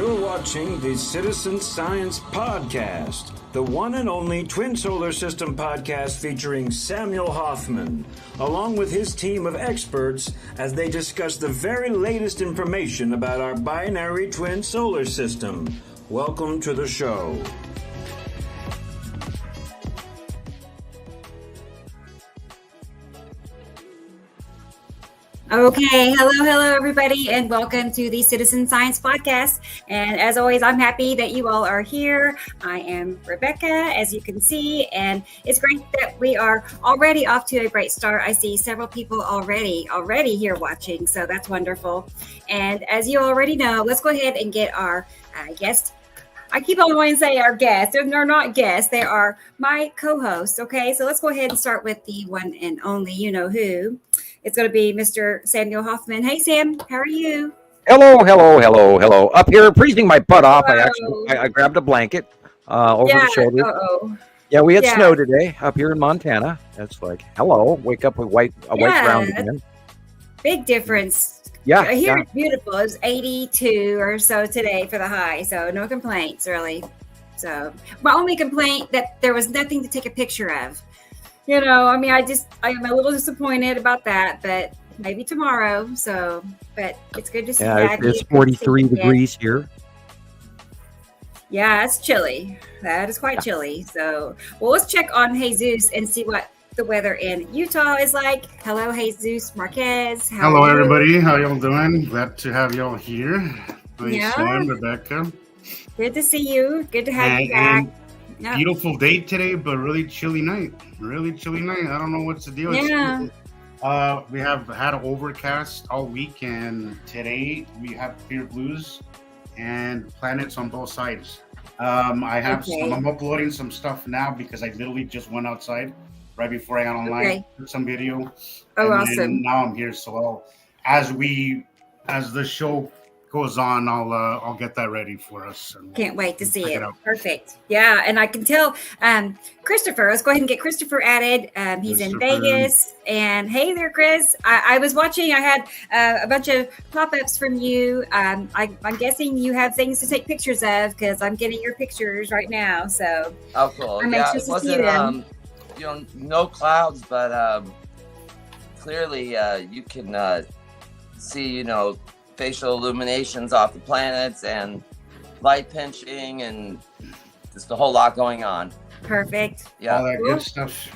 You're watching the Citizen Science Podcast, the one and only twin solar system podcast featuring Samuel Hofman, along with his team of experts as they discuss the very latest information about our binary twin solar system. Welcome to the show. Okay, hello everybody, and welcome to the Citizen Science Podcast. And as always, I'm happy that you all are here. I am Rebecca, as you can see, and it's great that we are already off to a great start. I see several people already here watching, so that's wonderful. And as you already know, let's go ahead and get our guest. I keep on wanting to say our guests. They're not guests. They are my co-hosts, okay? So let's go ahead and start with the one and only you-know-who. It's going to be Mr. Samuel Hofman. Hey, Sam, how are you? Hello. Up here, freezing my butt off. I grabbed a blanket over the shoulder. Uh-oh. Yeah, we had snow today up here in Montana. That's like, hello, wake up with white ground again. Big difference. Yeah. Here it's beautiful. It was 82 or so today for the high, so no complaints, really. So my only complaint that there was nothing to take a picture of. You know, I mean, I am a little disappointed about that, but maybe tomorrow. So, but it's good to see. Yeah, it's 43 degrees here. Yeah, it's chilly. That is quite chilly. So, well, let's check on Jesus and see what the weather in Utah is like. Hello, Jesus Marquez. Hello, everybody. How y'all doing? Glad to have y'all here. Nice, Sam, Rebecca. Good to see you. Good to have you back. Yep. Beautiful day today, but really chilly night. I don't know what's the deal. Yeah. We have had an overcast all week, and today we have clear blues and planets on both sides. I'm uploading some stuff now because I literally just went outside right before I got online, took some video. Oh, and awesome. Now I'm here. So as the show goes on, I'll get that ready for us. Can't wait to see it. Perfect. Yeah, and I can tell Christoper. Let's go ahead and get Christoper added. He's in Vegas. And hey there, Chris. I was watching. I had a bunch of pop-ups from you. I'm guessing you have things to take pictures of because I'm getting your pictures right now. So cool. I'm anxious to see them. No clouds, but clearly you can see, facial illuminations off the planets and light pinching and just a whole lot going on. Perfect. Yeah. All that good stuff.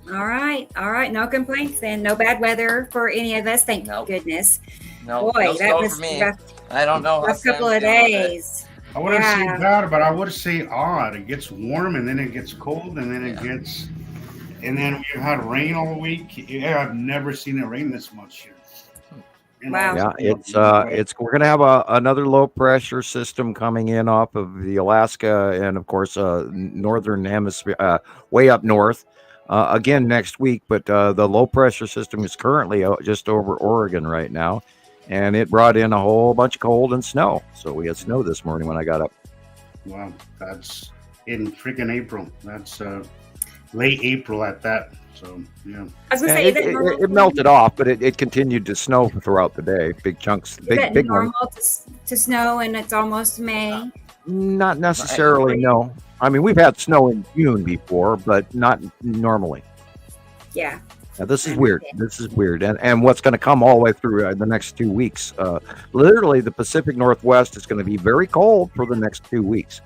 All right. No complaints then. No bad weather for any of us. Thank goodness. No, boy, that was for me. rough. I don't know. A couple of days. I wouldn't say bad, but I would say odd. It gets warm and then it gets cold and then and then we had rain all week. I've never seen it rain this much here. Wow. Yeah, we're going to have another low pressure system coming in off of the Alaska and of course northern hemisphere, way up north again next week. But the low pressure system is currently just over Oregon right now, and it brought in a whole bunch of cold and snow. So we had snow this morning when I got up. Wow, that's in freaking April. That's late April at that. So yeah, I was gonna say, it melted off, but it continued to snow throughout the day. Big chunks, big normal to snow, and it's almost May. Not necessarily, no. I mean, we've had snow in June before, but not normally. Yeah. Now, this is weird. And what's going to come all the way through the next 2 weeks? Literally, the Pacific Northwest is going to be very cold for the next 2 weeks.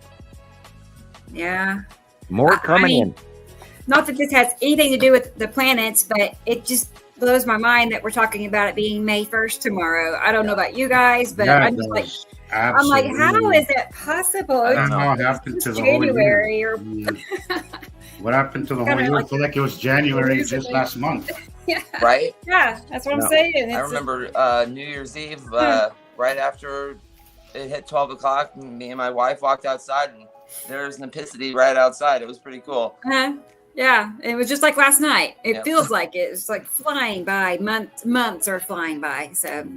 Yeah. More coming in. Not that this has anything to do with the planets, but it just blows my mind that we're talking about it being May 1st tomorrow. I don't know about you guys, but I'm just like, absolutely. I'm like, how is that possible? I don't know what happened to the January whole year. What happened to the whole year? I feel like it was January just last month. Yeah. Right? Yeah, that's what I'm saying. I remember New Year's Eve, right after it hit 12 o'clock, me and my wife walked outside, and there's an epicity right outside. It was pretty cool. Yeah, it was just like last night. It feels like it's like flying by. Months are flying by. So,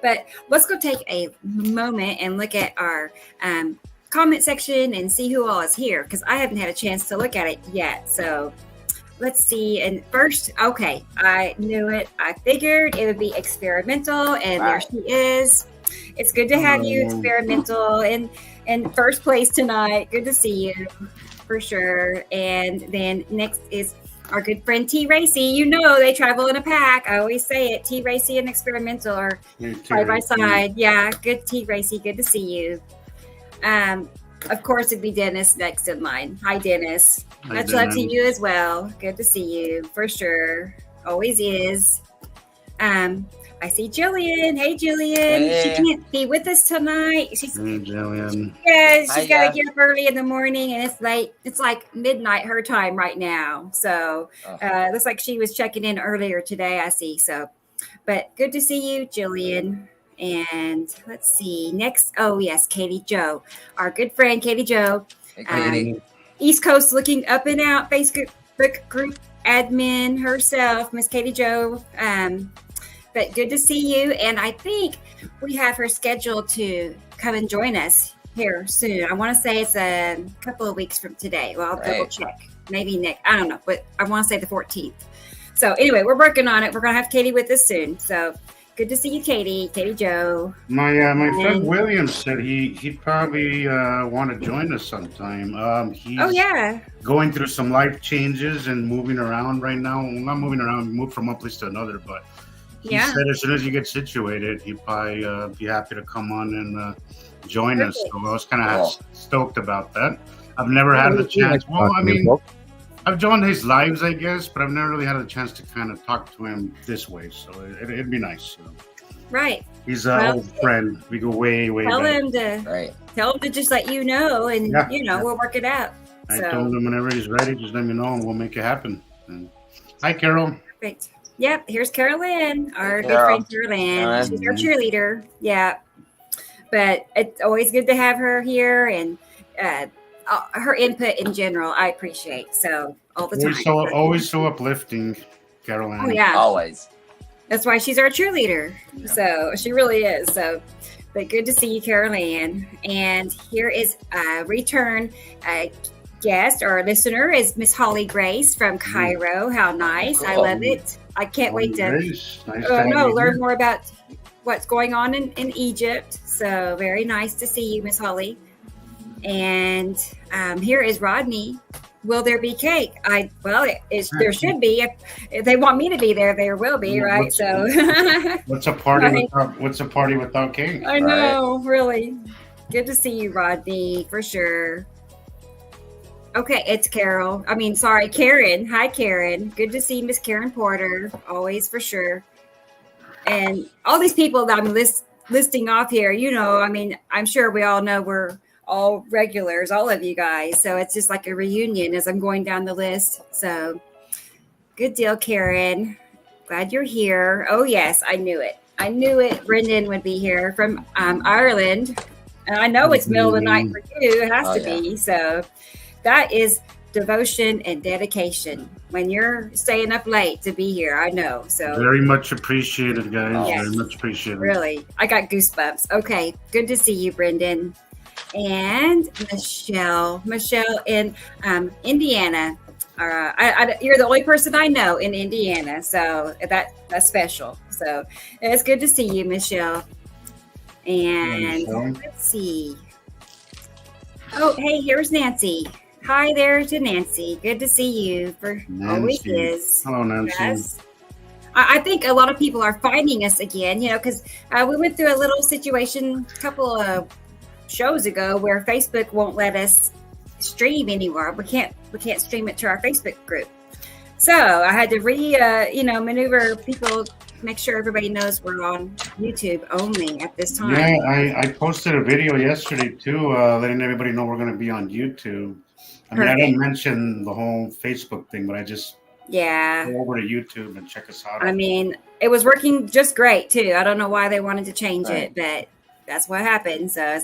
but let's go take a moment and look at our comment section and see who all is here, because I haven't had a chance to look at it yet. So let's see. And first, okay, I knew it. I figured it would be experimental, and there she is. It's good to have you, Experimental, in first place tonight. Good to see you, for sure. And then next is our good friend T. Racy. You know they travel in a pack. I always say it. T. Racy and Experimental are side by side. Yeah, good T. Racy. Good to see you. Of course, it'd be Dennis next in line. Hi, Dennis. Much love to you as well. Good to see you, for sure. Always is. I see Jillian. Hey, Jillian. Hey. She can't be with us tonight. Hey, Jillian. Yeah, she's got to get up early in the morning, and it's late. It's like midnight her time right now. So looks like she was checking in earlier today, I see. So, but good to see you, Jillian. And let's see. Next, yes, Katie Joe. Our good friend, Katie Joe. Hey, Katie. East Coast looking up and out Facebook group admin herself, Miss Katie Joe. But good to see you. And I think we have her scheduled to come and join us here soon. I want to say it's a couple of weeks from today. Well, I'll double check. Maybe next. I don't know, but I want to say the 14th. So anyway, we're working on it. We're going to have Katie with us soon. So good to see you, Katie Joe. My friend William said he'd probably want to join us sometime. He's going through some life changes and moving around right now. Well, not moving around, moved from one place to another, but he said as soon as you get situated, he'd probably be happy to come on and join us. So I was kind of stoked about that. I've never had the chance. Well, I mean, I've joined his lives, I guess, but I've never really had a chance to kind of talk to him this way. So it'd be nice. You know? Right. He's an old friend. We go way tell back. Tell him to just let you know, and we'll work it out. I told him whenever he's ready, just let me know, and we'll make it happen. And, hi, Carol. Perfect. Yep, here's Carolyn, our good friend Carolyn. She's our cheerleader. Yeah. But it's always good to have her here, and her input in general, I appreciate. So all the time. Always so uplifting, Carolyn. Oh, yeah. Always. That's why she's our cheerleader. Yeah. So she really is. So, but good to see you, Carolyn. And here is a return guest or listener is Miss Holly Grace from Cairo. How nice. Cool. I love it. I can't wait to learn more about what's going on in Egypt. So very nice to see you, Miss Holly. And here is Rodney. Will there be cake? There should be. If they want me to be there, there will be, right? What's a party without cake? I know, really. Good to see you, Rodney, for sure. Okay, it's Karen. Hi, Karen. Good to see Miss Karen Porter. Always, for sure. And all these people that I'm listing off here, I'm sure we all know we're all regulars, all of you guys. So it's just like a reunion as I'm going down the list. So good deal, Karen. Glad you're here. Oh, yes, I knew it. Brendan would be here from Ireland. And I know it's middle of the night for you. It has to be. So that is devotion and dedication when you're staying up late to be here. I know. So very much appreciated, guys. Yes, very much appreciated. Really. I got goosebumps. Okay. Good to see you, Brendan. And Michelle in Indiana. You're the only person I know in Indiana. So that's special. So it's good to see you, Michelle. And let's see. Oh, hey, here's Nancy. Hi there to Nancy. Good to see you. Always is. Hello, Nancy. Yes. I think a lot of people are finding us again, because we went through a little situation a couple of shows ago where Facebook won't let us stream anymore. We can't stream it to our Facebook group. So I had to maneuver people, make sure everybody knows we're on YouTube only at this time. Yeah, I posted a video yesterday too, letting everybody know we're going to be on YouTube. I didn't mention the whole Facebook thing, but I just go over to YouTube and check us out. It was working just great too. I don't know why they wanted to change it, but that's what happened. So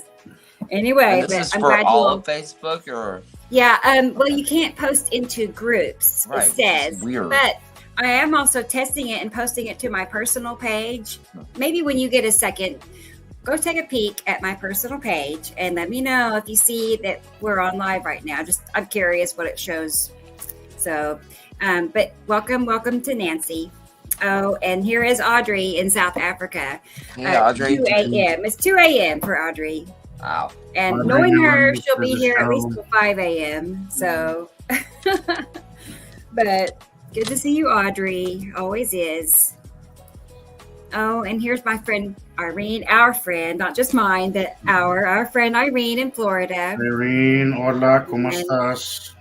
anyway, and this is for all of Facebook, or well, you can't post into groups. Right. It says weird, but I am also testing it and posting it to my personal page. Maybe when you get a second, go take a peek at my personal page and let me know if you see that we're on live right now. I'm curious what it shows. So, but welcome to Nancy. Oh, and here is Audrey in South Africa. Yeah, Audrey. 2 a.m. It's 2 a.m. for Audrey. Wow. And knowing her, she'll be here at least till 5 a.m. So, but good to see you, Audrey. Always is. Oh, and here's my friend Irene, our friend, not just mine, but our friend Irene in Florida. Irene, hola, ¿cómo estás?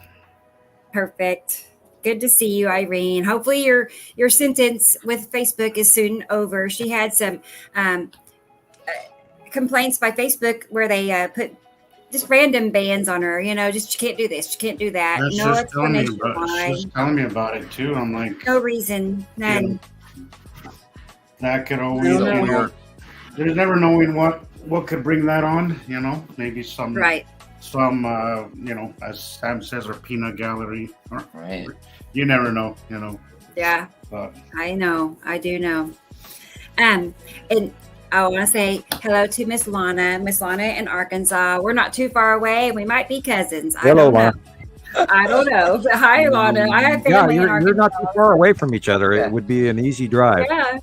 Perfect. Good to see you, Irene. Hopefully your sentence with Facebook is soon over. She had some complaints by Facebook where they put just random bans on her. Just you can't do this, you can't do that. That's No explanation why. She's telling me about it too. I'm like, no reason, none. That could always be. There's never knowing what could bring that on. Maybe some Right. Some as Sam says, or peanut gallery. Right. You never know. Yeah. But I know. I do know. And I want to say hello to Miss Lana in Arkansas. We're not too far away. We might be cousins. Hello, Lana. I don't know. But hi, Lana. I have family in Arkansas. You're not too far away from each other. It would be an easy drive. Yeah.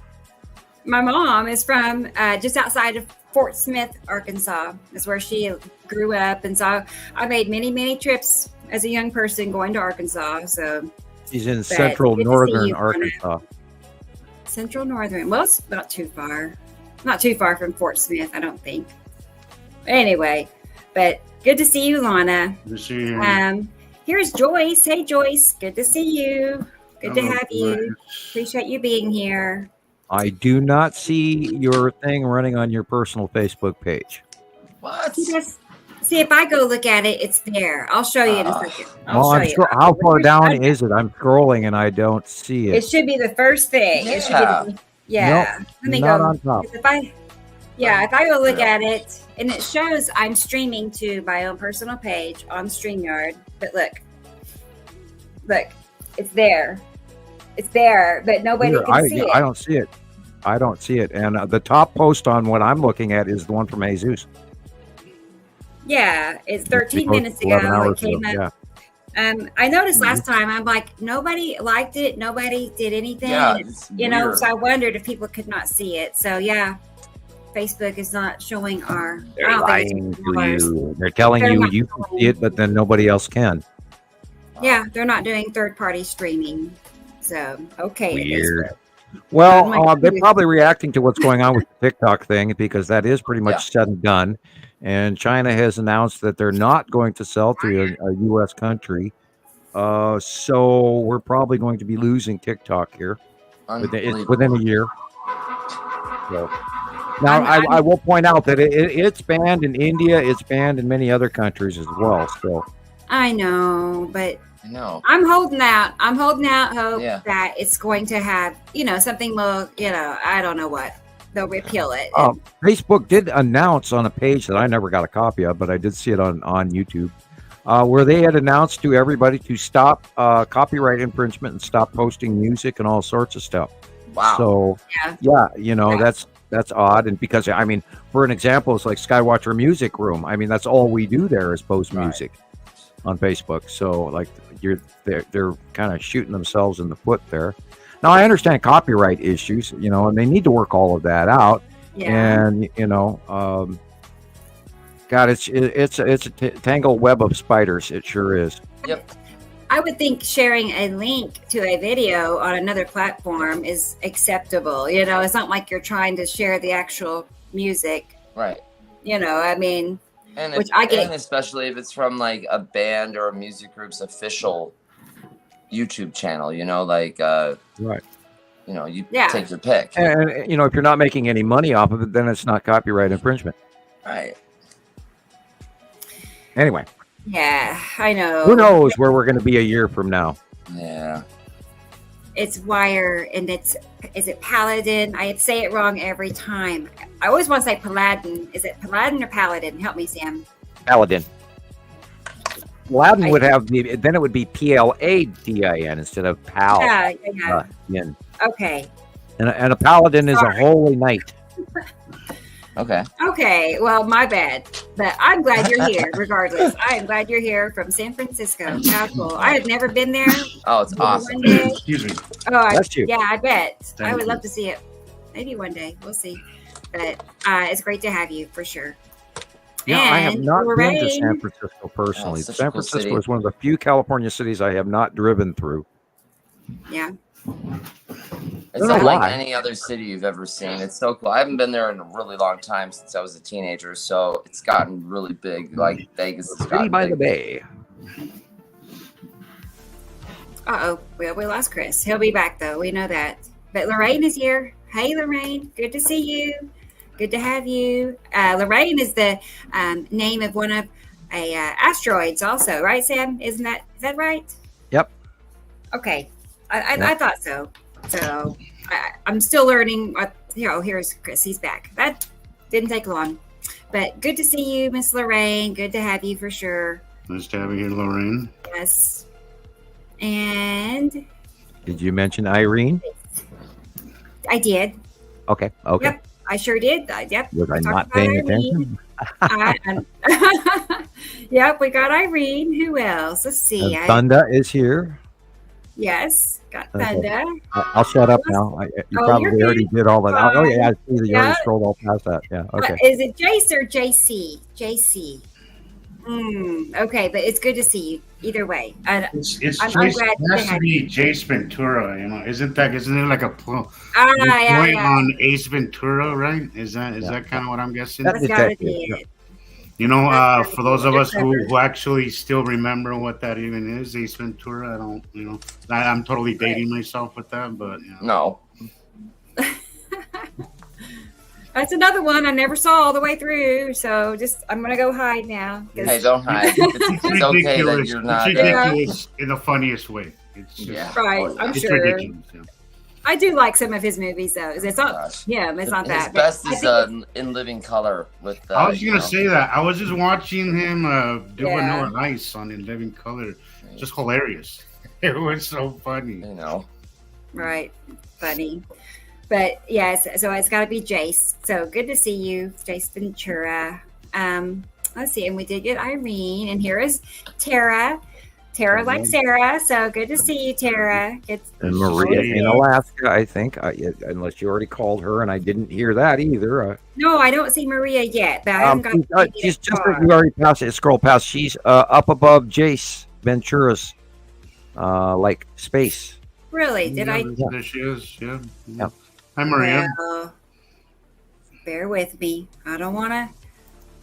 My mom is from just outside of Fort Smith, Arkansas. That's where she grew up. And so I made many, many trips as a young person going to Arkansas. So she's in central northern Arkansas. Central northern. Well, it's not too far. Not too far from Fort Smith, I don't think. Anyway, but good to see you, Lana. Good to see you. Here's Joyce. Hey, Joyce. Good to see you. Good to have you. Appreciate you being here. I do not see your thing running on your personal Facebook page. What? See, if I go look at it, it's there. I'll show you in a second. How far down is it? I'm scrolling and I don't see it. It should be the first thing. Yeah. It should be Nope, Let me not go. on top. If I go look at it, and it shows I'm streaming to my own personal page on StreamYard. But look, it's there. It's there, but nobody can see it. I don't see it. I don't see it. And the top post on what I'm looking at is the one from Jesus. Yeah, it's 13 minutes ago. It came up. Yeah. I noticed last time, I'm like, nobody liked it. Nobody did anything. Yeah, so I wondered if people could not see it. So, yeah, Facebook is not showing our. They're lying to you. They're telling you can see it, but then nobody else can. Yeah, they're not doing third-party streaming. So, okay. Weird. Well, they're probably reacting to what's going on with the TikTok thing because that is pretty much said and done. And China has announced that they're not going to sell to a U.S. country. So we're probably going to be losing TikTok here within a year. So, now, I will point out that it's banned in India. It's banned in many other countries as well. So I know, but No. I'm holding out. I'm holding out hope that it's going to have, something will, I don't know what. They'll repeal it. Facebook did announce on a page that I never got a copy of, but I did see it on YouTube, where they had announced to everybody to stop copyright infringement and stop posting music and all sorts of stuff. Wow. So, that's odd. And because, for an example, it's like Skywatcher Music Room. That's all we do there is post music on Facebook. So, like, they're kind of shooting themselves in the foot there. Now, I understand copyright issues, and they need to work all of that out. Yeah. And, God, it's a tangled web of spiders. It sure is. Yep. I would think sharing a link to a video on another platform is acceptable. It's not like you're trying to share the actual music. Right. And which I get. And especially if it's from like a band or a music group's official YouTube channel, right. You take your pick. And, if you're not making any money off of it, then it's not copyright infringement. Right. Anyway. Yeah, I know. Who knows where we're going to be a year from now? Yeah. It's Wire, and is it Paladin? I say it wrong every time. I always want to say Paladin. Is it Paladin or Paladin? Help me, Sam. Paladin. Paladin would have then it would be Pladin instead of Pal. Yeah. Okay. And a paladin is a holy knight. Okay. Okay. Well, my bad. But I'm glad you're here, regardless. I am glad you're here from San Francisco. How cool. I have never been there. Oh, it's awesome. Excuse me. Oh, That's you. yeah, I bet. Thank I would you. love to see it. Maybe one day. We'll see. But it's great to have you for sure. Yeah, I have And not been to Lorraine. San Francisco personally. Oh, such a San cool Francisco city. is one of the few California cities I have not driven through. Yeah. It's don't know not like why. any other city you've ever seen. It's so cool. I haven't been there in a really long time since I was a teenager, so it's gotten really big. Like Vegas has City gotten by big. the Bay. Uh-oh. Well, we lost Chris. He'll be back, though. We know that. But Lorraine is here. Hey, Lorraine. Good to see you. Good to have you. Lorraine is the name of one of asteroids also, right, Sam? Is that right? Yep. Okay. I thought so. So I'm still learning. Here's Chris. He's back. That didn't take long. But good to see you, Miss Lorraine. Good to have you for sure. Nice to have you here, Lorraine. Yes. And Did you mention Irene? I did. Okay. Okay. Yep. I sure did. Yep. Was I we not talked about paying Irene. attention? Yep, we got Irene. Who else? Let's see. Thunda is here. Yes, got Okay. Thunda. I'll shut up now. You Oh, probably you're already good. did all that. Oh, yeah. I see that you Yeah. already scrolled all past that. Yeah. Okay. Is it Jace or JC? JC. Okay, but it's good to see you either way. It's I'm Jace, glad it to has to have be Jace Ventura, you know. Isn't it like a point Yeah. on Ace Ventura, right? Is that kind of what I'm guessing? That's That's gotta detective, be yeah. it. You know, That's for those of us clever. who actually still remember what that even is, Ace Ventura, I don't, you know, I'm totally dating myself with that, but you know. No. That's another one I never saw all the way through. So I'm gonna go hide now. 'Cause- Hey, don't hide. It's okay that you're not. It's ridiculous in the funniest way. It's just, Yeah. Right, Oh, yeah. I'm it's sure. ridiculous. Yeah. I do like some of his movies though. It's not Gosh. him. It's not His that. best but I is think In Living Color with. I was you gonna know, say that. I was just watching him do Yeah. Vanilla Ice on In Living Color. Just hilarious. It was so funny. You know. right, funny. But yes, so it's got to be Jace. So good to see you, Jace Ventura. Let's see, and we did get Irene, and here is Tara. Tara like Sarah, so good to see you, Tara. And Maria in Alaska, I think, unless you already called her, and I didn't hear that either. No, I don't see Maria yet, but I haven't got. She's just you already passed it. Scroll past. She's up above Jace Ventura's, like space. Really? Did I? There she is. Yeah. Yeah. Hi, Maria. Well, bear with me. I don't want to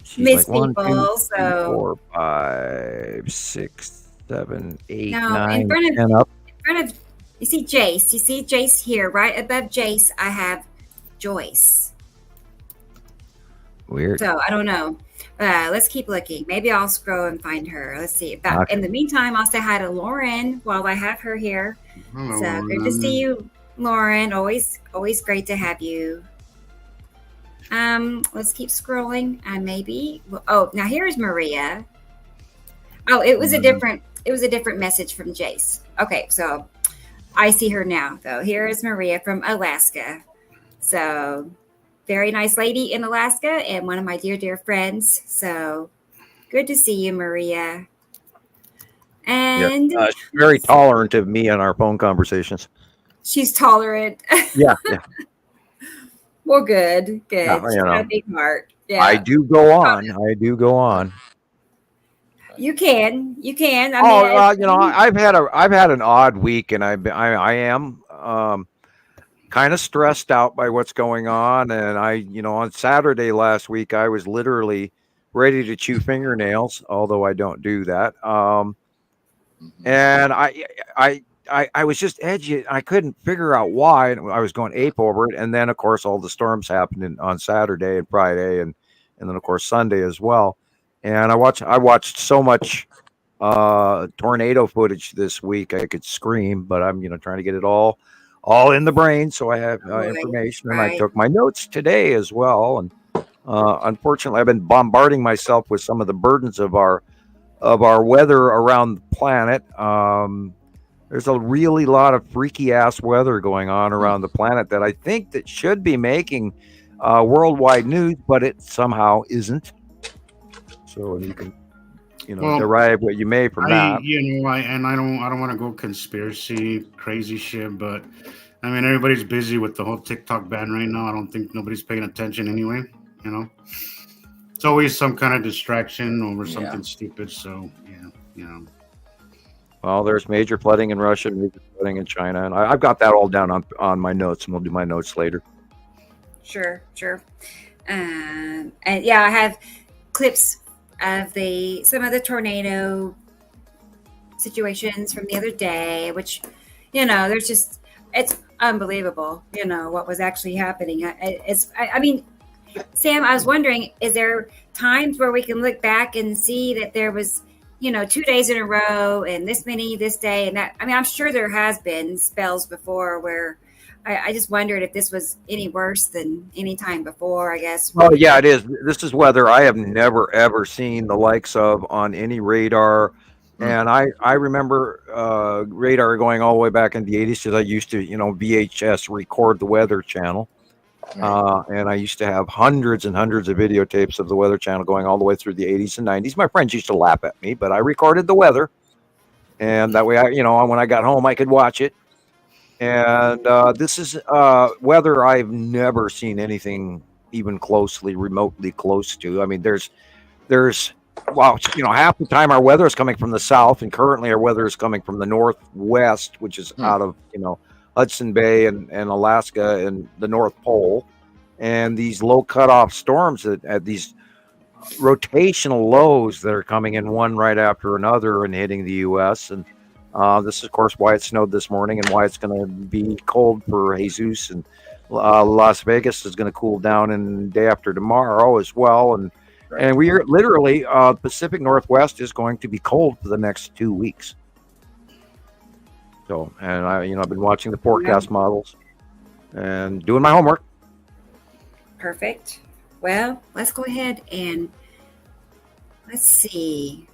She's miss like 1, people. 2, So 4, 5, 6, 7, 8, No, 9, in front of- 10 up. in front of you see Jace. You see Jace here, right above Jace. I have Joyce. Weird. So I don't know. Let's keep looking. Maybe I'll scroll and find her. Let's see. But Okay. in the meantime, I'll say hi to Lauren while I have her here. Hello, So good to see you, Lauren. Always great to have you. Let's keep scrolling. Maybe. Oh, now here's Maria. Oh, it was a different message from Jace. Okay, so I see her now, though. Here is Maria from Alaska. So very nice lady in Alaska and one of my dear friends. So good to see you, Maria. And She's very tolerant of me and our phone conversations. she's tolerant. Yeah. Well, good. Yeah, She's you got know. a big heart. Yeah. I do go on. You can. Well, I've had an odd week, and I am kind of stressed out by what's going on. And on Saturday last week, I was literally ready to chew fingernails, although I don't do that. And I was just edgy. I couldn't figure out why. I was going ape over it. And then, of course, all the storms happened on Saturday and Friday, and then, of course, Sunday as well. And I watched so much tornado footage this week I could scream, but I'm trying to get it all in the brain so I have information. And I took my notes today as well. And unfortunately, I've been bombarding myself with some of the burdens of our weather around the planet. There's a really lot of freaky ass weather going on around the planet that I think that should be making worldwide news, but it somehow isn't. So you can, derive what you may from that. I don't want to go conspiracy crazy shit, but I mean, everybody's busy with the whole TikTok ban right now. I don't think nobody's paying attention anyway. It's always some kind of distraction over something stupid. So Well, there's major flooding in Russia, major flooding in China, and I've got that all down on my notes, and we'll do my notes later. Sure. And yeah, I have clips of some of the tornado situations from the other day, which, it's unbelievable, what was actually happening. I mean, Sam, I was wondering, is there times where we can look back and see that there was, 2 days in a row and this many this day and that? I mean, I'm sure there has been spells before where I just wondered if this was any worse than any time before, I guess. Well, yeah, it is. This is weather I have never, ever seen the likes of on any radar. And I remember radar going all the way back in the 80s because I used to, VHS record the Weather Channel. And I used to have hundreds and hundreds of videotapes of the Weather Channel going all the way through the 80s and 90s. My friends used to laugh at me, but I recorded the weather. And that way, when I got home, I could watch it. And this is weather I've never seen anything even remotely close to. I mean, there's half the time our weather is coming from the south, and currently our weather is coming from the northwest, which is out of Hudson Bay and Alaska and the North Pole, and these low cutoff storms at these rotational lows that are coming in one right after another and hitting the U.S. And this is, of course, why it snowed this morning and why it's going to be cold for Jesus, and Las Vegas is going to cool down in day after tomorrow as well. And we are literally Pacific Northwest is going to be cold for the next 2 weeks. So, and I've been watching the forecast models and doing my homework. Perfect. Well, let's go ahead and let's see.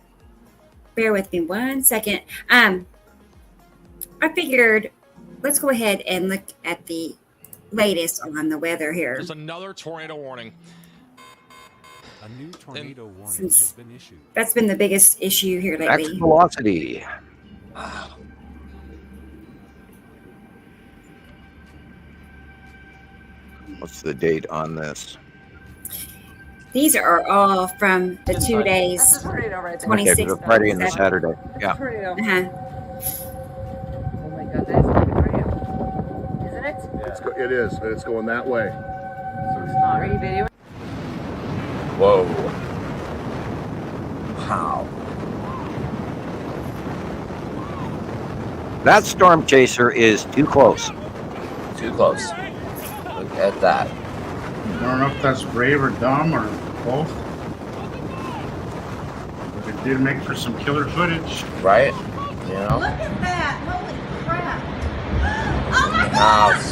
Bear with me 1 second. I figured let's go ahead and look at the latest on the weather here. There's another tornado warning. A new tornado warning has been issued. That's been the biggest issue here lately. Max velocity. What's the date on this? These are all from the 2 days, 26th. Okay, Friday and the Saturday. Yeah. Uh-huh. Oh my God, that is a tornado, isn't it? Yeah. It is. It's going that way. So it's not. Are you videoing? Whoa. Wow. That storm chaser is too close. Too close. Look at that. I don't know if that's brave or dumb or both. But it did make for some killer footage. Right? Look at that! Holy crap! Oh my gosh!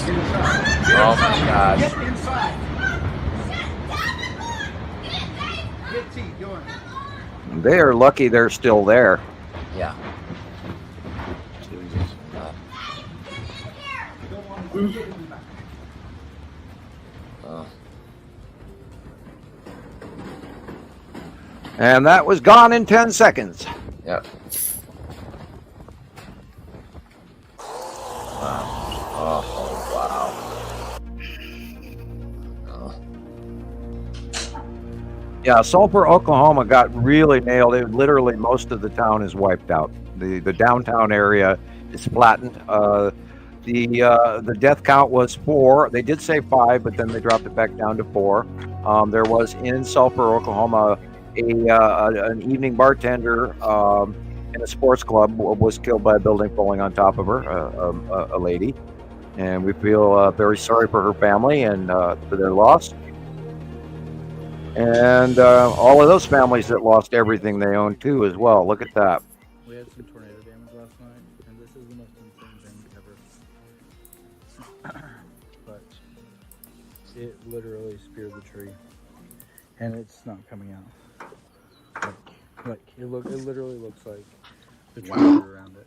Oh my gosh. Get inside! They are lucky they're still there. Yeah. And that was gone in 10 seconds. Yep. Wow. Oh, wow. Oh. Yeah, Sulphur, Oklahoma got really nailed. Literally, most of the town is wiped out. The downtown area is flattened. The death count was 4. They did say 5, but then they dropped it back down to 4. There was in Sulphur, Oklahoma, an evening bartender in a sports club was killed by a building falling on top of her, a lady. And we feel very sorry for her family and for their loss. And all of those families that lost everything they owned too as well. Look at that. We had some tornado damage last night, and this is the most insane thing ever. But it literally speared the tree, and it's not coming out. Like it literally looks like the tree around it,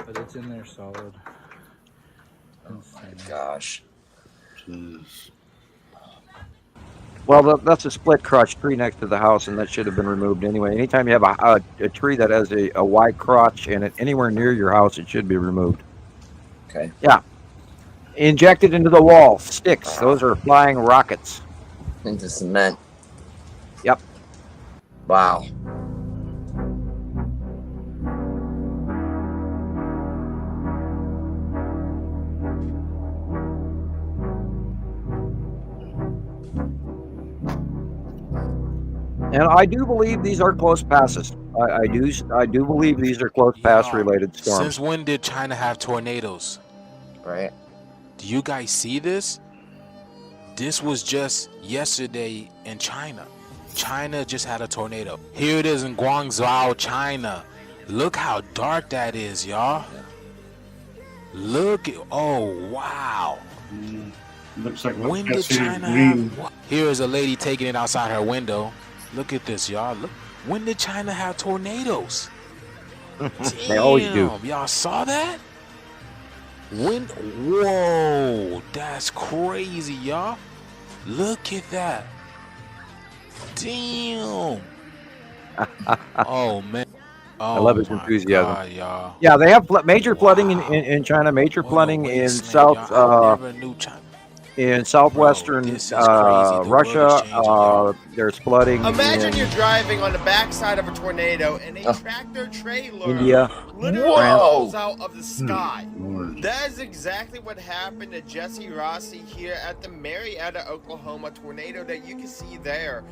but it's in there solid. Oh my gosh. Jeez. Well, that's a split crotch tree next to the house, and that should have been removed anyway. Anytime you have a tree that has a wide crotch in it anywhere near your house, it should be removed. Okay. Yeah. Injected into the wall. Sticks. Those are flying rockets. Into cement. Yep. Wow. And I do believe these are close passes. I do believe these are close pass related storms. Since when did China have tornadoes? Right. Do you guys see this? This was just yesterday in China. China just had a tornado. Here it is in Guangzhou, China. Look how dark that is, y'all. Look at, oh wow. Looks like when did China have? Here is a lady taking it outside her window. Look at this, y'all. Look, when did China have tornadoes? They always do. Y'all saw that? When? Whoa, that's crazy, y'all. Look at that. Damn. Oh man. Oh, I love his enthusiasm. God, y'all. Yeah, they have major flooding in China, major flooding in in southwestern Russia. There's flooding. Imagine you're driving on the backside of a tornado and a tractor trailer India. literally France. falls out of the sky. That is exactly what happened to Jesse Rossi here at the Marietta, Oklahoma tornado that you can see there.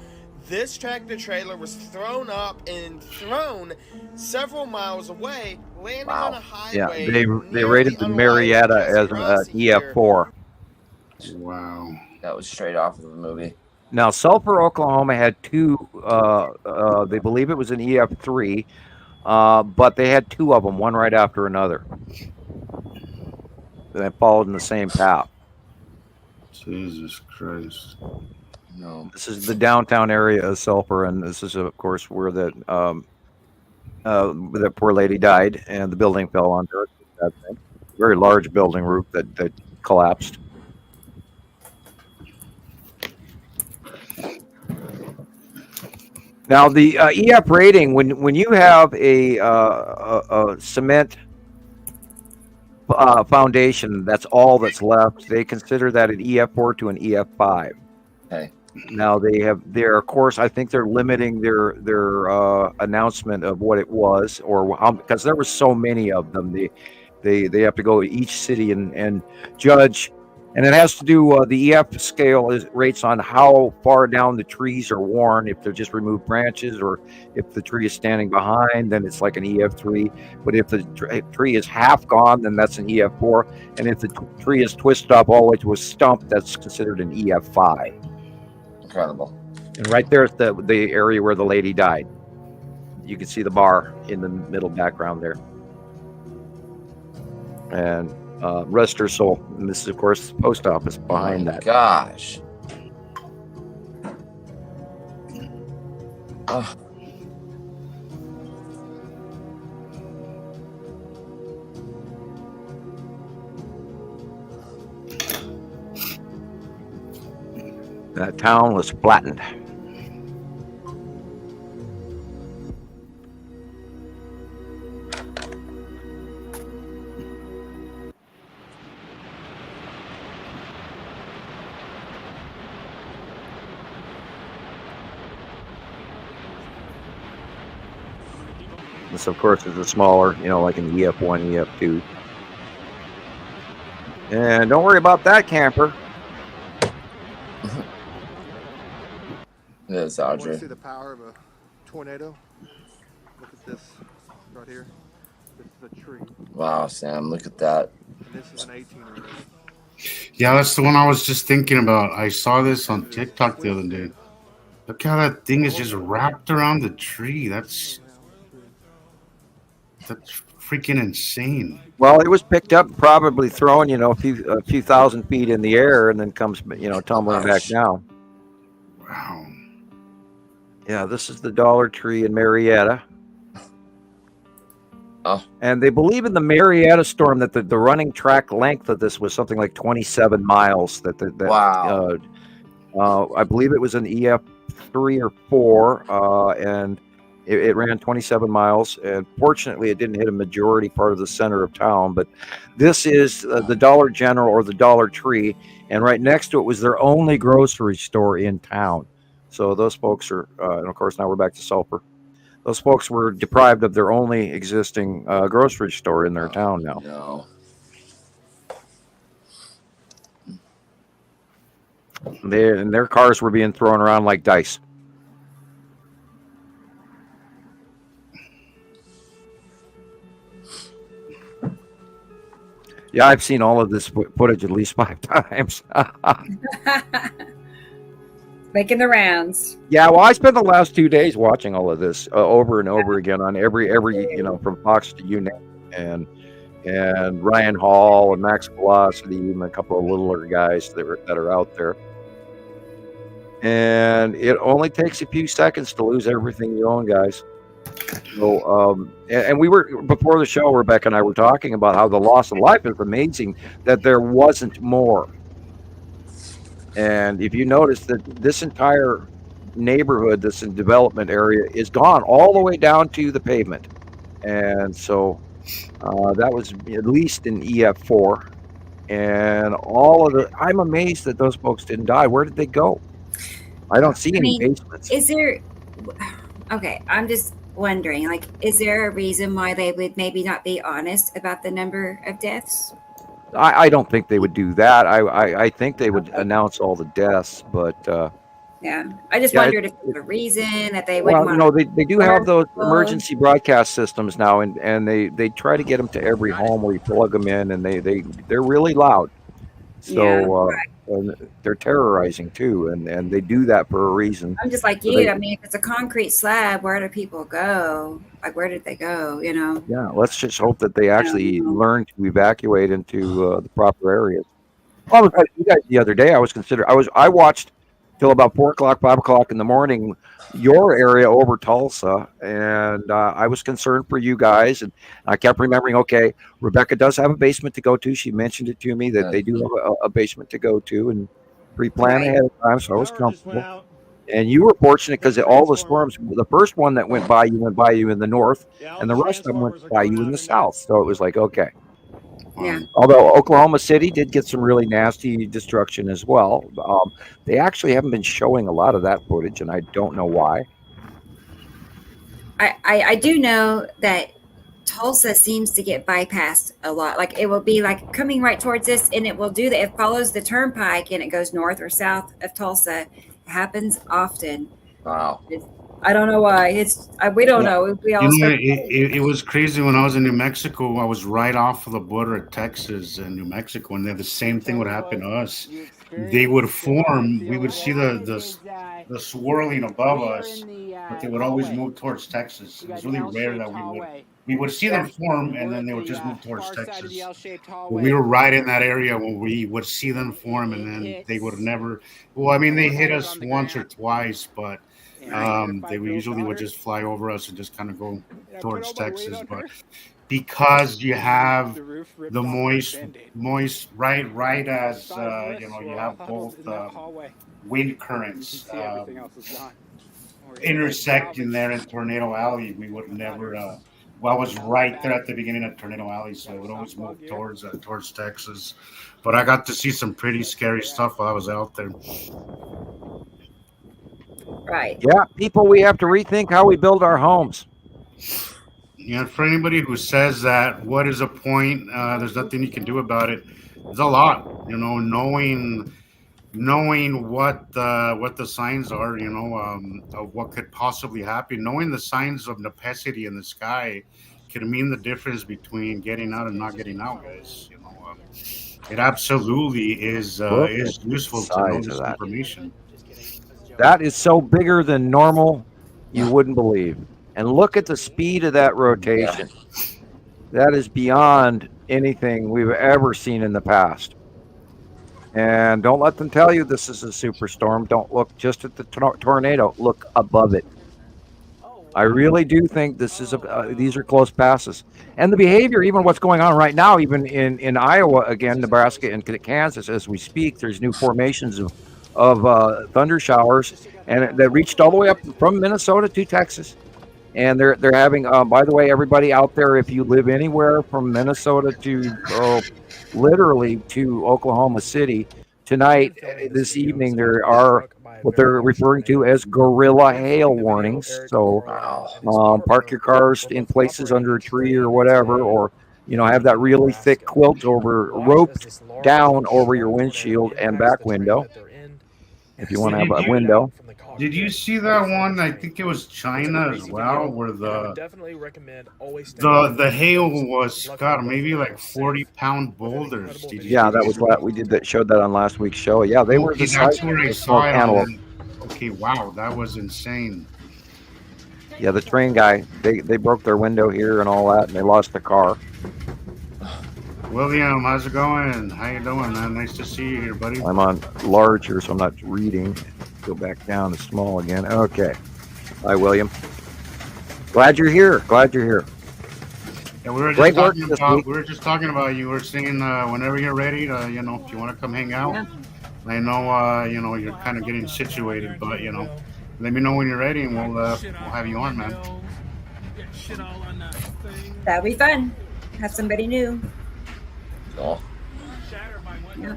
This tractor trailer was thrown up and thrown several miles away, landing on a highway. Yeah, they rated the Marietta as an EF4. Wow. That was straight off of the movie. Now, Sulphur, Oklahoma had two, they believe it was an EF3, but they had two of them, one right after another. They followed in the same path. Jesus Christ. No. This is the downtown area of Sulphur, and this is, of course, where that poor lady died, and the building fell on her. That thing. Very large building roof that collapsed. Now, the EF rating, when you have a cement foundation, that's all that's left, they consider that an EF4 to an EF5. Okay. Now, they're of course, I think they're limiting their announcement of what it was, or how, because there were so many of them. They have to go to each city and judge. And it has to do, the EF scale rates on how far down the trees are worn, if they're just removed branches, or if the tree is standing behind, then it's like an EF3. But if the tree is half gone, then that's an EF4. And if the tree is twisted up all the way to a stump, that's considered an EF5. Incredible. And right there at the area where the lady died, you can see the bar in the middle background there. And rest her soul. And this is, of course, the post office behind that. Gosh. Oh. That town was flattened. This, of course, is a smaller, like an EF1, EF2. And don't worry about that, camper. Yes, Want to Audrey. see the power of a tornado? Look at this right here. This is a tree. Wow, Sam, look at that. And this is an 18-year-old. Yeah, that's the one I was just thinking about. I saw this on TikTok the other day. Look how that thing is just wrapped around the tree. That's freaking insane. Well, it was picked up, probably thrown, a few thousand feet in the air, and then comes, tumbling back down. Wow. Yeah, this is the Dollar Tree in Marietta. Oh. And they believe in the Marietta storm that the running track length of this was something like 27 miles. Wow. I believe it was an EF3 or 4, and it ran 27 miles. And fortunately, it didn't hit a majority part of the center of town. But this is the Dollar General or the Dollar Tree, and right next to it was their only grocery store in town. So those folks are, and of course, now we're back to sulfur. Those folks were deprived of their only existing grocery store in their town now. No. And their cars were being thrown around like dice. Yeah, I've seen all of this footage at least 5 times. Making the rounds. Yeah, well, I spent the last 2 days watching all of this over and over again on every from Fox to you and Ryan Hall and Max Velocity and a couple of littler guys that are out there. And it only takes a few seconds to lose everything you own, guys. So, and we were, before the show, Rebecca and I were talking about how the loss of life is amazing, that there wasn't more. And if you notice that this entire neighborhood, this development area, is gone all the way down to the pavement. And so that was at least an EF4. And I'm amazed that those folks didn't die. Where did they go? I don't see any basements. Is there, okay, I'm just wondering, like, is there a reason why they would maybe not be honest about the number of deaths? I don't think they would do that. I think they would announce all the deaths, but yeah, I just wondered if there's a reason that they wouldn't. Well, they do have those emergency broadcast systems now, and they try to get them to every home where you plug them in, and they're really loud. So and they're terrorizing too, and they do that for a reason. I'm just like you. I mean, if it's a concrete slab, where do people go? Like, where did they go? You know? Yeah, let's just hope that they actually learn to evacuate into the proper areas. Well, I was telling you guys the other day. I watched till about 4 o'clock, 5 o'clock in the morning, your area over Tulsa, and I was concerned for you guys, and I kept remembering, okay, Rebecca does have a basement to go to. She mentioned it to me that they do have a basement to go to, and pre-plan ahead of time, so I was comfortable. And you were fortunate because all the storms, the first one that went by you in the north, and the rest of them went by you in the south. So it was like, okay. Yeah. Although Oklahoma City did get some really nasty destruction as well. They actually haven't been showing a lot of that footage, and I don't know why. I do know that Tulsa seems to get bypassed a lot. Like, it will be like coming right towards this, and it will do that. It follows the turnpike, and it goes north or south of Tulsa. It happens often. Wow. I don't know why. We don't know. We all it was crazy when I was in New Mexico. I was right off of the border of Texas and New Mexico, and then the same thing would happen to us. They would form. We would see the swirling above us, but they would always move towards Texas. It was really rare that we would see them form, and then they would just move towards Texas. But we were right in that area when we would see them form, and then they would never. Well, I mean, they hit us once or twice, but. They usually would just fly over us and just kind of go towards Texas, but because you have the moist right as you have both wind currents intersecting there in Tornado Alley, we would never. I was right there at the beginning of Tornado Alley, so I would always move towards Texas. But I got to see some pretty scary stuff while I was out there. Right. Yeah, people, we have to rethink how we build our homes. Yeah, for anybody who says that, what is a point? There's nothing you can do about it. There's a lot, knowing what the signs are, of what could possibly happen. Knowing the signs of necessity in the sky can mean the difference between getting out and not getting out, guys. It absolutely is useful to know this information. That is so bigger than normal, you wouldn't believe. And look at the speed of that rotation. That is beyond anything we've ever seen in the past. And don't let them tell you this is a superstorm. Don't look just at the tornado. Look above it. I really do think these are close passes. And the behavior, even what's going on right now, even in Iowa, again, Nebraska and Kansas, as we speak, there's new formations of of thunder showers, and that reached all the way up from Minnesota to Texas. And they're having. By the way, everybody out there, if you live anywhere from Minnesota to literally to Oklahoma City tonight, this evening, there are what they're referring to as gorilla hail warnings. So park your cars in places under a tree or whatever, or have that really thick quilt over roped down over your windshield and back window if you want to have a window. Did you see that one? I think it was China as well, where the hail was, God, maybe like 40-pound boulders. Yeah, that was what we did. That showed that on last week's show. Yeah, they were the size that's where I of saw it. antelope. Okay, wow, that was insane. Yeah, the train guy, they broke their window here and all that, and they lost the car. William, how's it going? How you doing, man? Nice to see you here, buddy. I'm on large here, so I'm not reading. Go back down to small again. Okay. Hi, William. Glad you're here. Yeah, we were just talking about you were saying whenever you're ready to, if you want to come hang out. Yeah. I know, you're kind of getting situated, but let me know when you're ready, and we'll have you on, man. That'll be fun. Have somebody new. Oh. Yeah.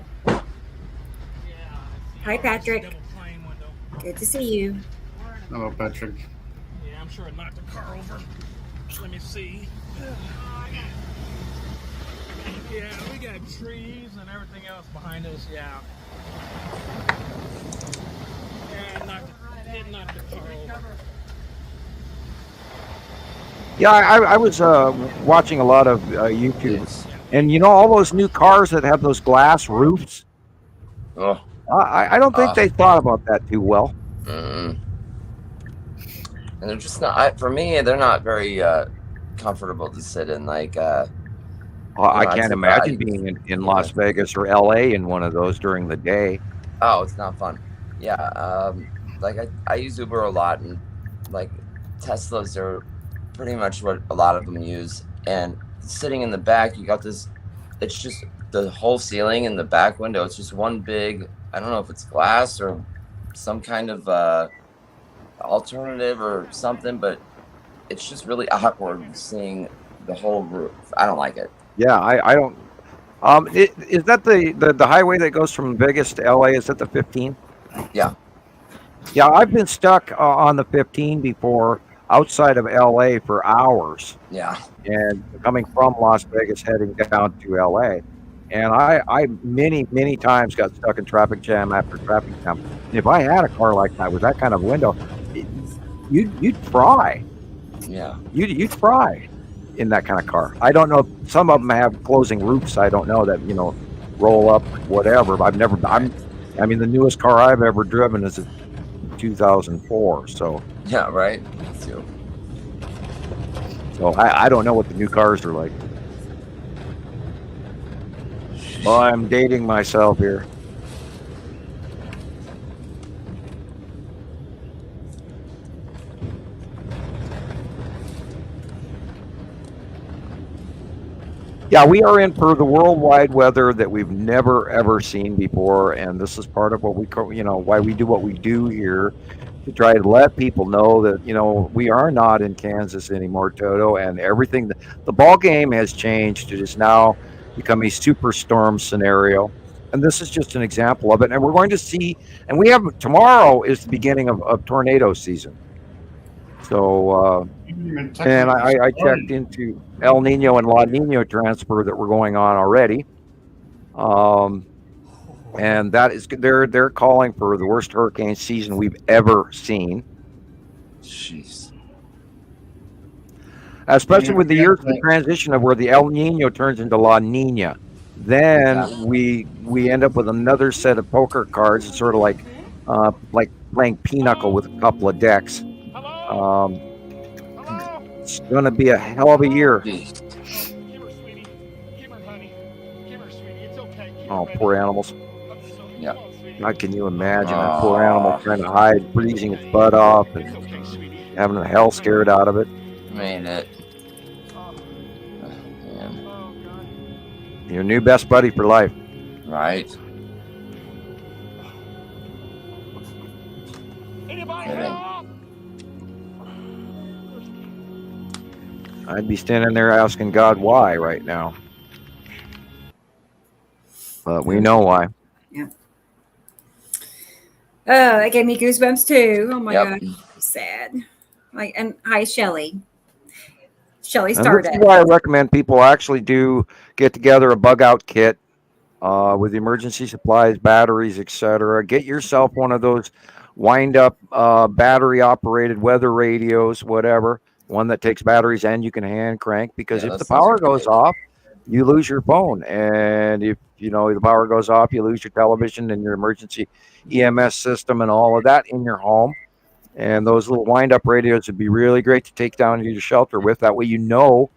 Hi, Patrick. Good to see you. Hello, Patrick. Yeah, I'm sure I knocked the car over. Let me see. Yeah, we got trees and everything else behind us. Yeah. Yeah, it knocked the car over. Yeah, I was watching a lot of YouTube, and all those new cars that have those glass roofs. Oh. I don't think they thought about that too well. And they're just not. For me, they're not very comfortable to sit in. Like, I can't imagine being in Las Vegas or LA in one of those during the day. Oh, it's not fun. Yeah, like I use Uber a lot, and like Teslas are pretty much what a lot of them use. And sitting in the back, you got this. It's just the whole ceiling and the back window. It's just one big. I don't know if it's glass or some kind of alternative or something, but it's just really awkward seeing the whole roof. I don't like it. Yeah, I don't. Is that the highway that goes from Vegas to LA? Is that the 15? Yeah. Yeah, I've been stuck on the 15 before outside of LA for hours. Yeah. And coming from Las Vegas heading down to LA. And I many times got stuck in traffic jam after traffic jam. If I had a car like that with that kind of window, you'd fry. Yeah. You'd fry in that kind of car. I don't know. Some of them have closing roofs. I don't know that, roll up, whatever. But I mean, the newest car I've ever driven is a 2004. So. Yeah, right. Me too. So I don't know what the new cars are like. Well, I'm dating myself here. Yeah, we are in for the worldwide weather that we've never ever seen before, and this is part of what we call, why we do what we do here, to try to let people know that we are not in Kansas anymore, Toto, and everything. The ball game has changed. It is now become a superstorm scenario, and this is just an example of it. And we're going to see, and we have tomorrow is the beginning of tornado season. So, and I checked into El Nino and La Nina transfer that were going on already, and that is they're calling for the worst hurricane season we've ever seen. Jeez. Especially with the years of the transition of where the El Nino turns into La Nina. Then we end up with another set of poker cards. It's sort of like playing pinochle with a couple of decks. It's going to be a hell of a year. Oh, poor animals. Yeah. How can you imagine a poor animal trying to hide, freezing its butt off, and having the hell scared out of it? Made it. Your new best buddy for life. Right. I'd be standing there asking God why right now. But we know why. Yeah. Oh, that gave me goosebumps too. Oh my God. Sad. Like, and hi, Shelly. Shelly started. This is why I recommend people actually do get together a bug out kit with emergency supplies, batteries, etc. Get yourself one of those wind up battery operated weather radios, whatever, one that takes batteries and you can hand crank, because if the power goes off, you lose your phone. And if the power goes off, you lose your television and your emergency EMS system and all of that in your home. And those little wind up radios would be really great to take down to your shelter with. That way, when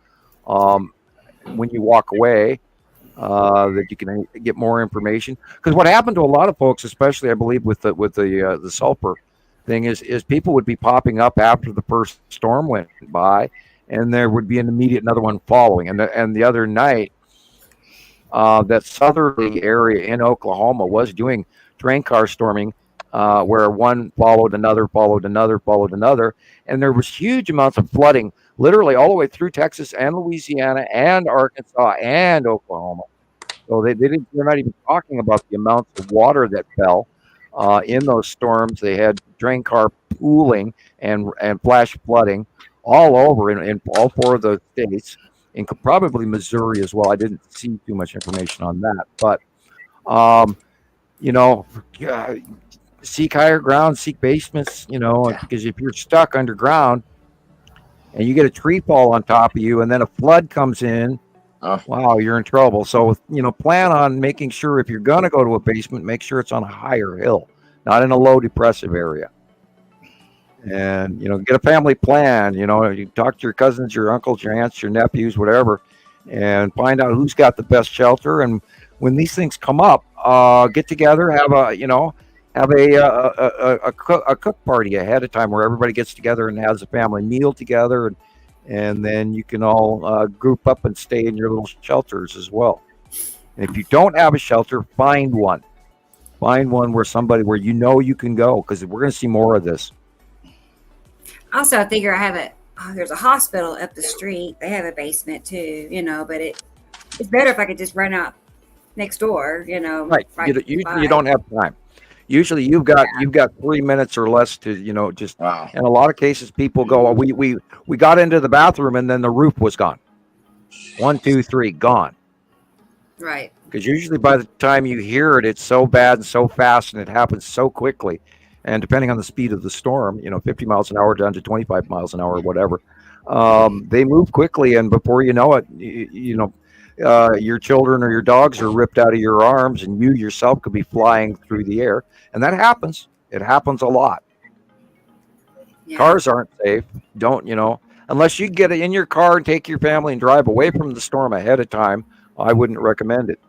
you walk away, that you can get more information. Because what happened to a lot of folks, especially I believe with the sulfur thing, is people would be popping up after the first storm went by, and there would be an immediate another one following. And the other night, that southerly area in Oklahoma was doing train car storming, where one followed another, and there was huge amounts of flooding, literally all the way through Texas and Louisiana and Arkansas and Oklahoma. So they're not even talking about the amounts of water that fell in those storms. They had drain car pooling and flash flooding all over in all four of those states, and probably Missouri as well. I didn't see too much information on that, but seek higher ground, seek basements, because if you're stuck underground and you get a tree fall on top of you and then a flood comes in, wow, you're in trouble. So, plan on making sure if you're going to go to a basement, make sure it's on a higher hill, not in a low depressive area. And, get a family plan, you talk to your cousins, your uncles, your aunts, your nephews, whatever, and find out who's got the best shelter. And when these things come up, get together, have a cook party ahead of time where everybody gets together and has a family meal together, and then you can all group up and stay in your little shelters as well. And if you don't have a shelter, find one where you can go, because we're going to see more of this. Also, I figure there's a hospital up the street. They have a basement too, but it's better if I could just run out next door, Right. You don't have time. Usually you've got 3 minutes or less to, Wow. In a lot of cases, people go, we got into the bathroom and then the roof was gone. 1, 2, 3, gone. Right. Because usually by the time you hear it, it's so bad and so fast and it happens so quickly. And depending on the speed of the storm, 50 miles an hour down to 25 miles an hour or whatever, they move quickly. And before you know it, your children or your dogs are ripped out of your arms, and you yourself could be flying through the air. And that happens. It happens a lot. Yeah. Cars aren't safe. Unless you get in your car and take your family and drive away from the storm ahead of time, I wouldn't recommend it.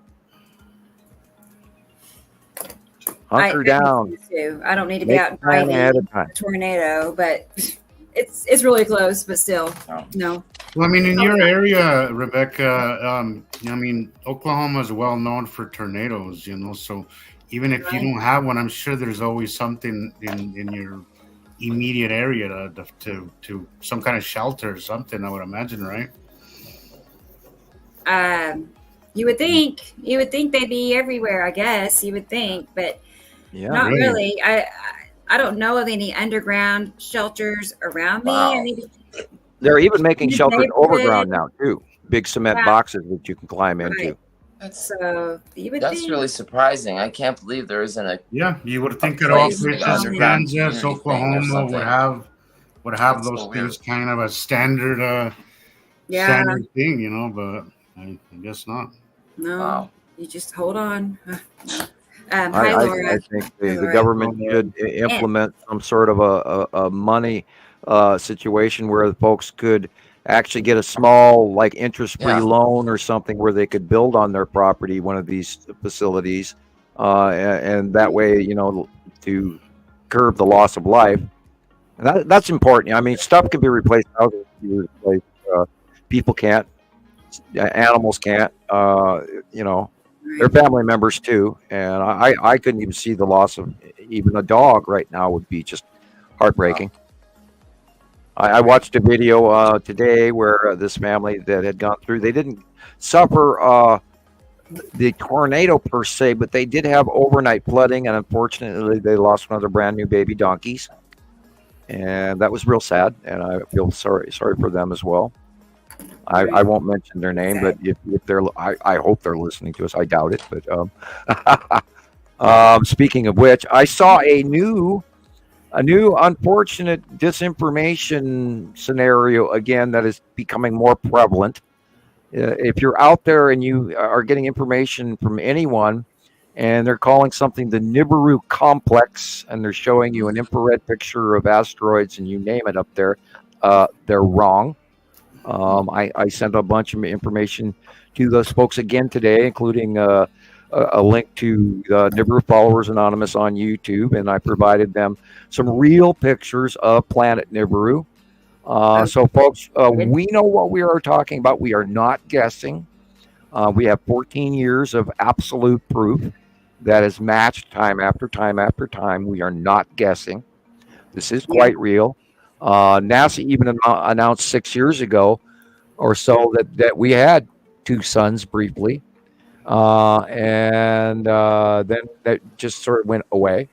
Hunker down. I don't need to be out and fighting a tornado, but it's really close, but still, no. Well, in your area, Rebecca, Oklahoma is well known for tornadoes, so even if you don't have one, I'm sure there's always something in your immediate area to some kind of shelter or something, I would imagine, right? You would think they'd be everywhere, I guess. You would think, but not really. I don't know of any underground shelters around me. Wow. They're even making shelters overground now too. Big cement boxes that you can climb into. That's really surprising. I can't believe there isn't a. Yeah, you would think that all places, Kansas, Oklahoma would have those things kind of a standard thing, but I guess not. No, wow. You just hold on. Hi, Laura. I think the government should implement some sort of a money situation where the folks could actually get a small, interest-free loan or something where they could build on their property, one of these facilities, and that way, to curb the loss of life. And that's important. Stuff can be replaced. Houses can be replaced. People can't. Animals can't. They're family members too, and I couldn't even see the loss of even a dog right now would be just Heartbreaking. I watched a video today where this family that had gone through, they didn't suffer the tornado per se, but they did have overnight flooding, and unfortunately they lost one of their brand new baby donkeys, and that was real sad, and I feel sorry for them as well. I won't mention their name, but if they're, I hope they're listening to us. I doubt it, but speaking of which, I saw a new unfortunate disinformation scenario again that is becoming more prevalent. If you're out there and you are getting information from anyone and they're calling something the Nibiru complex and they're showing you an infrared picture of asteroids and you name it up there, they're wrong. I sent a bunch of information to those folks again today, including a link to Nibiru Followers Anonymous on YouTube, and I provided them some real pictures of planet Nibiru. So, folks, we know what we are talking about. We are not guessing. We have 14 years of absolute proof that is matched time after time after time. We are not guessing. This is quite real. NASA even announced 6 years ago or so that we had two suns briefly. And then that just sort of went away.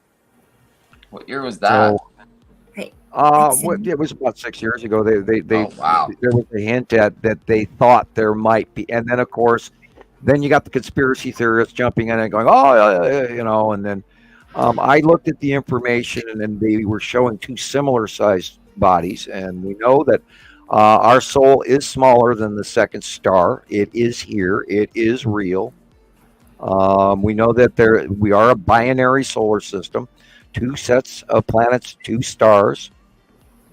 What year was that? So, it was about 6 years ago. They wow. There was a hint at that they thought there might be, and then of course, then you got the conspiracy theorists jumping in and going, and then I looked at the information, and then they were showing two similar sized bodies, and we know that our Sol is smaller than the second star. It is here. It is real. We know that we are a binary solar system, two sets of planets, two stars.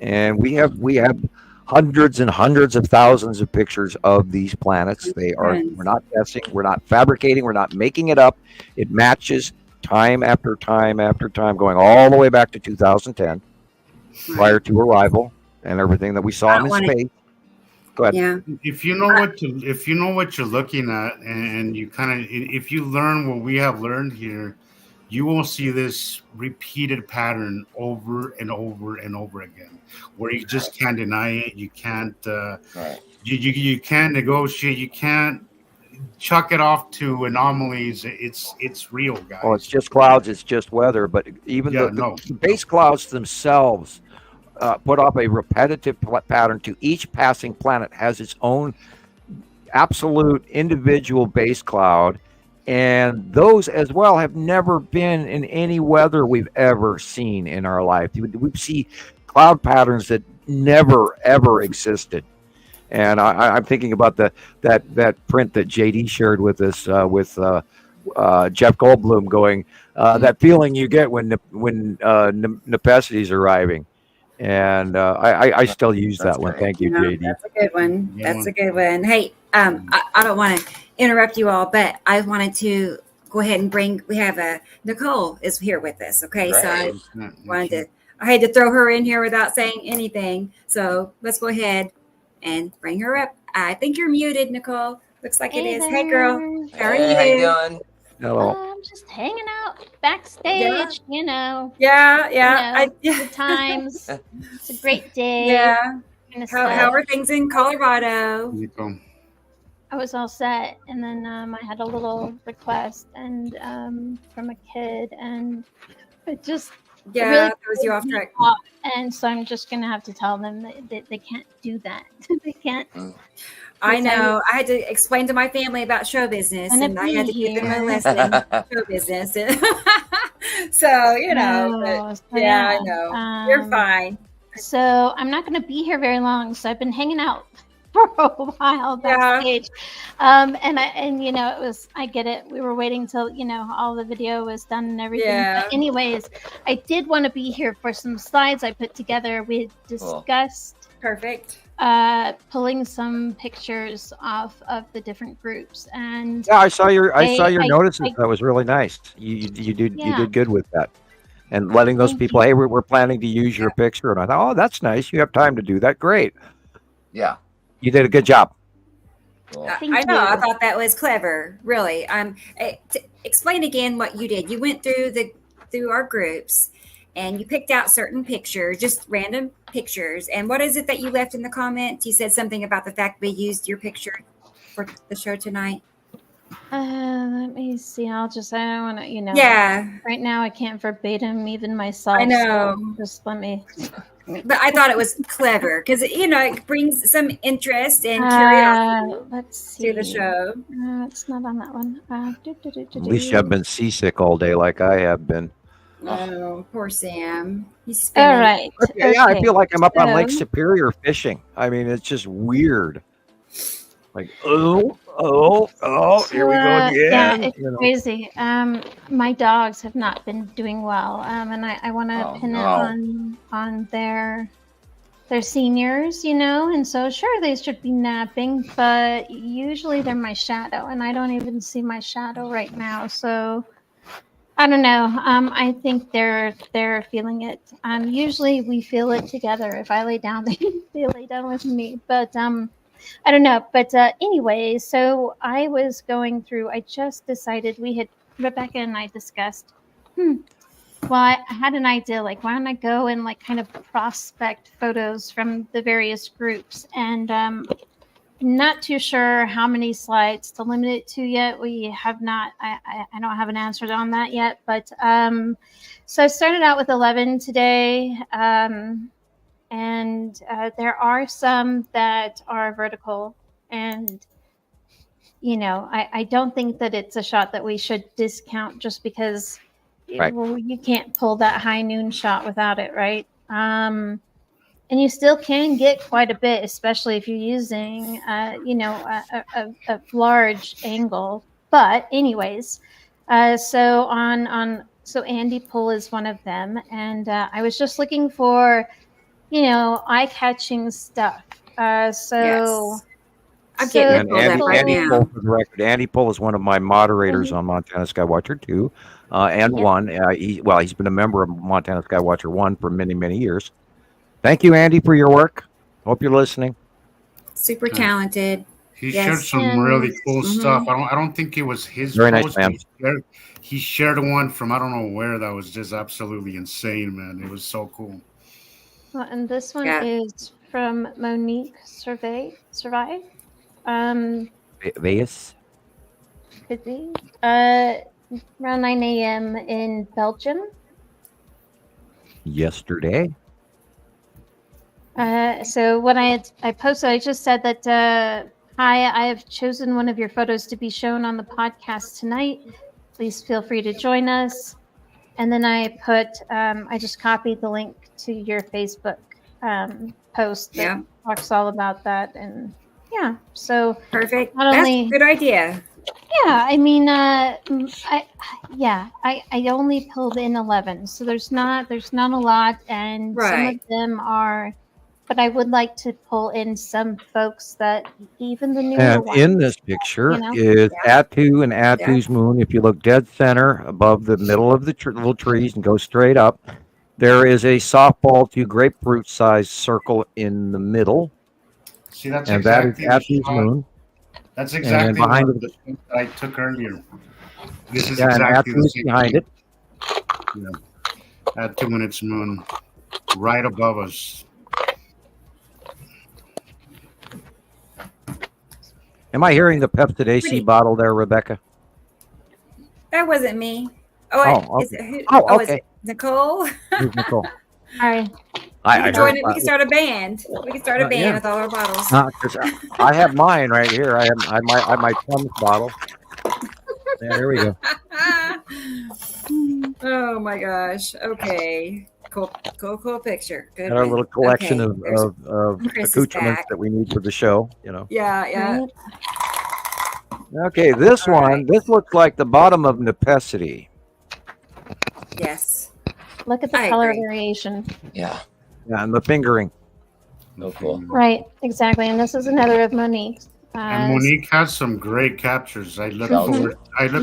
And we have hundreds and hundreds of thousands of pictures of these planets. We're not guessing, we're not fabricating, we're not making it up. It matches time after time after time, going all the way back to 2010, prior to arrival and everything that we saw in space. Go ahead. Yeah. If you know what you're looking at, and you if you learn what we have learned here, you will see this repeated pattern over and over and over again, where you just can't deny it. You can't. You can't negotiate. You can't chuck it off to anomalies. It's real, guys. Well, it's just clouds. It's just weather. But even the base clouds themselves put off a repetitive pattern to each passing planet has its own absolute individual base cloud. And those as well have never been in any weather we've ever seen in our life. We see cloud patterns that never, ever existed. And I'm thinking about that print that JD shared with us with Jeff Goldblum going, that feeling you get when Nepesi is arriving. And I still use that one. Thank you, JD. That's a good one. That's a good one. Hey, I don't want to interrupt you all, but I wanted to go ahead and we have Nicole is here with us. Okay. Right. So I had to throw her in here without saying anything. So let's go ahead and bring her up. I think you're muted, Nicole. Looks like it is. There. Hey girl. How are you? How you doing? Hello. I'm just hanging out backstage, Yeah. Good times. It's a great day. Yeah. How are things in Colorado? I was all set, and then I had a little request and from a kid, and it just really throws you off track. And so I'm just gonna have to tell them that they can't do that. They can't. I know. I had to explain to my family about show business, and I had to give them a lesson show business. So I know. You're fine. So I'm not going to be here very long. So I've been hanging out for a while backstage. And it was, I get it. We were waiting till, all the video was done and everything. Yeah. But anyways, I did want to be here for some slides I put together. We had discussed perfect pulling some pictures off of the different groups. And I saw your notices. That was really nice. You did good with that. And letting those people, hey, we're planning to use your picture. And I thought, oh, that's nice. You have time to do that. Great. Yeah. You did a good job. Cool. I know. I thought that was clever. Really. Explain again what you did. You went through our groups and you picked out certain pictures, just random pictures. And what is it that you left in the comments? You said something about the fact we used your picture for the show tonight. Let me see. I don't want to, Yeah. Right now, I can't verbatim even myself. I know. So just let me. But I thought it was clever because, it brings some interest and curiosity Let's see. to the show. It's not on that one. At least you have been seasick all day like I have been. Oh, poor Sam. He's spinning. All right. Okay, yeah, I feel like I'm up on Lake Superior fishing. I mean, it's just weird. Like, here we go again. Yeah, it's crazy. My dogs have not been doing well, and I want to pin it on their seniors, and so sure they should be napping, but usually they're my shadow, and I don't even see my shadow right now. So I don't know. I think they're feeling it. Usually we feel it together. If I lay down, they lay down with me, but I don't know. But anyway, so I was going through, I just decided Rebecca and I discussed, well, I had an idea, like, why don't I go and kind of prospect photos from the various groups? And not too sure how many slides to limit it to yet. We have not, I don't have an answer on that yet. But so I started out with 11 today. And there are some that are vertical, and I don't think that it's a shot that we should discount just because you can't pull that high noon shot without it, right? And you still can get quite a bit, especially if you're using a large angle. But anyways, so Andy Pull is one of them, and I was just looking for eye-catching stuff. Yes. I'm getting Andy Pull, for the record. Andy Pull is one of my moderators on Montana Skywatcher 2 and 1. He's been a member of Montana Skywatcher 1 for many, many years. Thank you, Andy, for your work. Hope you're listening. Super talented. He shared some really cool stuff. I don't think it was his Very post. nice, man. He shared one from I don't know where that was just absolutely insane, man. It was so cool. Well, and this one is from Monique Survive. Vegas. Could be. Around 9 a.m. in Belgium. Yesterday. So when I posted, I just said that, hi, I have chosen one of your photos to be shown on the podcast tonight. Please feel free to join us. And then I put, I just copied the link to your Facebook post that talks all about that. And so perfect. Not only, that's a good idea. Yeah, I mean, I only pulled in 11, so there's not a lot, and some of them are. But I would like to pull in some folks that even the newer ones. In this picture is Attu and Attu's moon. If you look dead center above the middle of the little trees and go straight up, there is a softball to grapefruit sized circle in the middle. See, that's and exactly that is Attu's moon. That's exactly behind the that I took earlier. This is and exactly Attu's behind it. Attu and its moon, right above us. Am I hearing the Pepsi AC bottle there, Rebecca? That wasn't me. Okay. Is it Nicole? Who's Nicole? Hi. We can start a band. We can start a band with all our bottles. I have mine right here. I have my Tums bottle. There we go. Oh my gosh. Okay. Cool picture. Good. Got our little collection of accoutrements that we need for the show, Yeah. Okay, this looks like the bottom of Necessity. Yes. Look at the color variation. Yeah, and the fingering. No cool. Right, exactly. And this is another of Monique's. And Monique has some great captures. I look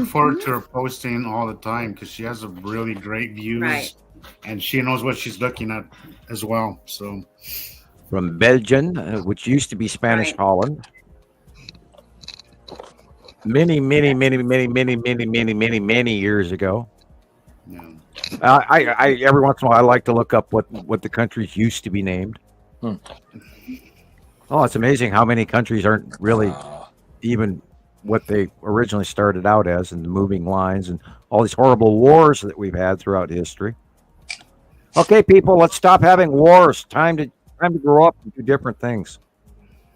forward to her posting all the time because she has a really great views, and she knows what she's looking at as well. So, from Belgium, which used to be Spanish Holland, many years ago. Yeah. I every once in a while I like to look up what the countries used to be named. Oh, it's amazing how many countries aren't really even what they originally started out as, and the moving lines and all these horrible wars that we've had throughout history. Okay, people, let's stop having wars. Time to grow up and do different things.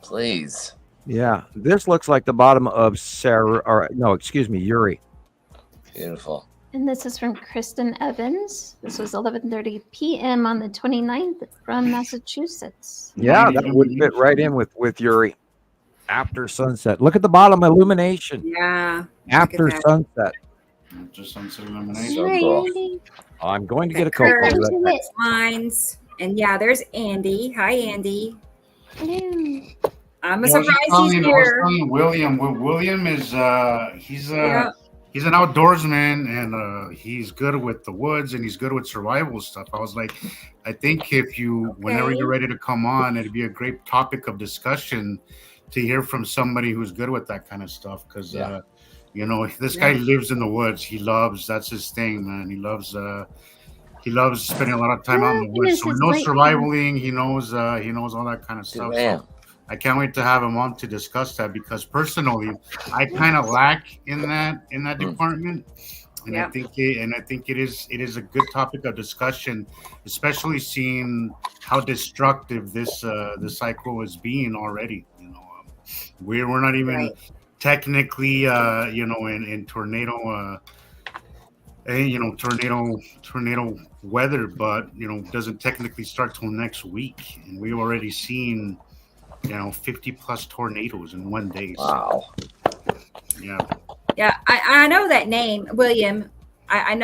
Please. Yeah, this looks like the bottom of Uri. Beautiful. And this is from Kristen Evans. This was 11:30 p.m. on the 29th from Massachusetts. Yeah, that would fit right in with Uri. After sunset. Look at the bottom illumination. Yeah. After sunset. After sunset illumination. So cool. I'm going to get a cocoa. Lines. And yeah, there's Andy. Hi, Andy. I'm I surprised was he's telling here. William. William is he's an outdoorsman, and he's good with the woods, and he's good with survival stuff. I was like, I think whenever you're ready to come on, it'd be a great topic of discussion to hear from somebody who's good with that kind of stuff. Because this guy lives in the woods. That's his thing, man. He loves spending a lot of time out in the woods. So he knows survivaling. He knows all that kind of stuff. So I can't wait to have him on to discuss that, because personally, I kind of lack in that department, and I think it is a good topic of discussion, especially seeing how destructive this cycle is being already. We're not even technically in tornado tornado weather, but doesn't technically start till next week, and we've already seen 50 plus tornadoes in one day. Wow. Yeah, I know that name, William. I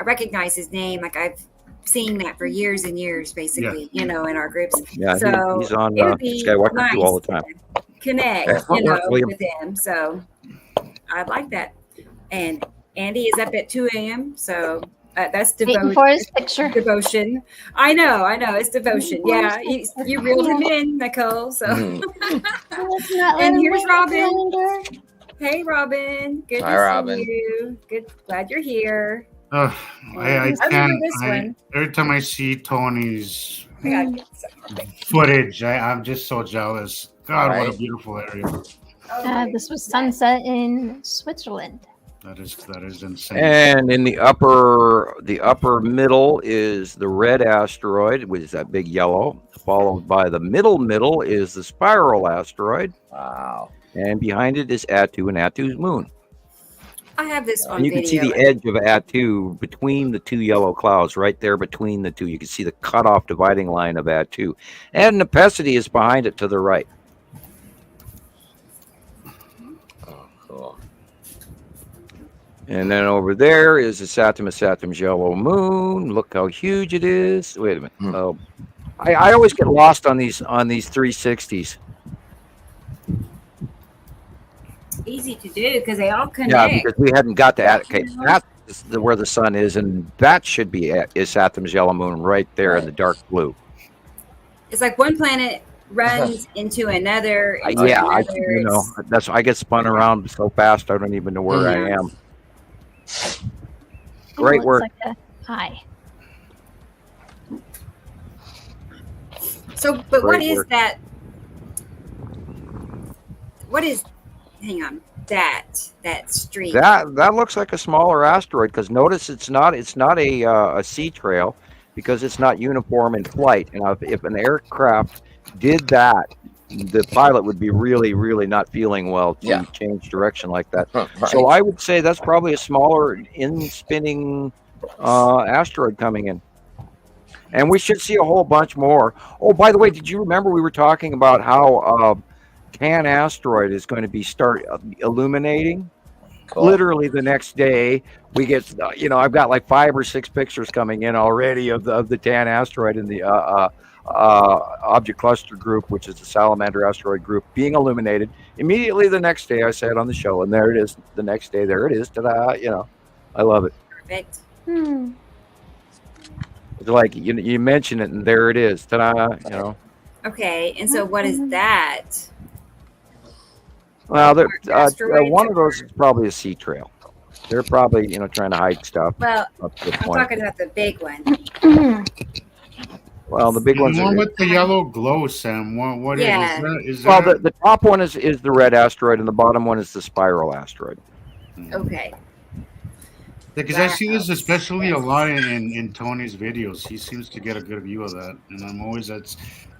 recognize his name. Like, I've seen that for years and years, basically, in our groups. Yeah, so he's on Skywalker 2 all the time. Connect, with him. So I like that. And Andy is up at 2 a.m. So that's devotion. For his picture. Devotion. I know. It's devotion. Yeah, you reeled him in, Nicole. So, and here's Robin. Hey, Robin. Good to see you. Good. Glad you're here. I can't. Every time I see Tony's footage, I'm just so jealous. God, what a beautiful area. This was sunset in Switzerland. That is insane. And in the upper middle is the red asteroid, which is that big yellow, followed by the middle is the spiral asteroid. Wow. And behind it is Attu and Attu's moon. I have this on and you video. can see the edge of Attu between the two yellow clouds, right there between the two. You can see the cutoff dividing line of Attu. And Nepesity is behind it to the right. And then over there is the Saturn's yellow moon. Look how huge it is. Wait a minute. I always get lost on these 360s. Easy to do because they all connect. Yeah, because we hadn't got to okay. That's where the sun is, and that should be is Saturn's yellow moon right there in the dark blue. It's like one planet runs into another. I get spun around so fast I don't even know where I am. Great work. Like hi. So, but what is that? What is? Hang on. That streak. That looks like a smaller asteroid because notice it's not a sea trail because it's not uniform in flight. And if an aircraft did that, the pilot would be really, really not feeling well to change direction like that. Right. So I would say that's probably a smaller in-spinning asteroid coming in. And we should see a whole bunch more. Oh, by the way, did you remember we were talking about how Tan asteroid is going to start illuminating? Cool. Literally the next day we get, I've got like 5 or 6 pictures coming in already of the Tan asteroid in the object cluster group, which is the salamander asteroid group, being illuminated immediately the next day. I said on the show, and there it is. The next day, there it is. Ta-da! I love it. Perfect. It's like you mention it, and there it is. Ta-da! Okay, and so what is that? Well, one of those is probably a sea trail. They're probably, trying to hide stuff. Well, up to the I'm point. talking about the big one. Well, the big ones one are. with the yellow glow, Sam. What Yeah. is Well, that? the top one is the red asteroid, and the bottom one is the spiral asteroid. Okay. Because I see this especially a lot in Tony's videos. He seems to get a good view of that, and I'm always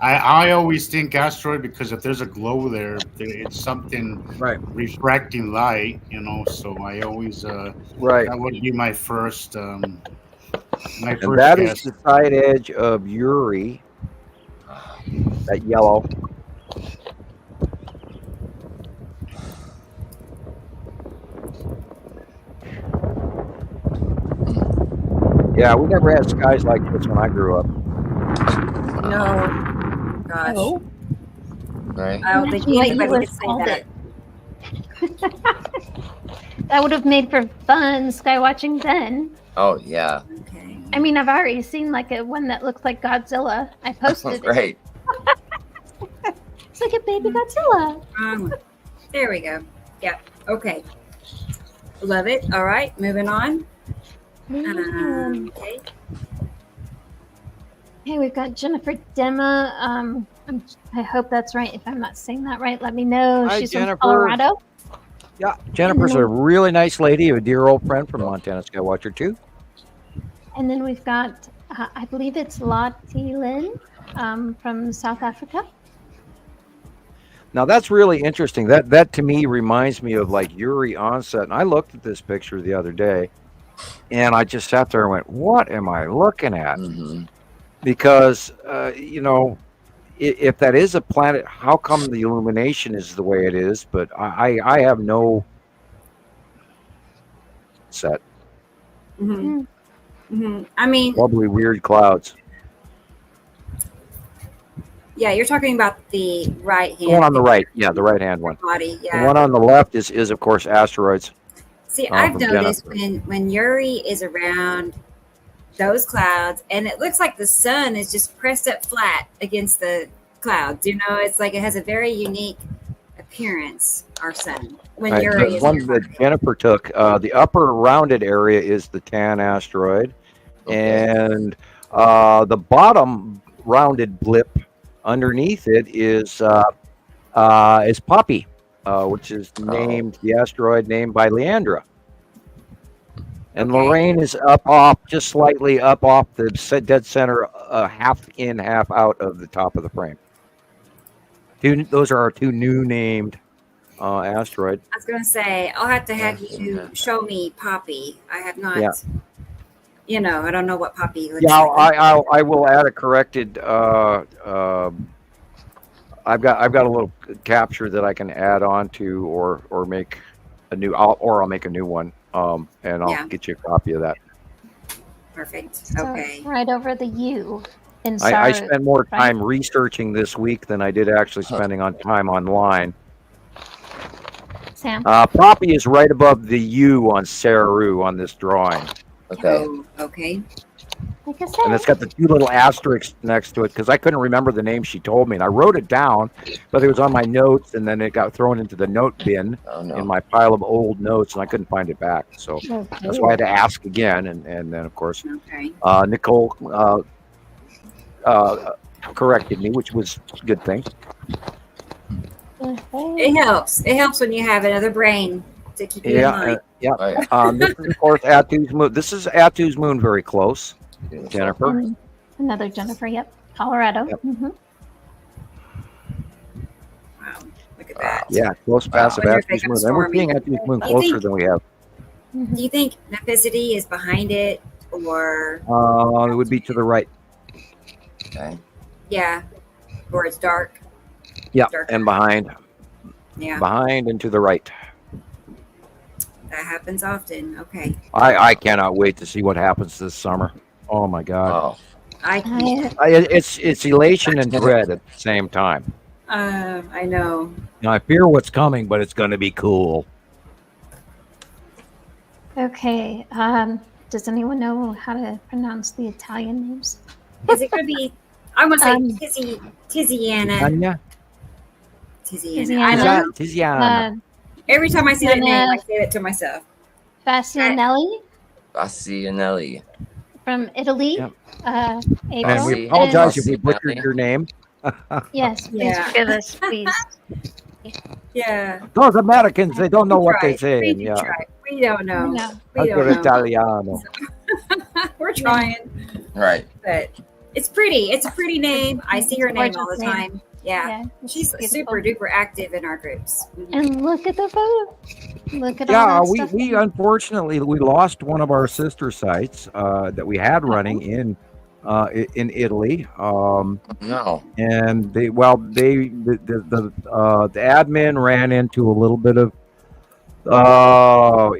I always think asteroid because if there's a glow there, it's something refracting light, So I always Right. that would be my first And that guess. is the side edge of Uri. That yellow. Yeah, we never had skies like this when I grew up. No. Gosh. No. Right. I don't think anybody could say that. That would have made for fun sky watching then. Oh yeah. Okay. I mean, I've already seen like one that looks like Godzilla. I posted it. Right. It's like a baby Godzilla. There we go. Yeah. Okay. Love it. All right. Moving on. Okay. Hey, we've got Jennifer Dema. I hope that's right. If I'm not saying that right, let me know. Hi, She's Jennifer. from Colorado. Yeah, Jennifer's a really nice lady, a dear old friend from Montana Skywatcher too. And then we've got, I believe it's Lottie Lynn from South Africa. Now that's really interesting. That to me reminds me of like Uri onset. And I looked at this picture the other day, and I just sat there and went, "What am I looking at?" Mm-hmm. Because if that is a planet, how come the illumination is the way it is? But I have no set. Mm-hmm. Mm-hmm. I mean, Probably weird clouds. yeah, you're talking about the right hand. The one on the right, yeah, the right hand one. Body, yeah. The one on the left is of course asteroids. See, I've from noticed Jennifer. when Uri is around those clouds, and it looks like the sun is just pressed up flat against the clouds. It's like it has a very unique appearance. Our sun when Right, Uri the is one nearby. that Jennifer took, the upper rounded area is the Tan asteroid, and the bottom rounded blip underneath it is Poppy, which is named the asteroid named by Leandra. And Lorraine is up off, just slightly up off the dead center, half in, half out of the top of the frame. Those are our two new named asteroid. I was going to say, I'll have to have you show me Poppy. I have not. Yeah. I don't know what Poppy looks Yeah, like. I will add a corrected. I've got a little capture that I can add on to, or make a new. I'll make a new one. And I'll get you a copy of that. Perfect. So Okay. right over the U. I spent more time researching this week than I did actually spending on time online. Sam. Poppy is right above the U on Saru on this drawing. Okay. Oh, okay. And it's got the two little asterisks next to it because I couldn't remember the name she told me. And I wrote it down, but it was on my notes, and then it got thrown into the note bin in my pile of old notes, and I couldn't find it back. So that's why I had to ask again. And then, of course, Nicole corrected me, which was a good thing. It helps. It helps when you have another brain to keep you in mind. This is, of course, Atu's moon. This is Atu's moon, very close. Jennifer. Another Jennifer. Yep. Colorado. Yep. Mm-hmm. Wow. Look at that. Yeah, close pass of I wonder if Atu's they moon. can And we're storm seeing it. Atu's moon Do you closer think- than we have. Do you think Nephicity is behind it, or It would be to the right. Okay. yeah, or it's dark? Yeah, Dark. and behind. Yeah, Behind and to the right. that happens often. Okay, I cannot wait to see what happens this summer. Oh my God! It's elation and dread at the same time. I know. Now, I fear what's coming, but it's going to be cool. Okay. Does anyone know how to pronounce the Italian names? Is it going to be? I'm going to say Tiziana. Tanya? Tiziana. I know. Tiziana. Every time I see that name, I say it to myself. Bastianelli Bastianelli. from Italy. Yep. April. And we apologize if we butchered your name. Yes, please forgive us, please. Yeah. Those Americans, they don't know what they say. We Yeah. try. We don't know. No. We don't know. Italiano. We're trying. Right. But it's pretty. It's a pretty name. I see her name all the Gorgeous name. time. Yeah. She's super duper active in our groups. And look at the photo. Look at all Yeah, that stuff. we unfortunately we lost one of our sister sites that we had running in Italy. No. And the admin ran into a little bit of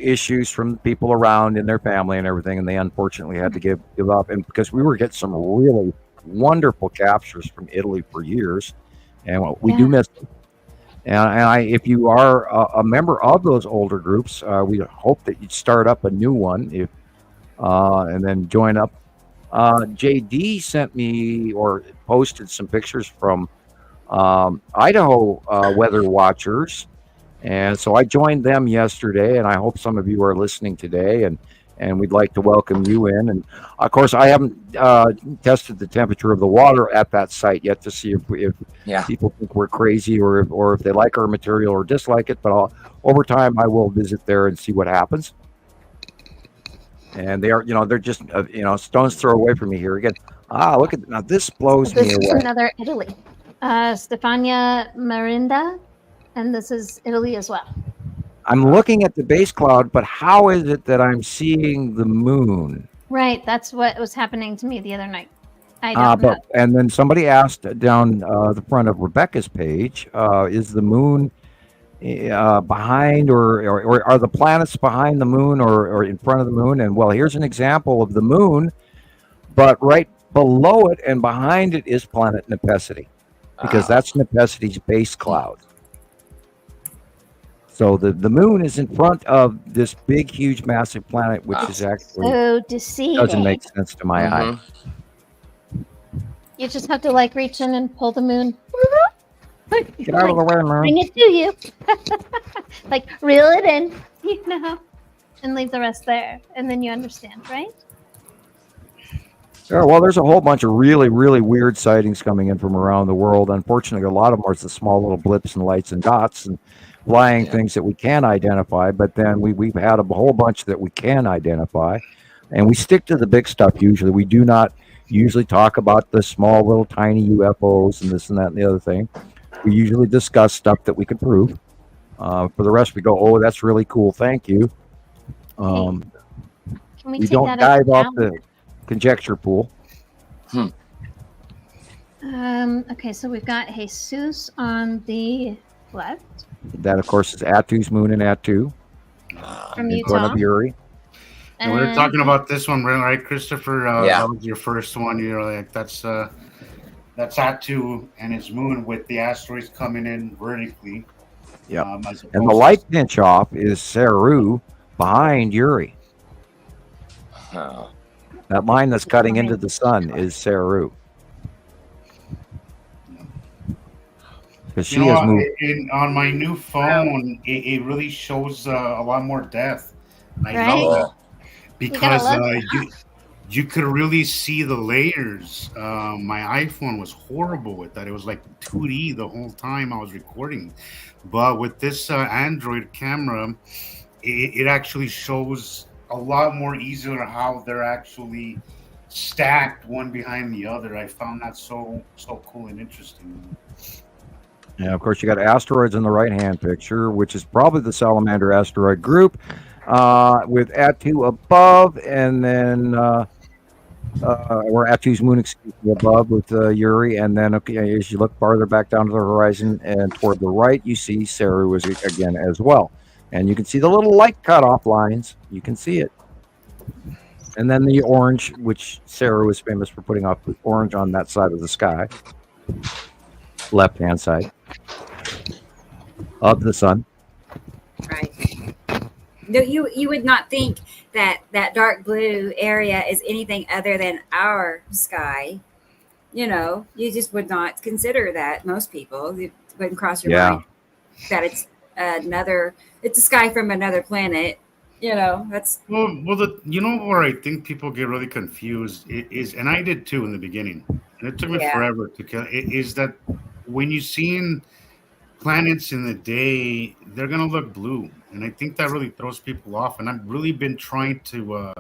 issues from people around in their family and everything, and they unfortunately had to give up. And because we were getting some really wonderful captures from Italy for years, and we do miss them. And if you are a member of those older groups, we hope that you'd start up a new one and then join up. JD sent me or posted some pictures from Idaho weather watchers. And so I joined them yesterday, and I hope some of you are listening today, and we'd like to welcome you in. And of course, I haven't tested the temperature of the water at that site yet to see if people think we're crazy or if they like our material or dislike it. But over time, I will visit there and see what happens. And they're just stone's throw away from me here again. Look at now, this blows me away. This is another Italy, Stefania Marinda, and this is Italy as well. I'm looking at the base cloud, but how is it that I'm seeing the moon? Right, that's what was happening to me the other night. I don't know. And then somebody asked down the front of Rebecca's page, is the moon behind or are the planets behind the moon or in front of the moon? And well, here's an example of the moon, but right below it and behind it is planet Nepesi, because that's Nepesi's base cloud. So the moon is in front of this big, huge, massive planet, which is actually so deceiving. Doesn't make sense to my eye. You just have to reach in and pull the moon. Get out of the way, man. Bring it to you. Reel it in, and leave the rest there. And then you understand, right? Yeah, well, there's a whole bunch of really, really weird sightings coming in from around the world. Unfortunately, a lot of them are the small little blips and lights and dots and flying things that we can identify. But then we've had a whole bunch that we can identify. And we stick to the big stuff usually. We do not usually talk about the small little tiny UFOs and this and that and the other thing. We usually discuss stuff that we can prove. For the rest, we go, oh, that's really cool. Thank you. Can we take don't that dive up off the conjecture pool. Okay, so we've got Jesus on the left. That, of course, is Atu's moon and Atu. From in Utah. front of Yuri. And we were talking about this one, right, Christopher? Yeah. That was your first one. That's Atu and his moon with the asteroids coming in vertically. Yeah. And the light pinch off is Saru behind Yuri. That line that's cutting into the sun is Saru. Because she has moved. On my new phone, it really shows a lot more depth. I Right. love that because love you could really see the layers. My iPhone was horrible with that. It was like 2D the whole time I was recording. But with this Android camera, it actually shows a lot more easier how they're actually stacked one behind the other. I found that so cool and interesting. Yeah, of course, you got asteroids in the right-hand picture, which is probably the Salamander asteroid group, with Atu above, and then or Atu's moon, above with Yuri, and then as you look farther back down to the horizon and toward the right, you see Saru again as well, and you can see the little light cutoff lines. You can see it, and then the orange, which Saru is famous for putting off orange on that side of the sky, left-hand side of the sun. Right. No, you would not think that dark blue area is anything other than our sky. You just would not consider that. Most people, it wouldn't cross your mind that it's a sky from another planet. That's well, you know where I think people get really confused is, and I did too in the beginning, and it took me forever to kill. Is that when you see planets in the day, they're gonna look blue, and I think that really throws people off. And I've really been trying to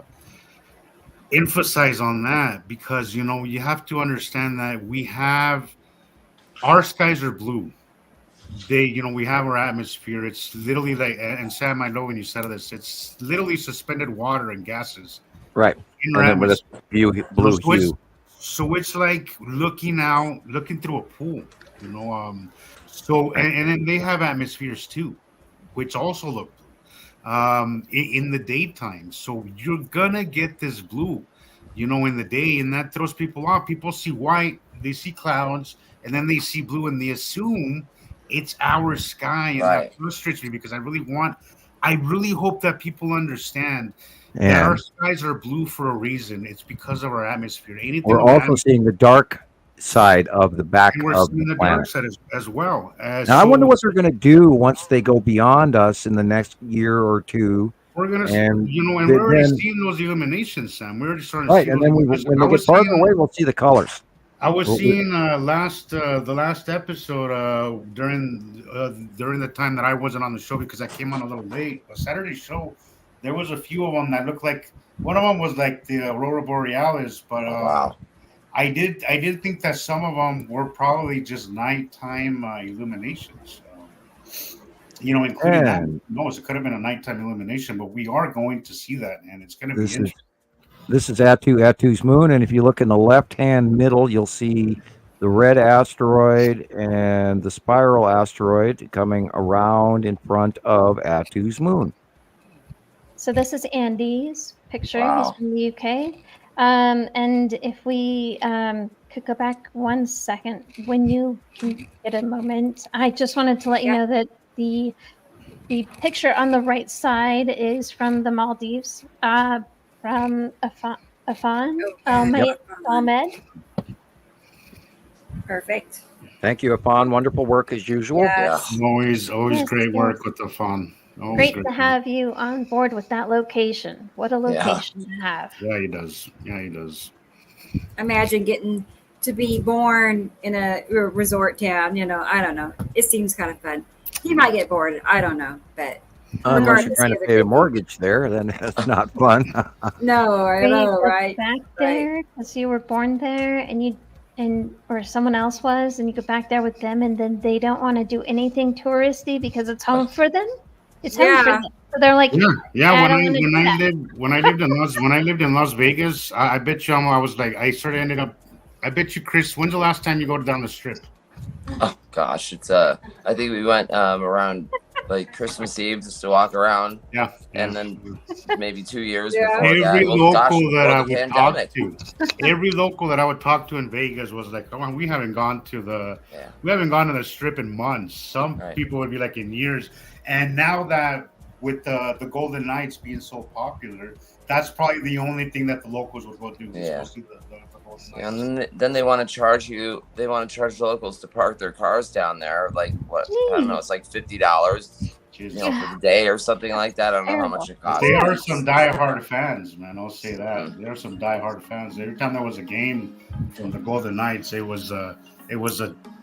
emphasize on that because you have to understand that our skies are blue. We have our atmosphere. It's literally like, and Sam, I know when you said this, it's literally suspended water and gases Right. in our And then with atmosphere. a blue hue. So it's like looking through a pool, So and then they have atmospheres too, which also look blue in the daytime. So you're gonna get this blue, in the day, and that throws people off. People see white, they see clouds, and then they see blue, and they assume it's our sky, and that frustrates me because I really hope that people understand that our skies are blue for a reason. It's because of our atmosphere. We're also seeing the dark side of the back and we're of seeing the the planet. dark side as well. Now, I wonder what they're going to do once they go beyond us in the next year or two. We're going to, and we're already seeing those illuminations, Sam. We're already starting to see and then when they get farther away, we'll see the colors. I was seeing the last episode during the time that I wasn't on the show because I came on a little late. A Saturday show, there was a few of them that looked like one of them was like the Aurora Borealis, but I did think that some of them were probably just nighttime illuminations. Including that. No, it could have been a nighttime illumination, but we are going to see that, and it's going to be interesting. This is Atu's moon, and if you look in the left-hand middle, you'll see the red asteroid and the spiral asteroid coming around in front of Atu's moon. So this is Andy's picture. He's from the UK. And if we could go back 1 second, when you can get a moment, I just wanted to let you know that the picture on the right side is from the Maldives. From Afan Ahmed. Perfect. Thank you, Afan. Wonderful work as usual. Yes. Always great work with Afan. Great to have you on board with that location. What a location to have. Yeah, he does. Imagine getting to be born in a resort town. I don't know. It seems kind of fun. You might get bored. I don't know, but. Unless you're trying to pay a mortgage there, then it's not fun. No, I know, right? Back there because you were born there, or someone else was, and you go back there with them, and then they don't want to do anything touristy because it's home for them. It's home for them. So they're like, When I lived in Las Vegas, I bet you I was like, I bet you, Chris, when's the last time you go down the strip? Oh gosh, it's I think we went around like Christmas Eve just to walk around. Yeah. And then maybe 2 years before every local that I would pandemic. every local that I would talk to in Vegas was like, "Come on, we haven't gone to the strip in months." Some people would be like in years. And now that with the Golden Knights being so popular, that's probably the only thing that the locals would go do. Yeah. Go see the And then they want to charge you. They want to charge the locals to park their cars down there. Like what? I don't know. It's like $50, for the day or something like that. I don't know how much it costs. There are some diehard fans, man. I'll say that. There are some diehard fans. Every time there was a game from the Golden Knights, it was a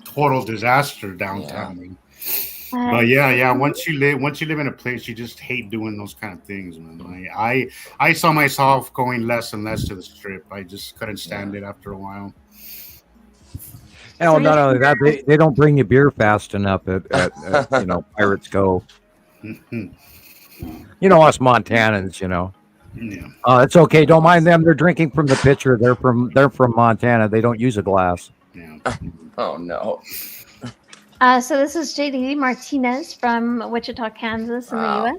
total disaster downtown. But once you live in a place, you just hate doing those kind of things, man. I saw myself going less and less to the strip. I just couldn't stand it after a while. Not only that, they don't bring you beer fast enough at Pirates Cove. Us Montanans, Yeah. It's okay. Don't mind them. They're drinking from the pitcher. They're from Montana. They don't use a glass. Yeah. Oh no. So this is JD Martinez from Wichita, Kansas in the U.S.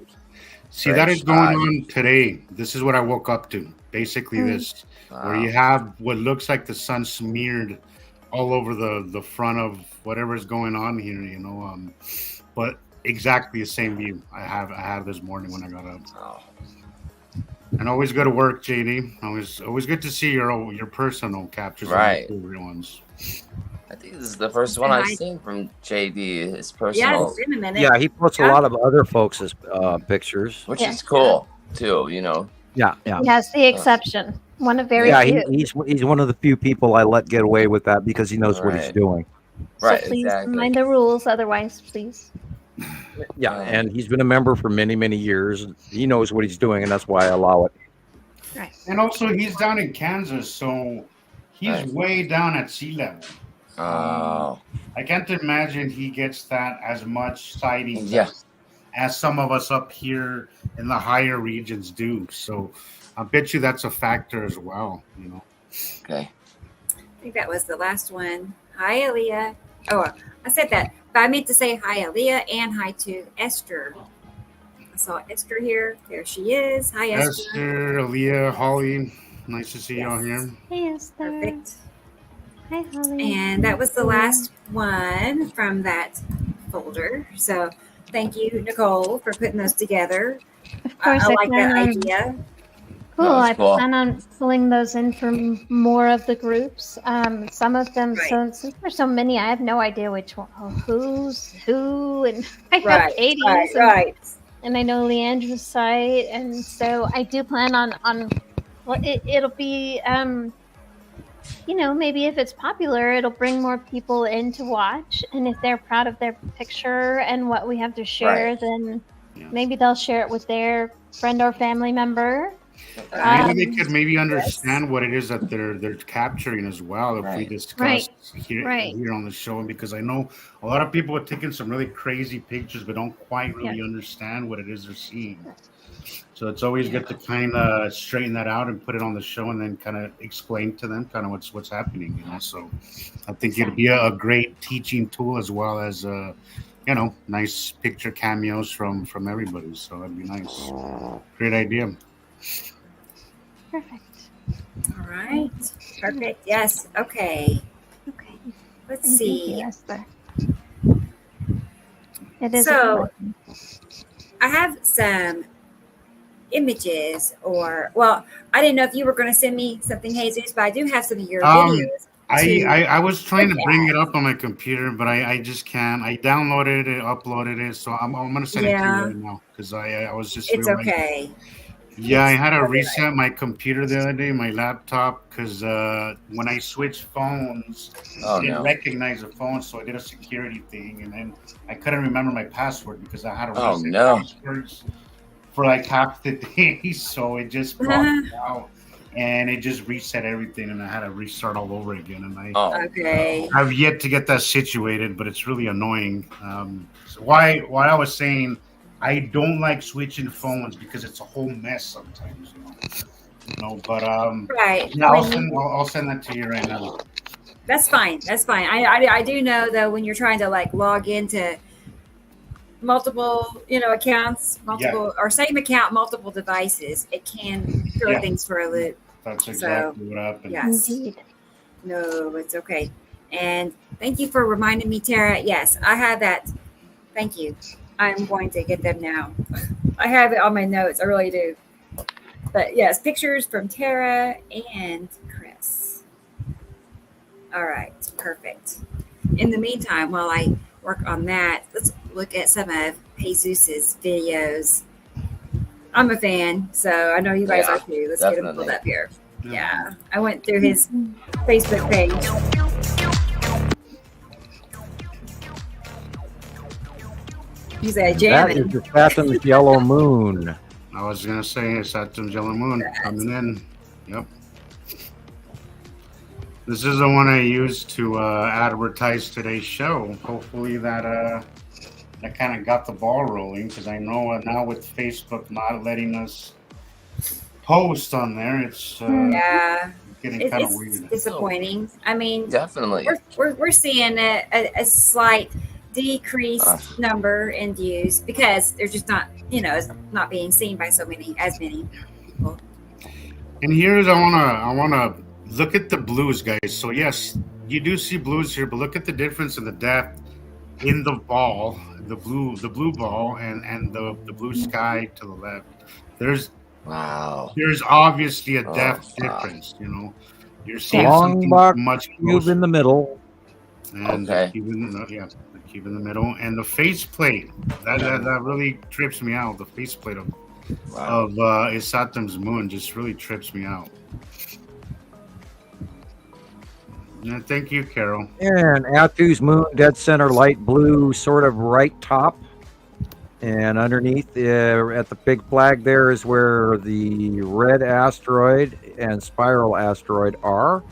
See, that is going on today. This is what I woke up to. Basically this, where you have what looks like the sun smeared all over the front of whatever is going on here, but exactly the same view I have this morning when I got up. And always go to work, JD. Always good to see your personal captures. Right. Ones. I think this is the first one I've seen from JD. His personal. Yeah, it's been a minute. Yeah, he puts a lot of other folks' pictures, which is cool. too. You know. Yeah. Yes, the exception. One of very Yeah, few. he's one of the few people I let get away with that because he knows what he's Right. doing. Right. So please Exactly. mind the rules. Otherwise, please. Yeah, and he's been a member for many, many years. He knows what he's doing, and that's why I allow it. Right. And also, he's down in Kansas, so he's way down at sea level. Oh. I can't imagine he gets that as much sightings Yeah. as some of us up here in the higher regions do. So I bet you that's a factor as well, you know. Okay. I think that was the last one. Hi, Aaliyah. Oh, I said that, but I meant to say hi, Aaliyah, and hi to Esther. I saw Esther here. There she is. Hi, Esther. Esther, Aaliyah, Holly, nice to see y'all here. Hey, Esther. Perfect. Hi, Holly. And that was the last one from that folder. So thank you, Nicole, for putting those together. Of course, I like that plan on- idea. Cool. That was I cool. plan on pulling those in from more of the groups. Some of them, so since there's so many, I have no idea which one, who's who, and I know Right, Katie's, right. and I know Leandra's site, and so I do plan on. Well, it'll be, you know, maybe if it's popular, it'll bring more people in to watch, and if they're proud of their picture and what we have to share, Right. then maybe they'll share it with their friend or family member. Maybe they could maybe understand what it is that they're capturing as well if we discuss here on the show, because I know a lot of people are taking some really crazy pictures but don't quite really understand what it is they're seeing. So it's always good to kind of straighten that out and put it on the show and then kind of explain to them kind of what's happening, you know. So I think it'd be a great teaching tool as well as you know, nice picture cameos from everybody. So that'd be nice. Great idea. Perfect. All right. Perfect. Yes. Okay. Okay. Let's And thank you, see. Esther. It is So I have some images, or well, I didn't know if you were going to send me something, Jesus, but I do have some of your videos. I was trying to bring it up on my computer, but I just can't. I downloaded it, uploaded it, so I'm gonna send it to you right now because I was just. It's okay. Yeah, I had to reset my computer the other day, my laptop, because when I switched phones, it didn't recognize the phone, so I did a security thing, and then I couldn't remember my password because I had to reset passwords for like half the day, so it just blocked it out. And it just reset everything, and I had to restart all over again. And I've yet to get that situated, but it's really annoying. So why I was saying I don't like switching phones because it's a whole mess sometimes. You know, but right. Yeah, I'll send that to you right now. That's fine. That's fine. I do know though when you're trying to like log into multiple, you know, accounts, multiple or same account, multiple devices, it can throw things for a loop. That's exactly what happened. Yes. Indeed. No, it's okay. And thank you for reminding me, Tara. Yes, I have that. Thank you. I'm going to get them now. I have it on my notes. I really do. But yes, pictures from Tara and Chris. All right, perfect. In the meantime, while I work on that, let's look at some of Jesus's videos. I'm a fan, so I know you guys are too. Let's get him pulled up here. Yeah, I went through his Facebook page. He's a jamming. That is the Saturn's yellow moon. I was gonna say Saturn's yellow moon coming in. Yep. This is the one I used to advertise today's show. Hopefully that kind of got the ball rolling, because I know now with Facebook not letting us post on there, it's getting kind of weird. Disappointing. I mean, definitely, we're seeing a slight decreased number in views because they're just not, you know, it's not being seen by as many people. And here's I wanna look at the blues, guys. So yes, you do see blues here, but look at the difference in the depth in the ball, the blue ball, and the blue sky to the left. There's obviously a depth difference. You know, you're seeing something much closer in the middle, and keep in the middle, and the faceplate that really trips me out. The faceplate of of Saturn's moon just really trips me out. And thank you, Carol. And Atu's moon, dead center, light blue, sort of right top. And underneath at the big flag there is where the red asteroid and spiral asteroid are.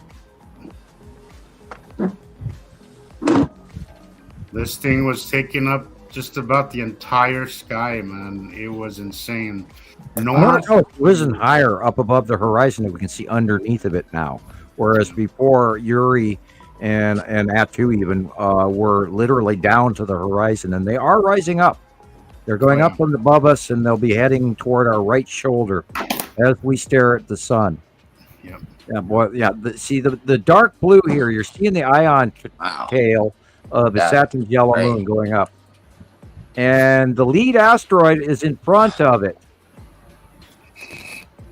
This thing was taking up just about the entire sky, man. It was insane. It wasn't higher up above the horizon that we can see underneath of it now. Whereas before, Yuri and Atu even were literally down to the horizon, and they are rising up. They're going up and above us, and they'll be heading toward our right shoulder as we stare at the sun. Yep. Yeah, boy. Yeah. See the dark blue here. You're seeing the ion tail of the Saturn's yellow moon going up, and the lead asteroid is in front of it.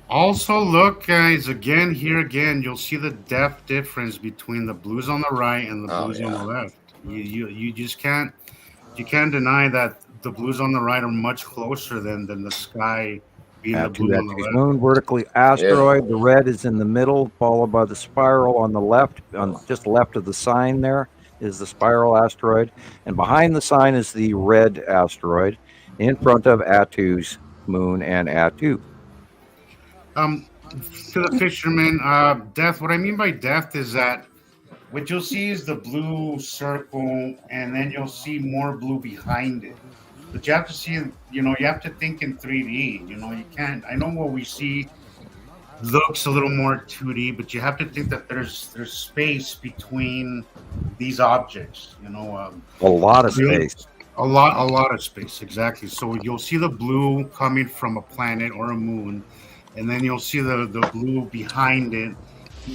Also, look, guys. Again, you'll see the depth difference between the blues on the right and the blues on the left. You just can't deny that the blues on the right are much closer than the sky being the blue on the left. Moon vertically asteroid. The red is in the middle, followed by the spiral on the left. On just left of the sign there is the spiral asteroid, and behind the sign is the red asteroid. In front of Atu's moon and Atu. To the fisherman, depth. What I mean by depth is that what you'll see is the blue circle, and then you'll see more blue behind it. But you have to see, you have to think in 3D. You can't. I know what we see looks a little more 2D, but you have to think that there's space between these objects. A lot of space. A lot of space, exactly. So you'll see the blue coming from a planet or a moon, and then you'll see the blue behind it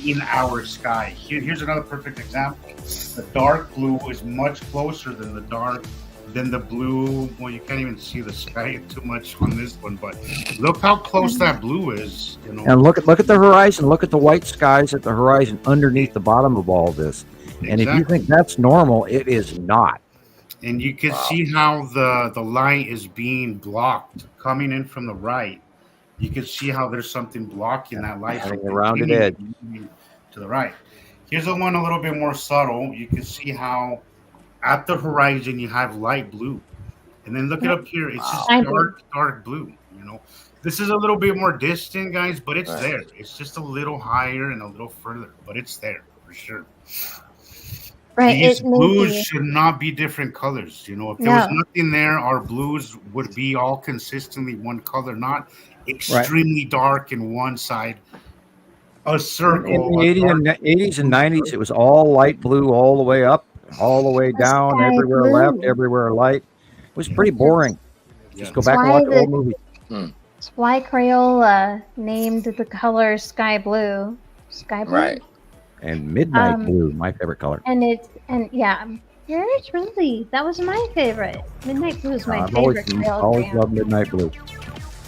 in our sky. Here's another perfect example. The dark blue is much closer than the blue. Well, you can't even see the sky too much on this one, but look how close that blue is. And look at the horizon. Look at the white skies at the horizon underneath the bottom of all this. Exactly. And if you think that's normal, it is not. And you can see how the light is being blocked coming in from the right. You can see how there's something blocking that light from the rounded edge to the right. Here's the one a little bit more subtle. You can see how at the horizon you have light blue, and then look it up here. It's just dark blue. This is a little bit more distant, guys, but it's there. It's just a little higher and a little further, but it's there for sure. Right. These blues should not be different colors. If there was nothing there, our blues would be all consistently one color, not extremely dark in one side. A circle. In the 80s and 90s, it was all light blue all the way up, all the way down, everywhere left, everywhere light. It was pretty boring. Just go back and watch old movies. That's why Crayola named the color sky blue. Sky blue. Right. And midnight blue, my favorite color. Yours really, that was my favorite. Midnight blue is my favorite. I've always loved midnight blue.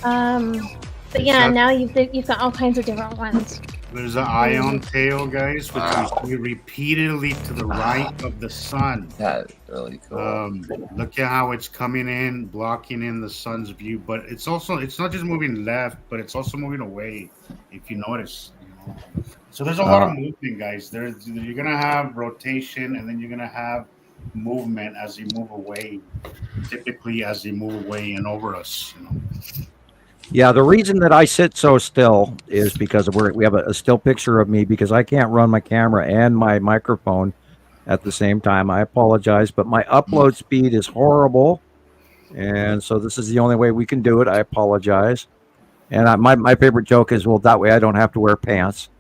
But yeah, now you've got all kinds of different ones. There's an ion tail, guys, which is repeatedly to the right of the sun. That's really cool. Look at how it's coming in, blocking in the sun's view. But it's not just moving left, but it's also moving away, if you notice. So there's a lot of movement, guys. You're gonna have rotation, and then you're gonna have movement as you move away. Typically, as they move away and over us. Yeah, the reason that I sit so still is because we have a still picture of me because I can't run my camera and my microphone at the same time. I apologize, but my upload speed is horrible, and so this is the only way we can do it. I apologize. And my favorite joke is, well, that way I don't have to wear pants.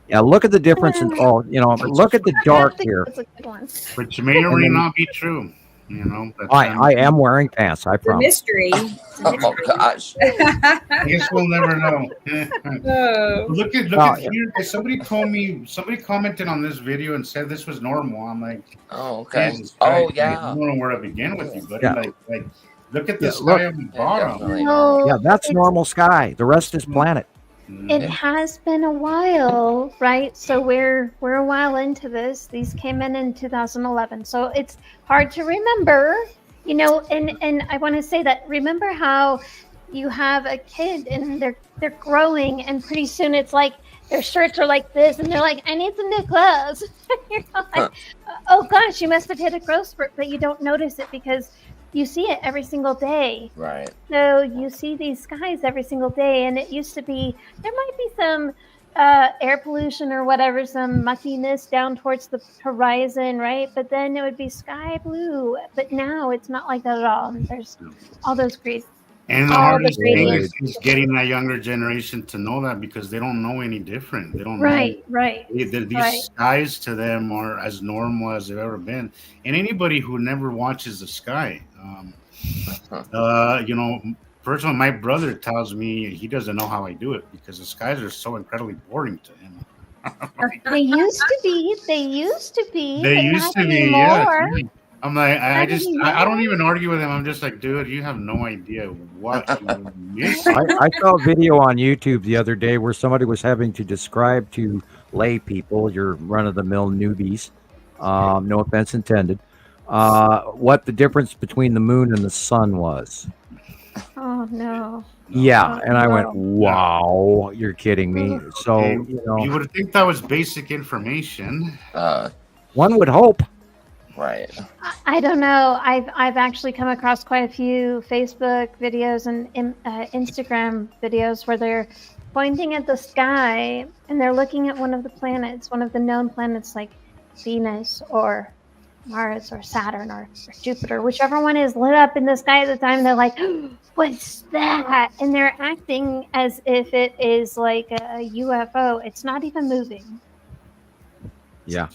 Yeah, look at the difference in look at the dark here. Which may or may not be true. I am wearing pants. I promise. Mystery. Oh gosh. I guess we'll never know. Look at here. Somebody commented on this video and said this was normal. I'm like, oh, okay. I don't know where to begin with you, buddy. Yeah. Like look at the sky on the bottom. Yeah, that's normal sky. The rest is planet. It has been a while, right? So we're a while into this. These came in 2011, so it's hard to remember, and I want to say that remember how you have a kid and they're growing, and pretty soon it's like their shirts are like this, and they're like, I need some new clothes. You're like, oh gosh, you must have hit a growth spurt, but you don't notice it because you see it every single day. Right. So you see these skies every single day, and it used to be, there might be some air pollution or whatever, some muckiness down towards the horizon, right? But then it would be sky blue. But now it's not like that at all. And there's all those great. And the hardest thing is getting that younger generation to know that, because they don't know any different. They don't know. Right. These skies to them are as normal as they've ever been. And anybody who never watches the sky, you know, first of all, my brother tells me he doesn't know how I do it because the skies are so incredibly boring to him. They used to be. They used to be. Yeah. I'm like, I don't even argue with him. I'm just like, dude, you have no idea what you miss. I saw a video on YouTube the other day where somebody was having to describe to lay people, your run-of-the-mill newbies, no offense intended, what the difference between the moon and the sun was. Oh, no. Yeah, and I went, wow, you're kidding me. So, you know. You would think that was basic information. One would hope. Right. I don't know. I've actually come across quite a few Facebook videos and Instagram videos where they're pointing at the sky and they're looking at one of the planets, one of the known planets like Venus or Mars or Saturn or Jupiter, whichever one is lit up in the sky at the time. They're like, what's that? And they're acting as if it is like a UFO. It's not even moving. Yeah.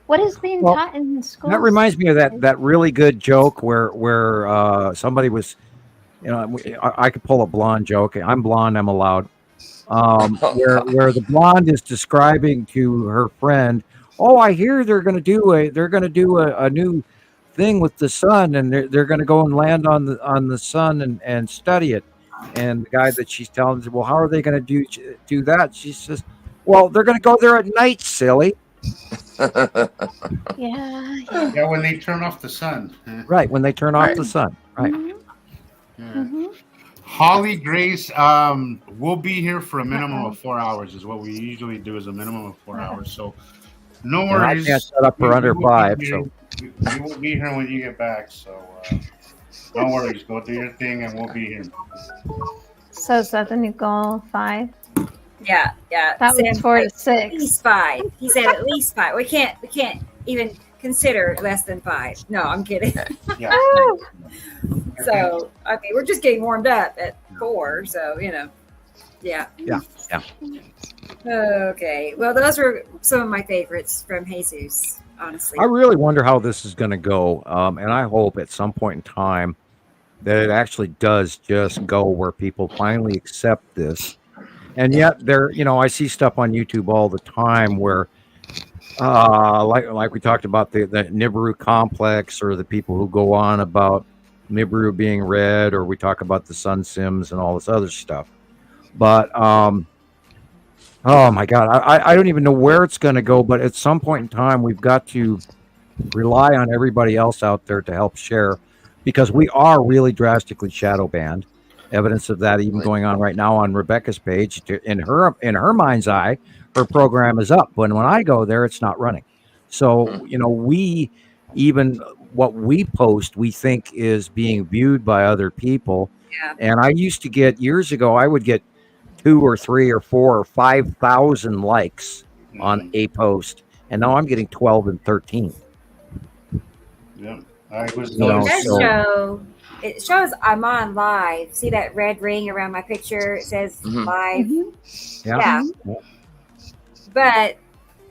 What is being taught in school? That reminds me of that really good joke where somebody was, you know, I could pull a blonde joke. I'm blonde, I'm allowed. Where the blonde is describing to her friend, oh, I hear they're going to do a new thing with the sun, and they're going to go and land on the sun and study it. And the guy that she's telling, well, how are they going to do that? She says, well, they're going to go there at night, silly. Yeah, when they turn off the sun. Right, when they turn off the sun. Right. Mm-hmm. Holly Grace, we'll be here for a minimum of 4 hours, is what we usually do, is a minimum of 4 hours. So no worries. I can't set up for under 5. So we will be here when you get back. So no worries. Go do your thing, and we'll be here. So is that the new goal? 5? Yeah. That was 4 to 6. At least 5. He said at least 5. We can't even consider less than 5. No, I'm kidding. Yeah. So I mean, we're just getting warmed up at 4. So you know, yeah. Okay. Well, those were some of my favorites from Jesus. Honestly, I really wonder how this is going to go, and I hope at some point in time that it actually does just go where people finally accept this. And yet there, you know, I see stuff on YouTube all the time where, like we talked about the Nibiru complex, or the people who go on about Nibiru being red, or we talk about the sun sims and all this other stuff. But, oh my God, I don't even know where it's going to go. But at some point in time, we've got to rely on everybody else out there to help share, because we are really drastically shadow banned. Evidence of that even going on right now on Rebecca's page. In her mind's eye, her program is up. When I go there, it's not running. So, you know, what we post, we think is being viewed by other people. Yeah. And I used to get, years ago, I would get 2 or 3 or 4 or 5,000 likes on a post. And now I'm getting 12 and 13. Yeah. I was It shows I'm on live. See that red ring around my picture? It says live. Yeah. But,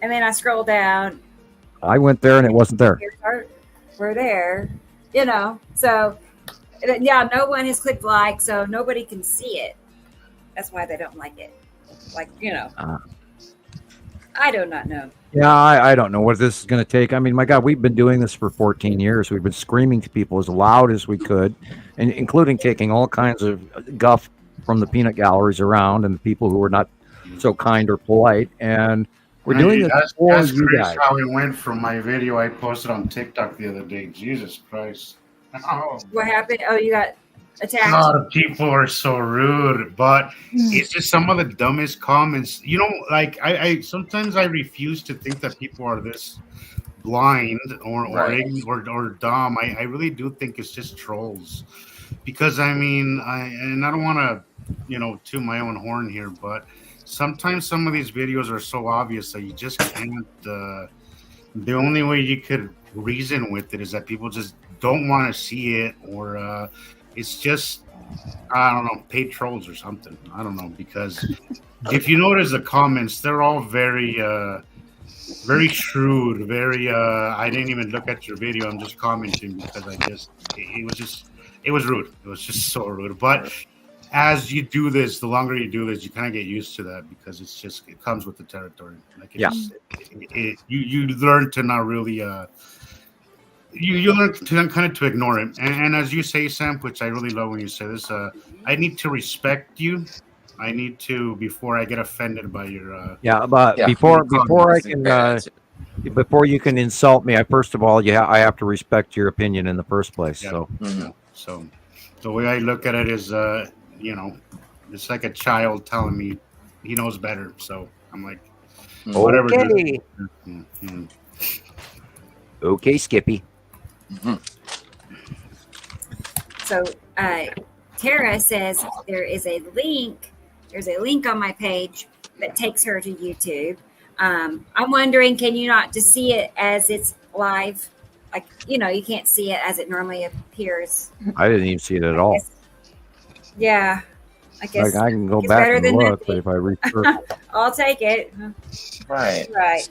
and then I scroll down. I went there and it wasn't there. We're there, you know. So, yeah, no one has clicked like, so nobody can see it. That's why they don't like it. Like, you know. I do not know. Yeah, I don't know what this is going to take. I mean, my God, we've been doing this for 14 years. We've been screaming to people as loud as we could, and including taking all kinds of guff from the peanut galleries around and the people who were not so kind or polite. And we're doing this for you guys. That's how it went from my video I posted on TikTok the other day. Jesus Christ. What happened? Oh, you got attacked. A lot of people are so rude, but it's just some of the dumbest comments. You know, like I sometimes I refuse to think that people are this blind Right. or dumb. I really do think it's just trolls, because I mean, I don't want to, toot my own horn here, but sometimes some of these videos are so obvious that you just can't. The only way you could reason with it is that people just don't want to see it, or it's just, I don't know, paid trolls or something. I don't know, because if you notice the comments, they're all very very shrewd, very I didn't even look at your video, I'm just commenting because it was rude. It was just so rude. But as you do this, the longer you do this, you kind of get used to that, because it comes with the territory. Like you learn to not really you learn to kind of to ignore it. And as you say, Sam, which I really love when you say this, I need to respect you. I need to, before I get offended by your but before I can before you can insult me, first of all, I have to respect your opinion in the first place. So so the way I look at it is it's like a child telling me he knows better. So I'm like, whatever. Okay. Okay, Skippy. So Tara says there's a link on my page that takes her to YouTube. I'm wondering, can you not just see it as it's live? Like, you can't see it as it normally appears. I didn't even see it at all. I guess I can go back and look, but if I research, I'll take it. Right.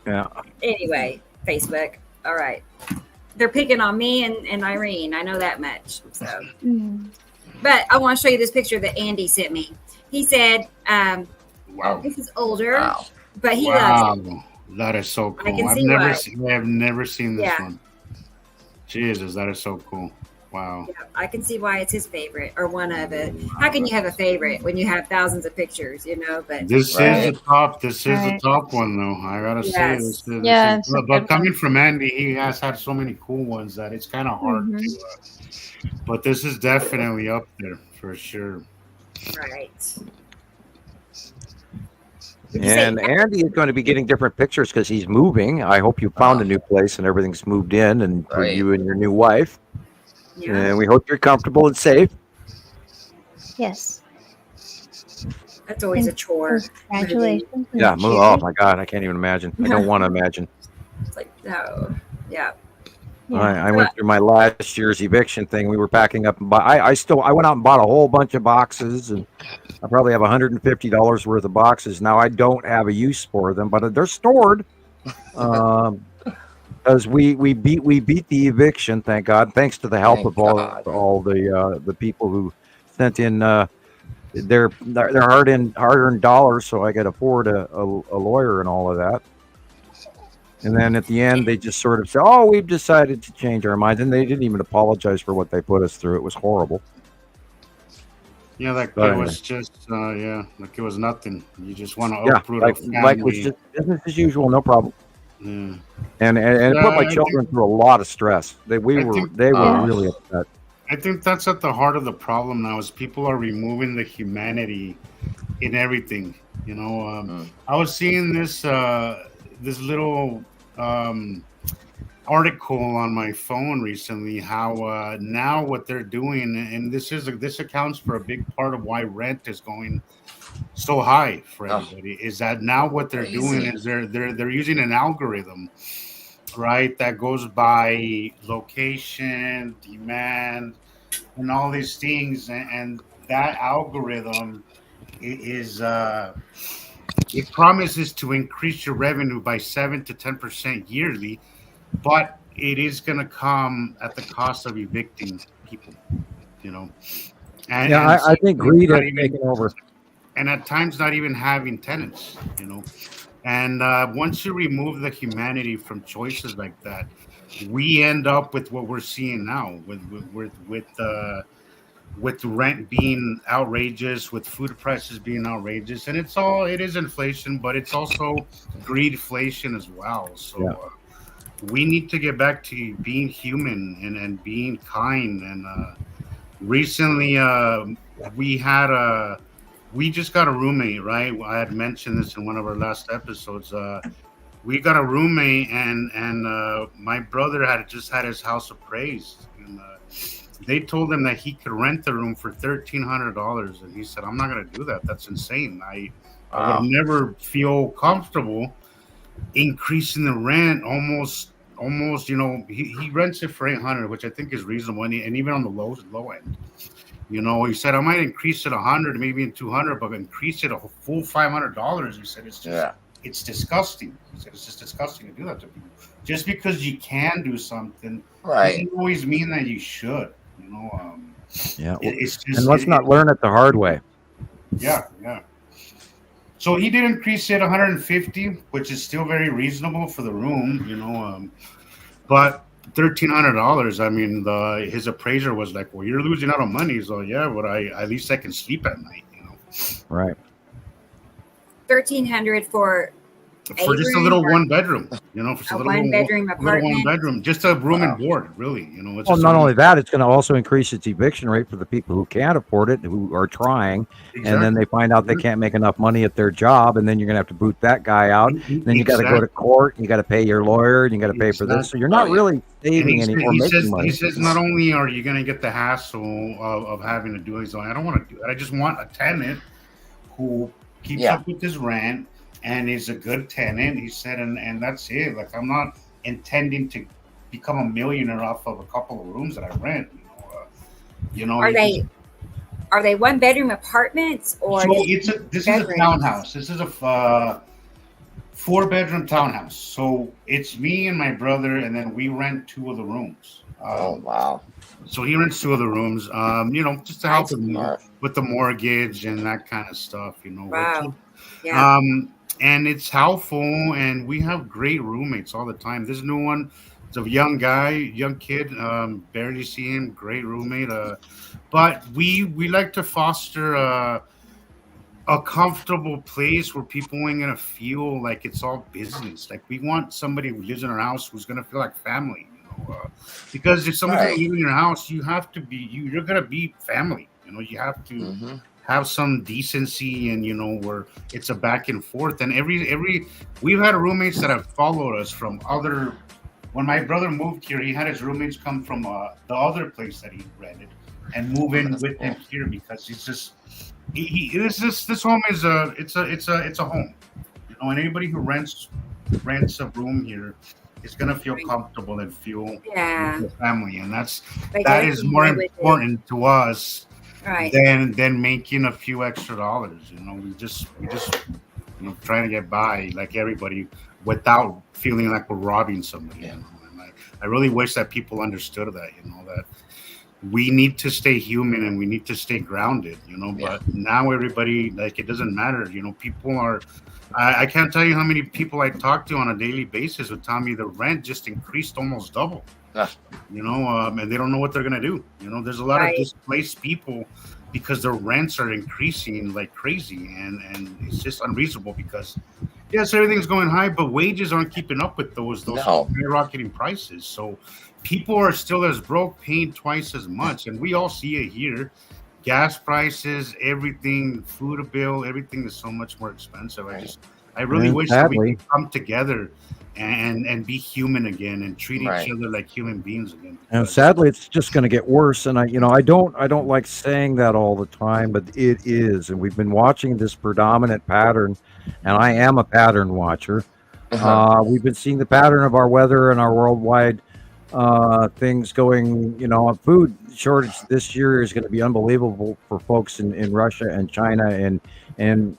Yeah. Anyway, Facebook. All right. They're picking on me and Irene. I know that much. So, but I want to show you this picture that Andy sent me. He said, wow, this is older, but he loves it. That is so cool. I can I have never seen this one. Jesus, that is so cool. Wow. Yeah, I can see why it's his favorite, or one of it. How can you have a favorite when you have thousands of pictures, But this is the top. This is the top one, though. I gotta say this. But coming from Andy, he has had so many cool ones that it's kind of hard to. But this is definitely up there for sure. Right. And Andy is going to be getting different pictures because he's moving. I hope you found a new place and everything's moved in, and for you and your new wife. Yeah. And we hope you're comfortable and safe. Yes. That's always a chore. Congratulations. Yeah. Oh my God, I can't even imagine. I don't want to imagine. It's like, no. Yeah. I went through my last year's eviction thing. We were packing up, and I went out and bought a whole bunch of boxes, and I probably have $150 worth of boxes now. I don't have a use for them, but they're stored. Because we beat the eviction, thank God, thanks to the help of all the people who sent in their hard-earned dollars, so I could afford a lawyer and all of that. And then at the end, they just sort of said, "Oh, we've decided to change our minds," and they didn't even apologize for what they put us through. It was horrible. Yeah, it was just like it was nothing. You just want to uproot a family. Like it was just business as usual, no problem. Yeah. And it put my children through a lot of stress. They were really upset. I think that's at the heart of the problem now, is people are removing the humanity in everything. I was seeing this little article on my phone recently, how now what they're doing, and this accounts for a big part of why rent is going so high for everybody, is that now what they're doing is they're using an algorithm, right, that goes by location, demand, and all these things, and that algorithm is it promises to increase your revenue by 7 to 10% yearly, but it is going to come at the cost of evicting people, And I think greed has taken over. And at times not even having tenants, And once you remove the humanity from choices like that, we end up with what we're seeing now, with rent being outrageous, with food prices being outrageous, and it is inflation, but it's also greedflation as well. So we need to get back to being human and being kind, and recently we just got a roommate, right? I had mentioned this in one of our last episodes. We got a roommate, and my brother had just had his house appraised, and they told him that he could rent the room for $1,300, and he said, "I'm not going to do that. That's insane. I would never feel comfortable increasing the rent almost. He rents it for $800, which I think is reasonable, and even on the low end." He said, "I might increase it 100, maybe in 200, but increase it a full $500." He said, "It's disgusting." He said, "It's just disgusting to do that to people. Just because you can do something, doesn't always mean that you should." It's just, and let's not learn it the hard way. Yeah. So he did increase it 150, which is still very reasonable for the room, but $1,300. I mean, his appraiser was like, "Well, you're losing out on money." So yeah, but at least I can sleep at night. Right. 1,300 for just a little one bedroom, for a one bedroom apartment. Little one bedroom, just a room and board, really. It's Well, not only that, it's going to also increase its eviction rate for the people who can't afford it, who are trying, and then they find out they can't make enough money at their job, and then you're going to have to boot that guy out. Then you got to go to court, you got to pay your lawyer, and you got to pay for this. So you're not really saving any or making money. He says, not only are you going to get the hassle of having to do it, I don't want to do it. I just want a tenant who keeps up with his rent and is a good tenant. He said, and that's it. Like, I'm not intending to become a millionaire off of a couple of rooms that I rent. Are they one bedroom apartments or? So this is a townhouse. This is a 4-bedroom townhouse. So it's me and my brother, and then we rent 2 of the rooms. Wow. So he rents 2 of the rooms, just to help him with the mortgage and that kind of stuff, Wow. And it's helpful, and we have great roommates all the time. This new one, it's a young kid, barely see him, great roommate. But we like to foster a comfortable place where people ain't gonna feel like it's all business. Like, we want somebody who lives in our house who's gonna feel like family. Because if somebody's gonna live in your house, you have to be you're gonna be family. You have to have some decency, and where it's a back and forth. And we've had roommates that have followed us from other. When my brother moved here, he had his roommates come from the other place that he rented and move in with him here, because it's just this home is a home, and anybody who rents a room here is gonna feel comfortable and feel family, and that is more important to us than making a few extra dollars. We just trying to get by like everybody without feeling like we're robbing somebody. And I really wish that people understood that, that we need to stay human and we need to stay grounded, but now everybody, like, it doesn't matter. People are, I can't tell you how many people I talk to on a daily basis who tell me the rent just increased almost double. And they don't know what they're gonna do. There's a lot of displaced people because their rents are increasing like crazy, and it's just unreasonable because yes, everything's going high, but wages aren't keeping up with those skyrocketing prices. So people are still as broke, paying twice as much, and we all see it here. Gas prices, everything, food bill, everything is so much more expensive. I really wish that we could come together and be human again and treat each other like human beings again. And sadly, it's just going to get worse. And I don't like saying that all the time, but it is. And we've been watching this predominant pattern, and I am a pattern watcher. We've been seeing the pattern of our weather and our worldwide things going. Food shortage this year is going to be unbelievable for folks in Russia and China and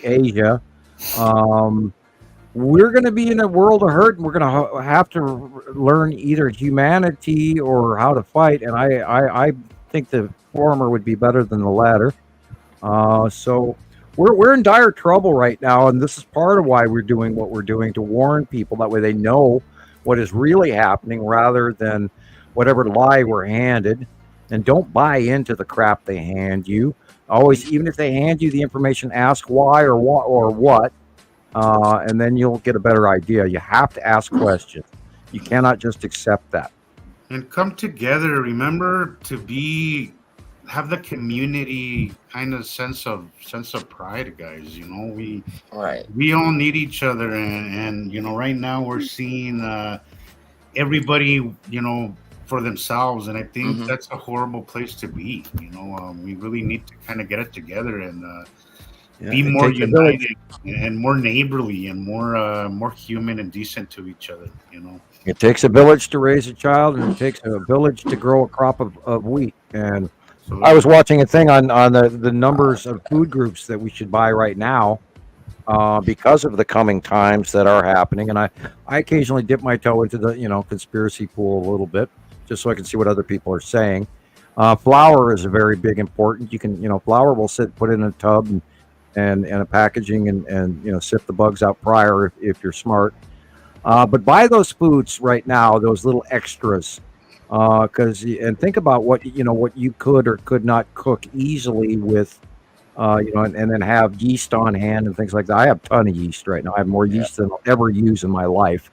Asia. We're going to be in a world of hurt, and we're going to have to learn either humanity or how to fight. And I think the former would be better than the latter. So we're in dire trouble right now, and this is part of why we're doing what we're doing, to warn people. That way they know what is really happening rather than whatever lie we're handed. And don't buy into the crap they hand you. Always, even if they hand you the information, ask why or what. And then you'll get a better idea. You have to ask questions. You cannot just accept that. And come together. Remember to be have the community kind of sense of pride, guys. We all need each other, and right now we're seeing everybody for themselves, and I think that's a horrible place to be. We really need to kind of get it together and be more united and more neighborly and more human and decent to each other. It takes a village to raise a child, and it takes a village to grow a crop of wheat. And I was watching a thing on the numbers of food groups that we should buy right now because of the coming times that are happening. And I occasionally dip my toe into the conspiracy pool a little bit, just so I can see what other people are saying. Flour is a very big important. You can flour will put in a tub and a packaging and sift the bugs out prior if you're smart. But buy those foods right now, those little extras. And think about what you could or could not cook easily with, and then have yeast on hand and things like that. I have a ton of yeast right now. I have more yeast than I'll ever use in my life,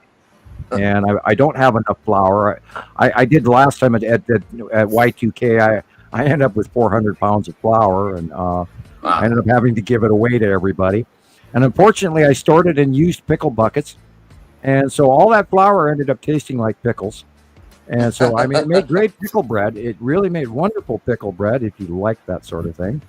and I don't have enough flour. I did last time at Y2K. I ended up with 400 pounds of flour, and I ended up having to give it away to everybody. And unfortunately, I stored it in used pickle buckets, and so all that flour ended up tasting like pickles. And so, it made great pickle bread. It really made wonderful pickle bread if you like that sort of thing.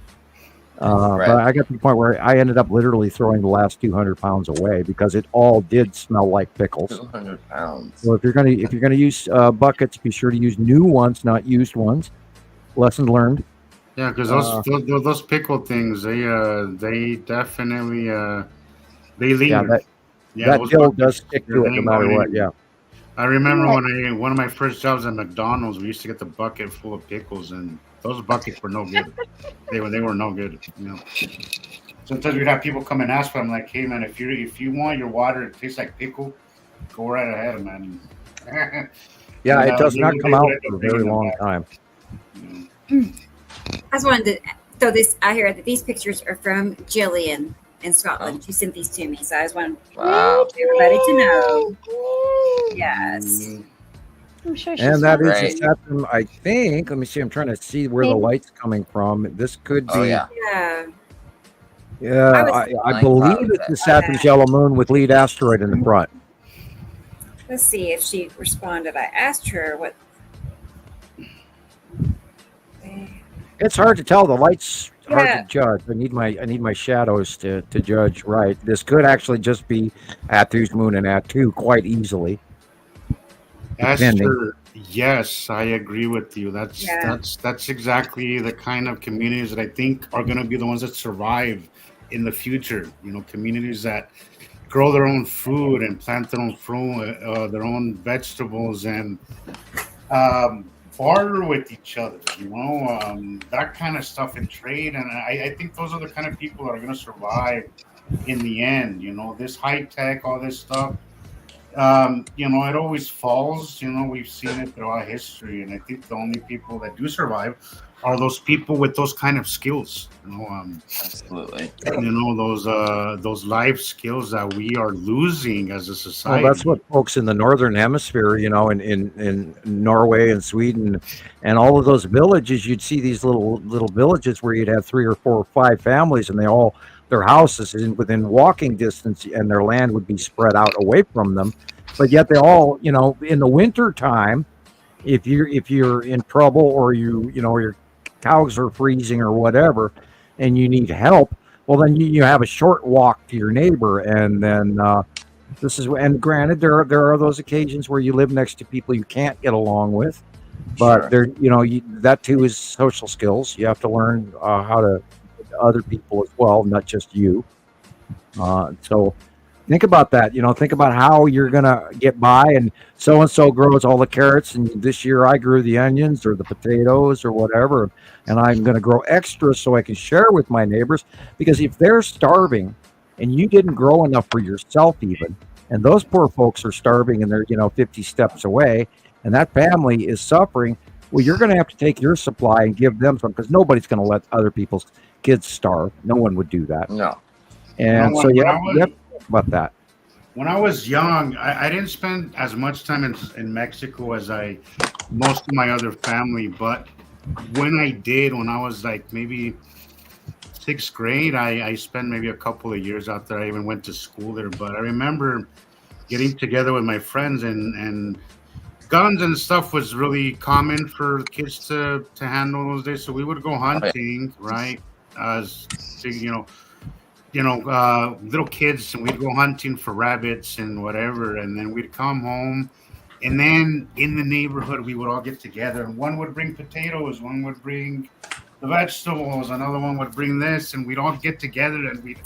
But I got to the point where I ended up literally throwing the last 200 pounds away because it all did smell like pickles. 200 pounds. So if you're gonna use buckets, be sure to use new ones, not used ones. Lesson learned. Yeah, because those pickle things, they definitely they linger. That dill does stick to it no matter what. Yeah. I remember when one of my first jobs at McDonald's, we used to get the bucket full of pickles, and those buckets were no good. They were no good. Sometimes we'd have people come and ask for them, like, "Hey, man, if you want your water to taste like pickle, go right ahead, man." Yeah, it does not come out for a very long time. I just wanted to throw this out here that these pictures are from Jillian in Scotland. She sent these to me, so I just wanted everybody to know. Yes. I'm sure she's and that is a Saturn, I think. Let me see. I'm trying to see where the light's coming from. This could be. Yeah. I believe it's the Saturn's yellow moon with lead asteroid in the front. Let's see if she responded. I asked her what. It's hard to tell. The light's hard to judge. I need my shadows to judge right. This could actually just be Atu's moon and Atu quite easily. Esther, yes, I agree with you. That's exactly the kind of communities that I think are going to be the ones that survive in the future. Communities that grow their own food and plant their own vegetables and barter with each other. That kind of stuff and trade. And I think those are the kind of people that are going to survive in the end. This high tech, all this stuff. It always falls. We've seen it throughout history, and I think the only people that do survive are those people with those kind of skills. Absolutely. Those life skills that we are losing as a society. Well, that's what folks in the northern hemisphere, in Norway and Sweden, and all of those villages, you'd see these little villages where you'd have 3 or 4 or 5 families, and their houses is within walking distance, and their land would be spread out away from them. But yet they all, in the winter time, if you're in trouble or your cows are freezing or whatever, and you need help, well, then you have a short walk to your neighbor, and then and granted, there are those occasions where you live next to people you can't get along with, but that too is social skills. You have to learn how to other people as well, not just you. So think about that. Think about how you're gonna get by, and so grows all the carrots, and this year I grew the onions or the potatoes or whatever, and I'm gonna grow extra so I can share with my neighbors, because if they're starving and you didn't grow enough for yourself even, and those poor folks are starving and they're 50 steps away, and that family is suffering, well, you're going to have to take your supply and give them some, because nobody's going to let other people's kids starve. No one would do that. No. And so you have to think about that. When I was young, I didn't spend as much time in Mexico as most of my other family, but when I was like maybe sixth grade, I spent maybe a couple of years out there. I even went to school there, but I remember getting together with my friends, and guns and stuff was really common for kids to handle those days. So we would go hunting, right? As little kids, and we'd go hunting for rabbits and whatever, and then we'd come home, and then in the neighborhood we would all get together, and one would bring potatoes, one would bring the vegetables, another one would bring this, and we'd all get together and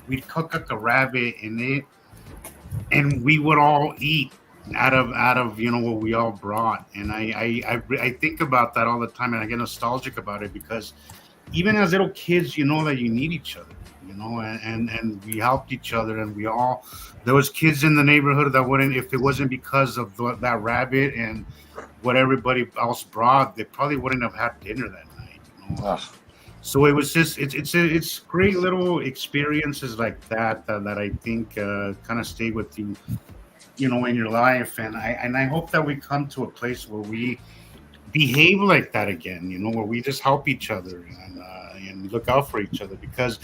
we'd cook up the rabbit and we would all eat out of what we all brought. And I think about that all the time, and I get nostalgic about it, because even as little kids, you know that you need each other, and we helped each other, and there was kids in the neighborhood that wouldn't, if it wasn't because of that rabbit and what everybody else brought, they probably wouldn't have had dinner that night. So it was just it's great little experiences like that I think kind of stay with you, in your life, and I hope that we come to a place where we behave like that again, where we just help each other and look out for each other, because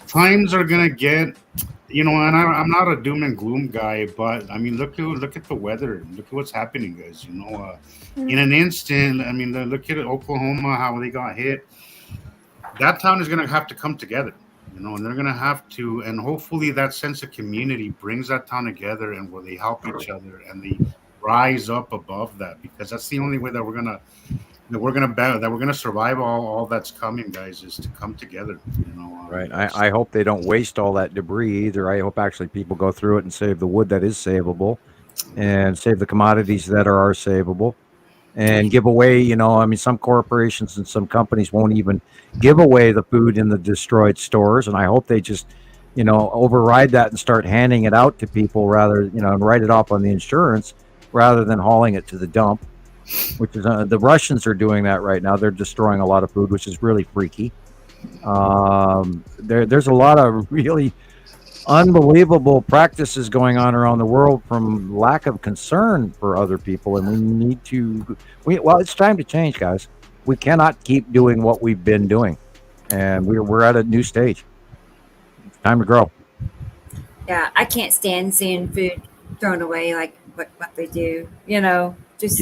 times are gonna get, and I'm not a doom and gloom guy, but I mean, look at the weather, look at what's happening, guys. In an instant, I mean, look at Oklahoma, how they got hit. That town is gonna have to come together, and they're gonna have to, and hopefully that sense of community brings that town together, and where they help each other and they rise up above that, because that's the only way that we're gonna survive all that's coming, guys, is to come together. Right. I hope they don't waste all that debris either. I hope actually people go through it and save the wood that is savable, and save the commodities that are savable, and give away. Some corporations and some companies won't even give away the food in the destroyed stores, and I hope they just override that and start handing it out to people rather, and write it off on the insurance rather than hauling it to the dump, which is the Russians are doing that right now. They're destroying a lot of food, which is really freaky. There's a lot of really unbelievable practices going on around the world from lack of concern for other people, and we need to. It's time to change, guys. We cannot keep doing what we've been doing, and we're at a new stage. It's time to grow. Yeah, I can't stand seeing food thrown away like what they do. Just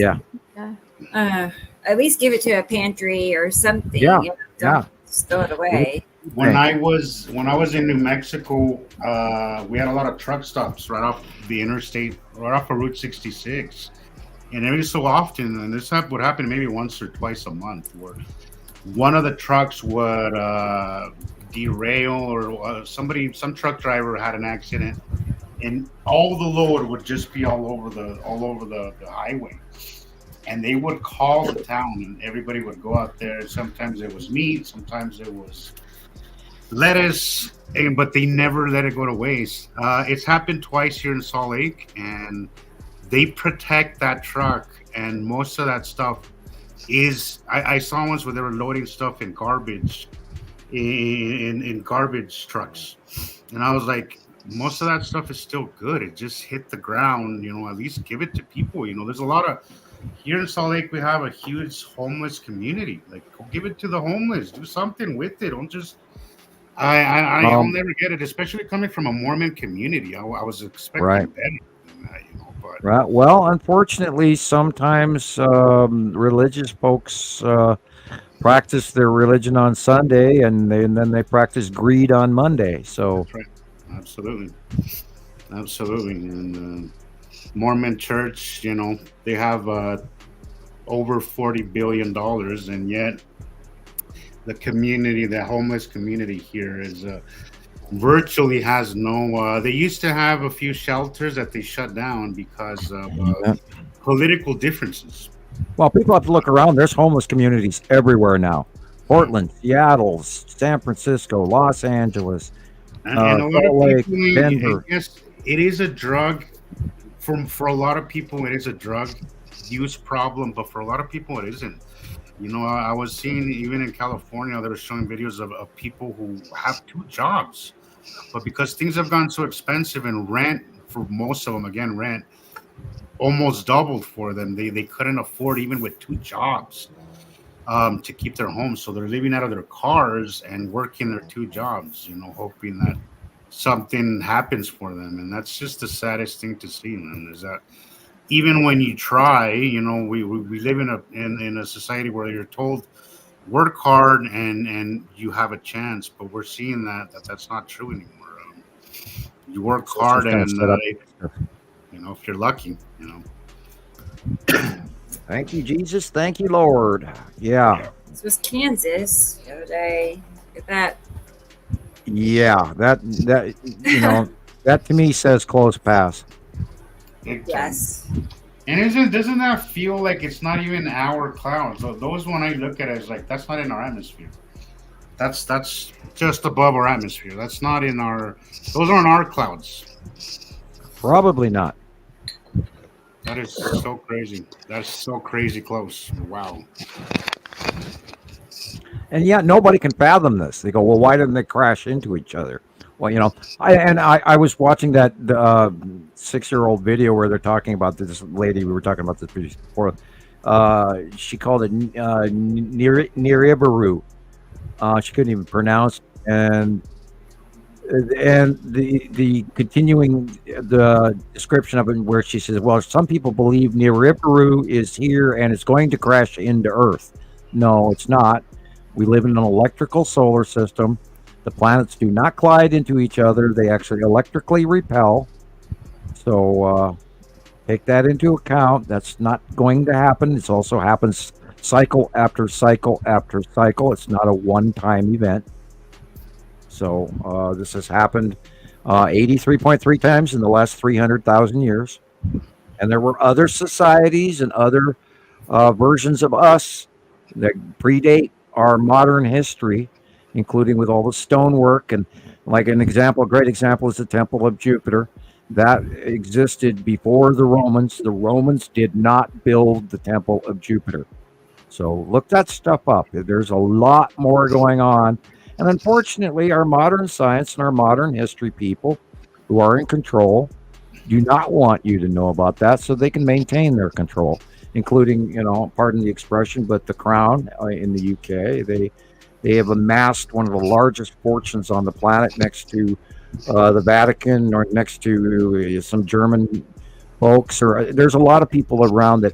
at least give it to a pantry or something. Yeah, Don't just throw it away. When I was in New Mexico, we had a lot of truck stops right off the interstate, right off of Route 66, and every so often, and this would happen maybe once or twice a month, where one of the trucks would derail, or some truck driver had an accident, and all the load would just be all over the highway. And they would call the town, and everybody would go out there. Sometimes it was meat, sometimes it was lettuce, but they never let it go to waste. It's happened twice here in Salt Lake, and they protect that truck. And most of that stuff is, I saw once where they were loading stuff in garbage, in garbage trucks, and I was like, most of that stuff is still good. It just hit the ground, at least give it to people. There's a lot of, here in Salt Lake, we have a huge homeless community. Like, go give it to the homeless. Do something with it. Don't just, I'll never get it, especially coming from a Mormon community. I was expecting better than that, but. Right. Well, unfortunately, sometimes religious folks practice their religion on Sunday, and then they practice greed on Monday. So. That's right. Absolutely. And Mormon Church, they have over $40 billion, and yet the homeless community here is virtually has no. They used to have a few shelters that they shut down because of political differences. Well, people have to look around. There's homeless communities everywhere now. Portland, Seattle, San Francisco, Los Angeles. And a lot of people, Denver. Yes, it is a drug. For a lot of people, it is a drug use problem, but for a lot of people, it isn't. I was seeing, even in California, they were showing videos of people who have 2 jobs, but because things have gone so expensive, and rent for most of them, again, rent almost doubled for them. They couldn't afford, even with 2 jobs. to keep their homes. So they're living out of their cars and working their 2 jobs, hoping that something happens for them. And that's just the saddest thing to see, man, is that even when you try, we live in a society where you're told work hard and you have a chance, but we're seeing that's not true anymore. You work hard and if you're lucky, Thank you, Jesus. Thank you, Lord. Yeah. This was Kansas the other day. Look at that. Yeah, that that to me says close pass. Yes. And doesn't that feel like it's not even our clouds? Those when I look at it, it's like that's not in our atmosphere. That's just above our atmosphere. That's not in our. Those aren't our clouds. Probably not. That is so crazy. That's so crazy close. Wow. And yet nobody can fathom this. They go, well, why didn't they crash into each other? Well, I was watching that 6-year-old video where they're talking about this lady. We were talking about this before. She called it Nibiru. She couldn't even pronounce it. And the continuing the description of it, where she says, well, some people believe Nibiru is here and it's going to crash into Earth. No, it's not. We live in an electrical solar system. The planets do not collide into each other. They actually electrically repel. So take that into account. That's not going to happen. It also happens cycle after cycle after cycle. It's not a one-time event. So this has happened 83.3 times in the last 300,000 years. And there were other societies and other versions of us that predate our modern history, including with all the stonework. And like a great example is the Temple of Jupiter. That existed before the Romans. The Romans did not build the Temple of Jupiter. So look that stuff up. There's a lot more going on. And unfortunately, our modern science and our modern history people who are in control do not want you to know about that so they can maintain their control, including, pardon the expression, but the Crown in the UK. They have amassed one of the largest fortunes on the planet next to the Vatican or next to some German folks. There's a lot of people around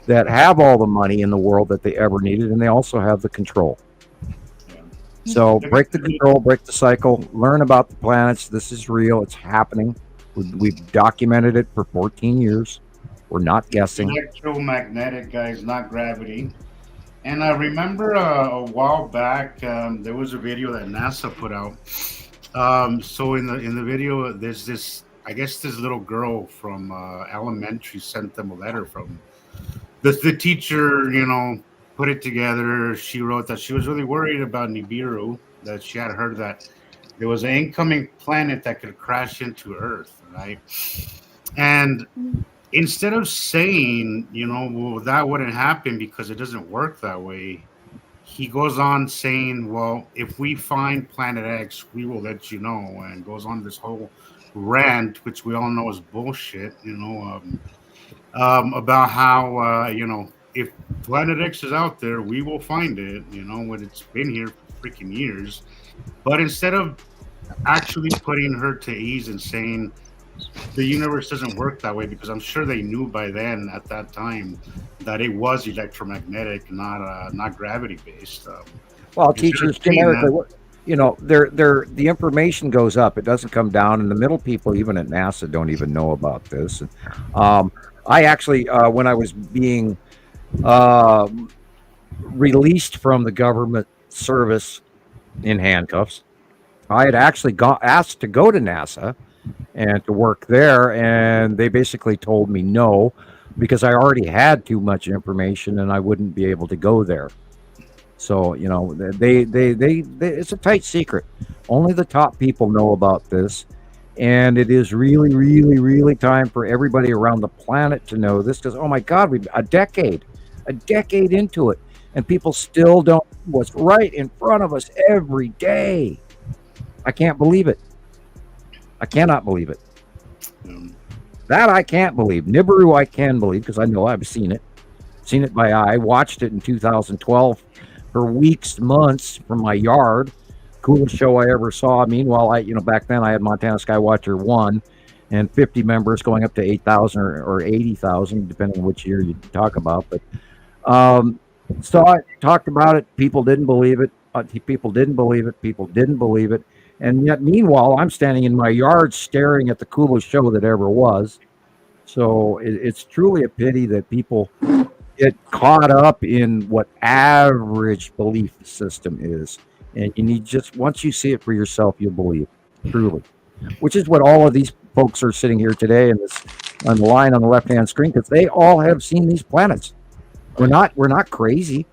that have all the money in the world that they ever needed, and they also have the control. So break the control, break the cycle, learn about the planets. This is real. It's happening. We've documented it for 14 years. We're not guessing. Electromagnetic, guys, not gravity. And I remember a while back, there was a video that NASA put out. So in the video, there's this little girl from elementary sent them a letter from the teacher, put it together. She wrote that she was really worried about Nibiru, that she had heard that there was an incoming planet that could crash into Earth, right? And instead of saying, well, that wouldn't happen because it doesn't work that way, he goes on saying, well, if we find Planet X, we will let you know, and goes on this whole rant, which we all know is bullshit, about how, if Planet X is out there, we will find it, when it's been here for freaking years. But instead of actually putting her to ease and saying the universe doesn't work that way, because I'm sure they knew by then at that time that it was electromagnetic, not gravity based. Well, teachers generically, the information goes up; it doesn't come down. And the middle people, even at NASA, don't even know about this. I actually, when I was being released from the government service in handcuffs, I had actually asked to go to NASA and to work there, and they basically told me no, because I already had too much information and I wouldn't be able to go there. So they it's a tight secret. Only the top people know about this, and it is really, really, really time for everybody around the planet to know this, because oh my God, we've a decade into it, and people still don't know what's right in front of us every day. I can't believe it. I cannot believe it. That I can't believe. Nibiru I can believe, because I know I've seen it. seen it by eye, watched it in 2012 for weeks, months from my yard. Coolest show I ever saw. Meanwhile, back then I had Montana Skywatcher 1 and 50 members going up to 8,000 or 80,000, depending on which year you talk about. But saw it, talked about it. People didn't believe it. People didn't believe it. People didn't believe it. And yet, meanwhile, I'm standing in my yard staring at the coolest show that ever was. So it's truly a pity that people get caught up in what average belief system is. And you need once you see it for yourself, you'll believe, truly. Which is what all of these folks are sitting here today on the line on the left-hand screen, because they all have seen these planets. We're not crazy.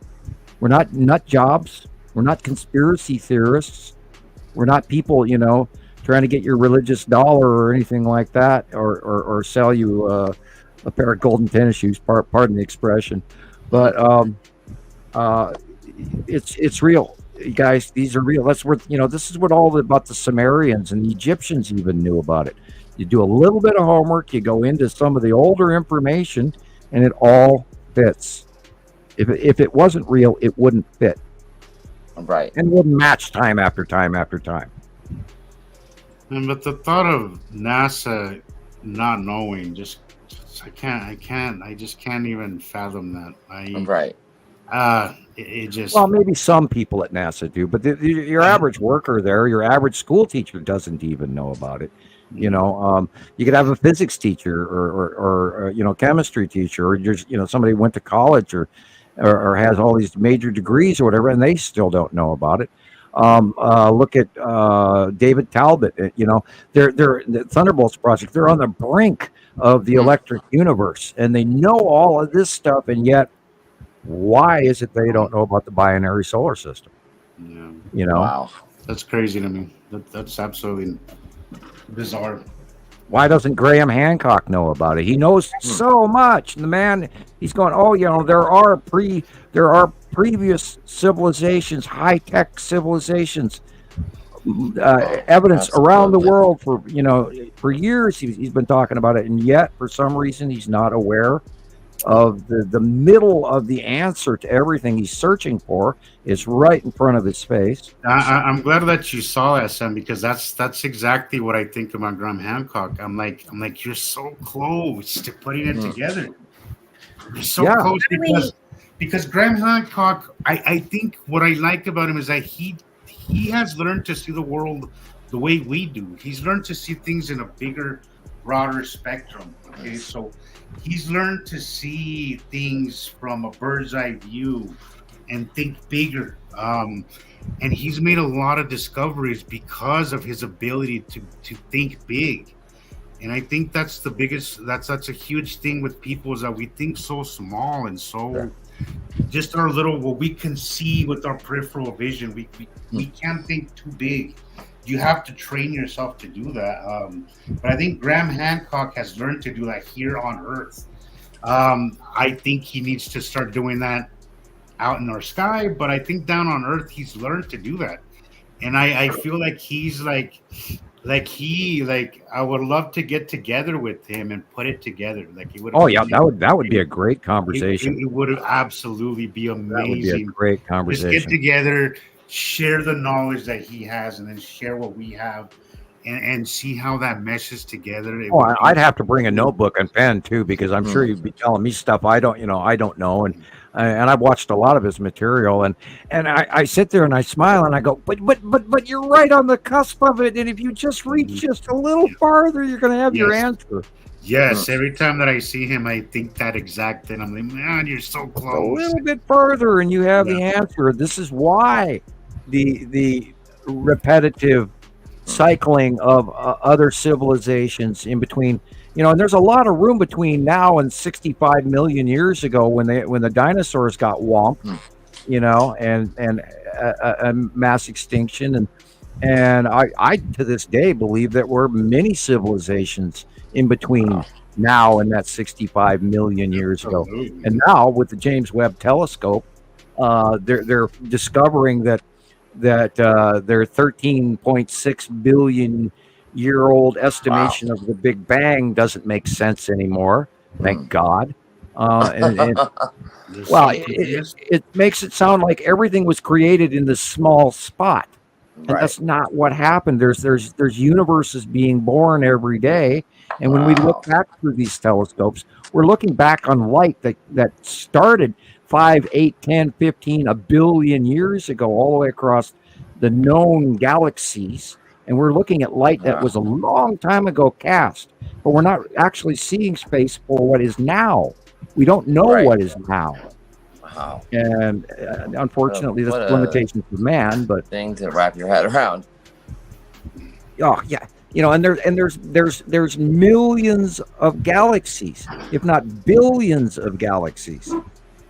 We're not nut jobs. We're not conspiracy theorists. We're not people, trying to get your religious dollar or anything like that, or sell you a pair of golden tennis shoes. Pardon the expression, but it's real, you guys. These are real. That's what this is what all about the Sumerians and the Egyptians even knew about it. You do a little bit of homework, you go into some of the older information, and it all fits. If it wasn't real, it wouldn't fit. Right. And wouldn't match time after time after time. But the thought of NASA not knowing, I just can't even fathom that. Right. It just. Well, maybe some people at NASA do, but your average worker there, your average school teacher doesn't even know about it. You could have a physics teacher or chemistry teacher, or just somebody went to college or has all these major degrees or whatever, and they still don't know about it. Look at David Talbot. They're the Thunderbolts project. They're on the brink of the electric universe, and they know all of this stuff, and yet, why is it they don't know about the binary solar system? Yeah. Wow, that's crazy to me. That's absolutely bizarre. Why doesn't Graham Hancock know about it? He knows so much. The man, he's going, there are previous civilizations, high-tech civilizations, evidence around the world for years. He's been talking about it, and yet for some reason he's not aware of the middle of the answer to everything he's searching for is right in front of his face. I'm glad that you saw that, Sam, because that's exactly what I think about Graham Hancock. I'm like, you're so close to putting it together. You're so close because Graham Hancock, I think what I like about him is that he has learned to see the world the way we do. He's learned to see things in a bigger, broader spectrum. Okay, so he's learned to see things from a bird's eye view and think bigger. And he's made a lot of discoveries because of his ability to think big. And I think that's a huge thing with people, is that we think so small and so just our little, what we can see with our peripheral vision. We can't think too big. You have to train yourself to do that. But I think Graham Hancock has learned to do that here on Earth. I think he needs to start doing that out in our sky, but I think down on Earth he's learned to do that. And I feel like he's like I would love to get together with him and put it together. Like it would. Oh yeah, that would be a great conversation. It would absolutely be amazing. That would be a great conversation. Just get together, share the knowledge that he has, and then share what we have, and see how that meshes together. I'd have to bring a notebook and pen too, because I'm sure you'd be telling me stuff I don't know, and I've watched a lot of his material, and I sit there and I smile and I go, but you're right on the cusp of it, and if you just reach just a little farther, you're going to have your answer. Yes, every time that I see him, I think that exact thing. I'm like, man, you're so close. A little bit further, and you have the answer. This is why the repetitive cycling of other civilizations in between, and there's a lot of room between now and 65 million years ago when the dinosaurs got whomped, and a mass extinction, and I to this day believe that we're many civilizations in between now and that 65 million years ago. And now with the James Webb Telescope, they're discovering that their 13.6 billion year old estimation of the Big Bang doesn't make sense anymore. Thank God. And well, it makes it sound like everything was created in this small spot, and that's not what happened. There's universes being born every day, and when we look back through these telescopes, we're looking back on light that started 5, 8, 10, 15, a billion years ago, all the way across the known galaxies, and we're looking at light that was a long time ago cast, but we're not actually seeing space for what is now. We don't know what is now. Wow. And unfortunately, that's the limitations of man. But thing to wrap your head around. Oh yeah, and there's millions of galaxies, if not billions of galaxies,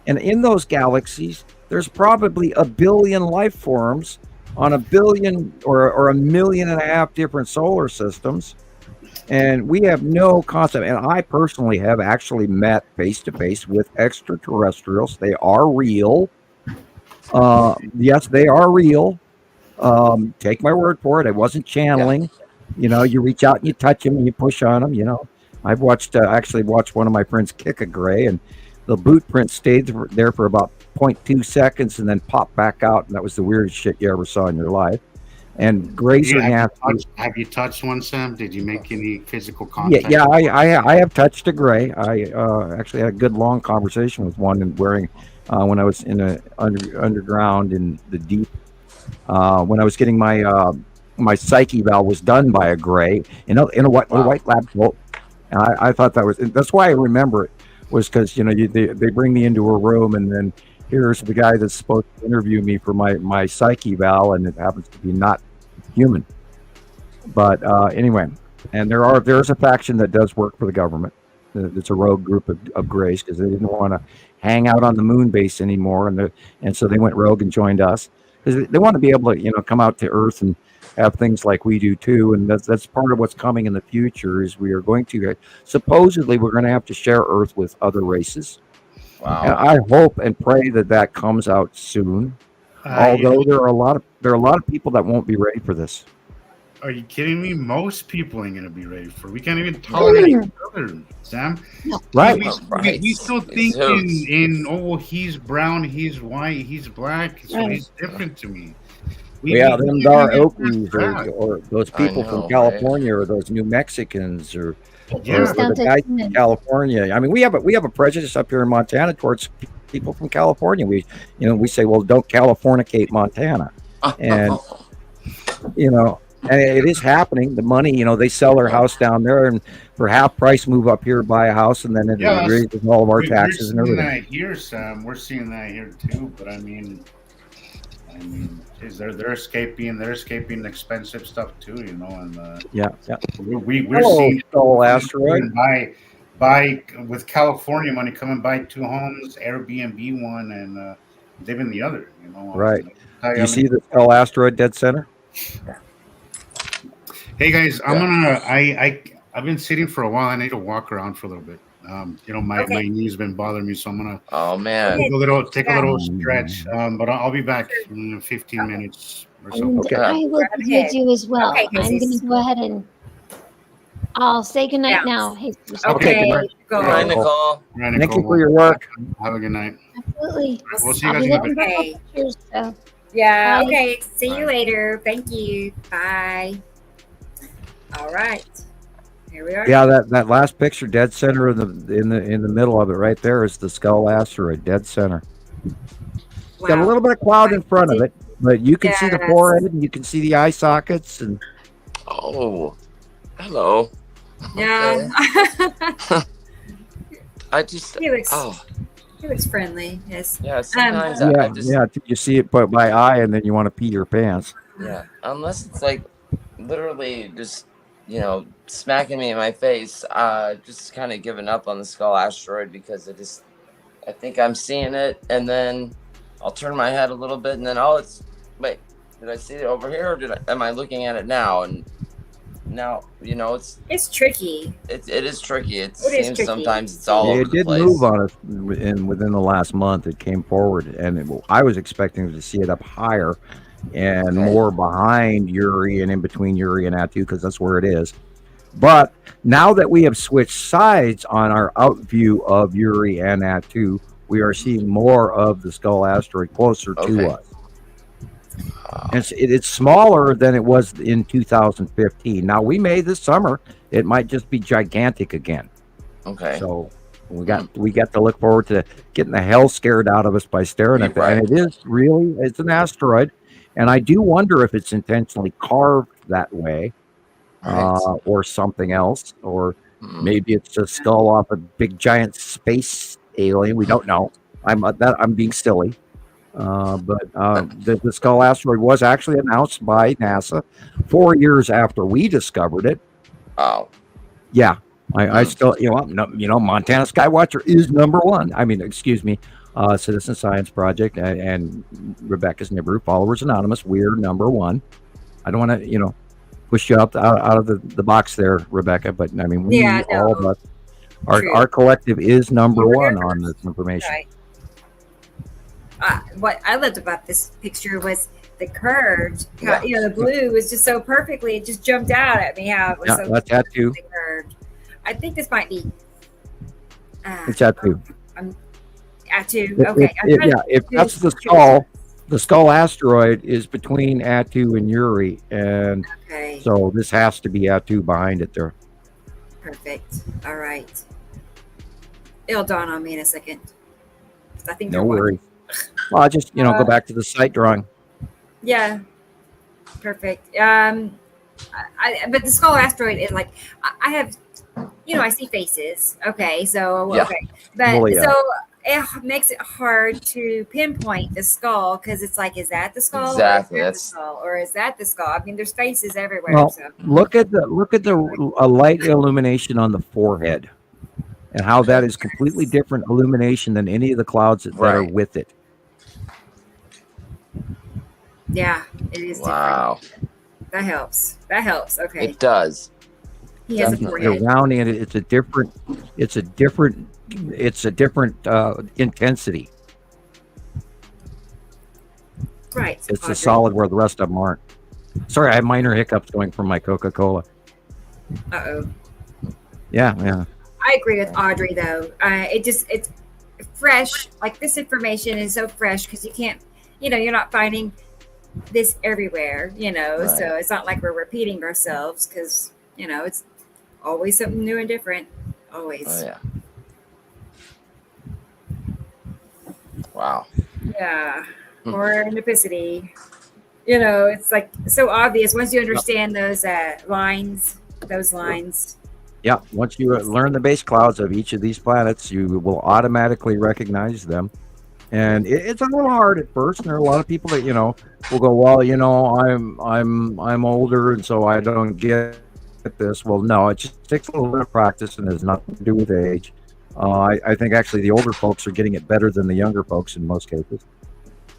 and in those galaxies, there's probably a billion life forms on a billion or a million and a half different solar systems. And we have no concept. And I personally have actually met face to face with extraterrestrials. They are real. Yes, they are real. Take my word for it. I wasn't channeling. You reach out and you touch them and you push on them. I've actually watched one of my friends kick a gray, and the boot print stayed there for about 0.2 seconds and then popped back out. And that was the weirdest shit you ever saw in your life. And Grace have you touched one, Sam? Did you make any physical contact? Yeah, I have touched a gray. I actually had a good long conversation with one and wearing when I was in a underground in the deep. When I was getting my my psyche valve was done by a gray in a white lab coat. And I thought that's why I remember it, was because they bring me into a room, and then here's the guy that's supposed to interview me for my psyche valve, and it happens to be not human. But anyway, and there's a faction that does work for the government. It's a rogue group of grays, because they didn't want to hang out on the moon base anymore, and so they went rogue and joined us, because they want to be able to come out to Earth and have things like we do too. And that's part of what's coming in the future, is we are going to supposedly we're going to have to share Earth with other races. Wow. And I hope and pray that comes out soon. Although there are a lot of people that won't be ready for this. Are you kidding me? Most people ain't gonna be ready for it. We can't even tolerate each other, Sam. Right. We still think in he's brown, he's white, he's black, so he's different to me. Them Dar Okies or those people from California, or those New Mexicans, or the guys from California. I mean, we have a prejudice up here in Montana towards people from California. We say, well, don't Californicate Montana, and and it is happening. The money, they sell their house down there, and for half price move up here, buy a house, and then it raises all of our taxes and everything. We're seeing that here, Sam. We're seeing that here too. But I mean, they're escaping expensive stuff too, and we're seeing Skull Asteroid buy with California money, come and buy 2 homes, Airbnb one, and live in the other. Right. You see the Skull Asteroid dead center? Hey guys, I've been sitting for a while. I need to walk around for a little bit. My knee's been bothering me, so I'm gonna take a little stretch. But I'll be back in 15 minutes or so. And I will be with you as well. I'm going to go ahead and I'll say goodnight now. Hey, Okay. Good night, Nicole. Thank you for your work. Have a good night. Absolutely. We'll see you guys in a bit. So. Yeah. Bye. Okay. See you later. Thank you. Bye. All right. Here we are. Yeah, that last picture, dead center in the middle of it, right there, is the Skull Asteroid, dead center. It's got a little bit of cloud in front of it, but you can see the forehead, and you can see the eye sockets, and hello. Yeah. I just He looks friendly. Yes. Yeah. Sometimes you see it by eye, and then you want to pee your pants. Yeah. Unless it's like literally just smacking me in my face, just kind of giving up on the Skull Asteroid, because I think I'm seeing it, and then I'll turn my head a little bit, and then wait, did I see it over here, or am I looking at it now? And now it's tricky. It is tricky. It seems tricky. Sometimes it's all over it did the place. move on us within the last month. It came forward, and I was expecting to see it up higher and more behind Uri and in between Uri and Atu, because that's where it is. But now that we have switched sides on our out view of Uri and Attu, we are seeing more of the Skull asteroid closer to us. And it's smaller than it was in 2015. Now, we may this summer, it might just be gigantic again. Okay. So we got to look forward to getting the hell scared out of us by staring at that. And it is really, it's an asteroid. And I do wonder if it's intentionally carved that way, or something else, or maybe it's a skull off a big giant space alien. We don't know. I'm being silly. But the Skull asteroid was actually announced by NASA 4 years after we discovered it. Oh, yeah. I still, Montana Skywatcher is number one. I mean, excuse me, Citizen Science Project and Rebecca's Nibiru Followers Anonymous. We're number one. I don't want to, push you out of the box there, Rebecca. But I mean, all of us, our collective is number one on this information. Right. What I loved about this picture was the curved. The blue was just so perfectly. It just jumped out at me. How it was so that's that too. Curved. I think this might be. It's Attu. Attu. Okay. If that's the skull, the Skull asteroid is between Attu and Uri, and so this has to be Attu behind it there. Perfect. All right. It'll dawn on me in a second. I think no worries. Well, I'll just go back to the site drawing. Yeah. Perfect. But the Skull asteroid is like I have. I see faces. Okay, so but so it makes it hard to pinpoint the skull because it's like, is that the skull? Exactly. Or is that the skull, or is that the skull? I mean, there's faces everywhere. Well, so. look at the light illumination on the forehead, and how that is completely different illumination than any of the clouds that are with it. Yeah, it is. Wow. Different. That helps. Okay. It does. He has a forehead. Around it, it's a different intensity. Right. It's a solid where the rest of them aren't. Sorry, I have minor hiccups going from my Coca-Cola. Uh-oh. Yeah. I agree with Audrey though. It's fresh. Like this information is so fresh because you can't, you're not finding this everywhere, so it's not like we're repeating ourselves because, it's always something new and different. Always. Oh, yeah. Wow. Yeah. Or nipicity. It's like so obvious once you understand those lines. Yeah. Once you learn the base clouds of each of these planets, you will automatically recognize them. And it's a little hard at first. And there are a lot of people that, will go, well, I'm older and so I don't get this. Well, no, it just takes a little bit of practice and has nothing to do with age. I think actually the older folks are getting it better than the younger folks in most cases.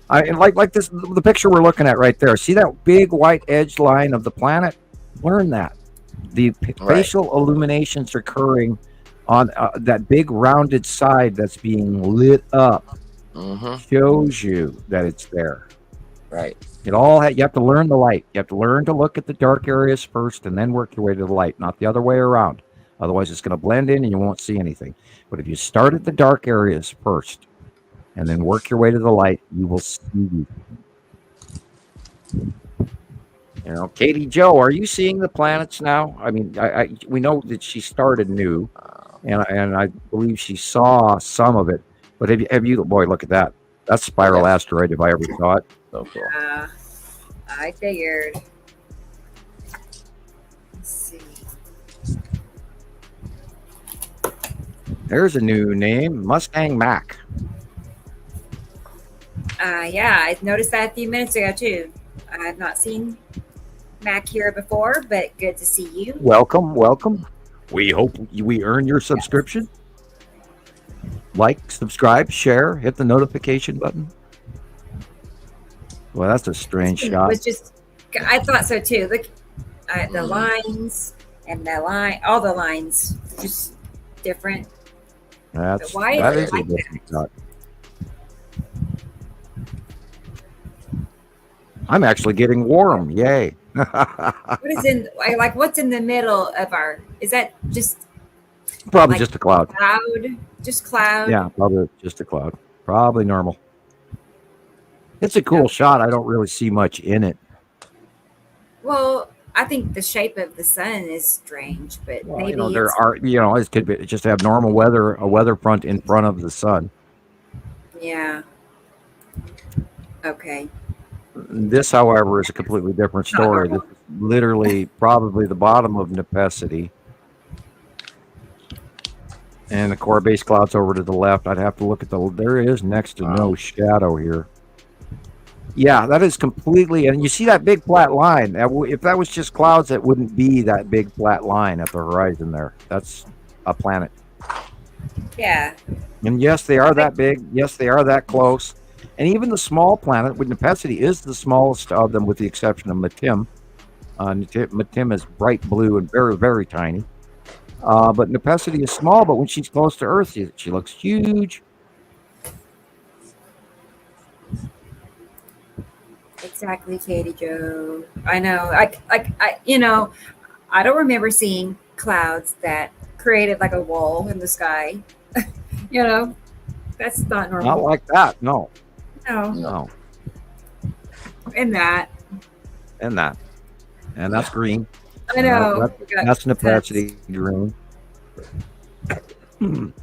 And like this, the picture we're looking at right there. See that big white edge line of the planet? Learn that. The facial illuminations occurring on that big rounded side that's being lit up shows you that it's there. Right. You have to learn the light. You have to learn to look at the dark areas first and then work your way to the light, not the other way around. Otherwise, it's going to blend in and you won't see anything. But if you start at the dark areas first and then work your way to the light, you will see. Katie Joe, are you seeing the planets now? I mean, we know that she started new, and I believe she saw some of it. But have you? Boy, look at that. That's spiral asteroid if I ever saw it. So cool. I figured. Let's see. There's a new name, Mustang Mac. I noticed that a few minutes ago too. I've not seen Mac here before, but good to see you. Welcome. We hope we earn your subscription. Like, subscribe, share, hit the notification button. Well, that's a strange shot. I thought so too. Look, the lines and all the lines, just different. That is like a different shot. I'm actually getting warm. Yay. What is in like what's in the middle of our? Is that just Probably like just a cloud. cloud? Just cloud? Yeah, probably just a cloud. Probably normal. It's a cool shot. I don't really see much in it. Well, I think the shape of the sun is strange, but Well, maybe you know, there it's are, you know, it could be just have normal weather, a weather front in front of the sun. yeah. Okay. This, however, is a completely different story. This is literally probably the bottom of Nepacity. And the core base cloud's over to the left. I'd have to look at there is next to no shadow here. Yeah, that is completely, and you see that big flat line. If that was just clouds, that wouldn't be that big flat line at the horizon there. That's a planet. Yeah. And yes, they are that big. Yes, they are that close. And even the small planet, with Nepacity, is the smallest of them, with the exception of Matim. Matim is bright blue and very, very tiny. But Nepacity is small, but when she's close to Earth, she looks huge. Exactly, Katie Joe. I know. I don't remember seeing clouds that created like a wall in the sky. That's not normal. Not like that. No. No. And that. And that's green. I know. That's Nepacity green. And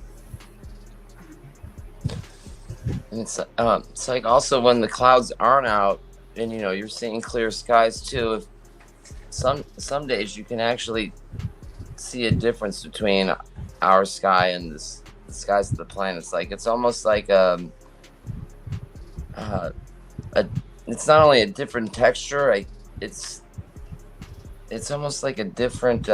it's like also when the clouds aren't out, and you're seeing clear skies too. If some days you can actually see a difference between our sky and the skies of the planets. Like it's almost like it's not only a different texture. It's almost like a different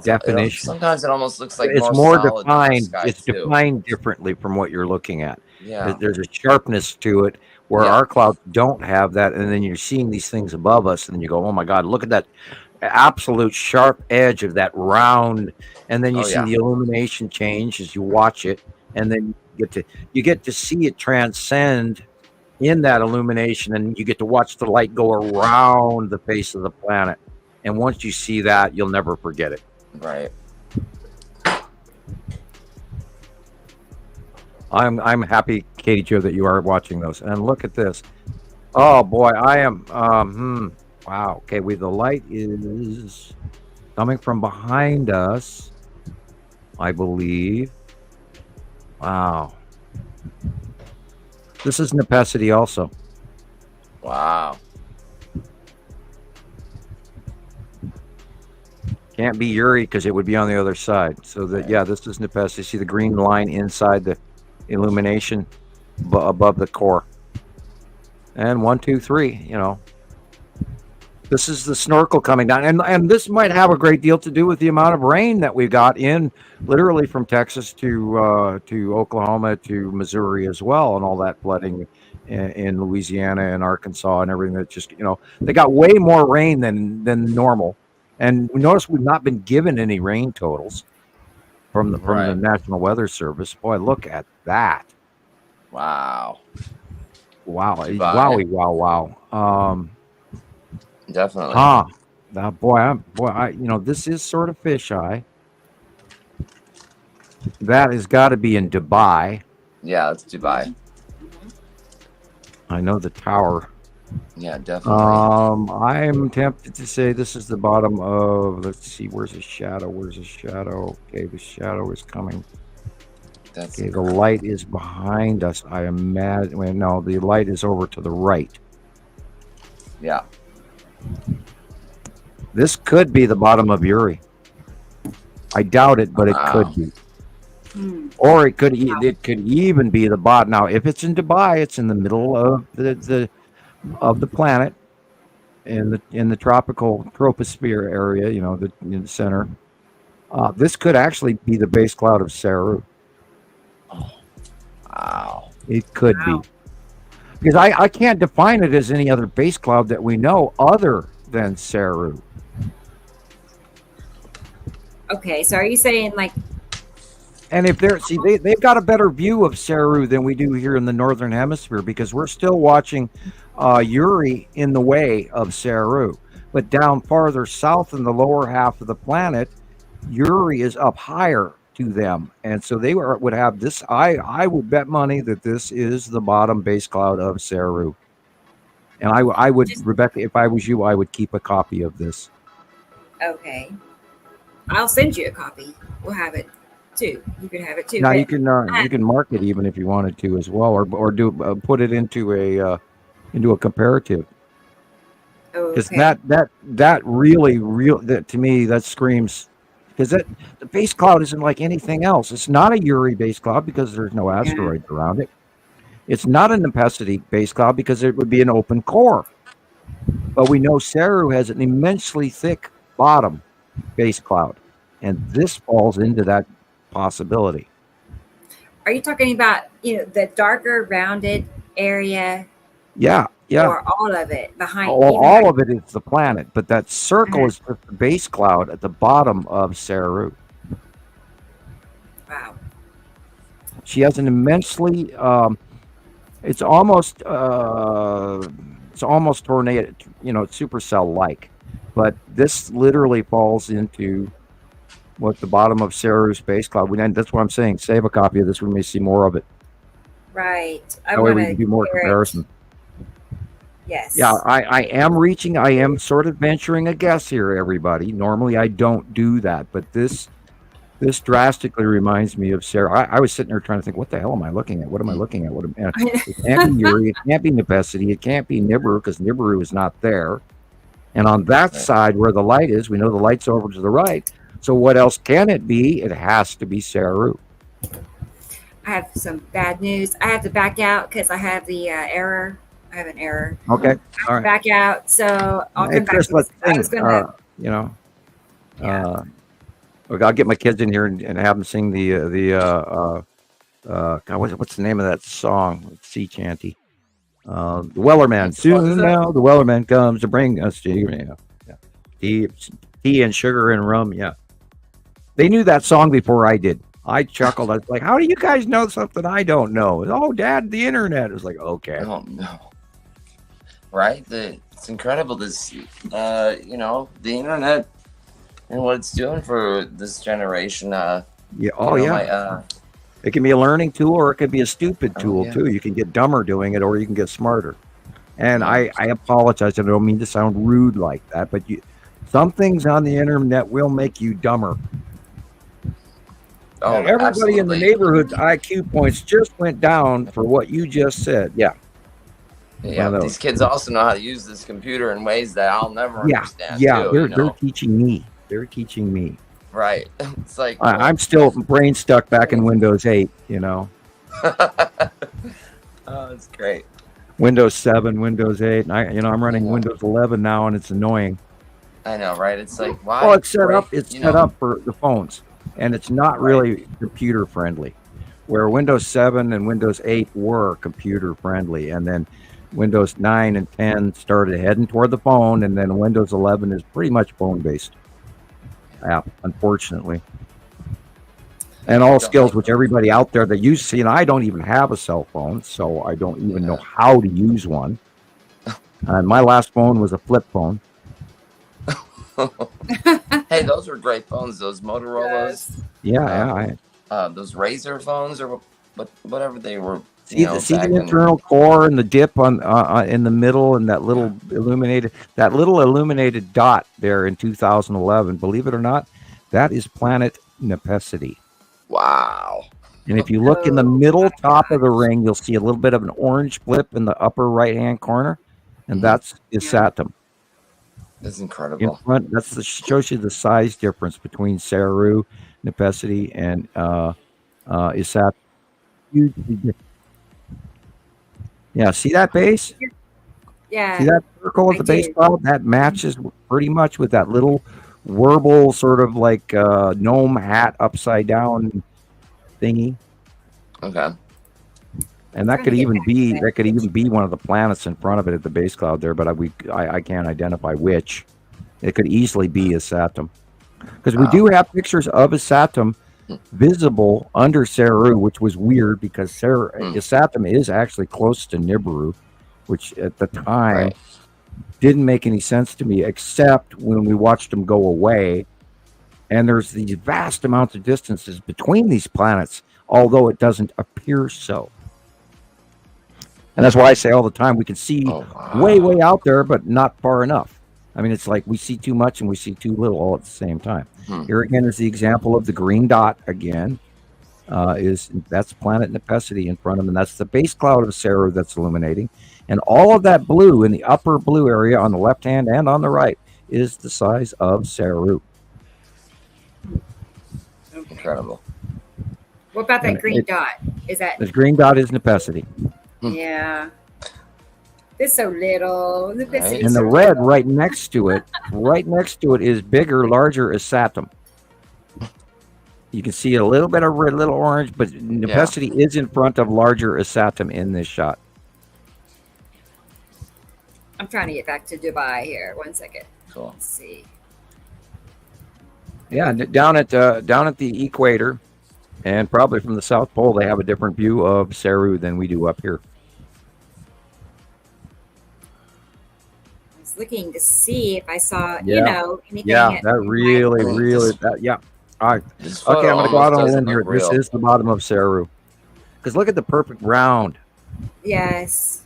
definition. Sometimes it almost looks like it's more solid defined. It's too. defined differently from what you're looking at. Yeah. There's a sharpness to it where our clouds don't have that, and then you're seeing these things above us, and then you go, "Oh my God, look at that absolute sharp edge of that round!" And then you see the illumination change as you watch it, and then you get to see it transcend in that illumination, and you get to watch the light go around the face of the planet. And once you see that, you'll never forget it. Right. I'm happy, Katie Joe, that you are watching those. And look at this. Oh boy, I am. Wow. Okay, the light is coming from behind us, I believe. Wow. This is Nepacity also. Wow. Can't be Uri because it would be on the other side. So this is Nepacity. See the green line inside the illumination above the core. And 1, 2, 3. This is the snorkel coming down, and this might have a great deal to do with the amount of rain that we got in, literally from Texas to Oklahoma to Missouri as well, and all that flooding in Louisiana and Arkansas and everything. That just they got way more rain than normal. And notice we've not been given any rain totals from the National Weather Service. Boy, look at that! Wow! Wowie! Wow! Definitely. Now, this is sort of fisheye. That has got to be in Dubai. Yeah, it's Dubai. I know the tower. Yeah, definitely. I'm tempted to say this is the bottom of. Let's see. Where's the shadow? Okay, the shadow is coming. Okay, the light is behind us. I imagine. Well, no, the light is over to the right. Yeah. This could be the bottom of Uri. I doubt it, but it could be. Or it could even be the bottom. Now, if it's in Dubai, it's in the middle of the planet, in the tropical troposphere area. In the center. This could actually be the base cloud of Saru. Wow! It could be, because I can't define it as any other base cloud that we know other than Saru. Okay, so are you saying like? And if they've got a better view of Saru than we do here in the northern hemisphere, because we're still watching Uri in the way of Saru. But down farther south in the lower half of the planet, Uri is up higher to them. And so they would have this. I would bet money that this is the bottom base cloud of Saru. And I would, Rebecca, if I was you, I would keep a copy of this. Okay. I'll send you a copy. We'll have it too. You can have it too. Now you can mark it even if you wanted to as well, or do put it into a comparative. Because that really that to me that screams, because the base cloud isn't like anything else. It's not a Uri base cloud because there's no asteroids around it. It's not a Nepacity base cloud because it would be an open core. But we know Saru has an immensely thick bottom base cloud, and this falls into that possibility. Are you talking about the darker rounded area? Yeah. Or all of it behind? All of it is the planet, but that circle is the base cloud at the bottom of Saru. Wow. She has an immensely. It's almost tornado. Supercell like, but this literally falls into what the bottom of Saru's base cloud. That's what I'm saying. Save a copy of this. We may see more of it. Right. That way we can do more comparison. Yes. Yeah, I am sort of venturing a guess here, everybody. Normally I don't do that, but this drastically reminds me of Sarah. I was sitting there trying to think, what the hell am I looking at? What am I looking at? It can't be Uri, it can't be Nepacity, it can't be Nibiru because Nibiru is not there. And on that side where the light is, we know the light's over to the right. So what else can it be? It has to be Saru. I have some bad news. I have to back out because I have the error. I have an error. Okay. All right. Back out. So I'll come back. I'll get my kids in here and have them sing God, what's the name of that song? Sea chanty. The Wellerman. Soon now the Wellerman comes to bring us tea and sugar and rum. Yeah. They knew that song before I did. I chuckled. I was like, how do you guys know something I don't know? Oh, Dad, the internet. It was like, okay. Oh, no. Right? It's incredible this, the internet and what it's doing for this generation. It can be a learning tool or it can be a stupid tool too. You can get dumber doing it or you can get smarter. And I apologize. I don't mean to sound rude like that, but some things on the internet will make you dumber. Oh, everybody absolutely. In the neighborhood's IQ points just went down for what you just said. Yeah. Yeah, these kids also know how to use this computer in ways that I'll never understand. Yeah, they're teaching me. They're teaching me. Right. It's like I'm still brain stuck back in Windows 8, Oh, that's great. Windows 7, Windows 8, and I'm running Windows 11 now, and it's annoying. I know, right? It's like why? Well, it's set up for the phones, and it's not really computer friendly. Where Windows 7 and Windows 8 were computer friendly, and then Windows 9 and 10 started heading toward the phone, and then Windows 11 is pretty much phone-based app, unfortunately. And all skills, which everybody out there that you see, and I don't even have a cell phone, so I don't even know how to use one. My last phone was a flip phone. Hey, those were great phones, those Motorola's. Yeah, those Razor phones or whatever they were. See the internal core and the dip on in the middle, and that little illuminated dot there in 2011. Believe it or not, that is planet Nepacity. Wow! And if you look in the middle top of the ring, you'll see a little bit of an orange blip in the upper right-hand corner, and that's Isatum. That's incredible. In front, shows you the size difference between Saru, Nepacity, and Isatum. Hugely different. Yeah, see that base? Yeah. See that circle at the base cloud? That matches pretty much with that little warble sort of like gnome hat upside down thingy. Okay. And that could even be one of the planets in front of it at the base cloud there, but I can't identify which. It could easily be Isatum. Because we do have pictures of Isatum visible under Saru, which was weird because Isatum is actually close to Nibiru, which at the time didn't make any sense to me, except when we watched them go away. And there's these vast amounts of distances between these planets, although it doesn't appear so. And that's why I say all the time, we can see way, way out there, but not far enough. I mean, it's like we see too much and we see too little all at the same time. Here again is the example of the green dot again. That's planet Nepesity in front of them. And that's the base cloud of Saru that's illuminating. And all of that blue in the upper blue area on the left hand and on the right is the size of Saru. Incredible. What about that green dot? Is that the green dot is Nepesity? Yeah. It's so little. And the red right next to it is bigger, larger is Saturn. You can see a little bit of red, little orange, but Nepesity is in front of larger Asatum in this shot. I'm trying to get back to Dubai here. 1 second. Cool. Let's see. Yeah, down at the equator, and probably from the South Pole, they have a different view of Saru than we do up here. I was looking to see if I saw, anything. Yeah, that really. All right. Okay, I'm going to go out on a limb here. This is the bottom of Saru. Because look at the perfect round. Yes.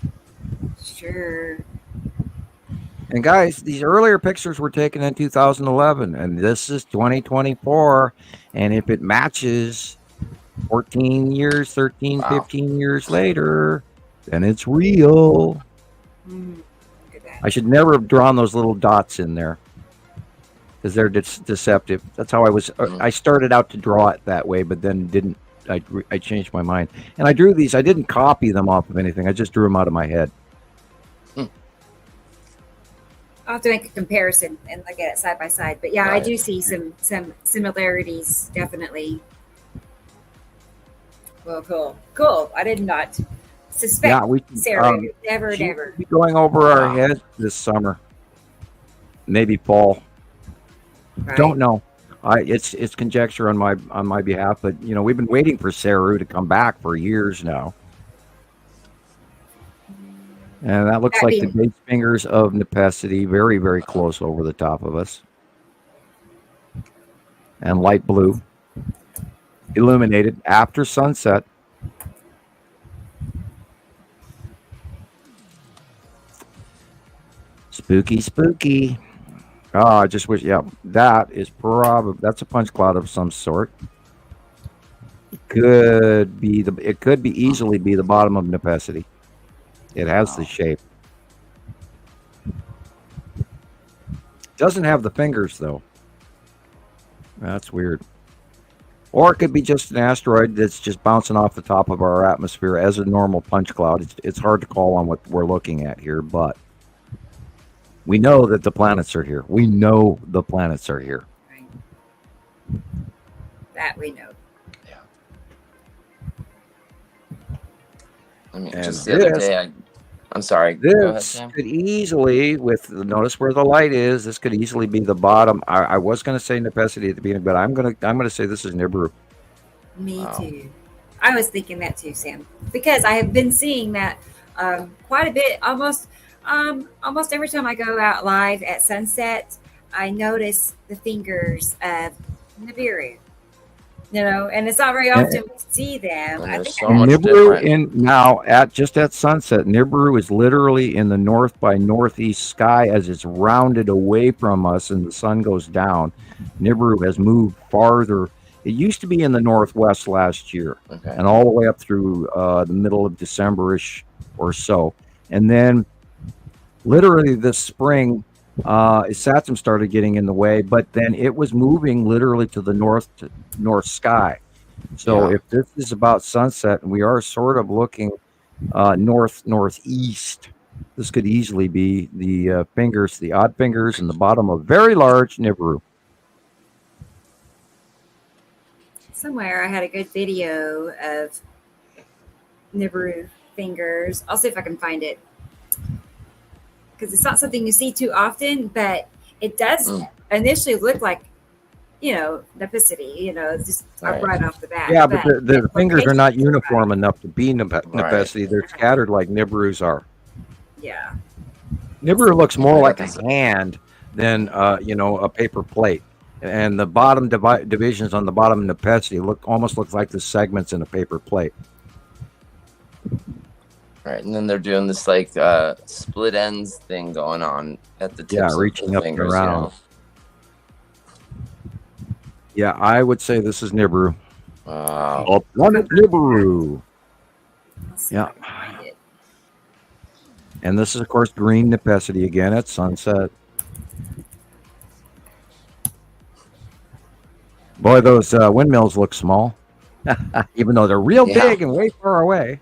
Sure. And guys, these earlier pictures were taken in 2011, and this is 2024. And if it matches 14 years, 13, 15 years later, then it's real. I should never have drawn those little dots in there because they're deceptive. That's how I started out to draw it that way, but then didn't. I changed my mind. And I drew these. I didn't copy them off of anything. I just drew them out of my head. I'll have to make a comparison and look at it side by side. But yeah, I do see some similarities, definitely. Well, cool. I did not suspect Sarah. Never. Be going over our heads this summer, maybe fall. Right. Don't know. It's conjecture on my behalf, but we've been waiting for Saru to come back for years now. And that looks like the base fingers of Nepesity, very, very close over the top of us. And light blue, illuminated after sunset. Spooky. Oh, I just wish, that's a punch cloud of some sort. It could easily be the bottom of Nepesity. It has the shape. Doesn't have the fingers, though. That's weird. Or it could be just an asteroid that's just bouncing off the top of our atmosphere as a normal punch cloud. It's hard to call on what we're looking at here, but we know that the planets are here. Right. That we know. I mean, just the other day, I'm sorry. This could easily, notice where the light is. This could easily be the bottom. I was going to say Nepesity at the beginning, but I'm going to say this is Nibiru. Me too. I was thinking that too, Sam, because I have been seeing that quite a bit. Almost every time I go out live at sunset, I notice the fingers of Nibiru. And it's not very often we see them. I think Nibiru at sunset, Nibiru is literally in the north by northeast sky as it's rounded away from us and the sun goes down. Nibiru has moved farther. It used to be in the northwest last year, and all the way up through the middle of December-ish or so. And then literally this spring, Saturn started getting in the way, but then it was moving literally to the north sky. So if this is about sunset, and we are sort of looking northeast, this could easily be the fingers, the odd fingers, in the bottom of very large Nibiru. Somewhere I had a good video of Nibiru fingers. I'll see if I can find it. Because it's not something you see too often, but it does initially look like, Nepesity, just right off the bat. Yeah, but the fingers are not uniform enough to be Nepesity. They're scattered like Nibiru's are. Yeah. Nibiru looks more like a hand than a paper plate, and the bottom divisions on the bottom Nepesi almost look like the segments in a paper plate. Right, and then they're doing this like split ends thing going on at the tips reaching of the up fingers, and around. Yeah, I would say this is Nibiru. Wow. Planet Nibiru. Yeah. And this is, of course, green Nepesi again at sunset. Boy, those windmills look small, even though they're real big and way far away.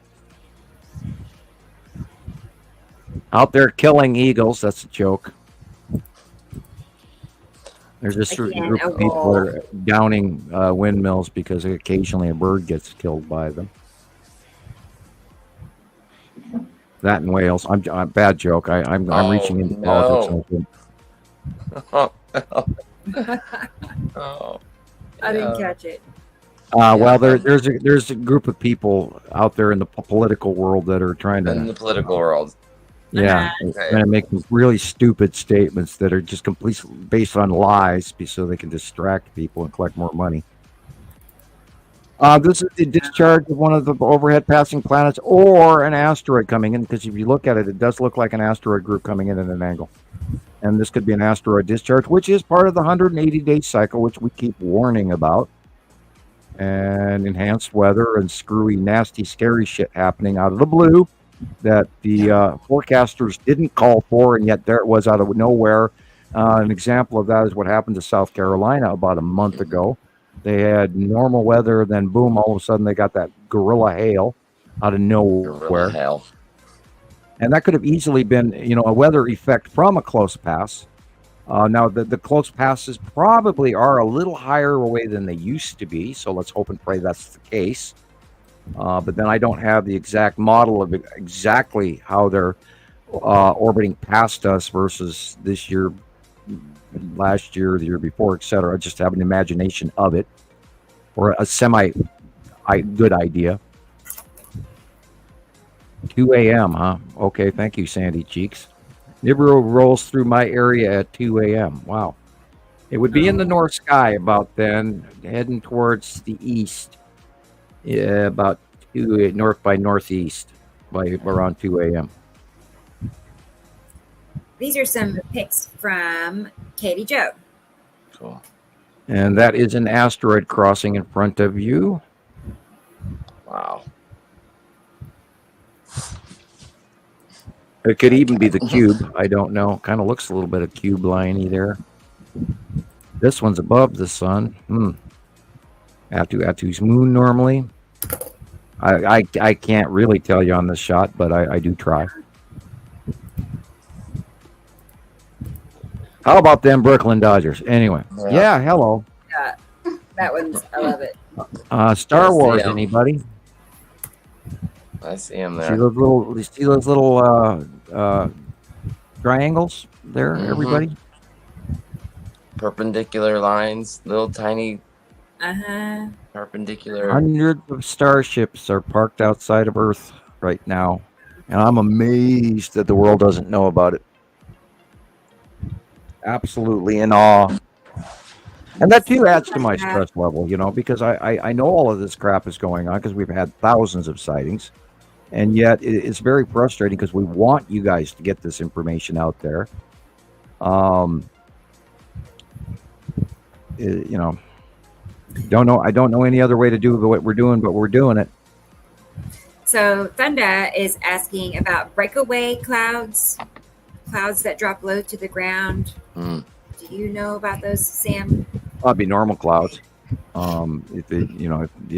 Out there killing eagles. That's a joke. There's a certain group of people that are downing windmills because occasionally a bird gets killed by them. That in Wales. I'm bad joke. I'm reaching into politics. I didn't catch it. Well, there's a group of people out there in the political world that are trying to. In the political world. Yeah, trying to make really stupid statements that are just completely based on lies, so they can distract people and collect more money. This is the discharge of one of the overhead passing planets or an asteroid coming in, because if you look at it, it does look like an asteroid group coming in at an angle. And this could be an asteroid discharge, which is part of the 180-day cycle, which we keep warning about. And enhanced weather and screwy, nasty, scary shit happening out of the blue that the forecasters didn't call for, and yet there it was out of nowhere. An example of that is what happened to South Carolina about a month ago. They had normal weather, then boom, all of a sudden they got that gorilla hail out of nowhere. Gorilla hail. And that could have easily been, a weather effect from a close pass. Now, the close passes probably are a little higher away than they used to be, so let's hope and pray that's the case. But then I don't have the exact model of exactly how they're orbiting past us versus this year, last year, the year before, etc. I just have an imagination of it, or a good idea. 2 a.m., huh? Okay, thank you, Sandy Cheeks. Nibiru rolls through my area at 2 a.m. Wow. It would be in the north sky about then, heading towards the east. Yeah, about north by northeast by around 2 a.m. These are some pics from Katie Joe. Cool. And that is an asteroid crossing in front of you. Wow. It could even be the cube. I don't know. Kind of looks a little bit of cube liney there. This one's above the sun. Atu's moon normally. I can't really tell you on this shot, but I do try. How about them Brooklyn Dodgers? Anyway, yeah hello. Yeah, that one's, I love it. Star Wars, anybody? I see him there. See those little triangles there, everybody? Perpendicular lines, little tiny perpendicular. Hundreds of starships are parked outside of Earth right now, and I'm amazed that the world doesn't know about it. Absolutely in awe. And that too adds to my stress level, because I know all of this crap is going on because we've had thousands of sightings. And yet it's very frustrating because we want you guys to get this information out there. Don't know. I don't know any other way to do what we're doing, but we're doing it. So Thunda is asking about breakaway clouds that drop low to the ground. Do you know about those, Sam? That'd be normal clouds. If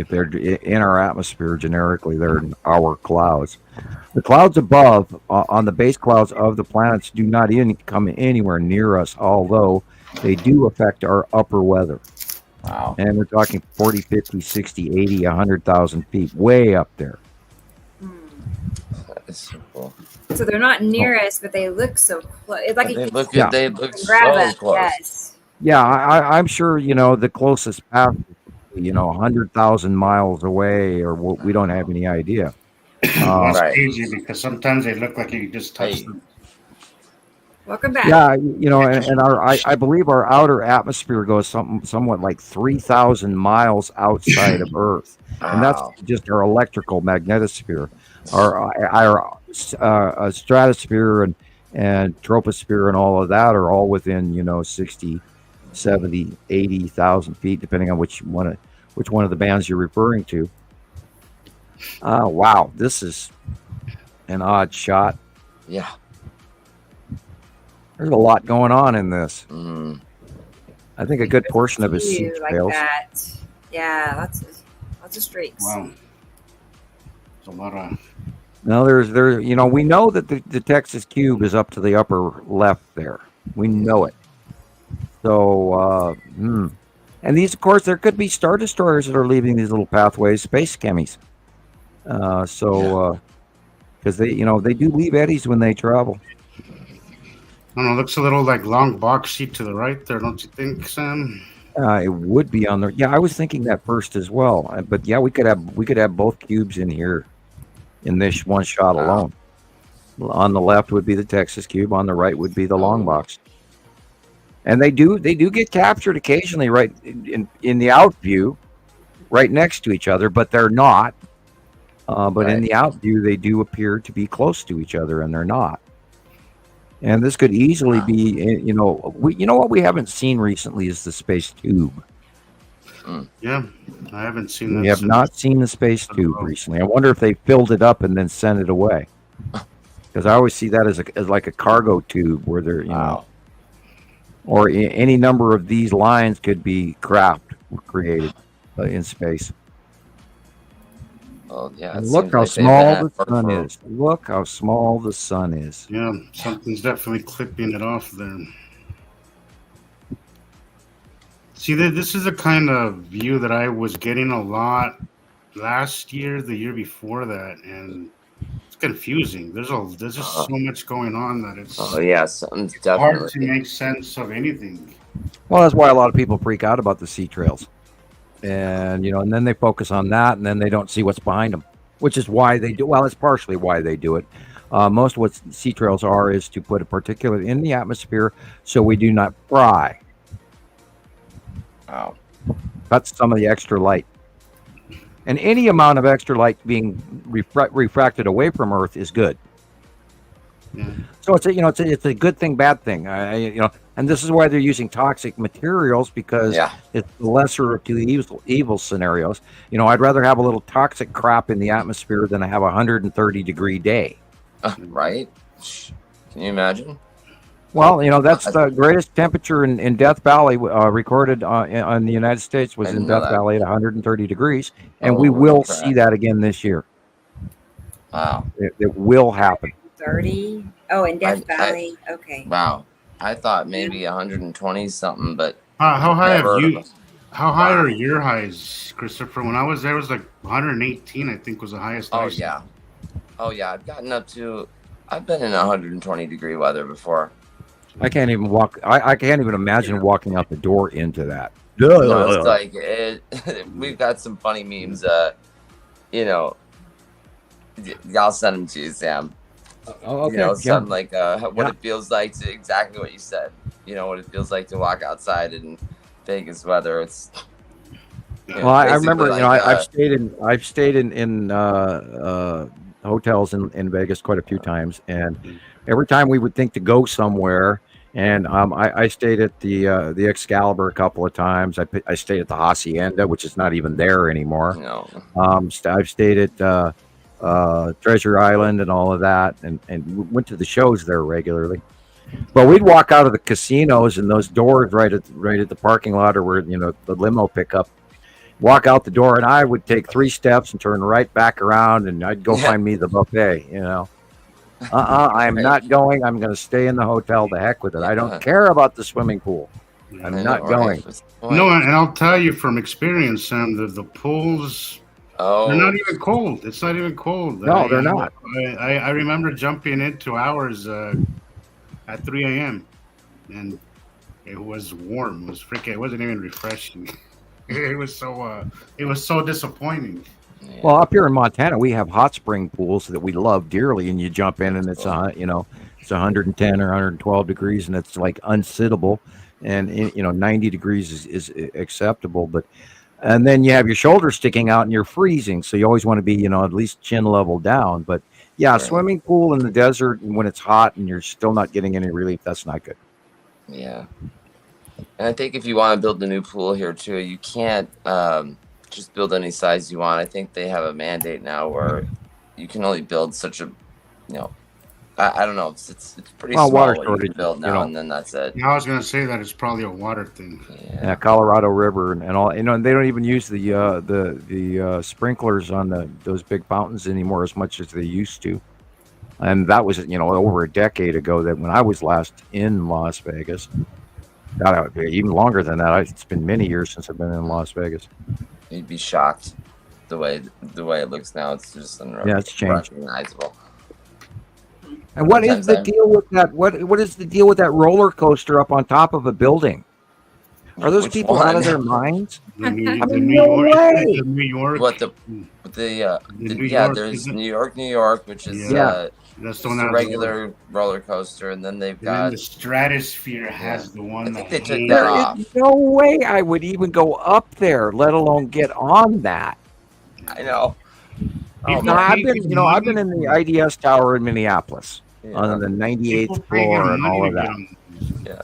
they're in our atmosphere generically, they're our clouds. The clouds above, on the base clouds of the planets, do not come anywhere near us, although they do affect our upper weather. Wow. And we're talking 40, 50, 60, 80, 100,000 feet, way up there. That is so cool. So they're not near us, but they look so close. It's like They look so grab close. Yes. Yeah, I'm sure, the closest path, 100,000 miles away, or we don't have any idea. That's Right. crazy because sometimes they look like you just touched them. Welcome back. Yeah, and I believe our outer atmosphere goes somewhat like 3,000 miles outside of Earth, and that's Wow. just our electrical magnetosphere. Our stratosphere and troposphere and all of that are all within 60, 70, 80,000 feet, depending on which one of the bands you're referring to. Wow, this is an odd shot. Yeah. There's a lot going on in this. Mm. I think a good portion of his sea like trails. that. Yeah, lots of streaks. Wow. It's a lot of. No, we know that the Texas cube is up to the upper left there. We know it. So, and these, of course, there could be star destroyers that are leaving these little pathways, space chemis. Because they do leave eddies when they travel. I don't know. Looks a little like long box seat to the right there, don't you think, Sam? It would be on there. Yeah, I was thinking that first as well. But yeah, we could have both cubes in here, in this one shot alone. On the left would be the Texas cube. On the right would be the long box. And they do get captured occasionally, right in the out view, right next to each other, but they're not. But in the out view, they do appear to be close to each other, and they're not. And this could easily be, what we haven't seen recently is the space tube. Yeah, I haven't seen that. We have not seen the space tube recently. I wonder if they filled it up and then sent it away. Because I always see that as like a cargo tube where they're, or any number of these lines could be created in space. Well, yeah. And look how small the sun is. Look how small the sun is. Yeah, something's definitely clipping it off there. See, this is the kind of view that I was getting a lot last year, the year before that, and it's confusing. There's just so much going on that it's something's definitely hard to make sense of anything. Well, that's why a lot of people freak out about the sea trails. And and then they focus on that, and then they don't see what's behind them, which is why they do. Well, it's partially why they do it. Most of what sea trails are is to put a particulate in the atmosphere so we do not fry. Wow. That's some of the extra light. And any amount of extra light being refracted away from Earth is good. Yeah. So it's a good thing, bad thing. And this is why they're using toxic materials, because it's the lesser of two evil scenarios. I'd rather have a little toxic crap in the atmosphere than I have a 130-degree day. Right? Can you imagine? Well, that's the greatest temperature in Death Valley recorded in the United States was in Death Valley at 130 degrees, and we will see that again this year. Wow. It will happen. 30? Oh, in Death Valley. Okay. Wow. I thought maybe 120 something, but how high are your highs, Christopher? When I was there, it was like 118. I think was the highest. Oh yeah. I've gotten up to. I've been in 120-degree weather before. I can't even walk. I can't even imagine walking out the door into that. No, it's like we've got some funny memes. I'll send them to you, Sam. Okay. Something like what it feels like to exactly what you said. What it feels like to walk outside in Vegas weather. It's well, I remember. I've stayed in hotels in Vegas quite a few times, and every time we would think to go somewhere, and I stayed at the Excalibur a couple of times. I stayed at the Hacienda, which is not even there anymore. No. I've stayed at Treasure Island and all of that, and went to the shows there regularly. But we'd walk out of the casinos and those doors right at the parking lot, or where the limo pickup. Walk out the door, and I would take 3 steps and turn right back around, and I'd go find me the buffet. I'm not going. I'm going to stay in the hotel. The heck with it. I don't care about the swimming pool. I'm not going. No, and I'll tell you from experience, Sam, the pools. They're not even cold. It's not even cold. No, they're not. I remember jumping into ours at 3 a.m. and it was warm. It was freaking. It wasn't even refreshing. It was so disappointing. Yeah. Well, up here in Montana, we have hot spring pools that we love dearly, and you jump in, and it's it's 110 or 112 degrees, and it's like unsittable, and 90 degrees is acceptable, and then you have your shoulders sticking out, and you're freezing, so you always want to be at least chin level down. But yeah, Right. swimming pool in the desert, and when it's hot and you're still not getting any relief, that's not good. Yeah. And I think if you want to build a new pool here too, you can't just build any size you want. I think they have a mandate now where you can only build such a, I don't know. It's pretty small Water what you shortage, can build now, and then that's it. Yeah, I was gonna say that it's probably a water thing. Yeah, Colorado River and all. And they don't even use the sprinklers on those big fountains anymore as much as they used to. And that was over a decade ago that when I was last in Las Vegas. God, even longer than that. It's been many years since I've been in Las Vegas. You'd be shocked the way it looks now. It's just it's changed. unrecognizable. And what is the deal with that? What is the deal with that roller coaster up on top of a building? Are those people out of their minds? New York. What there's New York, which is that's just a regular roller coaster, and then they've got the Stratosphere has the one. I think they took that off. No way I would even go up there, let alone get on that. I know. I've been in the IDS Tower in Minneapolis on the 98th floor and all of that. Yeah.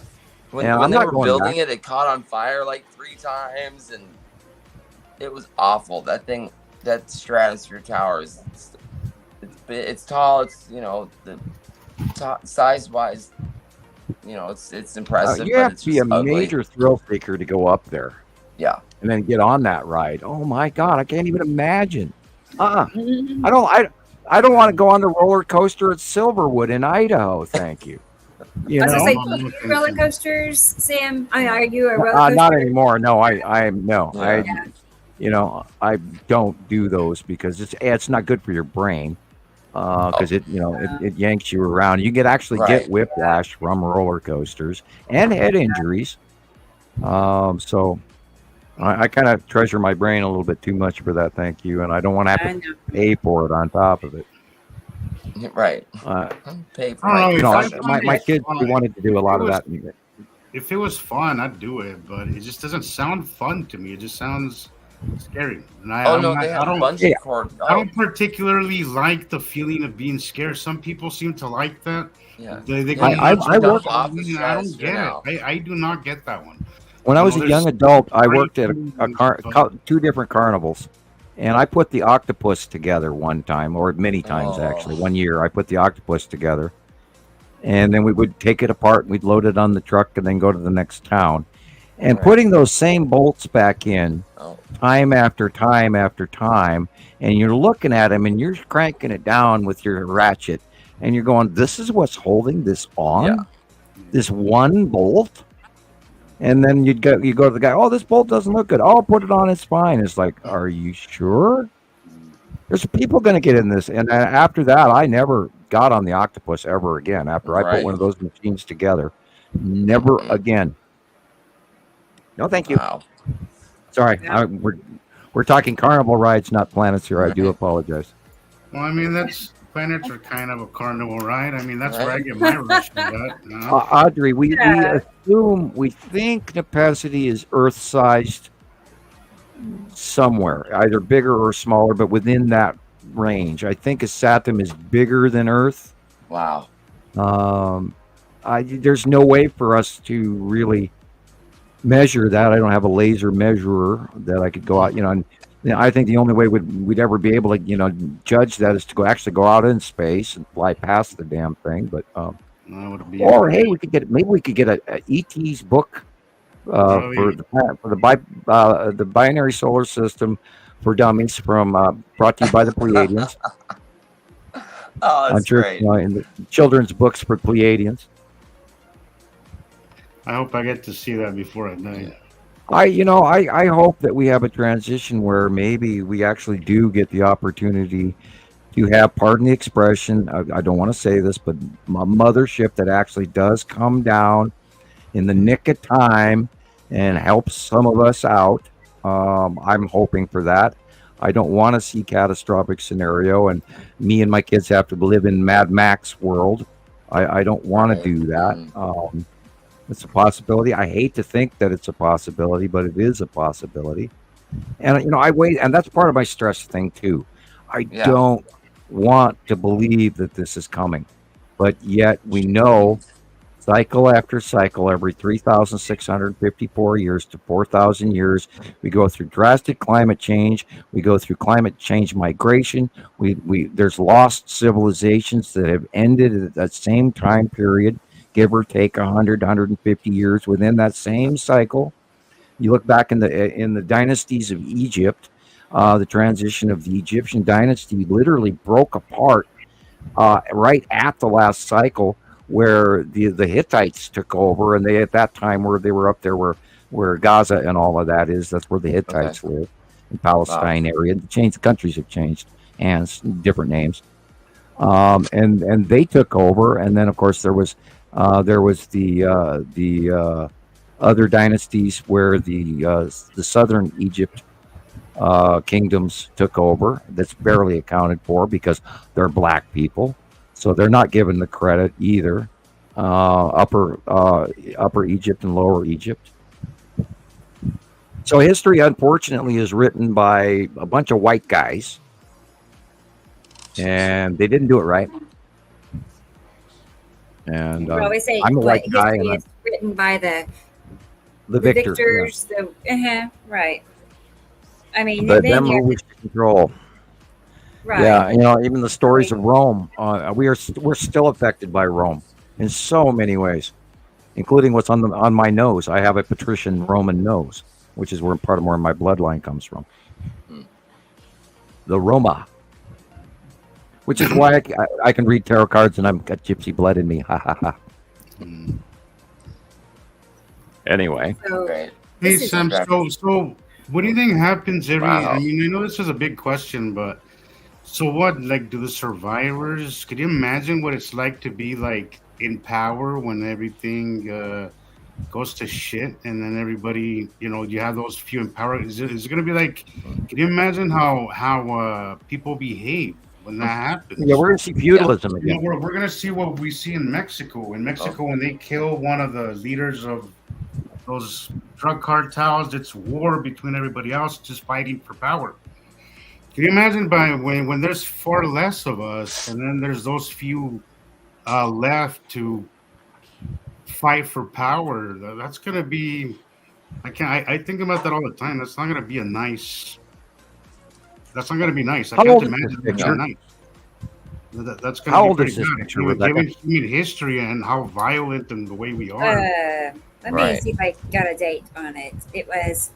When they were building it caught on fire like 3 times, and it was awful. That Stratosphere Tower it's tall. It's size wise, it's impressive. You have but to be a ugly. major thrill seeker to go up there. Yeah. And then get on that ride. Oh my God, I can't even imagine. I don't want to go on the roller coaster at Silverwood in Idaho. Thank you. I was gonna say, roller coasters, Sam. Are you a roller coaster? Not anymore. No, I don't do those because it's not good for your brain. Because it yanks you around. You get whiplash from roller coasters and head injuries. So I kind of treasure my brain a little bit too much for that. Thank you, and I don't want to have to pay for it on top of it. Right. Pay for my kids wanted to do a lot of that. If it was fun, I'd do it, but it just doesn't sound fun to me. It just sounds scary. And I don't particularly like the feeling of being scared. Some people seem to like that. Yeah. I don't get it. I do not get that one. When I was a young adult, I worked at two different carnivals, and I put the octopus together one time, or many times actually. One year, I put the octopus together, and then we would take it apart, and we'd load it on the truck, and then go to the next town. And putting those same bolts back in time after time after time, and you're looking at them, and you're cranking it down with your ratchet, and you're going, "This is what's holding this on, this one bolt." And then you go to the guy, "Oh, this bolt doesn't look good. Oh, put it on its spine." It's like, are you sure? There's people going to get in this. And after that, I never got on the octopus ever again. After I put one of those machines together, never again. No, thank you. Wow. Sorry, we're talking carnival rides, not planets here. I do apologize. Well, I mean, planets are kind of a carnival ride. I mean, that's where I get my rush from that. You know? Audrey, we think Nepacity is Earth-sized somewhere, either bigger or smaller, but within that range. I think Saturn is bigger than Earth. Wow. There's no way for us to really measure that. I don't have a laser measurer that I could go out, and I think the only way we'd ever be able to, judge that is to go out in space and fly past the damn thing. But hey, maybe we could get a ET's book for the binary solar system for dummies from brought to you by the Pleiadians. That's great. In the children's books for Pleiadians. I hope I get to see that before I die. I hope that we have a transition where maybe we actually do get the opportunity to have, pardon the expression, I don't want to say this, but a mothership that actually does come down in the nick of time and helps some of us out. I'm hoping for that. I don't want to see catastrophic scenario, and me and my kids have to live in Mad Max world. I don't want to do that. It's a possibility. I hate to think that it's a possibility, but it is a possibility. And I wait, and that's part of my stress thing too. I don't want to believe that this is coming, but yet we know cycle after cycle, every 3,654 years to 4,000 years, we go through drastic climate change. We go through climate change migration. There's lost civilizations that have ended at that same time period, give or take 100, 150 years within that same cycle. You look back in the dynasties of Egypt, the transition of the Egyptian dynasty literally broke apart right at the last cycle, where the Hittites took over, and they at that time they were up there where Gaza and all of that is. That's where the Hittites live, in Palestine area. The countries have changed hands, different names, and they took over. And then of course there was the other dynasties where the southern Egypt kingdoms took over. That's barely accounted for because they're black people. So they're not given the credit either. Upper Egypt and Lower Egypt. So history, unfortunately, is written by a bunch of white guys, and they didn't do it right. And I'm a white guy, and it's written by the victors. Right. I mean, but them who wish to control. Right. Yeah, even the stories of Rome. We're still affected by Rome in so many ways, including what's on my nose. I have a patrician Roman nose, which is where my bloodline comes from. The Roma, which is why I can read tarot cards and I've got gypsy blood in me. Ha ha ha. Anyway. Hey Sam, so what do you think happens every? I mean, I know this is a big question, but. So what, like, do the survivors, could you imagine what it's like to be, like, in power when everything goes to shit and then everybody, you have those few in power? Is it going to be like, can you imagine how people behave when that happens? Yeah, we're going to see feudalism again. We're going to see what we see in Mexico. In Mexico, when they kill one of the leaders of those drug cartels, it's war between everybody else just fighting for power. Can you imagine when there's far less of us, and then there's those few left to fight for power? That's gonna be. I think about that all the time. That's not gonna be nice. That's not gonna be nice. I can't imagine it's nice. That's gonna How be old is this picture, Rebecca? Given human history and how violent and the way we are. Let me see if I got a date on it. It was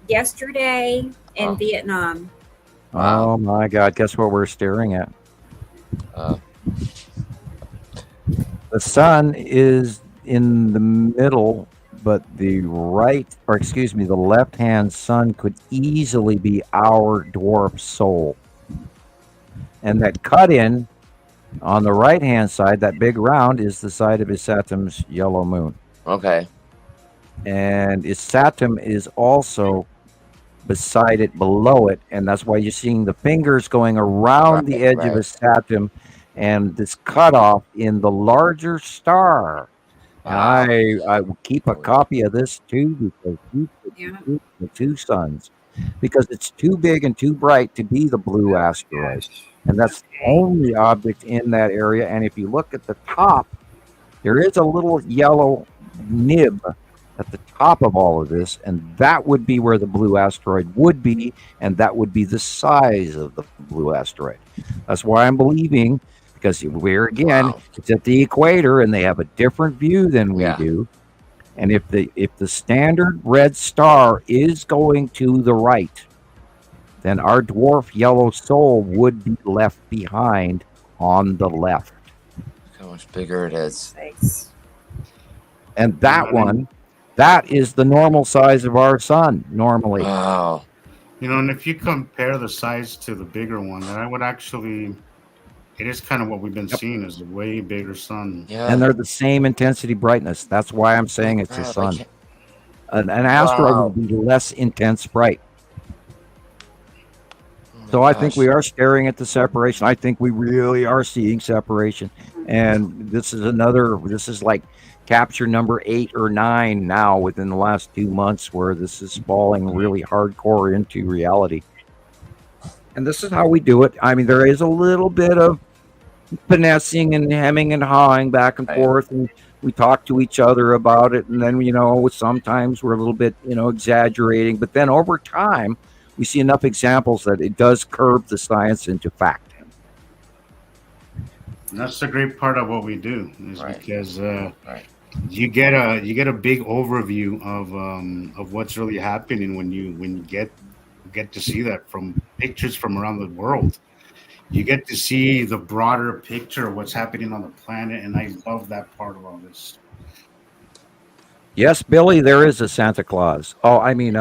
yesterday in Vietnam. Oh my God! Guess what we're staring at? The sun is in the middle, but the left-hand sun could easily be our dwarf soul. And that cut-in on the right-hand side, that big round, is the side of Isatum's yellow moon. Okay. And Isatum is also beside it, below it, and that's why you're seeing the fingers going around the edge of Isatum and this cutoff in the larger star. And I keep a copy of this too, because the two suns, because it's too big and too bright to be the blue asteroid, and that's the only object in that area. And if you look at the top, there is a little yellow nib at the top of all of this, and that would be where the blue asteroid would be, and that would be the size of the blue asteroid. That's why I'm believing, because it's at the equator, and they have a different view than we do. And if the standard red star is going to the right, then our dwarf yellow soul would be left behind on the left. Look how much bigger it is. And that one. That is the normal size of our sun, normally. Wow. And if you compare the size to the bigger one, then I would actually, it is kind of what we've been seeing, is a way bigger sun. Yeah. And they're the same intensity brightness. That's why I'm saying it's a sun. An asteroid would be less intense bright. So I think we are staring at the separation. I think we really are seeing separation. And this is like capture number 8 or 9 now within the last 2 months where this is falling really hardcore into reality. And this is how we do it. I mean, there is a little bit of finessing and hemming and hawing back and forth. And we talk to each other about it. And then, sometimes we're a little bit, exaggerating. But then over time, we see enough examples that it does curb the science into fact. And that's the great part of what we do, is because you get a big overview of what's really happening when you get to see that from pictures from around the world. You get to see the broader picture of what's happening on the planet, and I love that part of all this. Yes, Billy, there is a Santa Claus. Oh, I mean, you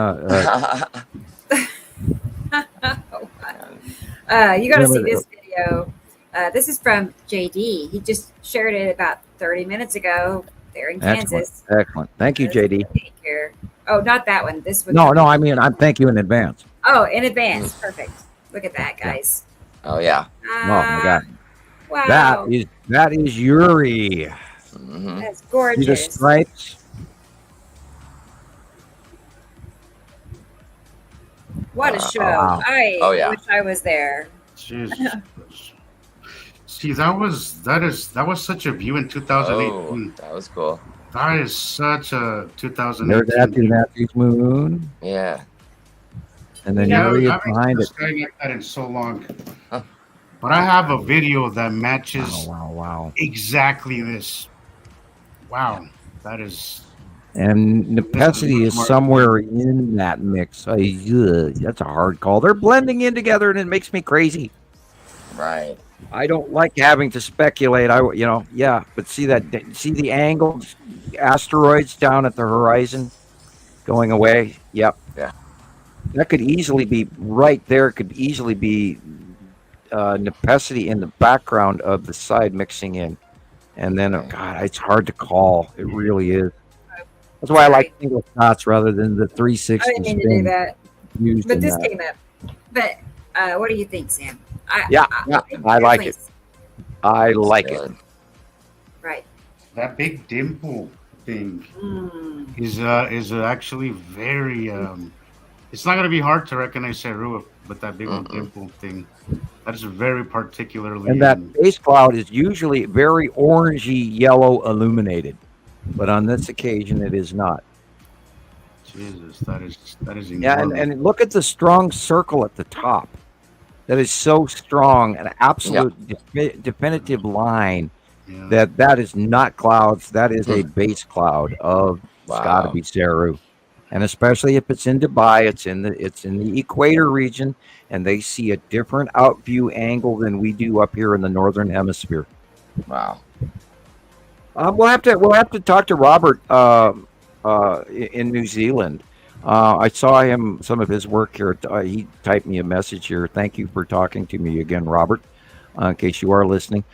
got to see this video. This is from JD. He just shared it about 30 minutes ago there in Kansas. Excellent. Thank you, JD. Oh, not that one. This one. No, I mean, I thank you in advance. Oh, in advance. Perfect. Look at that, guys. Oh, yeah. Oh, my God. Wow. That is Yuri. That's gorgeous. See the stripes? What a show. I wish I was there. Jesus. See, that was such a view in 2018. That was cool. That is such a 2018. There's Matthew's moon. Yeah. And then Yuri is behind it. Like that in so long. But I have a video that matches exactly this. Wow. That is... And Nepacity is somewhere in that mix. That's a hard call. They're blending in together, and it makes me crazy. Right. I don't like having to speculate. But see the angled asteroids down at the horizon going away? Yep. Yeah. That could easily be right there. Could easily be Nepacity in the background of the side mixing in. And then, God, it's hard to call. It really is. That's why I like single shots rather than the 360. I didn't mean to do that. But this came up. But what do you think, Sam? I like it. I like it. Right. That big dimple thing is actually very. It's not going to be hard to recognize Saru with that big old dimple thing. That is very particularly. And that base cloud is usually very orangey yellow illuminated, but on this occasion it is not. Jesus, that is enormous. Yeah, and look at the strong circle at the top. That is so strong, an absolute definitive line that is not clouds. That is a base cloud of it's got to be Saru, and especially if it's in Dubai, it's in the equator region, and they see a different out view angle than we do up here in the northern hemisphere. Wow. We'll have to talk to Robert in New Zealand. I saw some of his work here. He typed me a message here. Thank you for talking to me again, Robert, in case you are listening.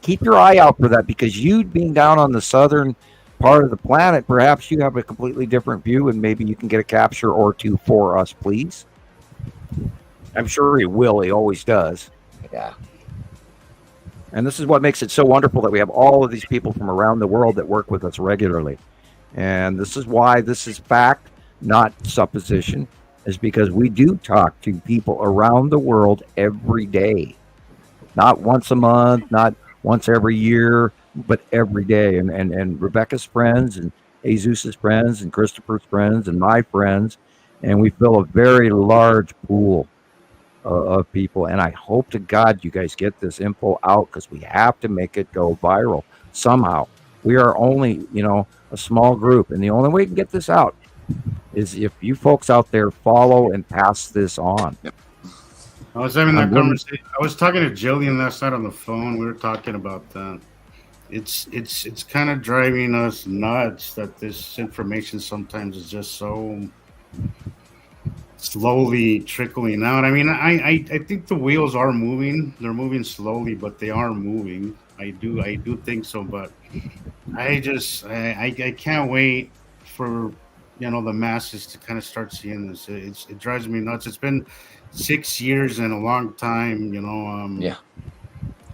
Keep your eye out for that, because you being down on the southern part of the planet, perhaps you have a completely different view, and maybe you can get a capture or two for us, please. I'm sure he will. He always does. Yeah. And this is what makes it so wonderful that we have all of these people from around the world that work with us regularly. And this is why this is fact, not supposition, is because we do talk to people around the world every day. Not once a month, not once every year, but every day. And Rebecca's friends and Jesus's friends and Christoper's friends and my friends. And we fill a very large pool of people. And I hope to God you guys get this info out, because we have to make it go viral somehow. We are only, a small group, and the only way we can get this out is if you folks out there follow and pass this on. I was having that conversation. I was talking to Jillian last night on the phone. We were talking about that. It's kind of driving us nuts that this information sometimes is just so slowly trickling out. I mean, I think the wheels are moving. They're moving slowly, but they are moving. I do think so, but I can't wait for the masses to kind of start seeing this. It drives me nuts. It's been 6 years and a long time,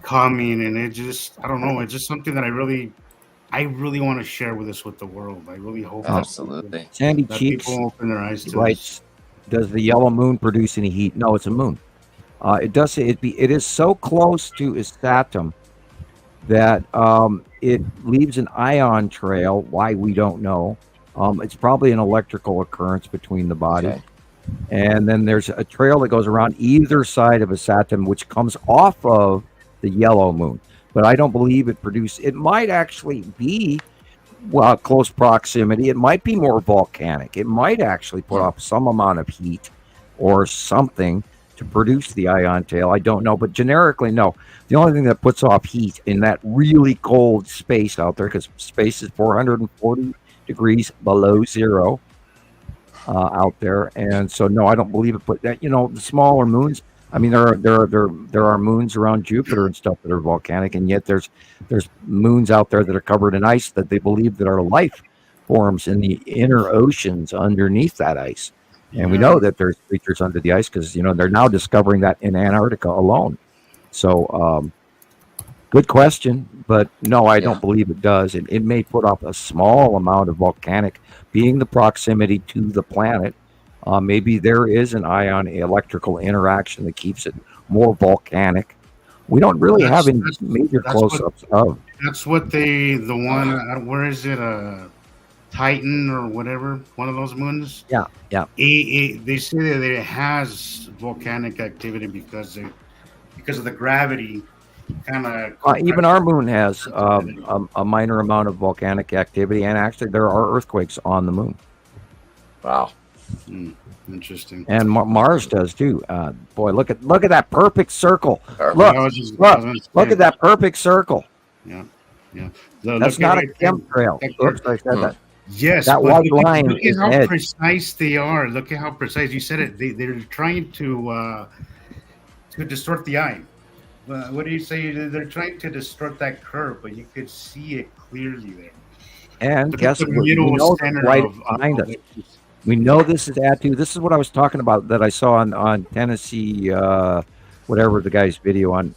coming, and it just, I don't know, it's just something that I really want to share with the world. I really hope absolutely Sandy that Cheeks people open their eyes to writes, does the yellow moon produce any heat? No, it's a moon. It does say it is so close to its atom that it leaves an ion trail. Why, we don't know. It's probably an electrical occurrence between the bodies. Okay. And then there's a trail that goes around either side of a Saturn, which comes off of the yellow moon. But I don't believe it produced. It might actually be, well, close proximity. It might be more volcanic. It might actually put off some amount of heat or something to produce the ion tail. I don't know. But generically, no. The only thing that puts off heat in that really cold space out there, because space is 440 degrees below zero out there. And so, no, I don't believe it. But that, the smaller moons, I mean, there are moons around Jupiter and stuff that are volcanic, and yet there's moons out there that are covered in ice that they believe that are life forms in the inner oceans underneath that ice. And we know that there's creatures under the ice because they're now discovering that in Antarctica alone. So, good question, but no, I don't believe it does. It may put off a small amount of volcanic, being the proximity to the planet. Maybe there is an ion electrical interaction that keeps it more volcanic. We don't really have any major close-ups of. That's what the one, where is it? Titan or whatever, one of those moons. Yeah. They say that it has volcanic activity because of the gravity. Kind of. Even our moon has a minor amount of volcanic activity, and actually there are earthquakes on the moon. Wow. Interesting. And Mars does too. Boy, look at that perfect circle. Look at that perfect circle. Yeah. That's not a chemtrail. Oops, I said that. Yes, that white line look is at how edge. precise they are. Look at how precise. You said it. They're trying to distort the eye. What do you say? They're trying to distort that curve, but you could see it clearly there. And guess what? We know the light behind us. We know this is Atu. This is what I was talking about that I saw on Tennessee, whatever the guy's video on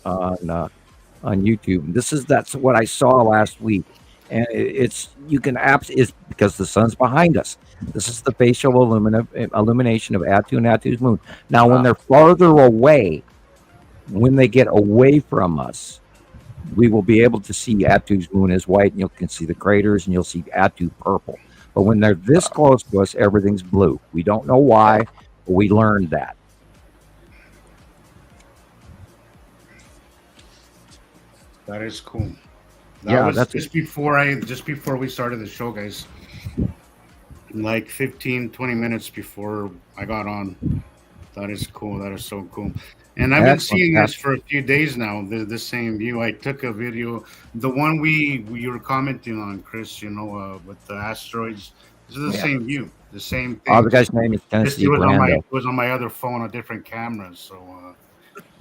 YouTube. That's what I saw last week, and it's because the sun's behind us. This is the facial illumination of Atu and Atu's moon. Now, when they're farther away, when they get away from us, we will be able to see Atu's moon as white, and you can see the craters, and you'll see Atu purple. But when they're this close to us, everything's blue. We don't know why, but we learned that. That is cool. That's just before we started the show, guys. Like 15-20 minutes before I got on. That is cool. That is so cool. And I've been seeing this for a few days now. The same view. I took a video, the one you were commenting on, Chris. With the asteroids. This is the same view, the same thing. The guy's name is Tennessee Brando. It was on my other phone, a different camera. So,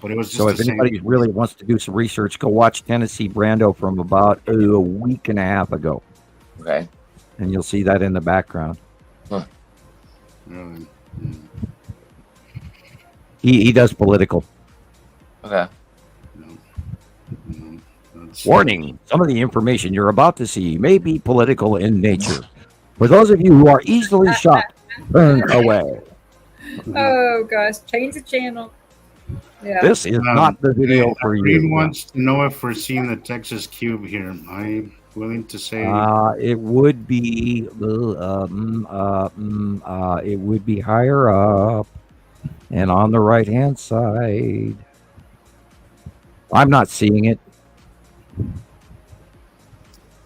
but it was just. So if anybody really wants to do some research, go watch Tennessee Brando from about a week and a half ago. Okay. And you'll see that in the background. Huh. Really? He does political. Okay. Warning, some of the information you're about to see may be political in nature. For those of you who are easily shocked, turn away. Oh, gosh. Change the channel. Yeah. This is not the video for you. Green wants to know if we're seeing the Texas cube here. I'm willing to say it would be higher up and on the right hand side. I'm not seeing it.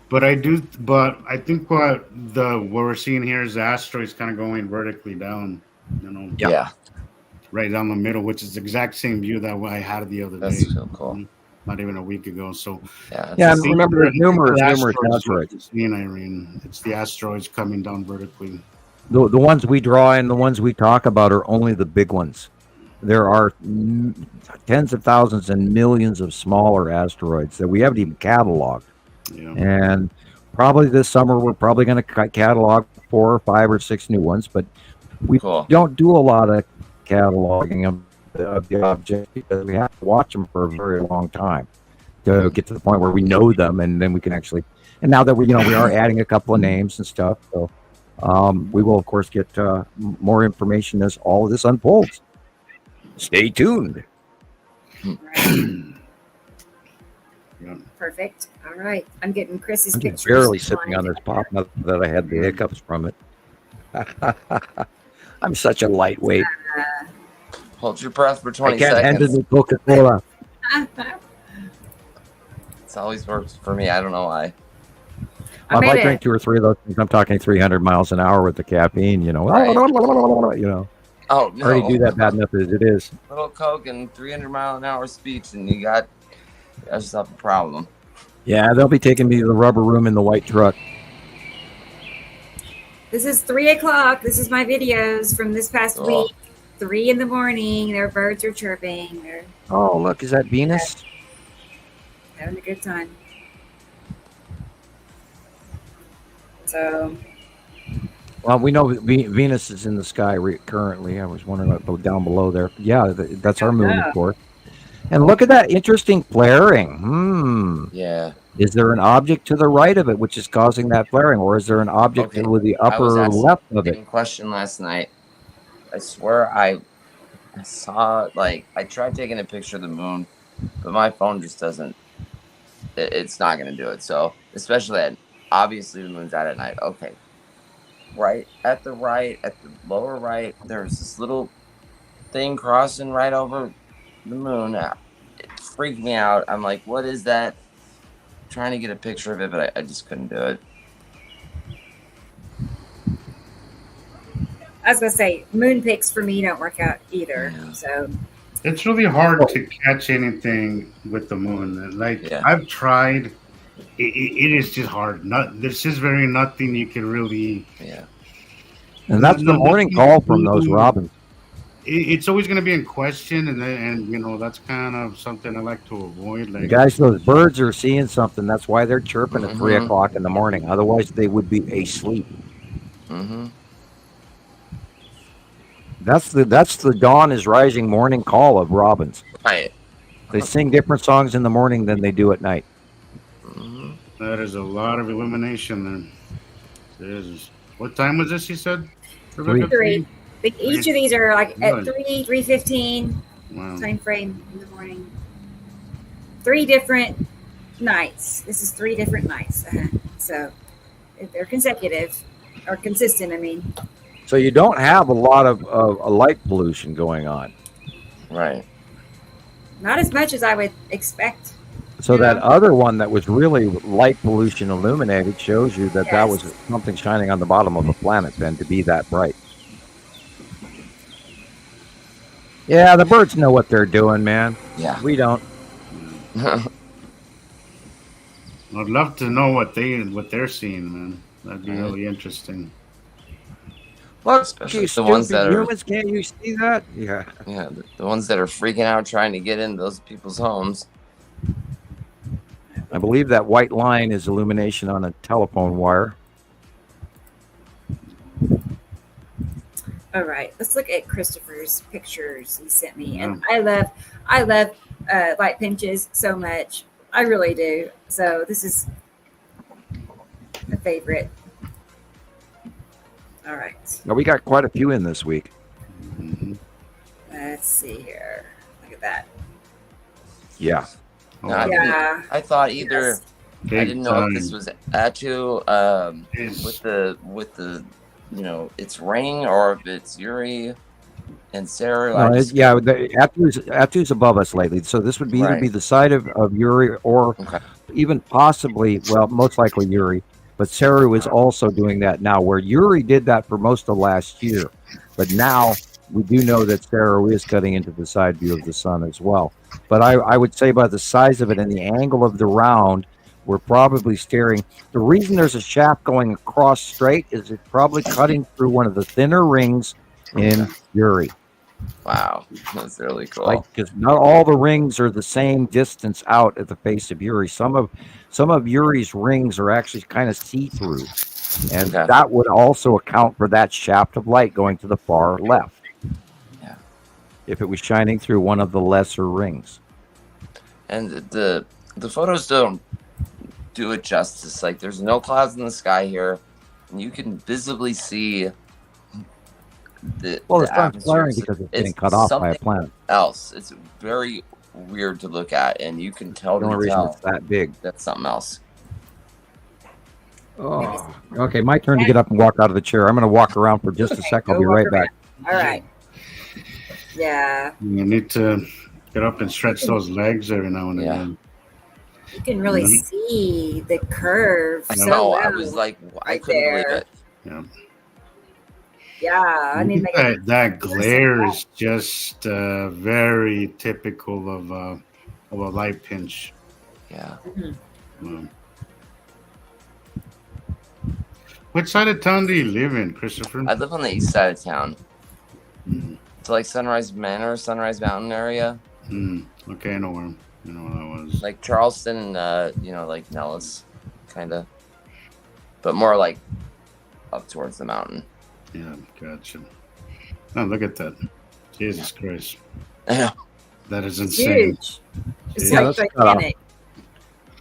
But I think what we're seeing here is the asteroids kind of going vertically down, Yeah. Right down the middle, which is the exact same view that I had the other day. That's so cool. Not even a week ago. So yeah, remember there's numerous asteroids. Irene, it's the asteroids coming down vertically. The ones we draw and the ones we talk about are only the big ones. There are tens of thousands and millions of smaller asteroids that we haven't even cataloged. Yeah. And probably this summer we're probably going to catalog 4 or 5 or 6 new ones, but we don't do a lot of cataloging of the objects because we have to watch them for a very long time to get to the point where we know them, and then we can actually. And now that we are adding a couple of names and stuff, so we will of course get more information as all of this unfolds. Stay tuned. Perfect. All right. I'm getting Chris's pictures. Barely sipping on this pop, not that I had the hiccups from it. I'm such a lightweight. Hold your breath for 20 I can't seconds. handle the Coca-Cola. It's always works for me. I don't know why. If I drink 2 or 3 of those things, I'm talking 300 miles an hour with the caffeine, Right. Oh, no. I already do that bad enough as it is. Little Coke and 300-mile-an-hour speech, and you got yourself a problem. Yeah, they'll be taking me to the rubber room in the white truck. This is 3 o'clock. This is my videos from this past week. 3 in the morning. Their birds are chirping. They're Look, is that Venus? having a good time. So, well, we know Venus is in the sky currently. I was wondering about down below there. Yeah, that's our moon, of course. And look at that interesting flaring. Yeah. Is there an object to the right of it which is causing that flaring, or is there an object to the upper left of it? Question last night. I swear I saw, I tried taking a picture of the moon, but my phone just doesn't. It's not going to do it. So, especially obviously the moon's out at night. Okay. At the lower right, there's this little thing crossing right over the moon. It freaked me out. I'm like, what is that? Trying to get a picture of it, but I just couldn't do it. I was going to say, moon pics for me don't work out either. Yeah. So it's really hard to catch anything with the moon. I've tried. It is just hard. There's just very nothing you can really. Yeah. And that's the morning call from those robins. It's always going to be in question, and that's kind of something I like to avoid. Guys, those birds are seeing something. That's why they're chirping at 3 o'clock in the morning. Otherwise, they would be asleep. Mm-hmm. That's the dawn is rising morning call of robins. Right. They sing different songs in the morning than they do at night. Mm-hmm. That is a lot of illumination there. What time was this, you said? 3. Each of these are at 3:15 time frame in the morning. 3 different nights. This is 3 different nights. So they're consecutive or consistent, I mean. So you don't have a lot of light pollution going on. Right. Not as much as I would expect. So that other one that was really light pollution illuminated shows you that that was something shining on the bottom of a planet then to be that bright. Yeah, the birds know what they're doing, man. Yeah. We don't. I'd love to know what they're seeing, man. That'd be really interesting. Well, especially the ones that humans, can't you see that? Yeah. Yeah, the ones that are freaking out trying to get into those people's homes. I believe that white line is illumination on a telephone wire. All right, let's look at Christopher's pictures he sent me, and I love light pinches so much. I really do. So this is a favorite. All right. Now we got quite a few in this week. Let's see here. Look at that. Yeah. No, I thought either. I didn't know if this was Atu with the its ring, or if it's Yuri and Sarah. Atu's above us lately, so this would be either be the side of Yuri or even possibly, well, most likely Yuri. But Saru is also doing that now, where Yuri did that for most of last year. But now we do know that Saru is cutting into the side view of the sun as well. But I would say by the size of it and the angle of the round, we're probably staring. The reason there's a shaft going across straight is it's probably cutting through one of the thinner rings in Yuri. Wow, that's really cool. Because not all the rings are the same distance out at the face of Yuri. Some of Yuri's rings are actually kind of see-through. And that would also account for that shaft of light going to the far left. Yeah. If it was shining through one of the lesser rings. And the photos don't do it justice. Like, there's no clouds in the sky here, and you can visibly see the Well, the sun's atmosphere. flaring because it's getting cut off by a planet. Else, it's very weird to look at, and you can tell. The only reason it's that big. That's something else. Oh, okay. My turn to get up and walk out of the chair. I'm going to walk around for just a sec. I'll be right back. All right. Yeah. You need to get up and stretch those legs every now and again. You can really see the curve. I so know. well I was like, I right couldn't there. believe it. Yeah. Yeah. I mean, like, that glare is just very typical of a light pinch. Yeah. Which side of town do you live in, Christopher? I live on the east side of town. It's like Sunrise Manor, Sunrise Mountain area. Okay, I know where that was. Like Charleston, like Nellis, kind of. But more like up towards the mountain. Yeah, gotcha. Oh, look at that. Jesus Christ. Yeah. That is insane. huge. It's like gigantic.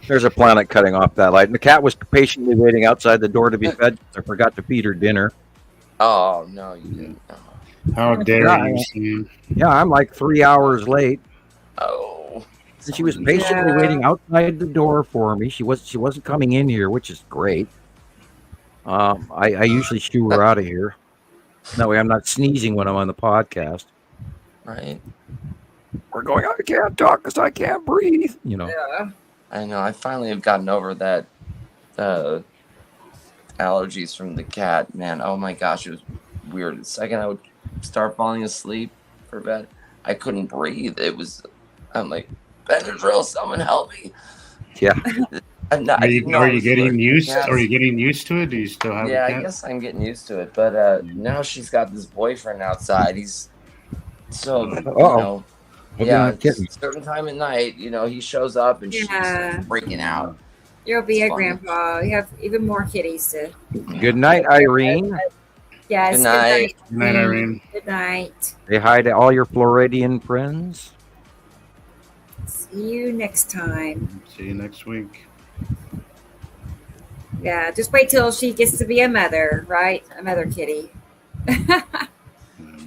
There's a planet cutting off that light. And the cat was patiently waiting outside the door to be fed. I forgot to feed her dinner. Oh, no, you didn't. How dare you, Sam? Yeah, I'm like 3 hours late. Oh. And she was patiently waiting outside the door for me. She wasn't coming in here, which is great. I usually shoo her out of here. That way I'm not sneezing when I'm on the podcast. Right. We're going, I can't talk because I can't breathe. Yeah. I know. I finally have gotten over that allergies from the cat. Man, oh my gosh, it was weird. The second I would start falling asleep for bed, I couldn't breathe. I'm like, Benadryl, someone help me. Yeah. Are you getting used to it? Do you still have? Yeah, I guess I'm getting used to it. But now she's got this boyfriend outside. He's so certain time at night, he shows up and she's freaking out. You'll be a grandpa. You have even more kitties to. Good night, Irene. Yes. Good night. Good night, Irene. Good night. Say hi to all your Floridian friends. See you next time. See you next week. Yeah, just wait till she gets to be a mother, right? A mother kitty.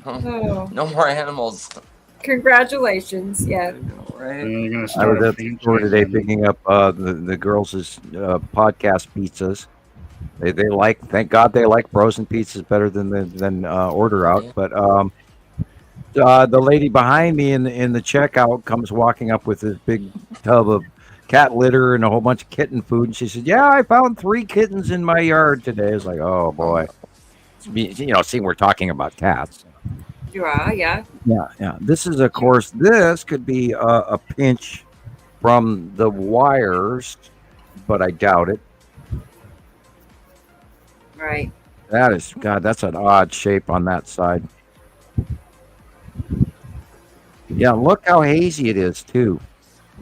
Oh. No more animals. Congratulations. Yeah. Right. I was at the store today picking up the girls' podcast pizzas. They like, thank God they like frozen pizzas better than order out. Yeah. But the lady behind me in the checkout comes walking up with this big tub of cat litter and a whole bunch of kitten food, and she said, "Yeah, I found 3 kittens in my yard today." I was like, "Oh boy," seeing we're talking about cats. You are, yeah. Yeah. This is, of course, this could be a pinch from the wires, but I doubt it. Right. That's an odd shape on that side. Yeah, look how hazy it is too.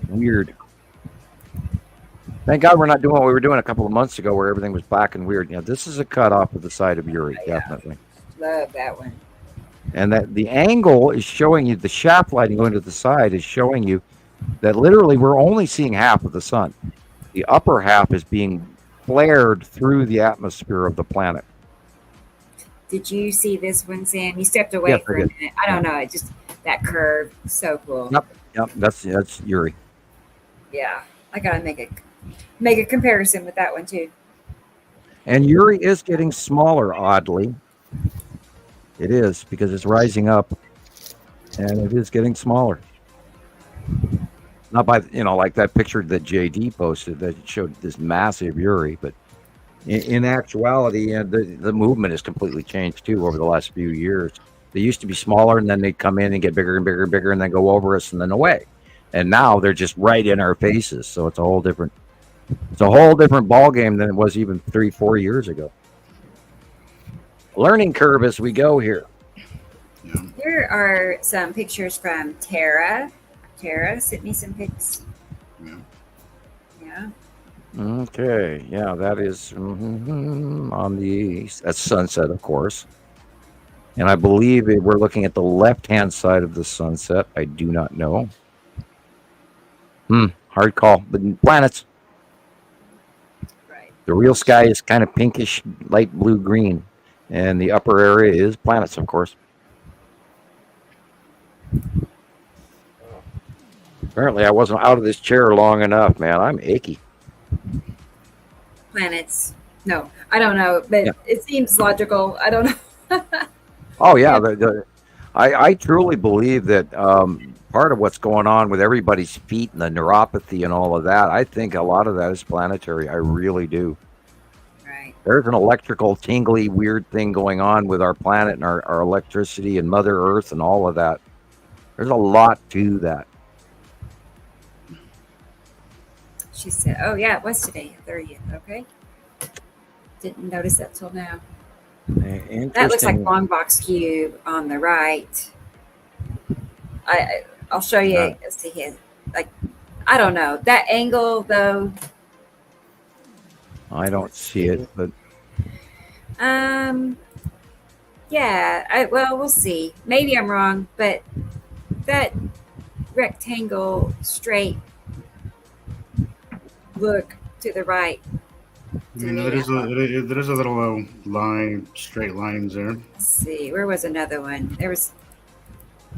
Weird. Thank God we're not doing what we were doing a couple of months ago where everything was black and weird. Yeah, this is a cut off of the side of Uri, definitely. Love that one. And that the angle is showing you, the shaft lighting going to the side is showing you that literally we're only seeing half of the sun. The upper half is being flared through the atmosphere of the planet. Did you see this one, Sam? You stepped away for a minute. I don't know. It just, that curve, so cool. Yep. That's Uri. Yeah. I gotta make a comparison with that one too. And Uri is getting smaller, oddly. It is, because it's rising up, and it is getting smaller. Not by, like that picture that JD posted that showed this massive Uri, but in actuality, the movement has completely changed too over the last few years. They used to be smaller, and then they'd come in and get bigger and bigger and bigger, and then go over us and then away. And now they're just right in our faces. So it's a whole different ball game than it was even 3-4 years ago. Learning curve as we go here. Here are some pictures from Tara. Tara sent me some pics. Yeah. Okay, yeah, that is on that's sunset, of course. And I believe we're looking at the left-hand side of the sunset. I do not know. Hard call. But planets. Right. The real sky is kind of pinkish, light blue green, and the upper area is planets, of course. Apparently, I wasn't out of this chair long enough, man. I'm achy. Planets. No, I don't know, but it seems logical. I don't know. Oh yeah, I truly believe that part of what's going on with everybody's feet and the neuropathy and all of that, I think a lot of that is planetary. I really do. Right. There's an electrical, tingly, weird thing going on with our planet and our electricity and Mother Earth and all of that. There's a lot to that. She said, "Oh yeah, it was today, 30th." Okay. Didn't notice that till now. That looks like long box cube on the right. I'll show you. Let's see here. Like, I don't know that angle though. I don't see it, but yeah. Well, we'll see. Maybe I'm wrong, but that rectangle straight look to the right. There is a little line, straight lines there. Let's see, where was another one? There was.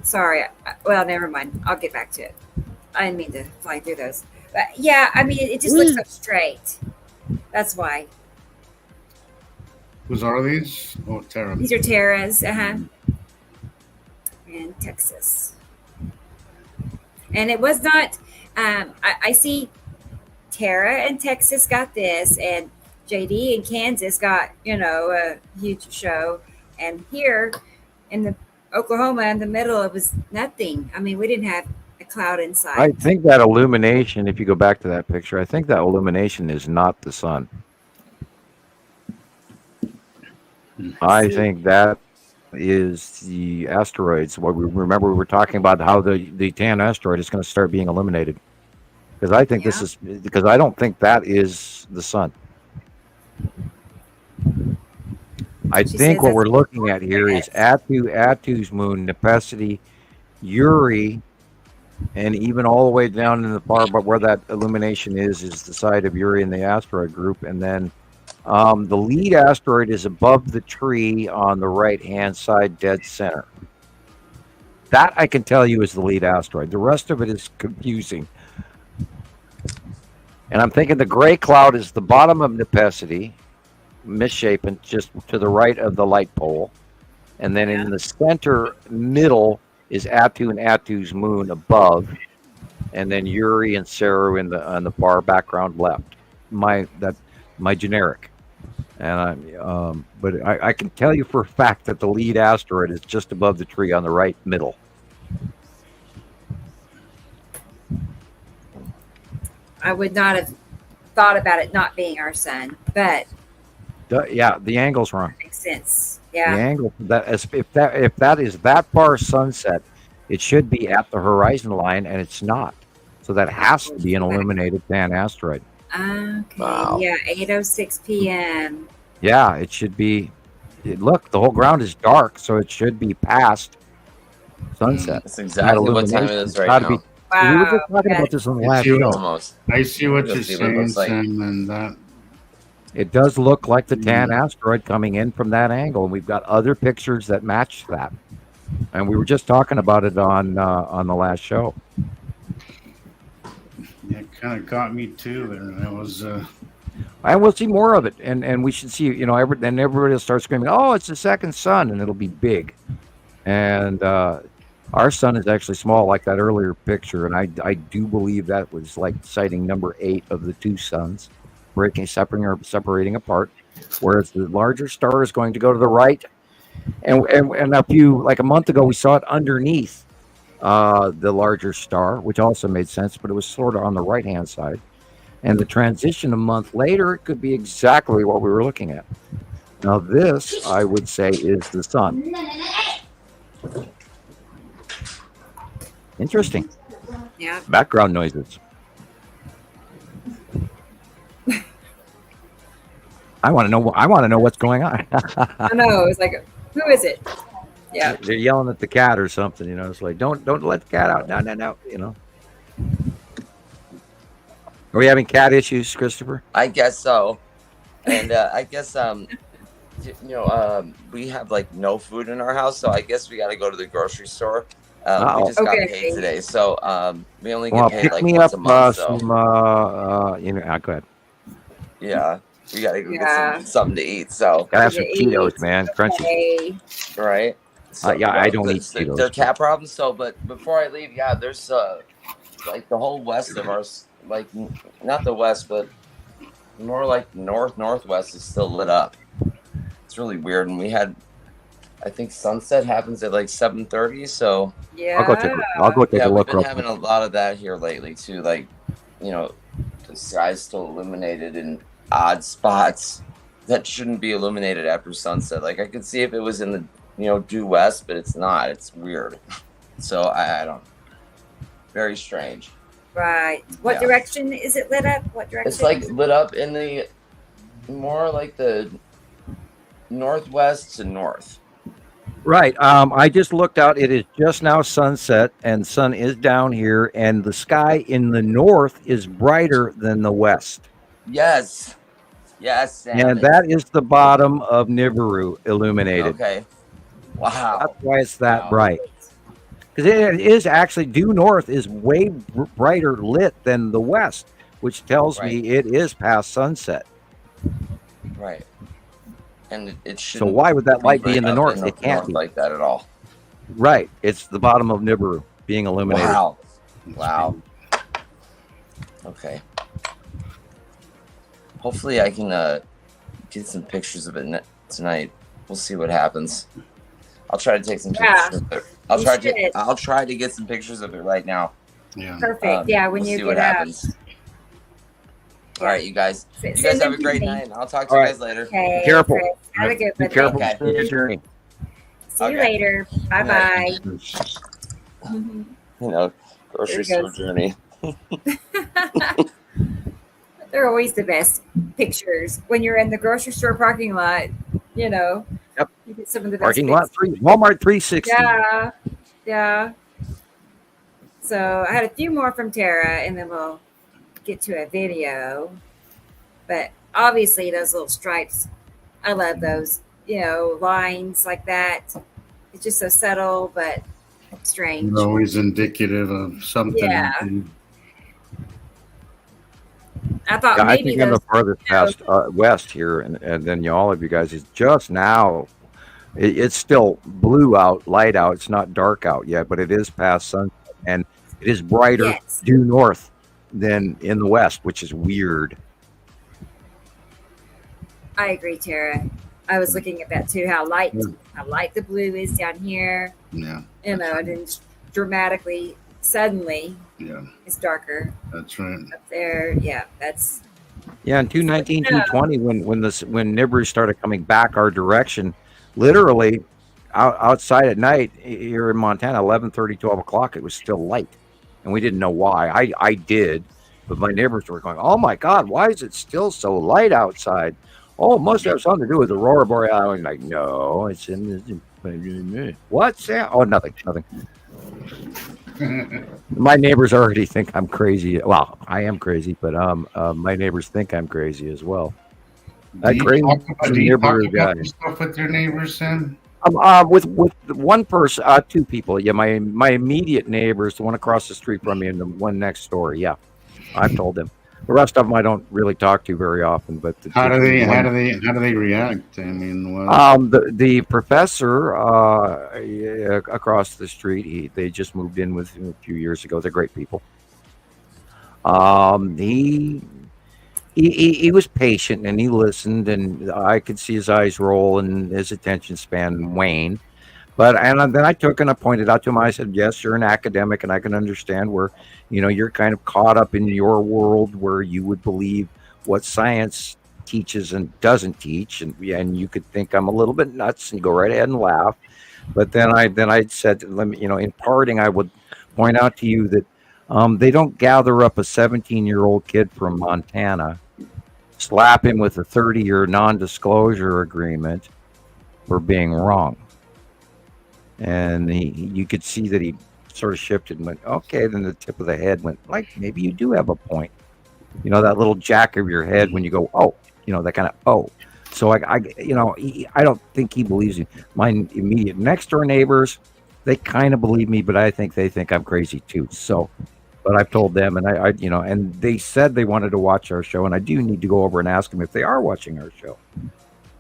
Sorry, well, never mind. I'll get back to it. I didn't mean to fly through those, but yeah, I mean, it just looks so straight. That's why. Whose are these? Oh, Terra. These are Terra's, in Texas, and it was not. I see Terra and Texas got this, and JD in Kansas got, a huge show. And here in the Oklahoma in the middle, it was nothing. I mean, we didn't have a cloud inside. I think that illumination, if you go back to that picture, I think that illumination is not the sun. I think that is the asteroids. What we were talking about how the tan asteroid is going to start being illuminated. Because I think because I don't think that is the sun. I think what we're looking at here is Attu's moon, Nepesi, Uri, and even all the way down in the far, but where that illumination is the side of Uri in the asteroid group. And then the lead asteroid is above the tree on the right-hand side, dead center. That I can tell you is the lead asteroid. The rest of it is confusing. And I'm thinking the gray cloud is the bottom of Nepesi, misshapen, just to the right of the light pole. And then in the center middle is Attu and Attu's moon above. And then Uri and Saru on the far background left. My generic. And but I can tell you for a fact that the lead asteroid is just above the tree on the right middle. I would not have thought about it not being our sun, but the angle's wrong. Makes sense. Yeah. The angle if that is that far sunset, it should be at the horizon line, and it's not. So that has to be an illuminated tan asteroid. Okay. Wow. Yeah, 8:06 p.m. Yeah, it should be. Look, the whole ground is dark, so it should be past sunset. That's exactly what time it is right now. We were just talking about this on the last show. I see what you're saying, Sam, and that. It does look like the tan asteroid coming in from that angle, and we've got other pictures that match that. And we were just talking about it on the last show. Yeah, it kind of got me too. There, that was. And we'll see more of it, and we should see. Then everybody will start screaming, "Oh, it's the second sun," and it'll be big. And our sun is actually small, like that earlier picture, and I do believe that was like sighting number 8 of the 2 suns, separating apart. Whereas the larger star is going to go to the right, and a month ago we saw it underneath the larger star, which also made sense, but it was sort of on the right hand side. And the transition a month later, it could be exactly what we were looking at. Now this, I would say, is the sun. Interesting. Yeah. Background noises. I want to know. I want to know what's going on. I know. It's like, who is it? Yeah. They're yelling at the cat or something. You know, it's like, don't let the cat out. No. You know. Are we having cat issues, Christopher? I guess so. And I guess we have like no food in our house, so I guess we got to go to the grocery store. We just got paid today, so we only get paid like once a month. So Go ahead. Yeah, we got to go get something to eat. So gotta have some Cheetos, man, crunchy. Right? So, I don't eat Cheetos. They're cat problems. So, but before I leave, there's like the whole west of ours, like not the west, but more like northwest is still lit up. It's really weird, and we had, I think sunset happens at like 7:30. So yeah, I'll go take a look. We've been having a lot of that here lately too. Like, the sky's still illuminated in odd spots that shouldn't be illuminated after sunset. Like I could see if it was in the due west, but it's not. It's weird. So I don't. Very strange. Right. What direction is it lit up? What direction? It's like lit up in the more like the northwest to north. Right. I just looked out. It is just now sunset, and sun is down here, and the sky in the north is brighter than the west. Yes. Sam, and that is the bottom of Nibiru illuminated. Okay. Wow. That's why it's that bright. Because it is actually due north is way brighter lit than the west, which tells me it is past sunset. Right. And it should. So why would that light be in the north? It can't be like that at all. Right. It's the bottom of Nibiru being illuminated. Wow. Okay. Hopefully I can get some pictures of it tonight. We'll see what happens. I'll try to take some pictures of it. I'll try to get some pictures of it right now. Yeah. Perfect. When you see get what happens. All right, you guys. You guys have a great night, and I'll talk to you guys later. Okay. Careful. Have a good one. Be careful. Okay. See you later. Bye-bye. Grocery store journey. They're always the best pictures when you're in the grocery store parking lot. Yep. You get some of the best parking lot Walmart 360. Yeah. So I had a few more from Tara, and then we'll get to a video. But obviously, those little stripes, I love those. Lines like that. It's just so subtle, but strange. It's always indicative of something. Yeah. I thought I maybe think I'm the farthest past west here, and then all of you guys is just now. It's still blue out, light out. It's not dark out yet, but it is past sunset, and it is brighter due north than in the west, which is weird. I agree, Tara. I was looking at that too. How light the blue is down here. Yeah. And then dramatically, suddenly, it's darker. That's right. Up there, that's. Yeah, in 219, 220, when Nibiru started coming back our direction, literally outside at night here in Montana, 11:30, 12 o'clock, it was still light, and we didn't know why. I did, but my neighbors were going, "Oh my God, why is it still so light outside?" Oh, it must have something to do with the aurora borealis. I was like, no, it's in what's that? Oh, nothing. My neighbors already think I'm crazy. Well, I am crazy, but my neighbors think I'm crazy as well. Do you talk about this stuff with your neighbors, Sam? With one person, two people. Yeah, my immediate neighbors, the one across the street from me and the one next door. Yeah, I've told them. The rest of them I don't really talk to very often. But how do they react? I mean, the professor across the street, they just moved in with a few years ago. They're great people. He was patient and he listened, and I could see his eyes roll and his attention span wane. And then I took and I pointed out to him, I said, yes, you're an academic and I can understand where, you're kind of caught up in your world where you would believe what science teaches and doesn't teach. And you could think I'm a little bit nuts and go right ahead and laugh. But then I said, in parting, I would point out to you that they don't gather up a 17-year-old kid from Montana slap him with a 30-year non-disclosure agreement for being wrong. And you could see that he sort of shifted and went, okay. Then the tip of the head went, like, maybe you do have a point. You know, that little jack of your head when you go, oh, you know, that kind of, oh. So I don't think he believes me. My immediate next door neighbors, they kind of believe me, but I think they think I'm crazy too. So, but I've told them, and I and they said they wanted to watch our show, and I do need to go over and ask them if they are watching our show,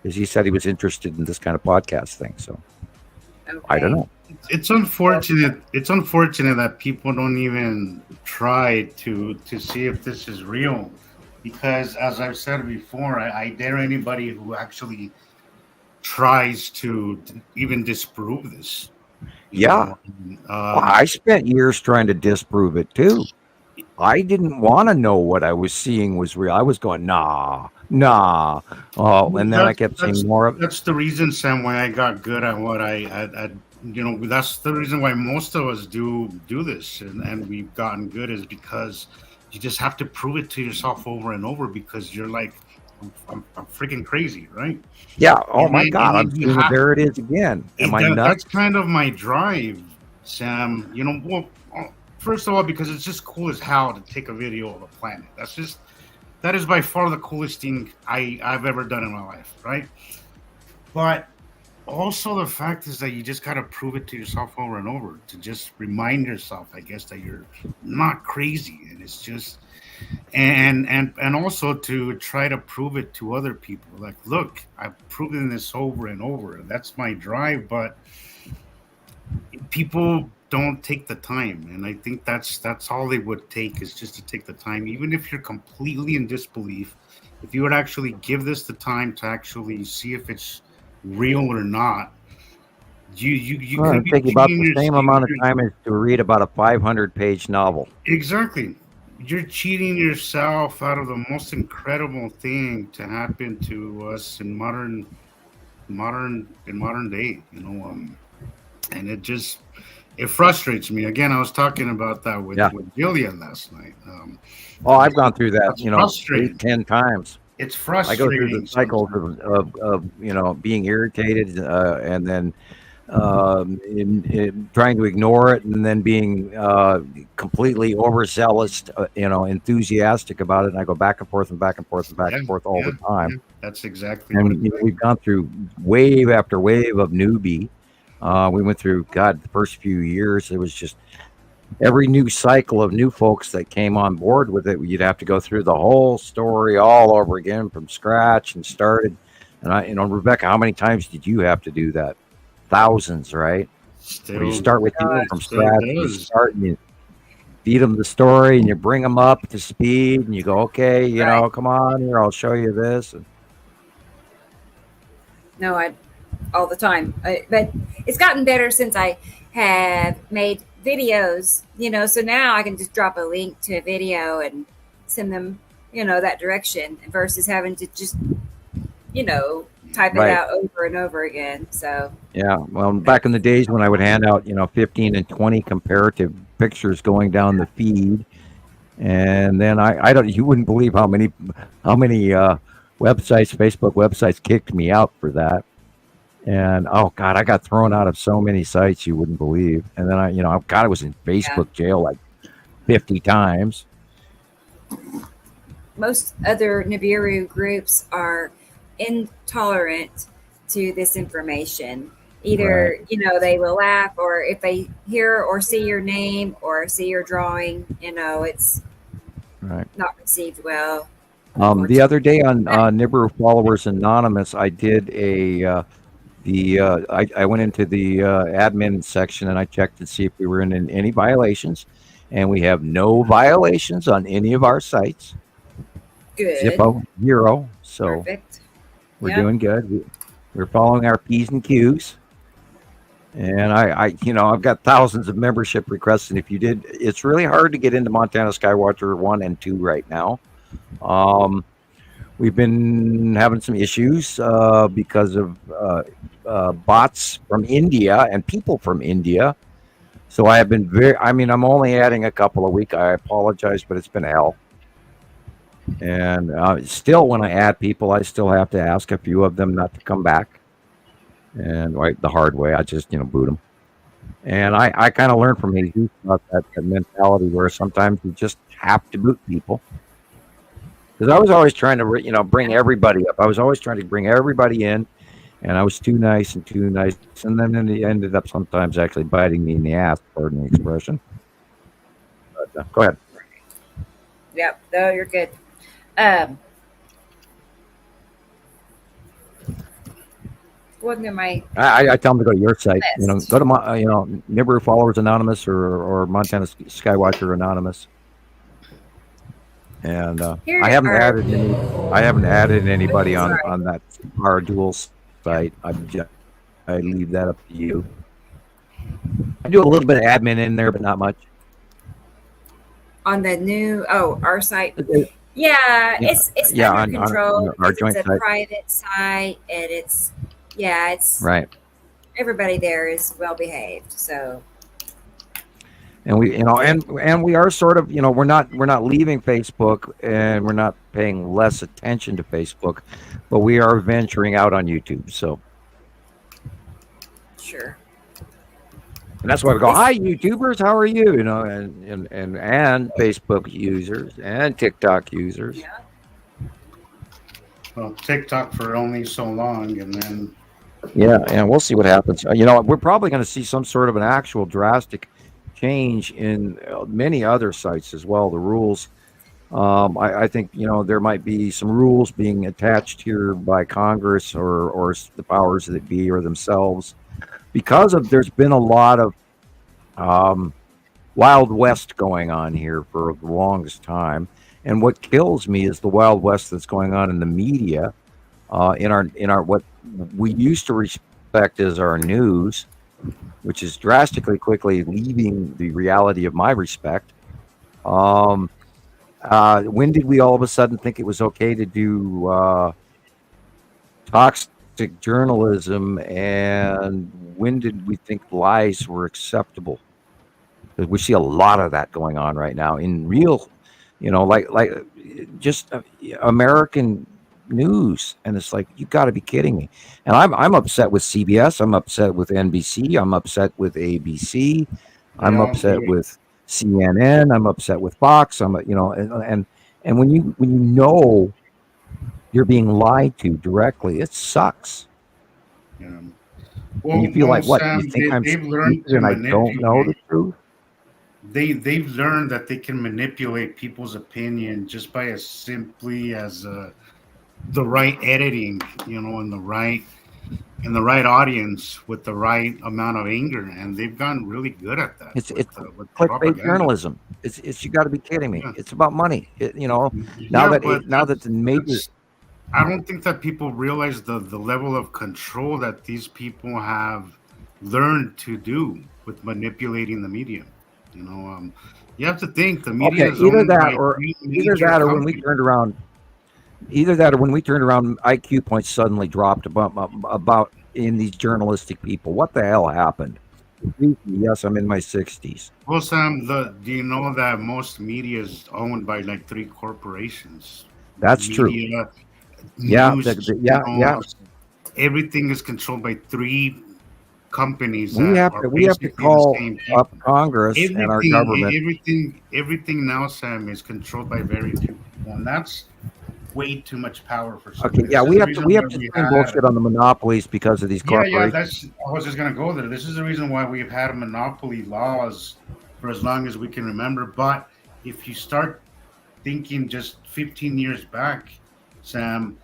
because he said he was interested in this kind of podcast thing. So, okay. I don't know. It's unfortunate. It's unfortunate that people don't even try to see if this is real, because as I've said before, I dare anybody who actually tries to even disprove this. Yeah. Well, I spent years trying to disprove it too. I didn't want to know what I was seeing was real. I was going, nah. Oh, and then I kept seeing more of it. That's the reason, Sam, why I got good at what I that's the reason why most of us do this, and we've gotten good, is because you just have to prove it to yourself over and over, because you're like, I'm freaking crazy, right? Yeah. Oh my God! There it is again. Am I nuts? That's kind of my drive, Sam. You know, well, first of all, because it's just cool as hell to take a video of a planet. That is by far the coolest thing I've ever done in my life, right? But also the fact is that you just got to prove it to yourself over and over, to just remind yourself, I guess, that you're not crazy, and it's just. And also to try to prove it to other people, like, look, I've proven this over and over. That's my drive, but people don't take the time, and I think that's all they would take, is just to take the time, even if you're completely in disbelief. If you would actually give this the time to actually see if it's real or not, you could take about the same amount of time as to read about a 500-page novel. Exactly. You're cheating yourself out of the most incredible thing to happen to us in modern day, you know, and it frustrates me. Again, I was talking about that with Julia last night. I've gone through that, 8-10 times. It's frustrating. I go through the cycles of being irritated, and then in trying to ignore it, and then being completely overzealous, enthusiastic about it. And I go back and forth and back and forth and back and forth all the time. Yeah. That's exactly. And we've gone through wave after wave of newbie. We went through, the first few years, it was just every new cycle of new folks that came on board with it. You'd have to go through the whole story all over again from scratch and started. And Rebecca, how many times did you have to do that? Thousands, right? Where you start with people from scratch, you start and you feed them the story, and you bring them up to speed, and you go, okay, come on here, I'll show you this. No, all the time. But it's gotten better since I have made videos, so now I can just drop a link to a video and send them, that direction, versus having to just, type it out over and over again. So well, back in the days when I would hand out 15 and 20 comparative pictures going down the feed, and then you wouldn't believe how many websites, Facebook websites, kicked me out for that. And oh God, I got thrown out of so many sites you wouldn't believe. And then I was in Facebook jail like 50 times. Most other Nibiru groups are intolerant to this information. Either they will laugh, or if they hear or see your name or see your drawing, it's not received well. The other day on Nibiru Followers Anonymous, I did I went into the admin section and I checked to see if we were in any violations, and we have no violations on any of our sites. Good. Zippo 0. So perfect. We're doing good. We're following our P's and Q's. And I've got thousands of membership requests. And it's really hard to get into Montana Skywatcher 1 and 2 right now. We've been having some issues because of bots from India and people from India. So I have been I'm only adding a couple a week. I apologize, but it's been hell. And still, when I add people, I still have to ask a few of them not to come back. And the hard way, I just boot them. And I kind of learned from Jesus about that mentality where sometimes you just have to boot people. Because I was always trying to bring everybody up. I was always trying to bring everybody in, and I was too nice, and then it ended up sometimes actually biting me in the ass. Pardon the expression. But, go ahead. Yep. No, you're good. One of my I tell them to go to your site. Go to my Nibiru Followers Anonymous or Montana Skywatcher Anonymous. And I haven't added anybody on that our dual site. I leave that up to you. I do a little bit of admin in there, but not much. On the new our site. Yeah, it's under control. On our joint it's a site. Private site, and it's right. Everybody there is well behaved, so. And we and we are sort of we're not leaving Facebook, and we're not paying less attention to Facebook, but we are venturing out on YouTube. So sure. And that's why we go, hi YouTubers, how are you? And Facebook users and TikTok users. Yeah. Well, TikTok for only so long, and then. Yeah, and we'll see what happens. We're probably going to see some sort of an actual drastic change in many other sites as well. The rules, I think, there might be some rules being attached here by Congress or the powers that be or themselves, because there's been a lot of Wild West going on here for the longest time. And what kills me is the Wild West that's going on in the media, in our what we used to respect as our news, which is drastically quickly leaving the reality of my respect. When did we all of a sudden think it was okay to do toxic journalism, and when did we think lies were acceptable? Because we see a lot of that going on right now in real, like just American news, and it's like, you got to be kidding me. And I'm upset with CBS. I'm upset with NBC. I'm upset with ABC. I'm upset with CNN. I'm upset with Fox. And when you you're being lied to directly, it sucks. Yeah. And you feel like, what? Sam, You think I'm they've learned stupid and I don't know the truth? They've learned that they can manipulate people's opinion just by as simply as the right editing, and the right audience with the right amount of anger, and they've gotten really good at that. It's clickbait journalism. It's you got to be kidding me. Yeah. It's about money. Now that the major. I don't think that people realize the level of control that these people have learned to do with manipulating the media. You have to think the media is either that or when we turned around. Either that or when we turned around, IQ points suddenly dropped about in these journalistic people. What the hell happened? Yes, I'm in my 60s. Well, Sam, do you know that most media is owned by like 3 corporations? That's true. Yeah, everything is controlled by 3 companies. We have to call up Congress and our government. Everything now, Sam, is controlled by very few people, and that's way too much power for some. Okay, yeah, we have to spend bullshit on the monopolies because of these corporations. I was just going to go there. This is the reason why we've had monopoly laws for as long as we can remember. But if you start thinking just 15 years back, Sam,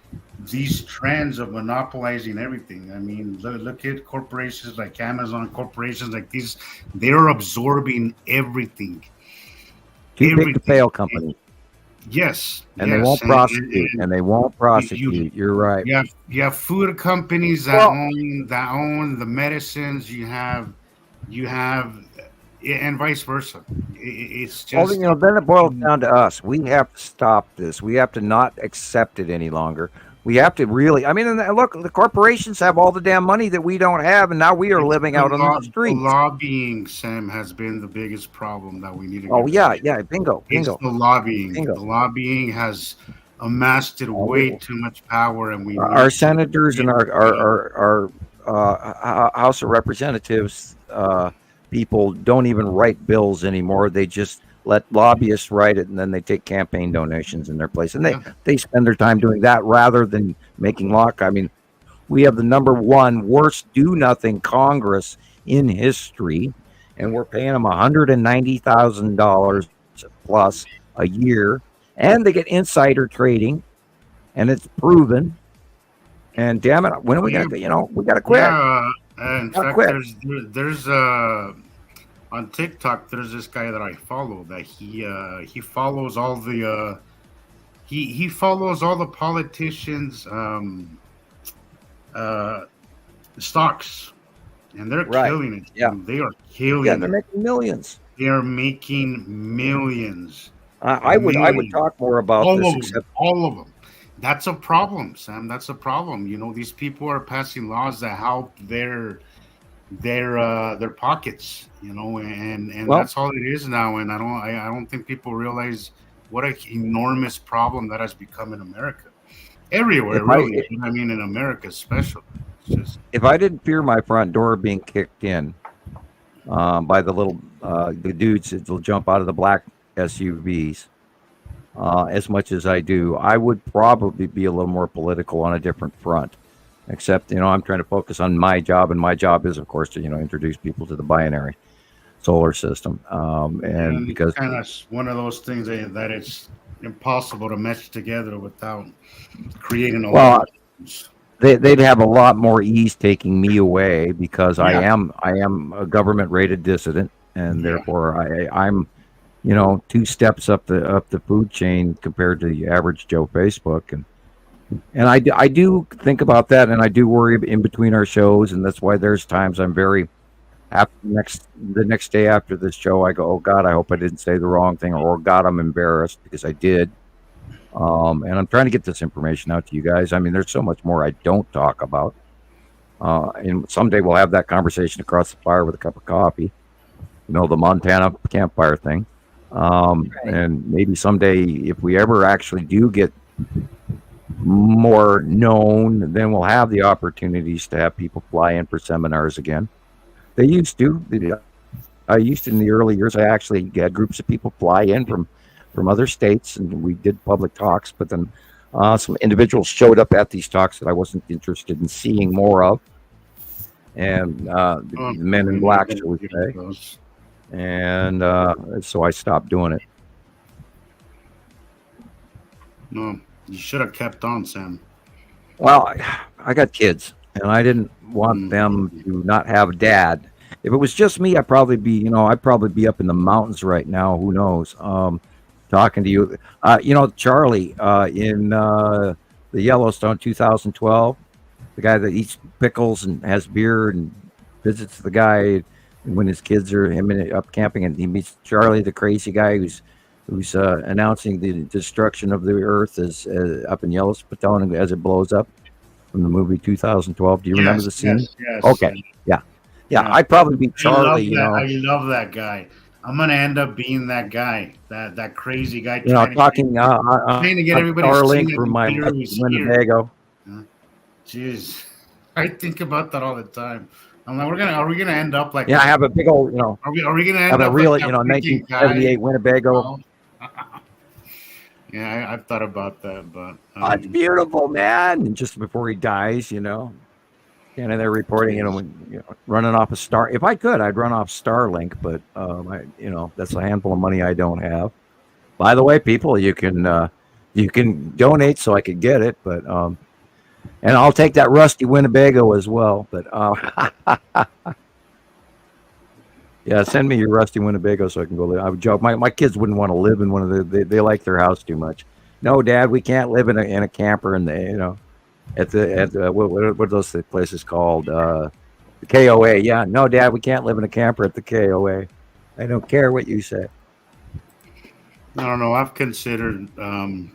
these trends of monopolizing everything. I mean, look at corporations like Amazon, corporations like these. They're absorbing everything. Too big to fail company. Yes, and they won't prosecute. And they won't prosecute. You're right. You have food companies that own the medicines. You have, and vice versa. It's just. Then it boils down to us. We have to stop this. We have to not accept it any longer. We have to really. I mean, and look, the corporations have all the damn money that we don't have, and now we are living out on the streets. The lobbying, Sam, has been the biggest problem that we need to. Oh yeah, bingo. It's the lobbying. The lobbying has amassed way too much power, and our senators and our House of Representatives people don't even write bills anymore. They just let lobbyists write it, and then they take campaign donations in their place, and they spend their time doing that rather than making law. I mean, we have the number one worst do-nothing Congress in history, and we're paying them $190,000 plus a year, and they get insider trading, and it's proven. And damn it, when are we gonna? We gotta quit. Yeah, in fact, there's on TikTok, there's this guy that I follow that he follows all the he follows all the politicians stocks, and they're killing it. Yeah, they are killing. Yeah, they're making millions. They are making millions. I would talk more about all of them. That's a problem, Sam. That's a problem. These people are passing laws that help their pockets, and that's all it is now. And I don't think people realize what an enormous problem that has become in America, everywhere, really. I mean, in America, especially. If I didn't fear my front door being kicked in by the little the dudes that will jump out of the black SUVs, as much as I do, I would probably be a little more political on a different front. Except, I'm trying to focus on my job, and my job is, of course, to introduce people to the binary solar system. And because kind of one of those things that it's impossible to mesh together without creating a lot of problems. They'd have a lot more ease taking me away because I am a government rated dissident, and therefore I'm 2 steps up the food chain compared to the average Joe Facebook. And I do think about that, and I do worry in between our shows, and that's why there's times I'm very the next day after this show, I go, oh God, I hope I didn't say the wrong thing, or oh God, I'm embarrassed because I did. And I'm trying to get this information out to you guys. I mean, there's so much more I don't talk about. And someday we'll have that conversation across the fire with a cup of coffee. The Montana campfire thing. And maybe someday, if we ever actually do get more known, then we'll have the opportunities to have people fly in for seminars again. They used to. I used to in the early years. I actually had groups of people fly in from other states, and we did public talks. But then some individuals showed up at these talks that I wasn't interested in seeing more of, and the men in black, shall we say. And so I stopped doing it. No, you should have kept on, Sam. Well, I got kids, and I didn't want them to not have a dad. If it was just me, I'd probably be up in the mountains right now. Who knows? Talking to you, Charlie in the Yellowstone 2012, the guy that eats pickles and has beer and visits the guy when his kids are up camping, and he meets Charlie, the crazy guy who's announcing the destruction of the earth as up in Yellowstone as it blows up from the movie 2012. Do you remember the scene? Yes. Okay. Yeah. I'd probably be Charlie. I love that guy. I'm gonna end up being that guy, that crazy guy. Trying to get everybody Starlink from my Winnebago. Jeez, I think about that all the time. I'm like, are we gonna end up like? Yeah, I have a big old, Are we gonna end have up a real, like 1978 Winnebago? Yeah, I've thought about that, but it's beautiful, man. And just before he dies, and they're reporting, running off a star. If I could, I'd run off Starlink, but that's a handful of money I don't have. By the way, people, you can donate so I could get it, but and I'll take that rusty Winnebago as well. But yeah, send me your rusty Winnebago so I can go live. I would joke. My kids wouldn't want to live in one of they like their house too much. No, Dad, we can't live in a camper in the at what are those places called? The KOA. Yeah, no, Dad, we can't live in a camper at the KOA. I don't care what you say. I don't know. I've considered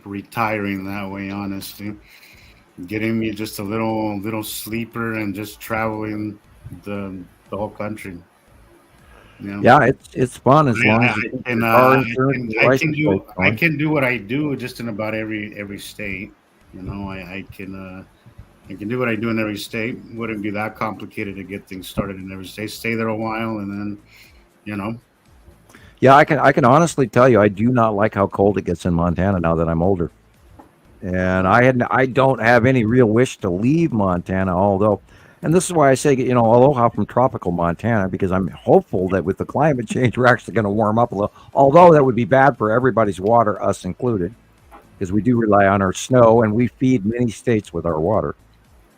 retiring that way, honestly. getting me just a little sleeper and just traveling the whole country. Yeah, it's fun as long as you can, I can do what I do just in about every state. I can do what I do in every state. Wouldn't be that complicated to get things started in every state. Stay there a while, and then. Yeah, I can honestly tell you, I do not like how cold it gets in Montana now that I'm older, and I don't have any real wish to leave Montana. Although, and this is why I say, aloha from tropical Montana, because I'm hopeful that with the climate change, we're actually going to warm up a little. Although that would be bad for everybody's water, us included, because we do rely on our snow, and we feed many states with our water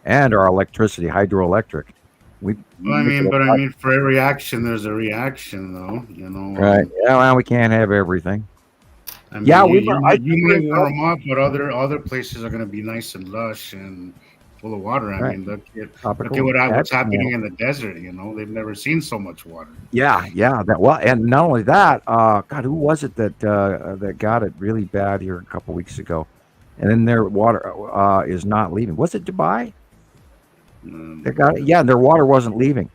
and our electricity, hydroelectric. For every action, there's a reaction, though. Right? Yeah, well, we can't have everything. You may warm up, but other places are going to be nice and lush and full of water. Right. Look at what's happening in the desert. They've never seen so much water. Yeah. And not only that, God, who was it that got it really bad here a couple weeks ago? And then their water is not leaving. Was it Dubai? They got it. Yeah, their water wasn't leaving.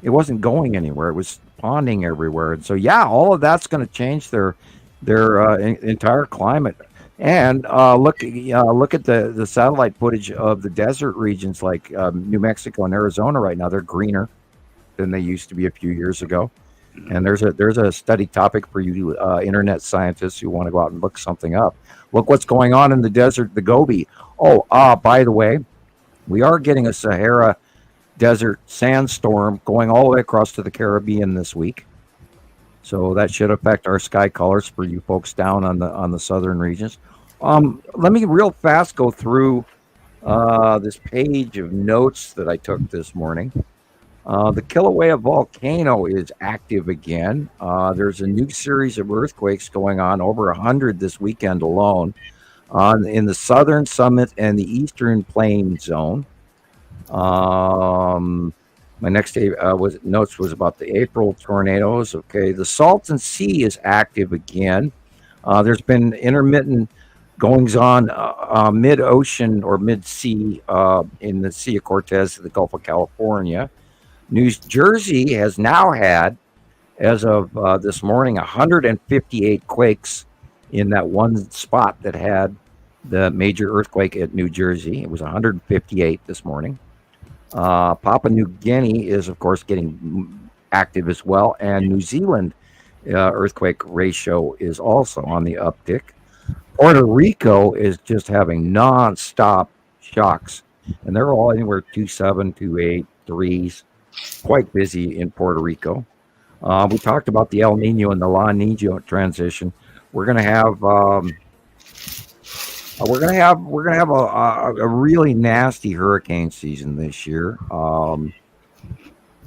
It wasn't going anywhere. It was ponding everywhere. And so, all of that's going to change their entire climate. And look at the satellite footage of the desert regions like New Mexico and Arizona right now. They're greener than they used to be a few years ago. And there's a study topic for you internet scientists who want to go out and look something up. Look what's going on in the desert, the Gobi. By the way, we are getting a Sahara desert sandstorm going all the way across to the Caribbean this week. So that should affect our sky colors for you folks down on the southern regions. Let me real fast go through this page of notes that I took this morning. The Kilauea volcano is active again. There's a new series of earthquakes going on, over 100 this weekend alone, in the southern summit and the eastern plain zone. My next day notes was about the April tornadoes. Okay, the Salton Sea is active again. There's been intermittent goings on mid-ocean or mid-sea in the Sea of Cortez, the Gulf of California. New Jersey has now had, as of this morning, 158 quakes in that one spot that had the major earthquake at New Jersey. It was 158 this morning. Papua New Guinea is, of course, getting active as well. And New Zealand earthquake ratio is also on the uptick. Puerto Rico is just having non-stop shocks. And they're all anywhere 2.7, 2.8, 3s. Quite busy in Puerto Rico. We talked about the El Nino and the La Nina transition. We're going to have a really nasty hurricane season this year.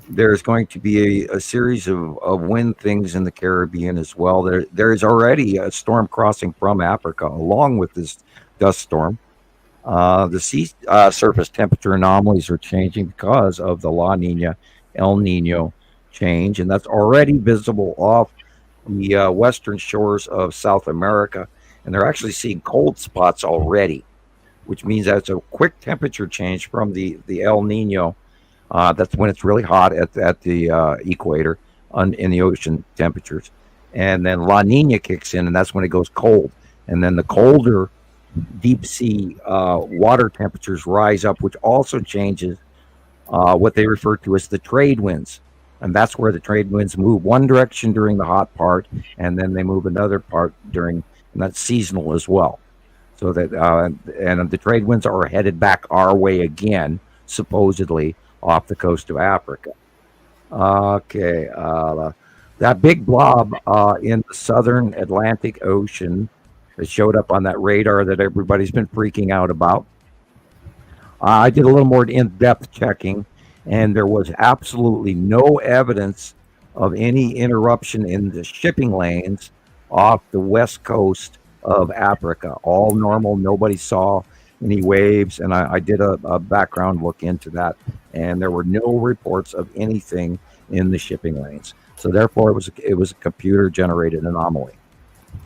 There's going to be a series of wind things in the Caribbean as well. There is already a storm crossing from Africa along with this dust storm. The sea surface temperature anomalies are changing because of the La Nina, El Nino change, and that's already visible off the western shores of South America. And they're actually seeing cold spots already, which means that's a quick temperature change from the El Nino. That's when it's really hot at the equator in the ocean temperatures. And then La Nina kicks in, and that's when it goes cold. And then the colder deep sea water temperatures rise up, which also changes what they refer to as the trade winds. And that's where the trade winds move one direction during the hot part, and then they move another part during, and that's seasonal as well. So that, and the trade winds are headed back our way again, supposedly off the coast of Africa. Okay, that big blob in the southern Atlantic Ocean that showed up on that radar that everybody's been freaking out about. I did a little more in-depth checking, and there was absolutely no evidence of any interruption in the shipping lanes off the west coast of Africa. All normal. Nobody saw any waves, and I did a background look into that, and there were no reports of anything in the shipping lanes. So therefore, it was a computer-generated anomaly,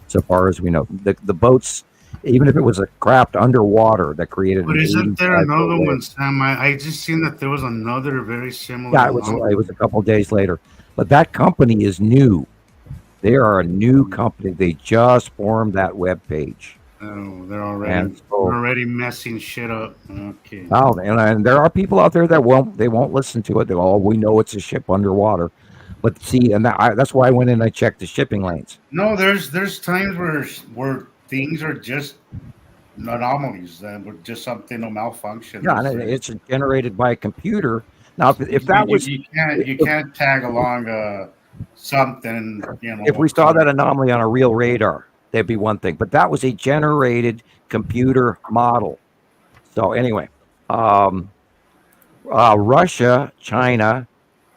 so far as we know. The boats even if it was a craft underwater that created. But isn't there 85 another wave. one, Sam? I just seen that there was another very similar. Yeah, it was a couple of days later, but that company is new. They are a new company. They just formed that web page. Oh, they're already messing shit up. Okay. Oh, and there are people out there that won't listen to it. They all we know it's a ship underwater, but see, and that's why I went in and I checked the shipping lanes. No, there's times where things are just anomalies that were just something a malfunction. Yeah, and it's generated by a computer. Now, if that was you can't tag along something. You know, if we saw that anomaly on a real radar, that'd be one thing. But that was a generated computer model. So anyway, Russia, China,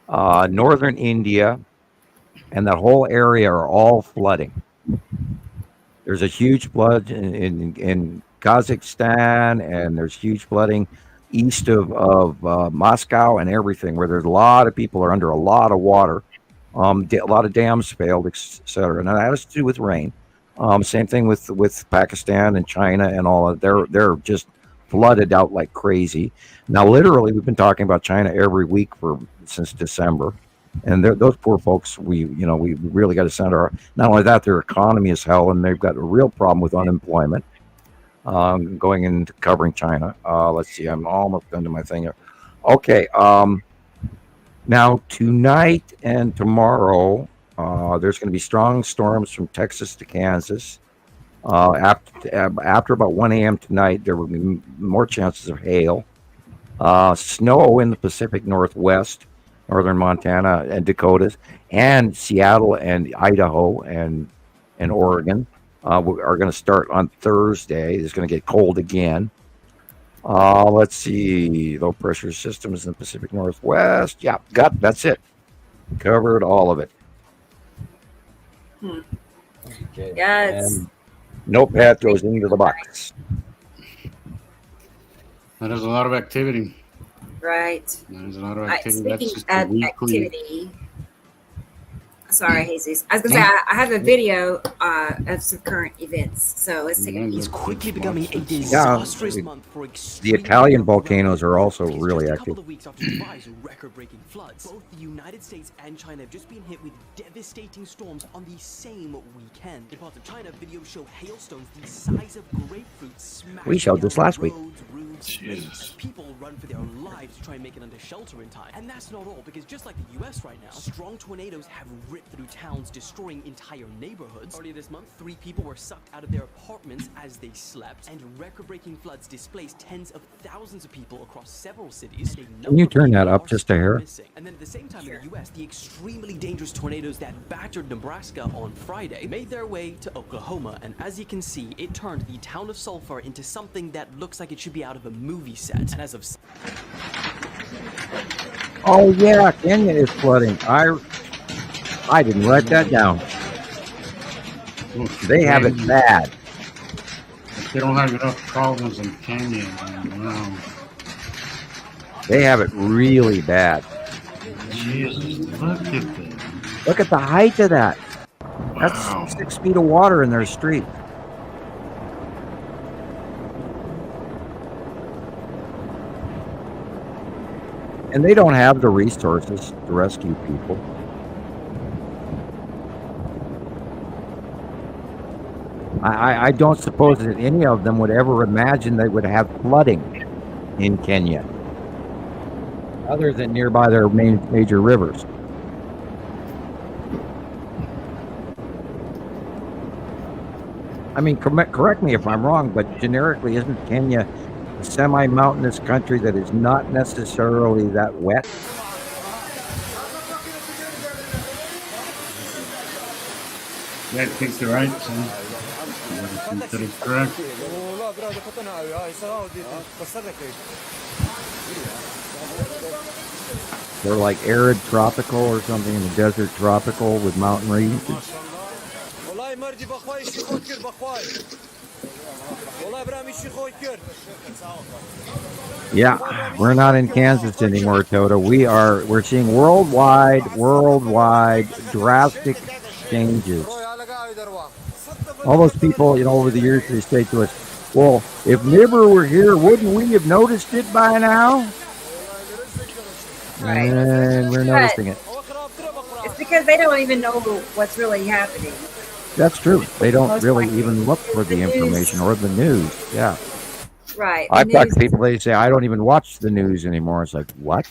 northern India, and that whole area are all flooding. There's a huge flood in Kazakhstan, and there's huge flooding east of Moscow and everything, where there's a lot of people are under a lot of water. A lot of dams failed, etc. And that has to do with rain. Same thing with Pakistan and China and all of they're just flooded out like crazy. Now, literally, we've been talking about China every week since December, and those poor folks. We really got to send our. Not only that, their economy is hell, and they've got a real problem with unemployment. Going into covering China. Let's see, I'm almost done to my thing here. Okay. Now tonight and tomorrow, there's going to be strong storms from Texas to Kansas. After about 1 a.m. tonight, there will be more chances of hail. Snow in the Pacific Northwest, northern Montana and Dakotas, and Seattle and Idaho and Oregon are going to start on Thursday. It's going to get cold again. Let's see. Low pressure systems in the Pacific Northwest. Yeah, that's it. Covered all of it. Okay. Yes. Notepad goes into the box. That is a lot of activity. Right. That is a lot of activity. Speaking of activity. Sorry, Jesus. I was going to say, I have a video of some current events. So let's take a look. It's quickly becoming a disastrous month for the Italian volcanoes are also really active. A couple of weeks after July's record-breaking floods, both the United States and China have just been hit with devastating storms on the same weekend. In parts of China, videos show hailstones the size of grapefruits smashing. We showed this last week. Jesus. People run for their lives to try and make it under shelter in time. And that's not all, because just like the US right now, strong tornadoes have ripped through towns, destroying entire neighborhoods. Earlier this month, 3 people were sucked out of their apartments as they slept, and record-breaking floods displaced tens of thousands of people across several cities. Can you turn that up just a hair? And then at the same time in the US, the extremely dangerous tornadoes that battered Nebraska on Friday made their way to Oklahoma, and as you can see, it turned the town of Sulphur into something that looks like it should be out of a movie set. And as of Oh yeah, Kenya is flooding. I didn't write that down. They have it bad. They don't have enough problems in Kenya. Wow. They have it really bad. Jesus, look at that. Look at the height of that. That's 6 feet of water in their street. And they don't have the resources to rescue people. I don't suppose that any of them would ever imagine they would have flooding in Kenya, other than nearby their major rivers. I mean, correct me if I'm wrong, but generically, isn't Kenya a semi-mountainous country that is not necessarily that wet? Yeah, I think you're right, Sam. I think that is correct. They're like arid tropical or something in the desert tropical with mountain ranges. Yeah, we're not in Kansas anymore, Toto. We're seeing worldwide drastic changes. All those people, over the years, they say to us, well, if Nibber were here, wouldn't we have noticed it by now? Right. And we're noticing it. It's because they don't even know what's really happening. That's true. They don't Most really likely. even look for the information or the news. Yeah. Right. I've talked to people, they say, I don't even watch the news anymore. It's like, what?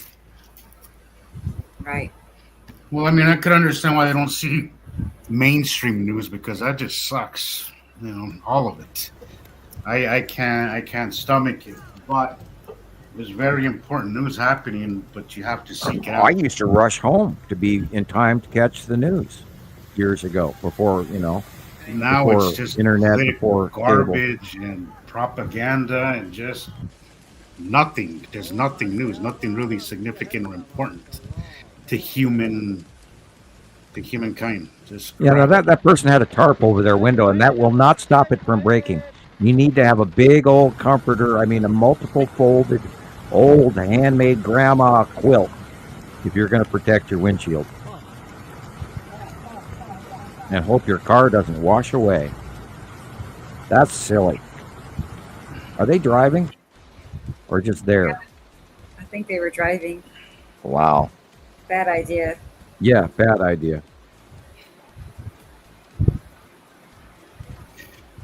Right. Well, I mean, I could understand why they don't see mainstream news because that just sucks. All of it. I can't stomach it. But there's very important news happening, but you have to seek it out. I used to rush home to be in time to catch the news years ago before, Now before it's just internet, before garbage cable. and propaganda and just nothing. There's nothing news, nothing really significant or important to humankind. Just Yeah, now that person had a tarp over their window, and that will not stop it from breaking. You need to have a big old comforter, a multiple folded, old handmade grandma quilt if you're going to protect your windshield. And hope your car doesn't wash away. That's silly. Are they driving? Or just there? I think they were driving. Wow. Bad idea. Yeah, bad idea.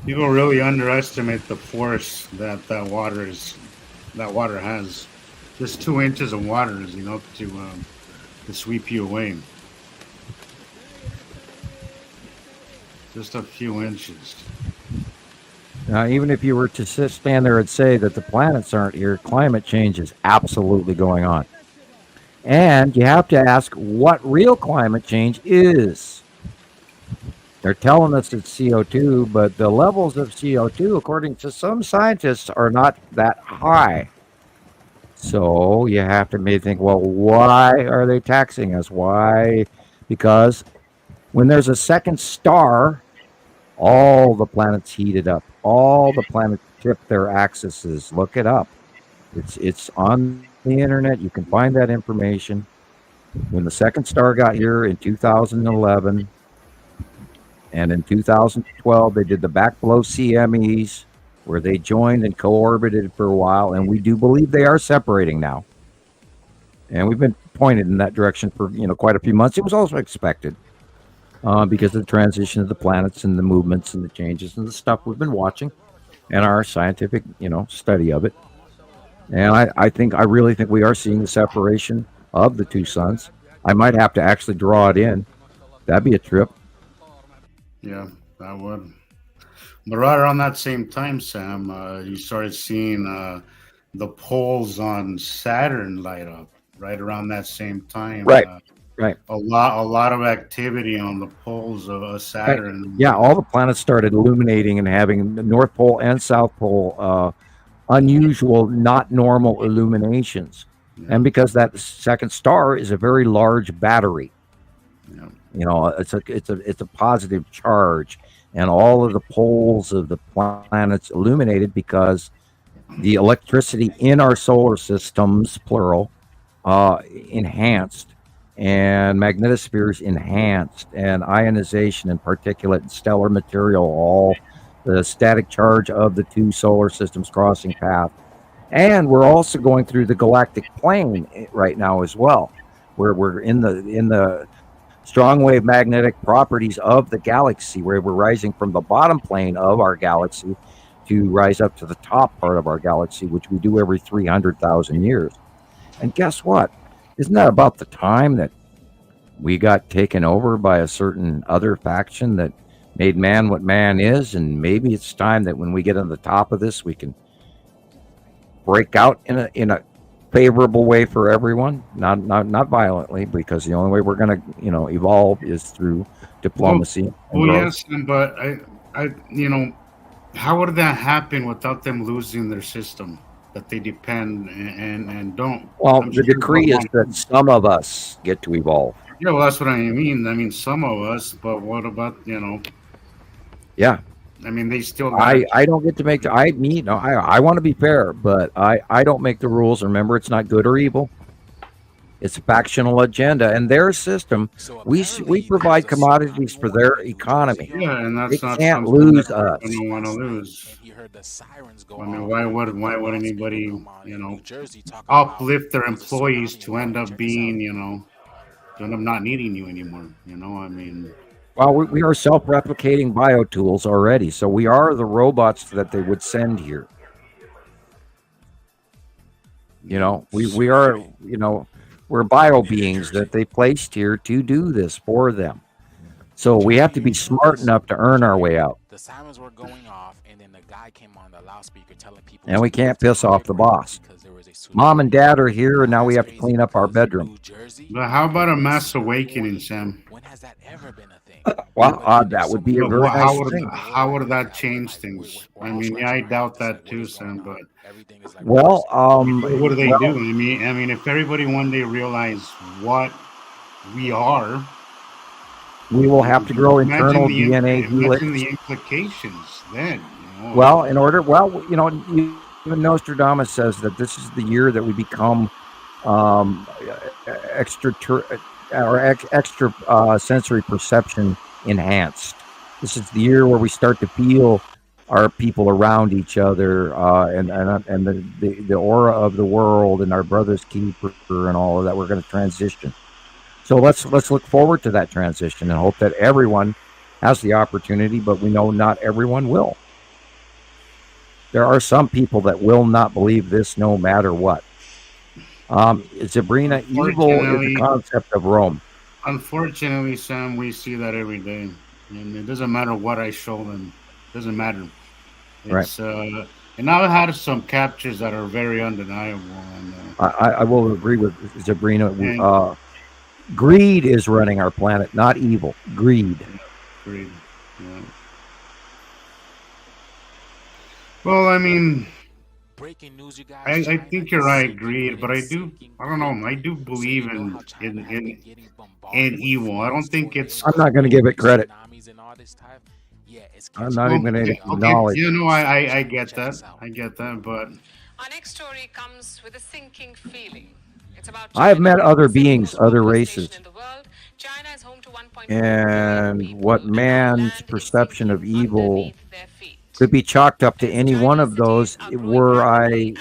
People really underestimate the force that water has. Just 2 inches of water is enough to sweep you away. Just a few inches. Now, even if you were to stand there and say that the planets aren't here, climate change is absolutely going on. And you have to ask what real climate change is. They're telling us it's CO2, but the levels of CO2, according to some scientists, are not that high. So you have to maybe think, well, why are they taxing us? Why? Because when there's a second star, all the planets heated up. All the planets tip their axes. Look it up. It's on the internet. You can find that information. When the second star got here in 2011, and in 2012, they did the backblow CMEs, where they joined and co-orbited for a while, and we do believe they are separating now. And we've been pointed in that direction for quite a few months. It was also expected because of the transition of the planets and the movements and the changes and the stuff we've been watching and our scientific study of it. And I really think we are seeing the separation of the two suns. I might have to actually draw it in. That'd be a trip. Yeah, that would. But right around that same time, Sam, you started seeing the poles on Saturn light up. Right around that same time, Right. Right. A lot of activity on the poles of Saturn. Right. Yeah, all the planets started illuminating and having the North Pole and South Pole unusual, not normal illuminations. Yeah. And because that second star is a very large battery. Yeah. It's a positive charge, and all of the poles of the planets illuminated because the electricity in our solar systems, plural, enhanced, and magnetospheres enhanced, and ionization and particulate and stellar material, all the static charge of the two solar systems crossing path. And we're also going through the galactic plane right now as well, where we're in the strong wave magnetic properties of the galaxy, where we're rising from the bottom plane of our galaxy to rise up to the top part of our galaxy, which we do every 300,000 years. And guess what? Isn't that about the time that we got taken over by a certain other faction that made man what man is? And maybe it's time that when we get on the top of this, we can break out in a favorable way for everyone, not violently, because the only way we're going to evolve is through diplomacy. Yes, but I how would that happen without them losing their system that they depend and don't? Well, the decree is that some of us get to evolve. Yeah, well, that's what I mean. I mean, some of us, but what about Yeah. I mean, they still. I don't get to make I want to be fair, but I don't make the rules. Remember, it's not good or evil. It's a factional agenda, and their system. We provide commodities for their economy. Yeah, and They that's not can't something lose that us. they don't want to lose. I mean, why would anybody, uplift their employees to end up being, to end up not needing you anymore? I mean. Well, we are self-replicating biotools already, so we are the robots that they would send here. We are, we're bio beings that they placed here to do this for them. So we have to be smart enough to earn our way out. The sirens were going off, and then the guy came on the loudspeaker telling people. And we can't piss off the boss. Mom and Dad are here, and now we have to clean up our bedroom. But how about a mass awakening, Sam? When has that ever been a thing? Well, that would be a very nice thing. How would that change things? I mean, yeah, I doubt that too, Sam. But well, what do they do? I mean, if everybody one day realize what we are, we will have to grow internal DNA. Imagine the implications then. Well, even Nostradamus says that this is the year that we become extra sensory perception enhanced. This is the year where we start to feel our people around each other, and the aura of the world, and our brother's keeper, and all of that. We're going to transition. So let's look forward to that transition and hope that everyone has the opportunity, but we know not everyone will. There are some people that will not believe this no matter what. Sabrina, evil is the concept of Rome. Unfortunately, Sam, we see that every day. And it doesn't matter what I show them. It doesn't matter. It's, right. And I've had some captures that are very undeniable. And, I will agree with Sabrina. Greed is running our planet, not evil. Greed. Greed. Yeah. Well, I mean, breaking news, you guys. I think you're right, greed, but I don't know. I do believe in evil. I don't think it's. I'm not going to give it credit. I'm not even going to acknowledge. I get that. I get that, but. Our next story comes with a sinking feeling. I have met other beings, other races, and what man's perception of evil could be chalked up to any one of those. Were I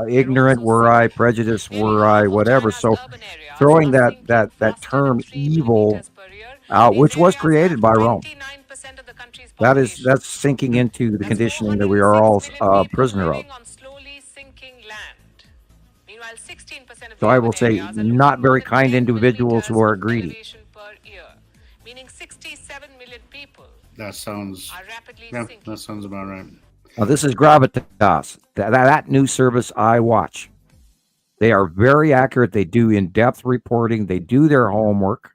ignorant? Were I prejudiced? Were I whatever? So, throwing that term "evil" out, which was created by Rome, that's sinking into the conditioning that we are all prisoner of. So I will say, not very kind individuals who are greedy. That sounds about right. Now, this is Gravitas, that news service I watch. They are very accurate. They do in-depth reporting. They do their homework.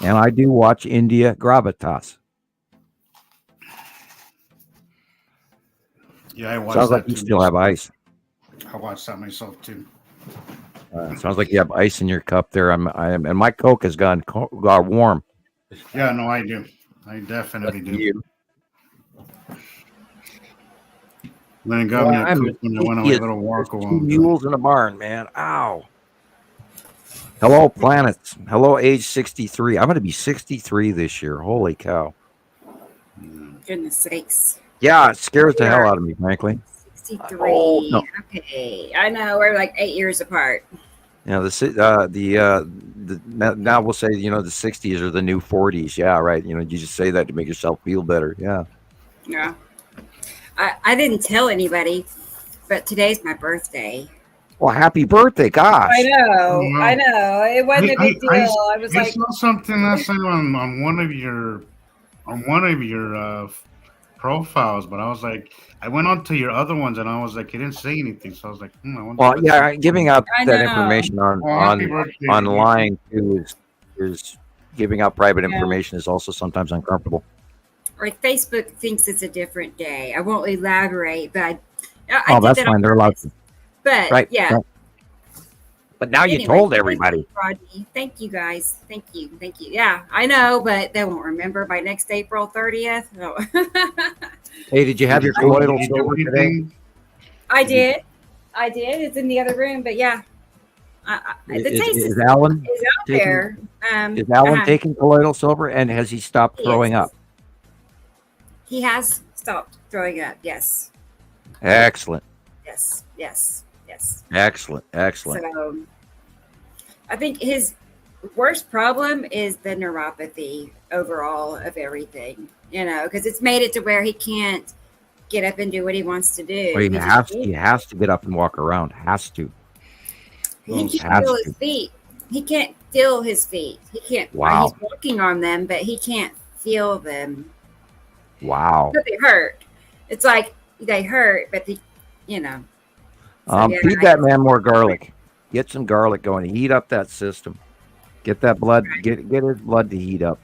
And I do watch India Gravitas. Yeah, I watch Sounds that like you too. still have ice. I watch that myself too. Sounds like you have ice in your cup there. And my Coke has gone warm. Yeah, no, I do. I definitely do. Then got me a Coke when I went on a little walk along. 2 mules in a barn, man. Ow. Hello, planets. Hello, age 63. I'm going to be 63 this year. Holy cow. Goodness sakes. Yeah, it scares the hell out of me, frankly. 63. Oh, no. Okay. I know we're like 8 years apart. Now now we'll say, the 60s are the new 40s. Yeah, right. You just say that to make yourself feel better. Yeah. Yeah. I didn't tell anybody, but today's my birthday. Well, happy birthday, gosh. I know. It wasn't a big deal. I was like, saw something last time on one of your profiles, but I was like, I went on to your other ones and I was like, it didn't say anything, so I was like, well, yeah, giving out that information online too is giving out private information is also sometimes uncomfortable. Like Facebook thinks it's a different day. I won't elaborate, but that's fine. They're allowed to. But right, yeah. Right. But now you told everybody. Thank you, guys. Thank you. Yeah, I know, but they won't remember by next April 30th. Oh. Hey, did you have your colloidal silver today? I did. It's in the other room, but yeah. The taste is Alan is out there. Is Alan taking colloidal silver, and has he stopped throwing up? He has stopped throwing up. Yes. Excellent. Yes. Excellent. So, I think his worst problem is the neuropathy overall of everything. Because it's made it to where he can't get up and do what he wants to do. Well, he has to get up and walk around. Has to. He can't feel his feet. He can't feel his feet. He can't. Wow. He's walking on them, but he can't feel them. Wow. But they hurt. It's like they hurt, but feed that man more garlic. Get some garlic going. Heat up that system. Get that blood. Get his blood to heat up.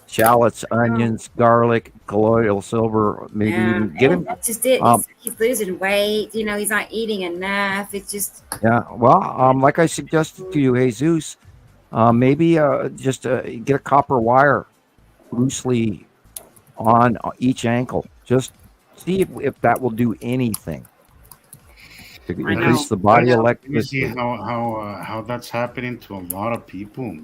Shallots, onions, garlic, colloidal silver. Maybe even get him. That's just it. He's losing weight. He's not eating enough. It's just. Yeah. Well, like I suggested to you, Jesus, maybe just get a copper wire loosely on each ankle. Just see if that will do anything to increase the body electricity. You see how that's happening to a lot of people.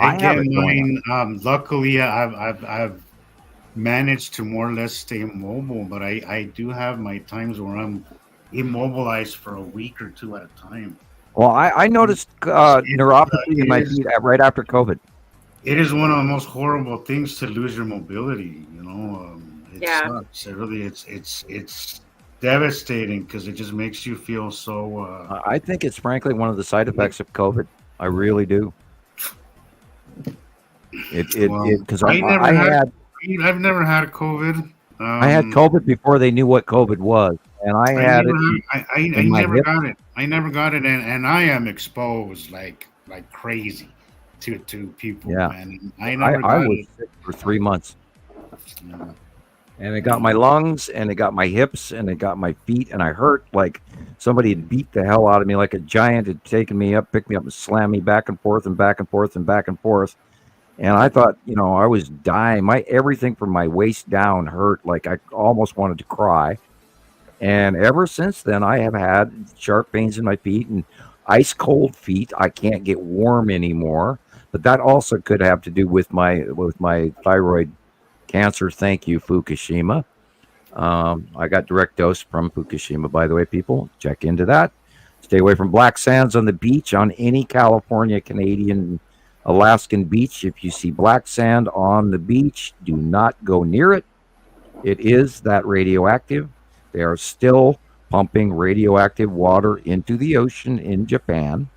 I get have mine. Luckily, I've managed to more or less stay immobile, but I do have my times where I'm immobilized for a week or two at a time. Well, I noticed neuropathy in my feet right after COVID. It is one of the most horrible things to lose your mobility. It sucks. It really, it's devastating because it just makes you feel so. I think it's frankly one of the side effects of COVID. I really do. Because I've never had COVID. I had COVID before they knew what COVID was, and I had it. I never got it. I never got it, and I am exposed like crazy to people. Yeah, man. I was sick for 3 months, and it got my lungs, and it got my hips, and it got my feet, and I hurt like somebody had beat the hell out of me, like a giant had taken me up, picked me up, and slammed me back and forth and back and forth and back and forth. And I thought, I was dying. Everything from my waist down hurt. Like I almost wanted to cry. And ever since then, I have had sharp pains in my feet and ice cold feet. I can't get warm anymore. But that also could have to do with my thyroid cancer. Thank you, Fukushima. I got direct dose from Fukushima, by the way, people. Check into that. Stay away from black sands on the beach on any California, Canadian, Alaskan beach. If you see black sand on the beach, do not go near it. It is that radioactive. They are still pumping radioactive water into the ocean in Japan.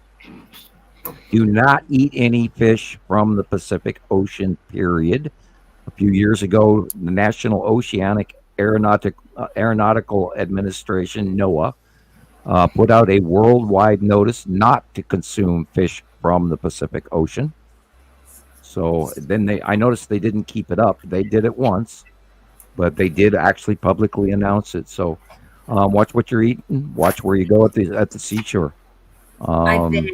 Do not eat any fish from the Pacific Ocean, period. A few years ago, the National Oceanic Aeronautical Administration, NOAA, put out a worldwide notice not to consume fish from the Pacific Ocean. So then I noticed they didn't keep it up. They did it once, but they did actually publicly announce it. So watch what you're eating. Watch where you go at the seashore. I bet,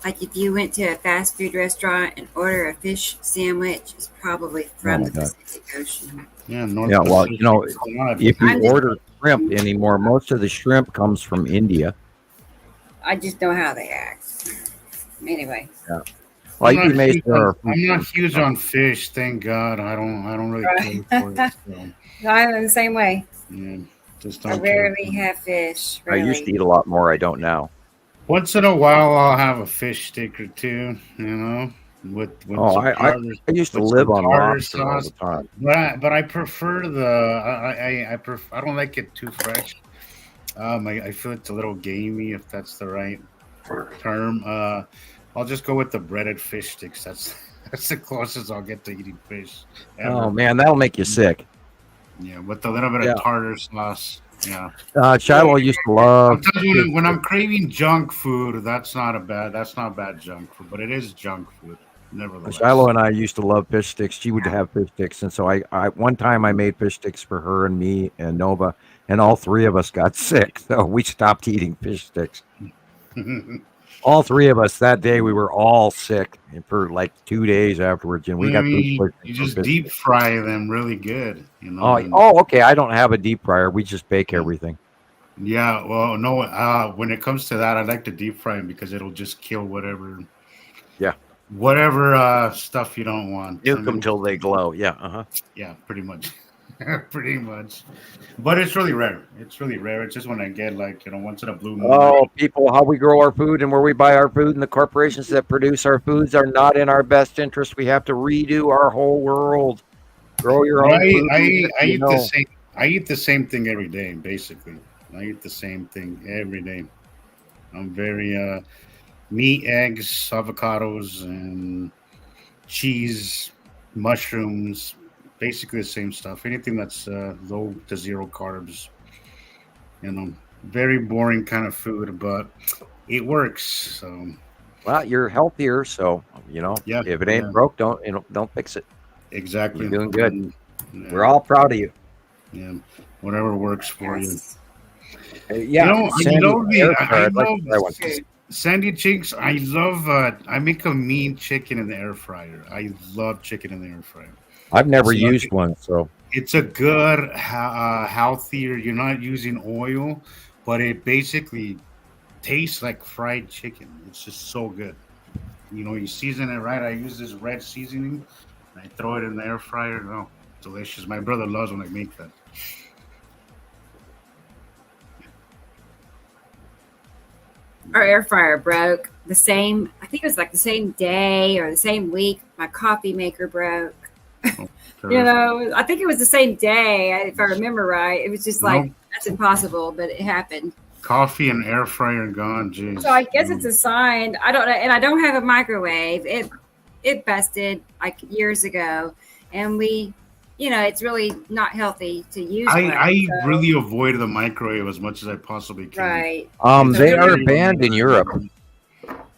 like if you went to a fast food restaurant and order a fish sandwich, it's probably from the Pacific Ocean. Well, if you order shrimp anymore, most of the shrimp comes from India. I just know how they act. Anyway. Yeah. I'm not huge on fish, thank God. I don't really care for it. So. I'm the same way. Yeah, I rarely have fish. Really. I used to eat a lot more. I don't now. Once in a while, I'll have a fish stick or two. With I used to live on lobster all the time. But I prefer I don't like it too fresh. I feel it's a little gamey, if that's the right term. I'll just go with the breaded fish sticks. That's the closest I'll get to eating fish ever. Oh man, that'll make you sick. Yeah, with a little bit of tartar sauce. Yeah. Shiloh used to love. I'm telling you, when I'm craving junk food, that's not bad junk food, but it is junk food. Nevertheless. Shiloh and I used to love fish sticks. She would have fish sticks, and so I one time I made fish sticks for her and me and Nova, and all three of us got sick, so we stopped eating fish sticks. All three of us that day, we were all sick for like 2 days afterwards, and we got. You just deep fry them really good, Oh, okay. I don't have a deep fryer. We just bake everything. Yeah, well, no. When it comes to that, I like to deep fry them because it'll just kill whatever. Yeah. Whatever stuff you don't want. Nuke them till they glow. Yeah. Uh-huh. Yeah, pretty much. Pretty much. But it's really rare. It's really rare. It's just when I get like, once in a blue moon. Oh, people, how we grow our food and where we buy our food and the corporations that produce our foods are not in our best interest. We have to redo our whole world. Grow your own food. I eat the same thing every day, basically. I eat the same thing every day. I'm very meat, eggs, avocados, and cheese, mushrooms, basically the same stuff. Anything that's low to zero carbs. Very boring kind of food, but it works. So, well, you're healthier, so if it ain't broke, don't fix it. Exactly. You're doing good. Yeah. We're all proud of you. Yeah, whatever works for you. Yeah, Sandy Cheeks. I love. I make a mean chicken in the air fryer. I love chicken in the air fryer. I've never used one, so it's a good, healthier. You're not using oil, but it basically tastes like fried chicken. It's just so good. You season it right. I use this red seasoning. I throw it in the air fryer. Oh, delicious. My brother loves when I make that. Our air fryer broke I think it was like the same day or the same week. My coffee maker broke. I think it was the same day, if I remember right. It was just that's impossible, but it happened. Coffee and air fryer gone, jeez. So I guess it's a sign. I don't know, and I don't have a microwave. It busted like years ago, and it's really not healthy to use. I really avoid the microwave as much as I possibly can. Right. They are banned in Europe.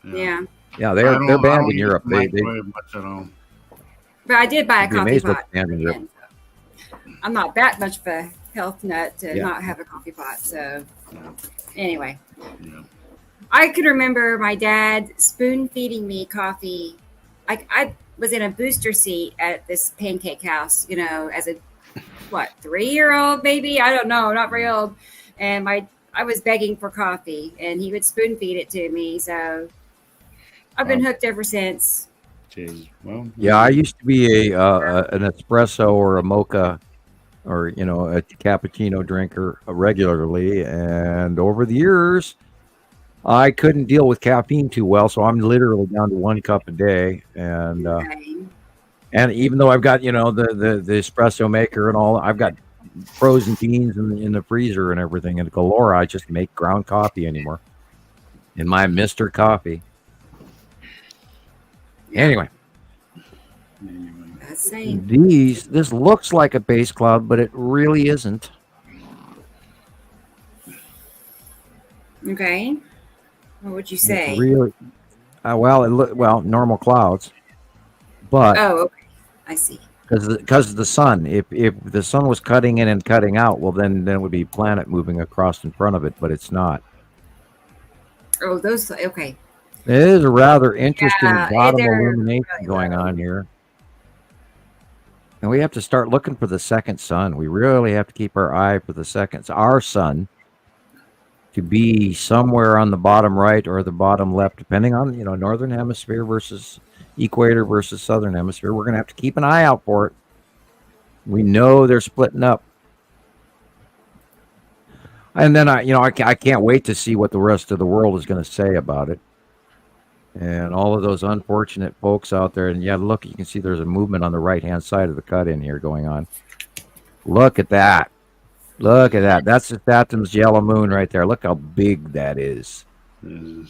Yeah. Yeah, they're banned in Europe. They much at all. But I did buy a coffee pot. In I'm not that much of a health nut to not have a coffee pot. So anyway, I can remember my dad spoon feeding me coffee. I was in a booster seat at this pancake house, as a 3-year-old maybe, I don't know, not very old, and I was begging for coffee, and he would spoon feed it to me. So I've been hooked ever since. Jeez. Well, yeah, I used to be an espresso or a mocha or a cappuccino drinker regularly, and over the years I couldn't deal with caffeine too well, so I'm literally down to 1 cup a day. And and even though I've got the espresso maker and all, I've got frozen beans in the freezer and everything and galore. I just make ground coffee anymore in my Mr. Coffee. Anyway, this looks like a base cloud, but it really isn't. Okay. What would you say? Really? Normal clouds, but okay. I see. Because of the sun. If the sun was cutting in and cutting out, well, then it would be planet moving across in front of it, but it's not. Oh, those okay. It is a rather interesting bottom illumination going on here. And we have to start looking for the second sun. We really have to keep our eye for our sun to be somewhere on the bottom right or the bottom left, depending on, northern hemisphere versus equator versus southern hemisphere. We're going to have to keep an eye out for it. We know they're splitting up. And then I can't wait to see what the rest of the world is going to say about it. And all of those unfortunate folks out there. And look, you can see there's a movement on the right-hand side of the cut-in here going on. Look at that. Look at that. That's the Saturn's yellow moon right there. Look how big that is. And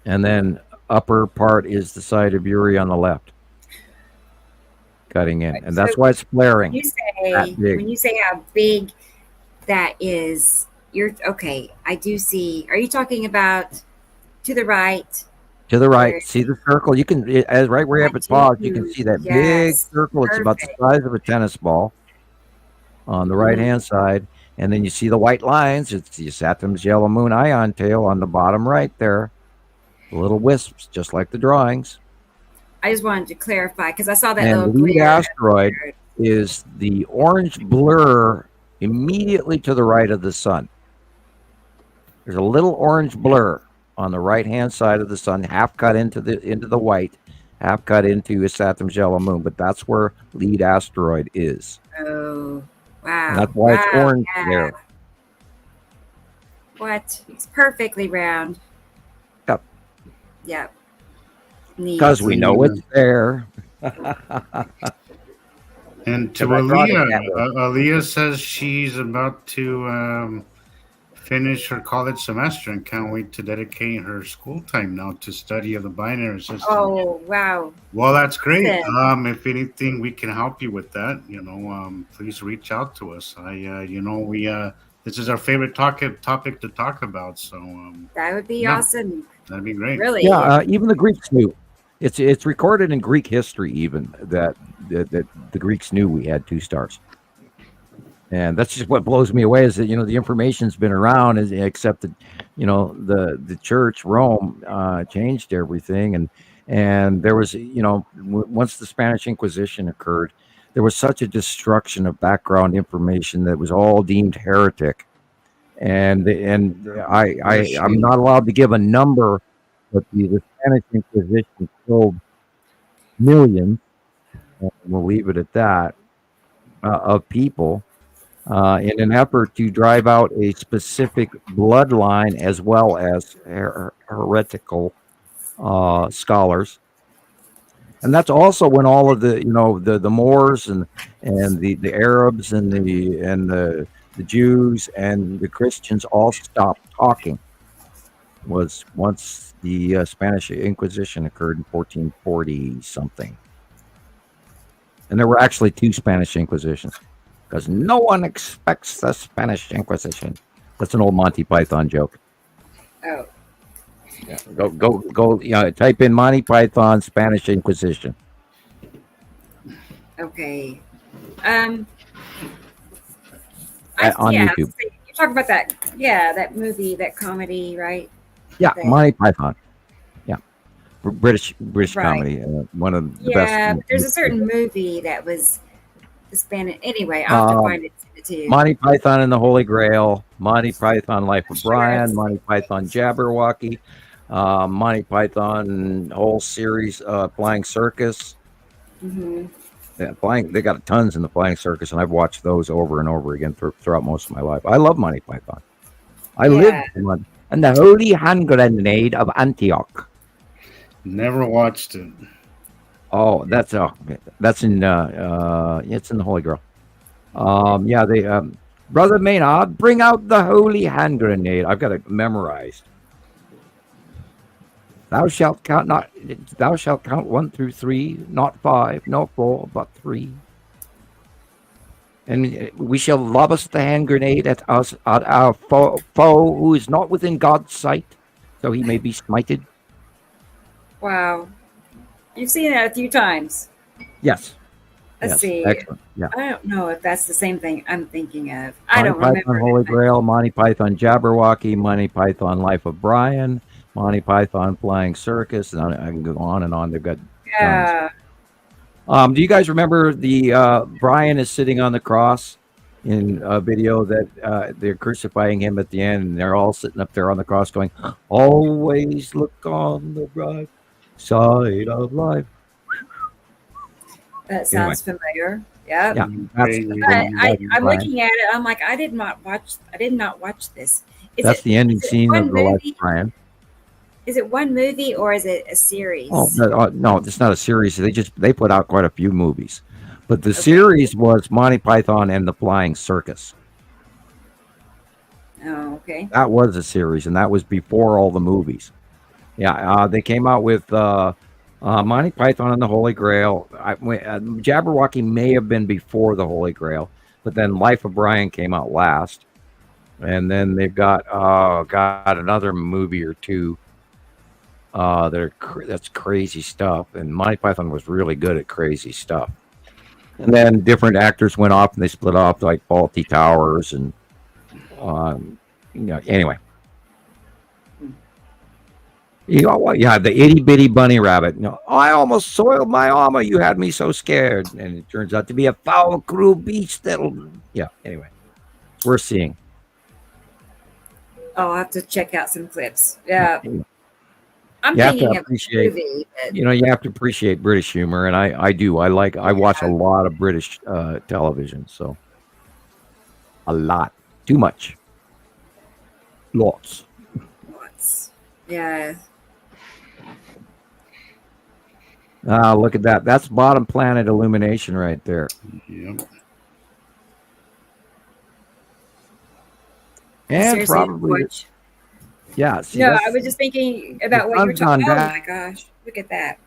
then upper part is the side of Uri on the left. Cutting in. And that's why it's flaring. When you say how big that is, I do see. Are you talking about to the right? To the right. See the circle? You can, as right where you have it paused, you can see that big circle. It's about the size of a tennis ball on the right-hand side. And then you see the white lines. It's the Saturn's yellow moon ion tail on the bottom right there. Little wisps, just like the drawings. I just wanted to clarify because I saw that and little lead asteroid is the orange blur immediately to the right of the sun. There's a little orange blur on the right-hand side of the sun, half cut into the white, half cut into Saturn's yellow moon. But that's where lead asteroid is. Oh, wow! And that's why it's orange there. What? It's perfectly round. Yep. Yep. Because we know it's there. And to Aaliyah says she's about to finish her college semester and can't wait to dedicate her school time now to study of the binary system. Oh, wow. Well, that's great. Awesome. If anything, we can help you with that. Please reach out to us. This is our favorite topic to talk about. So that would be awesome. That'd be great. Really? Yeah. Even the Greeks knew. It's recorded in Greek history even that the Greeks knew we had 2 stars. And that's just what blows me away is that, the information's been around, except that, the church, Rome, changed everything. And there was, once the Spanish Inquisition occurred, there was such a destruction of background information that was all deemed heretic. And I'm not allowed to give a number, but the Spanish Inquisition killed millions, and we'll leave it at that, of people. In an effort to drive out a specific bloodline as well as heretical scholars. And that's also when all of the the Moors and the Arabs and the Jews and the Christians all stopped talking. Was once the Spanish Inquisition occurred in 1440 something. And there were actually 2 Spanish Inquisitions. Because no one expects the Spanish Inquisition. That's an old Monty Python joke. Oh. Yeah. Go. Type in Monty Python Spanish Inquisition. Okay. On YouTube. You're talking about that. Yeah, that movie, that comedy, right? Yeah, Monty Python. Yeah, British Right. comedy. One of the best. Yeah, but there's a certain movie that was Spanish. Anyway, I'll have to find it and send it to you. Monty Python and the Holy Grail, Monty Python Life of Brian, Monty Python Jabberwocky, Monty Python whole series, Flying Circus. Mm-hmm. Yeah, they got tons in the Flying Circus, and I've watched those over and over again throughout most of my life. I love Monty Python. I lived in one. And the Holy Hand Grenade of Antioch. Never watched it. Oh, that's in it's in the Holy Grail. They Brother Maynard, bring out the Holy Hand Grenade. I've got it memorized. Thou shalt count 1 through 3, not 5, not 4, but 3. And we shall lob us the hand grenade at our foe who is not within God's sight, so he may be smited. Wow. You've seen that a few times. Yes. Let's see. Excellent. Yeah. I don't know if that's the same thing I'm thinking of. Monty don't Python remember. Holy Grail, Monty Python Jabberwocky, Monty Python Life of Brian, Monty Python Flying Circus, and I can go on and on. They've got Yeah. tons. Do you guys remember the Brian is sitting on the cross in a video that they're crucifying him at the end, and they're all sitting up there on the cross going, "Always look on the bright side of life." That sounds familiar. Yep. Yeah, I'm looking at it. I'm like, I did not watch this. That's the ending scene of the Life of Brian. Is it one movie or is it a series? Oh no, it's not a series. They put out quite a few movies, but the series was Monty Python and the Flying Circus. Oh, okay. That was a series, and that was before all the movies. Yeah, they came out with Monty Python and the Holy Grail. Jabberwocky may have been before the Holy Grail, but then Life of Brian came out last, and then they've got another movie or two. That's crazy stuff, and Monty Python was really good at crazy stuff. And then different actors went off, and they split off like Faulty Towers, and anyway. The itty bitty bunny rabbit. I almost soiled my armor. You had me so scared, and it turns out to be a foul, cruel beast. Anyway. we're seeing. Oh, I'll have to check out some clips. Yeah. I'm You have to thinking of a appreciate, movie. But you have to appreciate British humor, and I do. I watch a lot of British television, so a lot, too much, lots. Yeah. Look at that. That's bottom planet illumination right there. Yep. And Seriously, probably, yeah. See, no, I was just thinking about what you're talking about. Oh my gosh, look at that.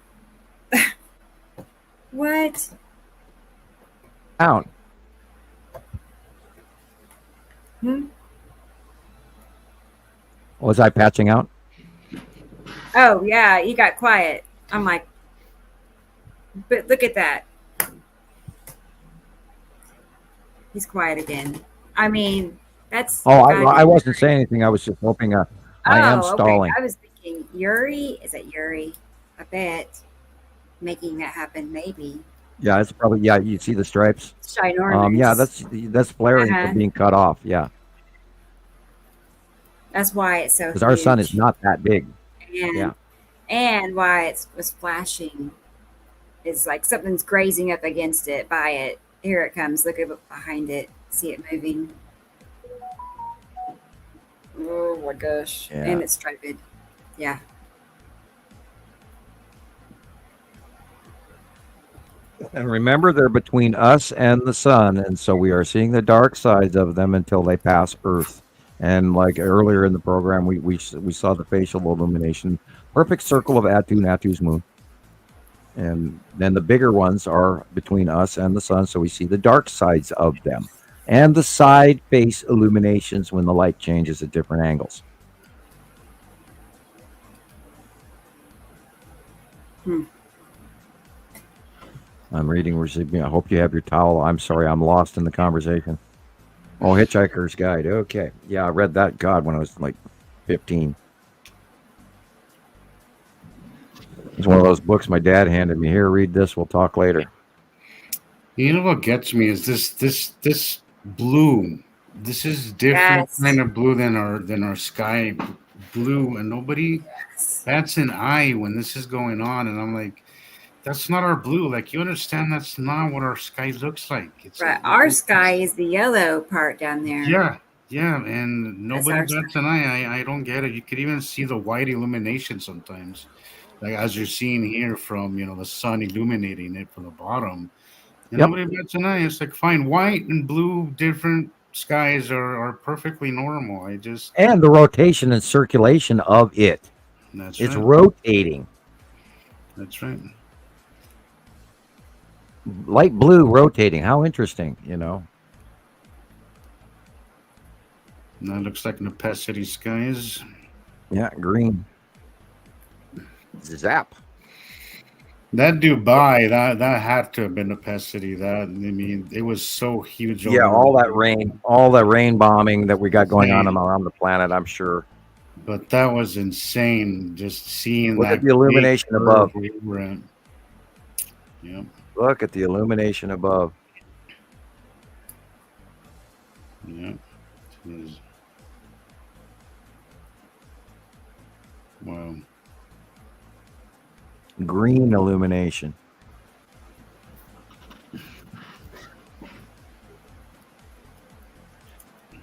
What? Out. Was I patching out? Oh yeah, you got quiet. I'm like, but look at that. He's quiet again. I mean, that's. Oh, I wasn't saying anything. I was just hoping. I am stalling. Okay. I was thinking Yuri. Is it Yuri? I bet making that happen. Maybe. Yeah, it's probably. Yeah, you see the stripes. It's ginormous. Yeah, that's flaring from being cut off. Yeah. That's why it's so. Because our sun is not that big. And, and why it was flashing is like something's grazing up against it by it. Here it comes. Look up behind it. See it moving. Oh my gosh. Yeah. And it's striped. Yeah. And remember, they're between us and the sun, and so we are seeing the dark sides of them until they pass Earth. And like earlier in the program, we saw the facial illumination, perfect circle of Natu's moon. And then the bigger ones are between us and the sun, so we see the dark sides of them. And the side face illuminations when the light changes at different angles. I'm reading. I hope you have your towel. I'm sorry, I'm lost in the conversation. Oh, Hitchhiker's Guide. Okay. Yeah, I read that, God, when I was like 15. It's one of those books my dad handed me. Here, read this. We'll talk later. You know what gets me is this blue. This is different kind of blue than our sky blue, and nobody bats an eye when this is going on. And I'm like, that's not our blue. Like, you understand that's not what our sky looks like. It's right. Our sky is the yellow part down there. Yeah, and nobody bats an eye. I don't get it. You could even see the white illumination sometimes, like as you're seeing here from the sun illuminating it from the bottom. And nobody bats an eye. It's like, fine, white and blue, different skies are perfectly normal. And the rotation and circulation of it. It's rotating. That's right. Light blue rotating. How interesting, That looks like Nepacity skies. Yeah, green. Zap. That Dubai, that had to have been Nepacity. It was so huge. Yeah, all that rain bombing that we got going on around the planet, I'm sure. But that was insane. Just seeing Look at the illumination above. Yep. Look at the illumination above. Yep. Wow. Green illumination.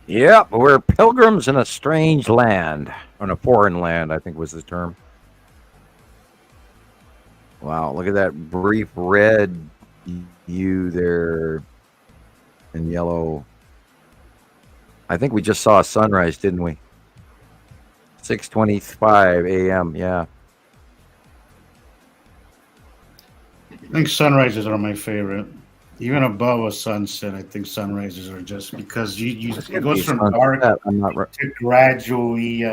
Yep, we're pilgrims in a strange land. On a foreign land, I think was the term. Wow, look at that brief red hue there and yellow. I think we just saw a sunrise, didn't we? 6:25 a.m., yeah. I think sunrises are my favorite. Even above a sunset, I think sunrises are just because it goes from dark to gradually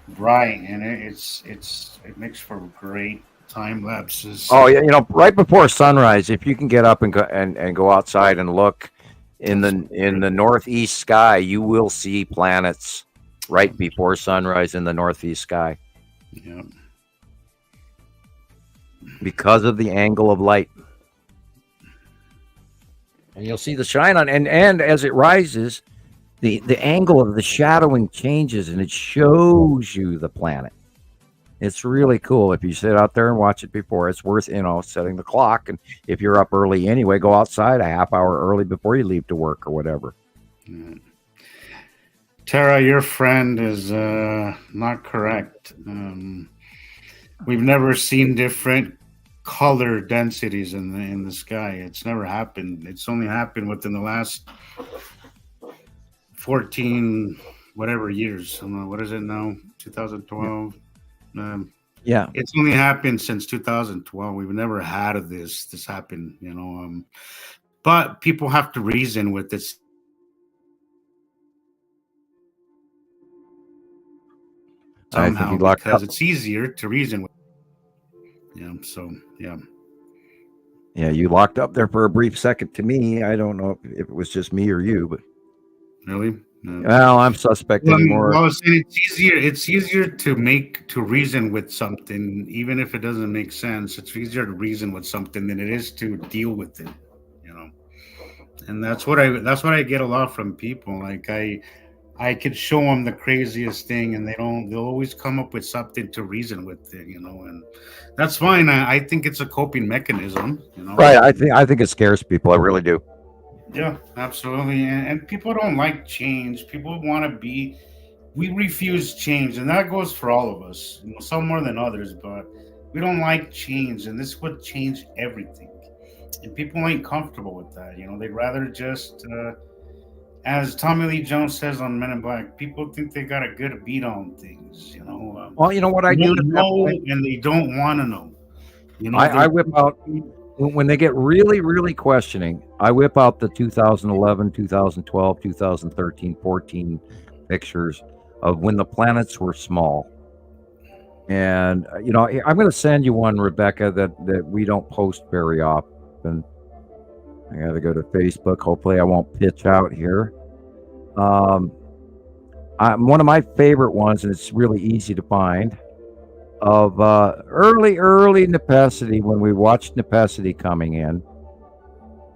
bright, and it makes for great time lapses. Oh yeah, right before sunrise, if you can get up and go outside and look in the northeast sky, you will see planets right before sunrise in the northeast sky. Yeah. Because of the angle of light. And you'll see the shine on, and as it rises, the angle of the shadowing changes, and it shows you the planet. It's really cool. If you sit out there and watch it before, it's worth, setting the clock. And if you're up early anyway, go outside a half hour early before you leave to work or whatever. Tara, your friend is not correct. We've never seen different color densities in the sky. It's never happened. It's only happened within the last 14 whatever years. I don't know, what is it now? 2012. Yeah, it's only happened since 2012. We've never had this happen, but people have to reason with this somehow because it's easier to reason with. Yeah, you locked up there for a brief second to me. I don't know if it was just me or you, but really, well, I'm suspect anymore. Well, it's easier to reason with something, even if it doesn't make sense. It's easier to reason with something than it is to deal with it, and that's what I get a lot from people. Like I could show them the craziest thing, and they'll always come up with something to reason with it, and that's fine. I think it's a coping mechanism, Right. I think it scares people. I really do. Yeah, absolutely. And people don't like change. People want to we refuse change, and that goes for all of us, some more than others, but we don't like change, and this would change everything. And people ain't comfortable with that. They'd rather just, as Tommy Lee Jones says on Men in Black, people think they got a good beat on things, Well, you know what I do? And they don't want to know. I whip out, when they get really, really questioning, I whip out the 2011, 2012, 2013, 14 pictures of when the planets were small. And, I'm going to send you one, Rebecca, that we don't post very often. I got to go to Facebook. Hopefully I won't pitch out here. One of my favorite ones, and it's really easy to find, of early Nepacity, when we watched Nepacity coming in.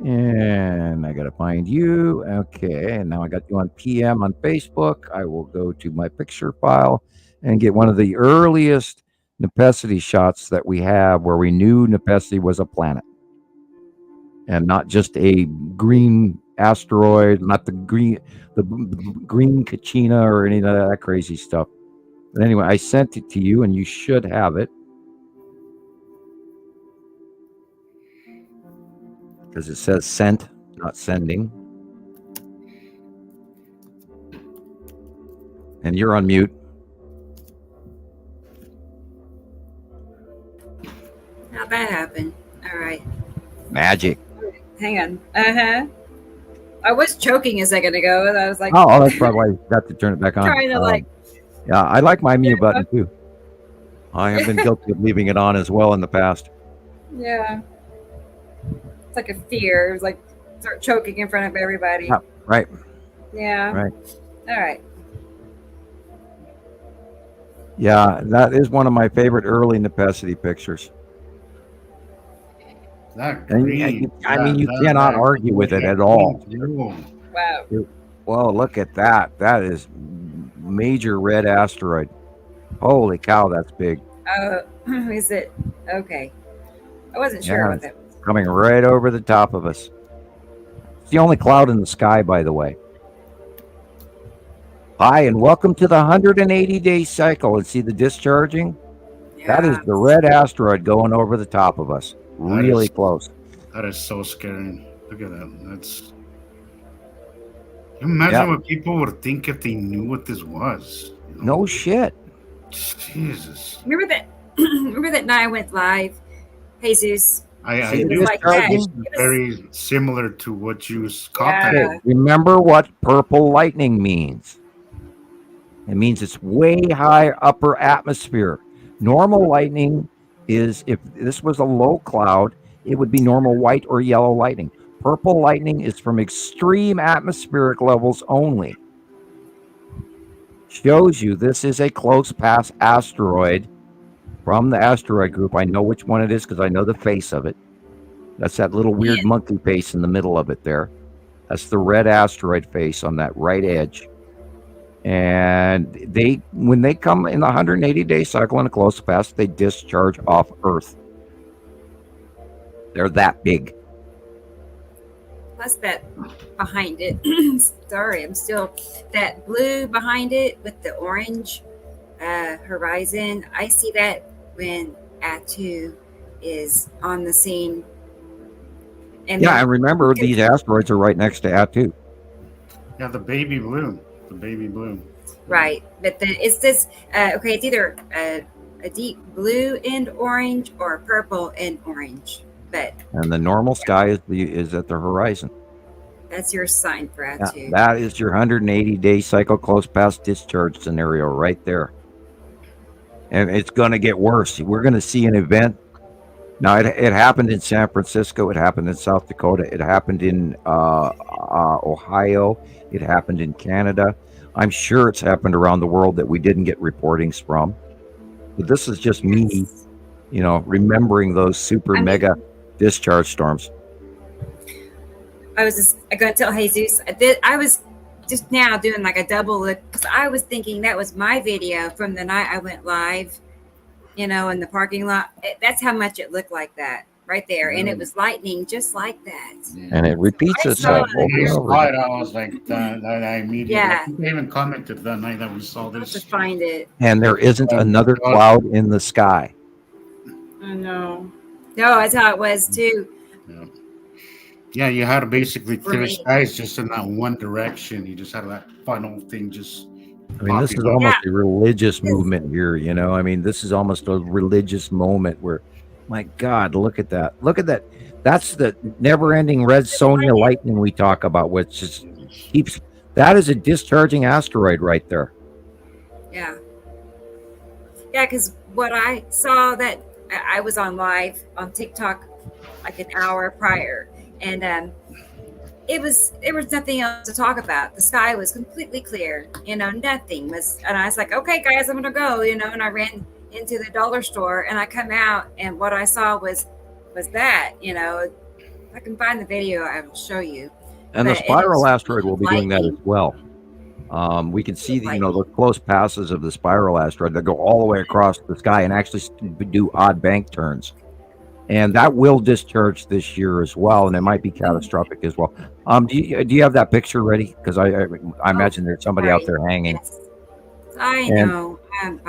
And I got to find you. Okay, and now I got you on PM on Facebook. I will go to my picture file and get one of the earliest Nepacity shots that we have, where we knew Nepacity was a planet and not just a green asteroid, not the green Kachina or any of that crazy stuff. But anyway, I sent it to you, and you should have it, because it says sent, not sending. And you're on mute. How'd that happen? All right. Magic. Hang on. I was choking a second ago, and I was like, oh, that's probably why you got to turn it back on. Trying to yeah, I like my mute button too. I have been guilty of leaving it on as well in the past. Yeah. It's like a fear. It was like start choking in front of everybody. Yeah, right. Yeah. Right. All right. Yeah, that is one of my favorite early Nepacity pictures. And, I mean, you cannot argue with it at all. Wow. Well, look at that. That is major red asteroid. Holy cow, that's big. Is it? Okay. I wasn't sure what that was. Coming right over the top of us. It's the only cloud in the sky, by the way. Hi, and welcome to the 180-day cycle. And see the discharging? Yeah. That is the red asteroid going over the top of us. Really close. That is so scary. Look at that. That's. Imagine what people would think if they knew what this was. No shit. Jesus. Remember that? Remember that night I went live, Jesus. I do. Like that. Very similar to what you caught. Yeah. Remember what purple lightning means? It means it's way high upper atmosphere. Normal lightning is, if this was a low cloud, it would be normal white or yellow lightning. Purple lightning is from extreme atmospheric levels only. Shows you this is a close pass asteroid from the asteroid group. I know which one it is because I know the face of it. That's that little weird monkey face in the middle of it there. That's the red asteroid face on that right edge. And when they come in the 180-day cycle in a close pass, they discharge off Earth. They're that big. Plus that behind it. Sorry, I'm still that blue behind it with the orange horizon. I see that when Atu is on the scene. And yeah, and remember these asteroids are right next to Atu. Yeah, the baby blue. The baby blue. Right, but it's this. Okay, it's either a deep blue and orange or purple and orange. But and the normal sky is at the horizon. That's your sign for Atu. Yeah, that is your 180-day cycle close pass discharge scenario right there. And it's going to get worse. We're going to see an event. Now, it happened in San Francisco. It happened in South Dakota. It happened in Ohio. It happened in Canada. I'm sure it's happened around the world that we didn't get reportings from. But this is just me, remembering those mega discharge storms. I going to tell Jesus, I was just now doing like a double look because I was thinking that was my video from the night I went live, in the parking lot. That's how much it looked like that right there. And it was lightning just like that. And it repeats itself over and over. I was like, I immediately I even commented that night that we saw this. To find it. And there isn't another cloud in the sky. I know. No, that's how it was too. Yeah, you had to basically clear skies just in that one direction. You just had that funnel thing just. I mean, this is almost a religious movement here, this is almost a religious moment where, my God, look at that. Look at that. That's the never-ending red Sonia lightning we talk about, which just keeps. That is a discharging asteroid right there. Yeah. Yeah, because what I saw that I was on live on TikTok like an hour prior. And there was nothing else to talk about. The sky was completely clear, nothing was. And I was like, okay, guys, I'm gonna go, and I ran into the dollar store and I come out and what I saw was that, if I can find the video, I will show you. And the spiral asteroid will be doing that as well. We can see the close passes of the spiral asteroid that go all the way across the sky and actually do odd bank turns. And that will discharge this year as well, and it might be catastrophic as well. Do you have that picture ready? Because I imagine there's somebody out there hanging. Yes. I know.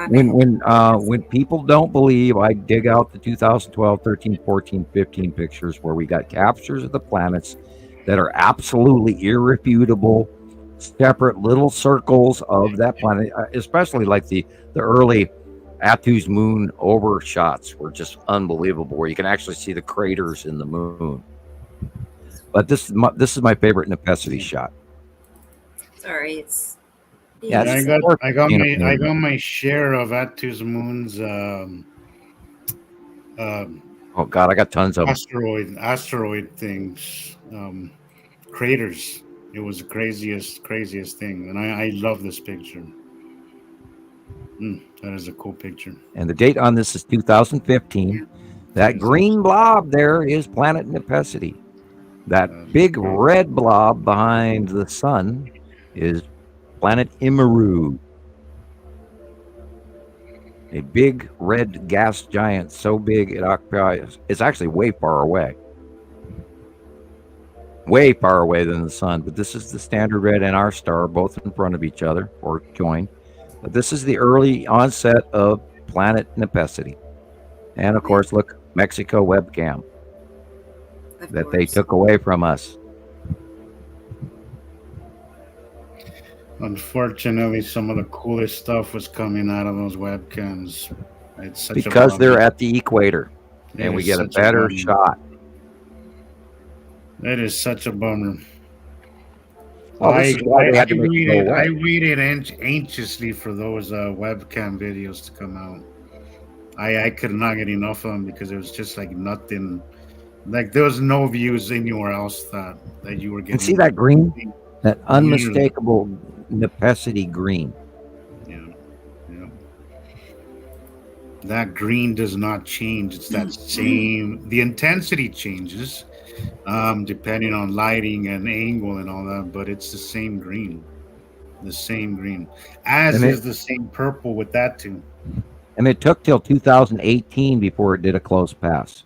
When people don't believe, I dig out the 2012, 13, 14, 15 pictures where we got captures of the planets that are absolutely irrefutable, separate little circles of that planet, especially like the early Atu's moon overshots were just unbelievable, where you can actually see the craters in the moon. But this is my favorite Nepesity shot. Sorry, it's I got my share of Atu's moons. Oh God, I got tons of asteroid things, craters. It was the craziest thing, and I love this picture. That is a cool picture. And the date on this is 2015. That green blob there is planet Nepesity. That big red blob behind the sun is planet Immeru. A big red gas giant so big it occupies, it's actually way far away. Way far away than the sun. But this is the standard red and our star, both in front of each other or joined. But this is the early onset of planet Nepesity. And of course, look, Mexico webcam that they took away from us. Unfortunately, some of the coolest stuff was coming out of those webcams. It's because they're at the equator and we get a better shot. That is such a bummer. Oh, I waited anxiously for those webcam videos to come out. I could not get enough of them because it was just like nothing. Like there was no views anywhere else that you were getting. And see that green? That unmistakable Nepesity green. Yeah. That green does not change. It's that same. The intensity changes, depending on lighting and angle and all that. But it's the same green, as is the same purple with that too. And it took till 2018 before it did a close pass.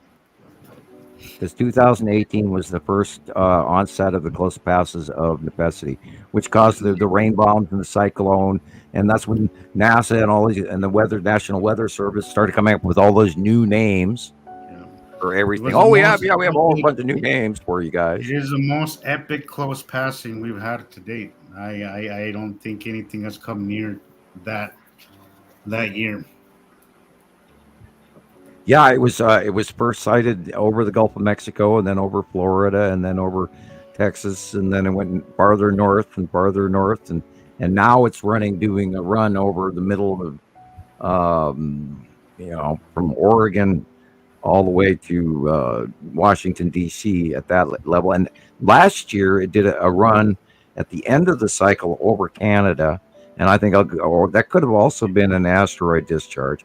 Because 2018 was the first onset of the close passes of necessity, which caused the rain bombs and the cyclone. And that's when NASA and all these and the National Weather Service started coming up with all those new names for everything. Oh, we have a whole bunch of new names for you guys. It is the most epic close passing we've had to date. I don't think anything has come near that year. Yeah, it was first sighted over the Gulf of Mexico, and then over Florida, and then over Texas, and then it went farther north, and now it's doing a run over the middle of, from Oregon all the way to Washington D.C. at that level. And last year it did a run at the end of the cycle over Canada, and I think that could have also been an asteroid discharge.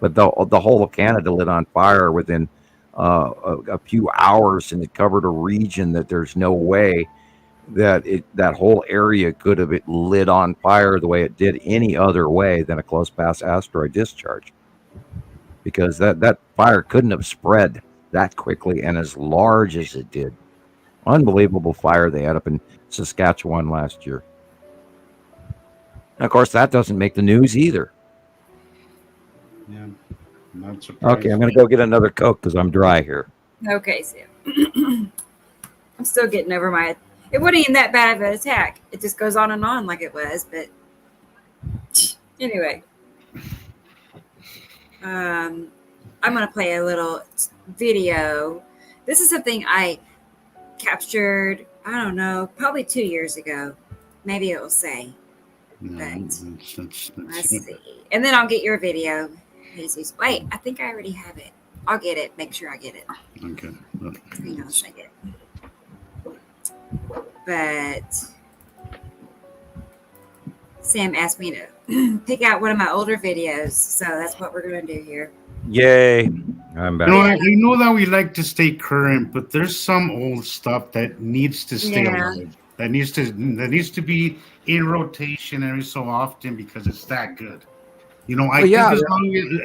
But the whole of Canada lit on fire within a few hours, and it covered a region that there's no way that that whole area could have lit on fire the way it did any other way than a close pass asteroid discharge, because that fire couldn't have spread that quickly and as large as it did. Unbelievable fire they had up in Saskatchewan last year. And of course, that doesn't make the news either. Yeah, not surprised. Okay, I'm going to go get another Coke because I'm dry here. Okay, Sam. I'm still getting over my... It wasn't even that bad of an attack. It just goes on and on like it was, but... Anyway. I'm going to play a little video. This is something I captured, I don't know, probably 2 years ago. Maybe it will say. Let's see. And then I'll get your video. Jesus. Wait, I think I already have it. I'll get it. Make sure I get it. Okay. Hang on a second. But Sam asked me to pick out one of my older videos, so that's what we're going to do here. Yay. I'm back. I know that we like to stay current, but there's some old stuff that needs to stay alive. That needs to be in rotation every so often because it's that good. I think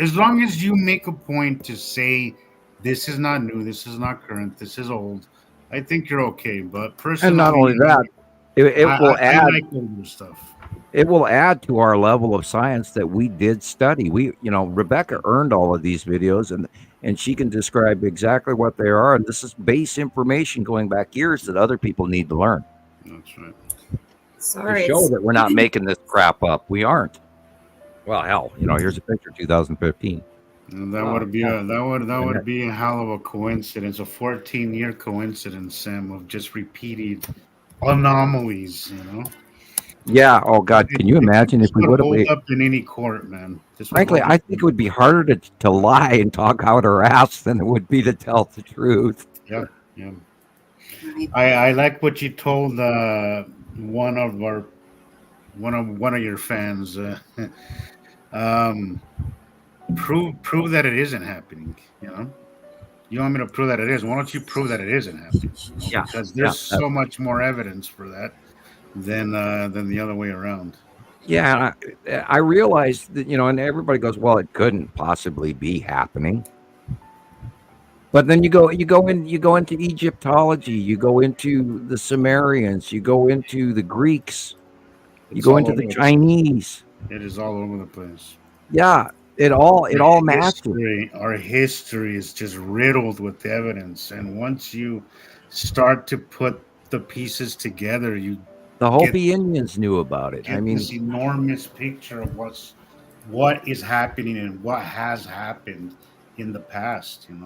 as long as you make a point to say this is not new, this is not current, this is old, I think you're okay. But personally, and not only that, it will add. I like older stuff. It will add to our level of science that we did study. Rebecca earned all of these videos, and she can describe exactly what they are. And this is base information going back years that other people need to learn. That's right. Sorry. To show that we're not making this crap up. We aren't. Well, hell, here's a picture, 2015. And that would be a hell of a coincidence, a 14-year coincidence, Sam, of just repeated anomalies. Yeah. Oh God, can you imagine if we would have hold up in any court, man? Frankly, I think it would be harder to lie and talk out our ass than it would be to tell the truth. Yeah. I like what you told one of your fans. Prove that it isn't happening. You want me to prove that it is? Why don't you prove that it isn't happening? Yeah, because there's so much more evidence for that than the other way around. Yeah, I realized that and everybody goes, well, it couldn't possibly be happening. But then you go into Egyptology, you go into the Sumerians, you go into the Greeks, you go into the Chinese. It is all over the place. Yeah, it all matches. Our history is just riddled with evidence, and once you start to put the pieces together, the Hopi Indians knew about it. This enormous picture of what is happening and what has happened in the past, and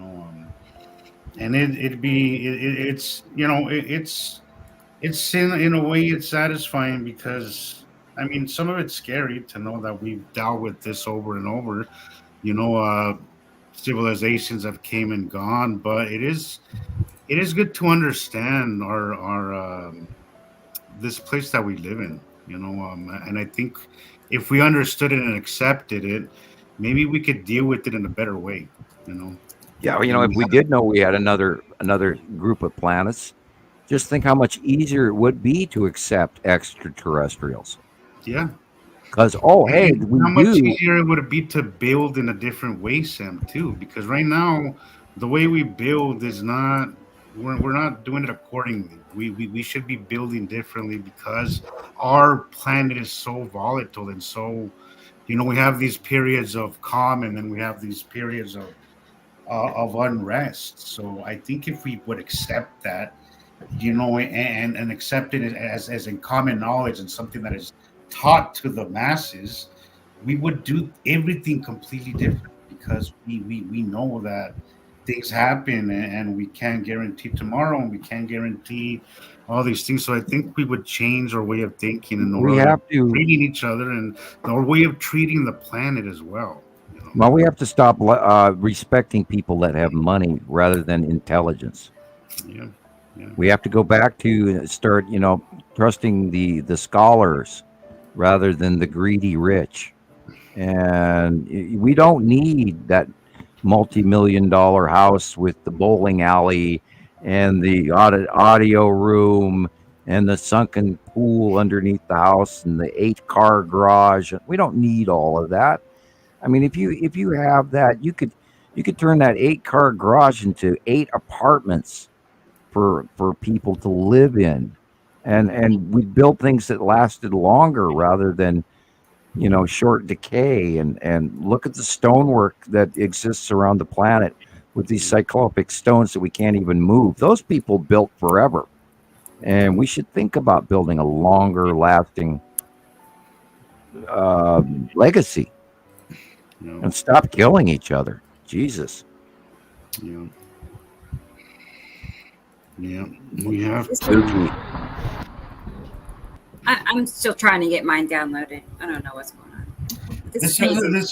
it's in a way it's satisfying because some of it's scary to know that we've dealt with this over and over. Civilizations have came and gone, but it is good to understand our this place that we live in, and I think if we understood it and accepted it, maybe we could deal with it in a better way, Yeah, well, if we did know we had another group of planets, just think how much easier it would be to accept extraterrestrials. Yeah. Because hey, we how much do. easier it would be to build in a different way, Sam, too. Because right now, the way we build is not. We're not doing it accordingly. We should be building differently because our planet is so volatile and so. We have these periods of calm and then we have these periods of unrest. So I think if we would accept that, and accept it as in common knowledge and something that is taught to the masses, we would do everything completely different because we know that things happen and we can't guarantee tomorrow and we can't guarantee all these things. So I think we would change our way of thinking and We have to treating each other and our way of treating the planet as well. Well, we have to stop respecting people that have money rather than intelligence. Yeah. We have to go back to start, trusting the scholars rather than the greedy rich. And we don't need that multi-million-dollar house with the bowling alley and the audio room and the sunken pool underneath the house and the 8-car garage. We don't need all of that. I mean, if you have that, you could turn that 8-car garage into 8 apartments for people to live in, and we built things that lasted longer rather than short decay. And look at the stonework that exists around the planet with these cyclopic stones that we can't even move. Those people built forever, and we should think about building a longer lasting legacy. And stop killing each other. Jesus. Yeah. We have to. I'm still trying to get mine downloaded. I don't know what's going on. This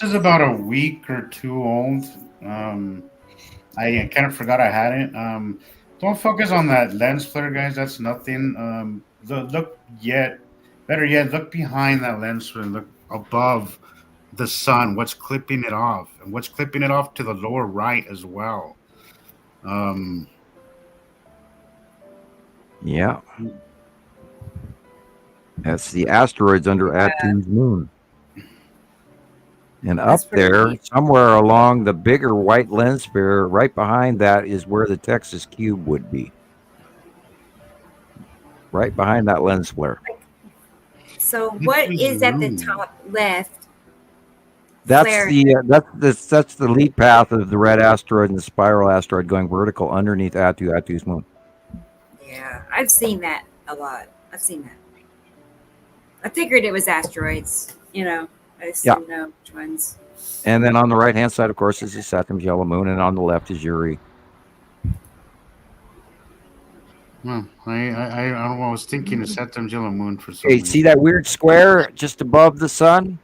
is about a week or two old. I kind of forgot I had it. Don't focus on that lens flare, guys. That's nothing. Better yet, look behind that lens flare. Look above the sun. What's clipping it off, and what's clipping it off to the lower right as well. Yeah. That's the asteroids under Atu's moon. And up there, neat. Somewhere along the bigger white lens flare, right behind that is where the Texas cube would be. Right behind that lens flare. So what is at the top left? That's that's the lead path of the red asteroid and the spiral asteroid going vertical underneath Atu's moon. Yeah, I've seen that a lot. I've seen that. I figured it was asteroids. I just didn't know which ones. And then on the right hand side, of course, is the Saturn's yellow moon, and on the left is Uri. Well, I don't know. I was thinking of Saturn's yellow moon for some reason. See that weird square just above the sun?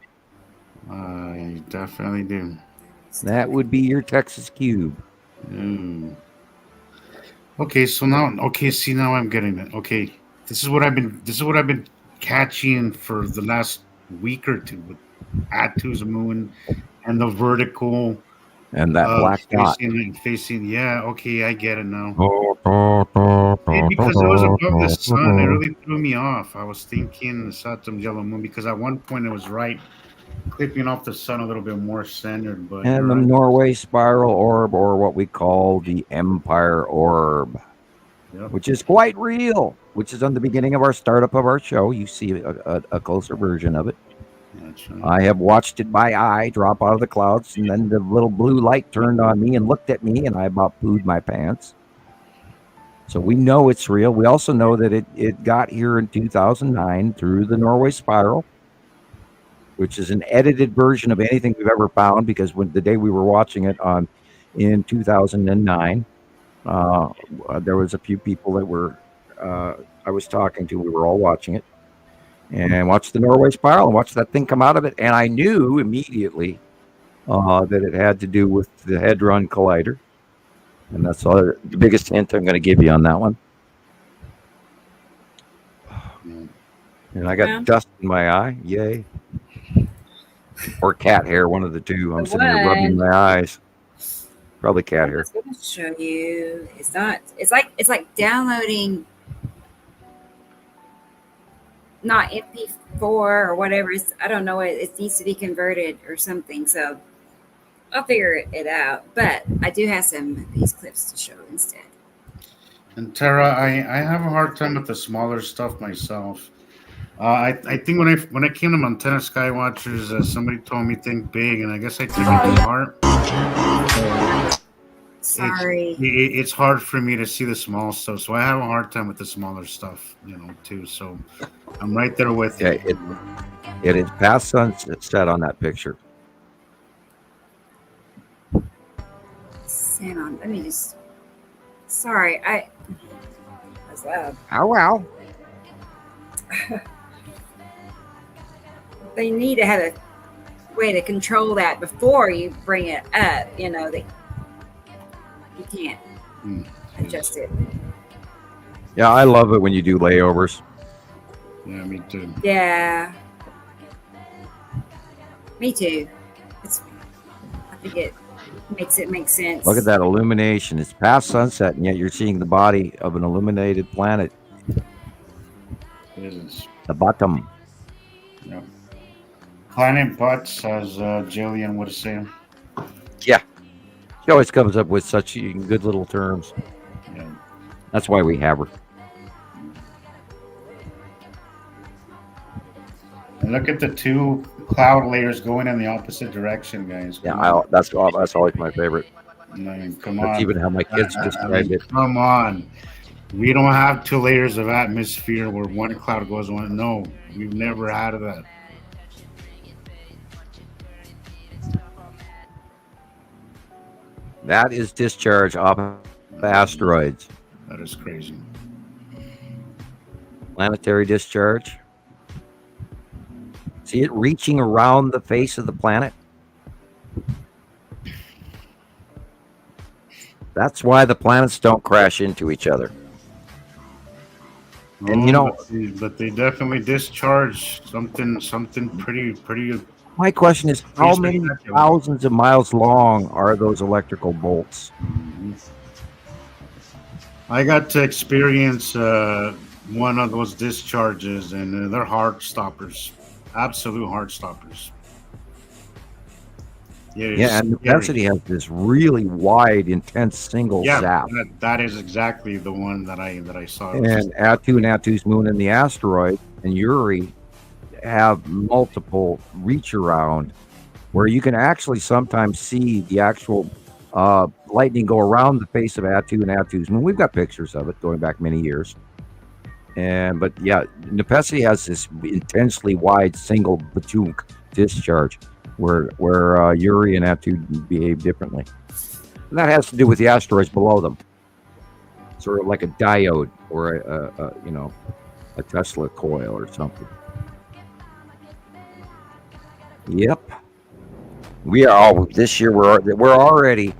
I definitely do. That would be your Texas cube. Okay, so now I'm getting it. Okay, this is what I've been catching for the last week or two with Atu's moon and the vertical and that black facing. Yeah, okay, I get it now. Because it was above the sun, it really threw me off. I was thinking the Saturn's yellow moon because at one point it was right clipping off the sun a little bit more centered, but and the Norway spiral orb, or what we call the Empire orb, which is quite real, which is on the beginning of our startup of our show. You see a closer version of it. That's right. I have watched it by eye drop out of the clouds, and then the little blue light turned on me and looked at me, and I about pooed my pants. So we know it's real. We also know that it got here in 2009 through the Norway spiral, which is an edited version of anything we've ever found, because when the day we were watching it in 2009, there was a few people that were I was talking to. We were all watching it and watched the Norway spiral and watched that thing come out of it, and I knew immediately that it had to do with the Hadron Collider, and that's the biggest hint I'm going to give you on that one. And I got dust in my eye. Yay. Or cat hair, one of the two. I'm sitting here rubbing my eyes. Probably cat hair. I'm going to show you. It's not. It's like downloading. Not MP4 or whatever. I don't know. It needs to be converted or something. So I'll figure it out. But I do have some of these clips to show instead. And Tara, I have a hard time with the smaller stuff myself. I think when I came to Montana Skywatchers, somebody told me think big, and I guess I took it to heart. Sorry, it's hard for me to see the small stuff, so I have a hard time with the smaller stuff, too. So I'm right there with you. It is past sunset on that picture. Hang on, let me just. Sorry, that's loud. Oh wow. They need to have a way to control that before you bring it up. You can't adjust it. Yeah, I love it when you do layovers. Yeah, me too. Yeah, me too. I think it makes it make sense. Look at that illumination. It's past sunset, and yet you're seeing the body of an illuminated planet. It is. The bottom. Yeah. Planet Butts, as Jillian would say. Yeah. She always comes up with such good little terms. Yeah. That's why we have her. And look at the two cloud layers going in the opposite direction, guys. Yeah, that's always my favorite. Come on. That's even how my kids describe it. Come on. We don't have 2 layers of atmosphere where one cloud goes on. No, we've never had that. That is discharge off of asteroids. That is crazy. Planetary discharge. See it reaching around the face of the planet? That's why the planets don't crash into each other. And but they definitely discharge something pretty. My question is, how many thousands of miles long are those electrical bolts? I got to experience one of those discharges, and they're heart stoppers, absolute heart stoppers. Yeah, and Nepenthe has this really wide, intense single zap. That is exactly the one that I saw. And Attu's moon and the asteroid and Uri have multiple reach around where you can actually sometimes see the actual lightning go around the face of Attu and Attu's moon. We've got pictures of it going back many years. But yeah, Nepenthe has this intensely wide single Batunk discharge where Uri and Attu behave differently. And that has to do with the asteroids below them. Sort of like a diode or a Tesla coil or something. Yep. We are this year we're already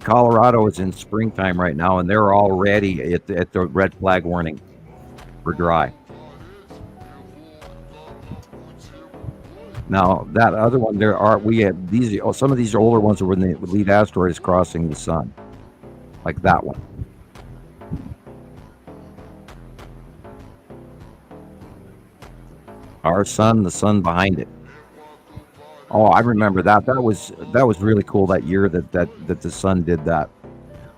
Colorado is in springtime right now, and they're already at the red flag warning for dry. Now that other one, some of these older ones are when the lead asteroid is crossing the sun, like that one. Our sun, the sun behind it. Oh, I remember that. That was really cool that year that the sun did that.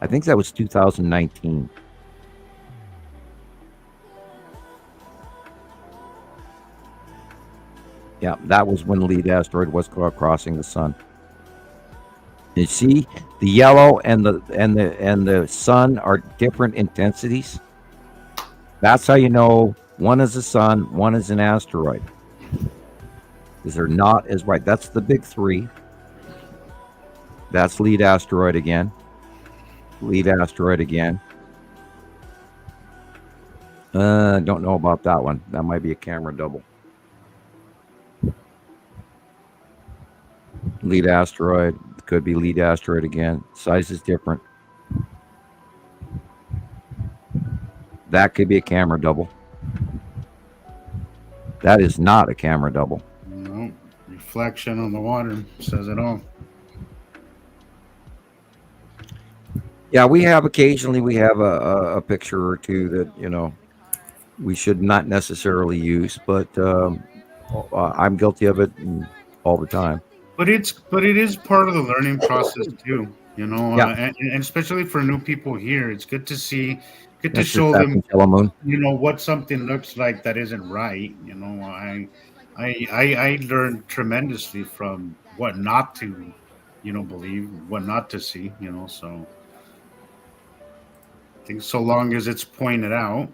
I think that was 2019. Yeah, that was when the lead asteroid was crossing the sun. You see, the yellow and the sun are different intensities. That's how you know one is a sun, one is an asteroid. Because they're not as bright. That's the big three. That's lead asteroid again. Lead asteroid again. Don't know about that one. That might be a camera double. Lead asteroid. Could be lead asteroid again. Size is different. That could be a camera double. That is not a camera double. No, reflection on the water says it all. Yeah, we have occasionally we have a picture or two that we should not necessarily use, but I'm guilty of it all the time. But it is part of the learning process too. Yeah, And especially for new people here, it's good to that's just show that them, Yellow Moon. what something looks like that isn't right. I learned tremendously from what not to, believe, what not to see. So I think so long as it's pointed out.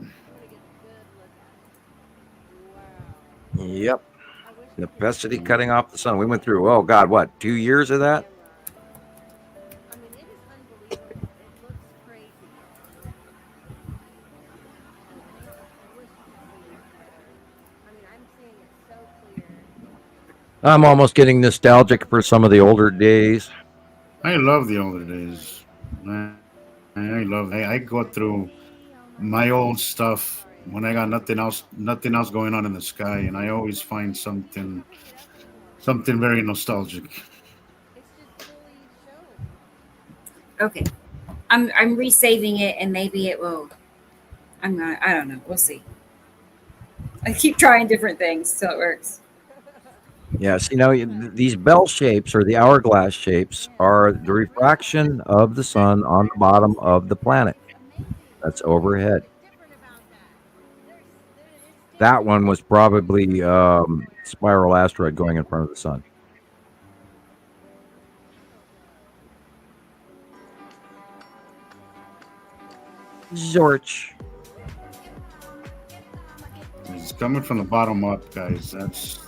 Yep. Necessity cutting off the sun. We went through, oh God, what, 2 years of that? I'm almost getting nostalgic for some of the older days. I love the older days. I go through my old stuff when I got nothing else going on in the sky, and I always find something very nostalgic. Okay. I'm resaving it, and maybe it will. I don't know. We'll see. I keep trying different things so it works. Yes, these bell shapes or the hourglass shapes are the refraction of the sun on the bottom of the planet. That's overhead. That one was probably spiral asteroid going in front of the sun. Zorch. It's coming from the bottom up, guys. That's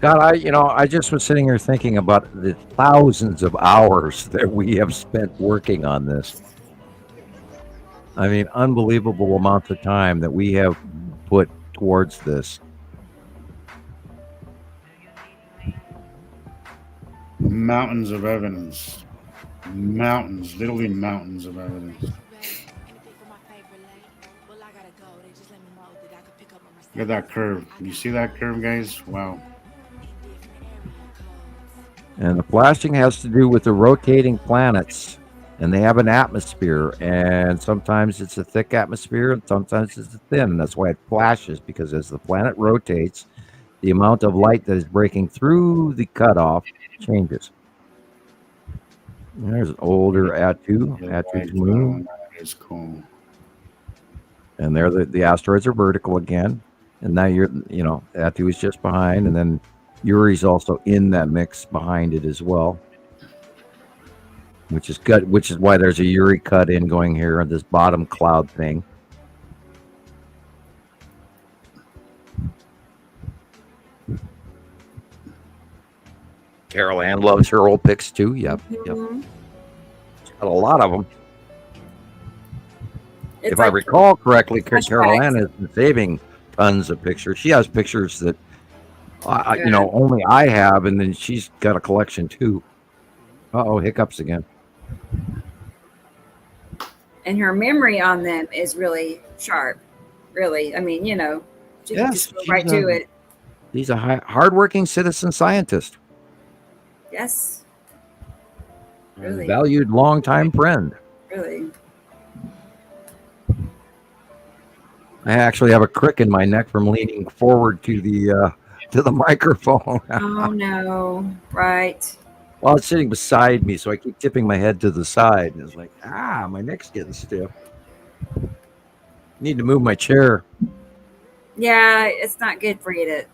God, I just was sitting here thinking about the thousands of hours that we have spent working on this. I mean, unbelievable amounts of time that we have put towards this. mountains of evidence. Mountains, literally mountains of evidence. Look at that curve. You see that curve, guys? Wow. And the flashing has to do with the rotating planets, and they have an atmosphere, and sometimes it's a thick atmosphere, and sometimes it's thin, and that's why it flashes, because as the planet rotates, the amount of light that is breaking through the cutoff changes. And there's an older Atu's moon. That is cool. And there the asteroids are vertical again, and now Atu is just behind, and then Uri's also in that mix behind it as well, which is good. Which is why there's a Uri cut in going here on this bottom cloud thing. Carol Ann loves her old pics too. Yep, yep. She's got a lot of them. If I recall correctly, Carol Ann has been saving tons of pictures. She has pictures that only I have, and then she's got a collection too. Hiccups again. And her memory on them is really sharp. Really, I mean, she can just go right to it. He's a hardworking citizen scientist. Yes. Really. Valued longtime friend. Really. I actually have a crick in my neck from leaning forward to the microphone. Oh no! Right. Well, it's sitting beside me, so I keep tipping my head to the side, and it's like, my neck's getting stiff. Need to move my chair. Yeah, it's not good for you to,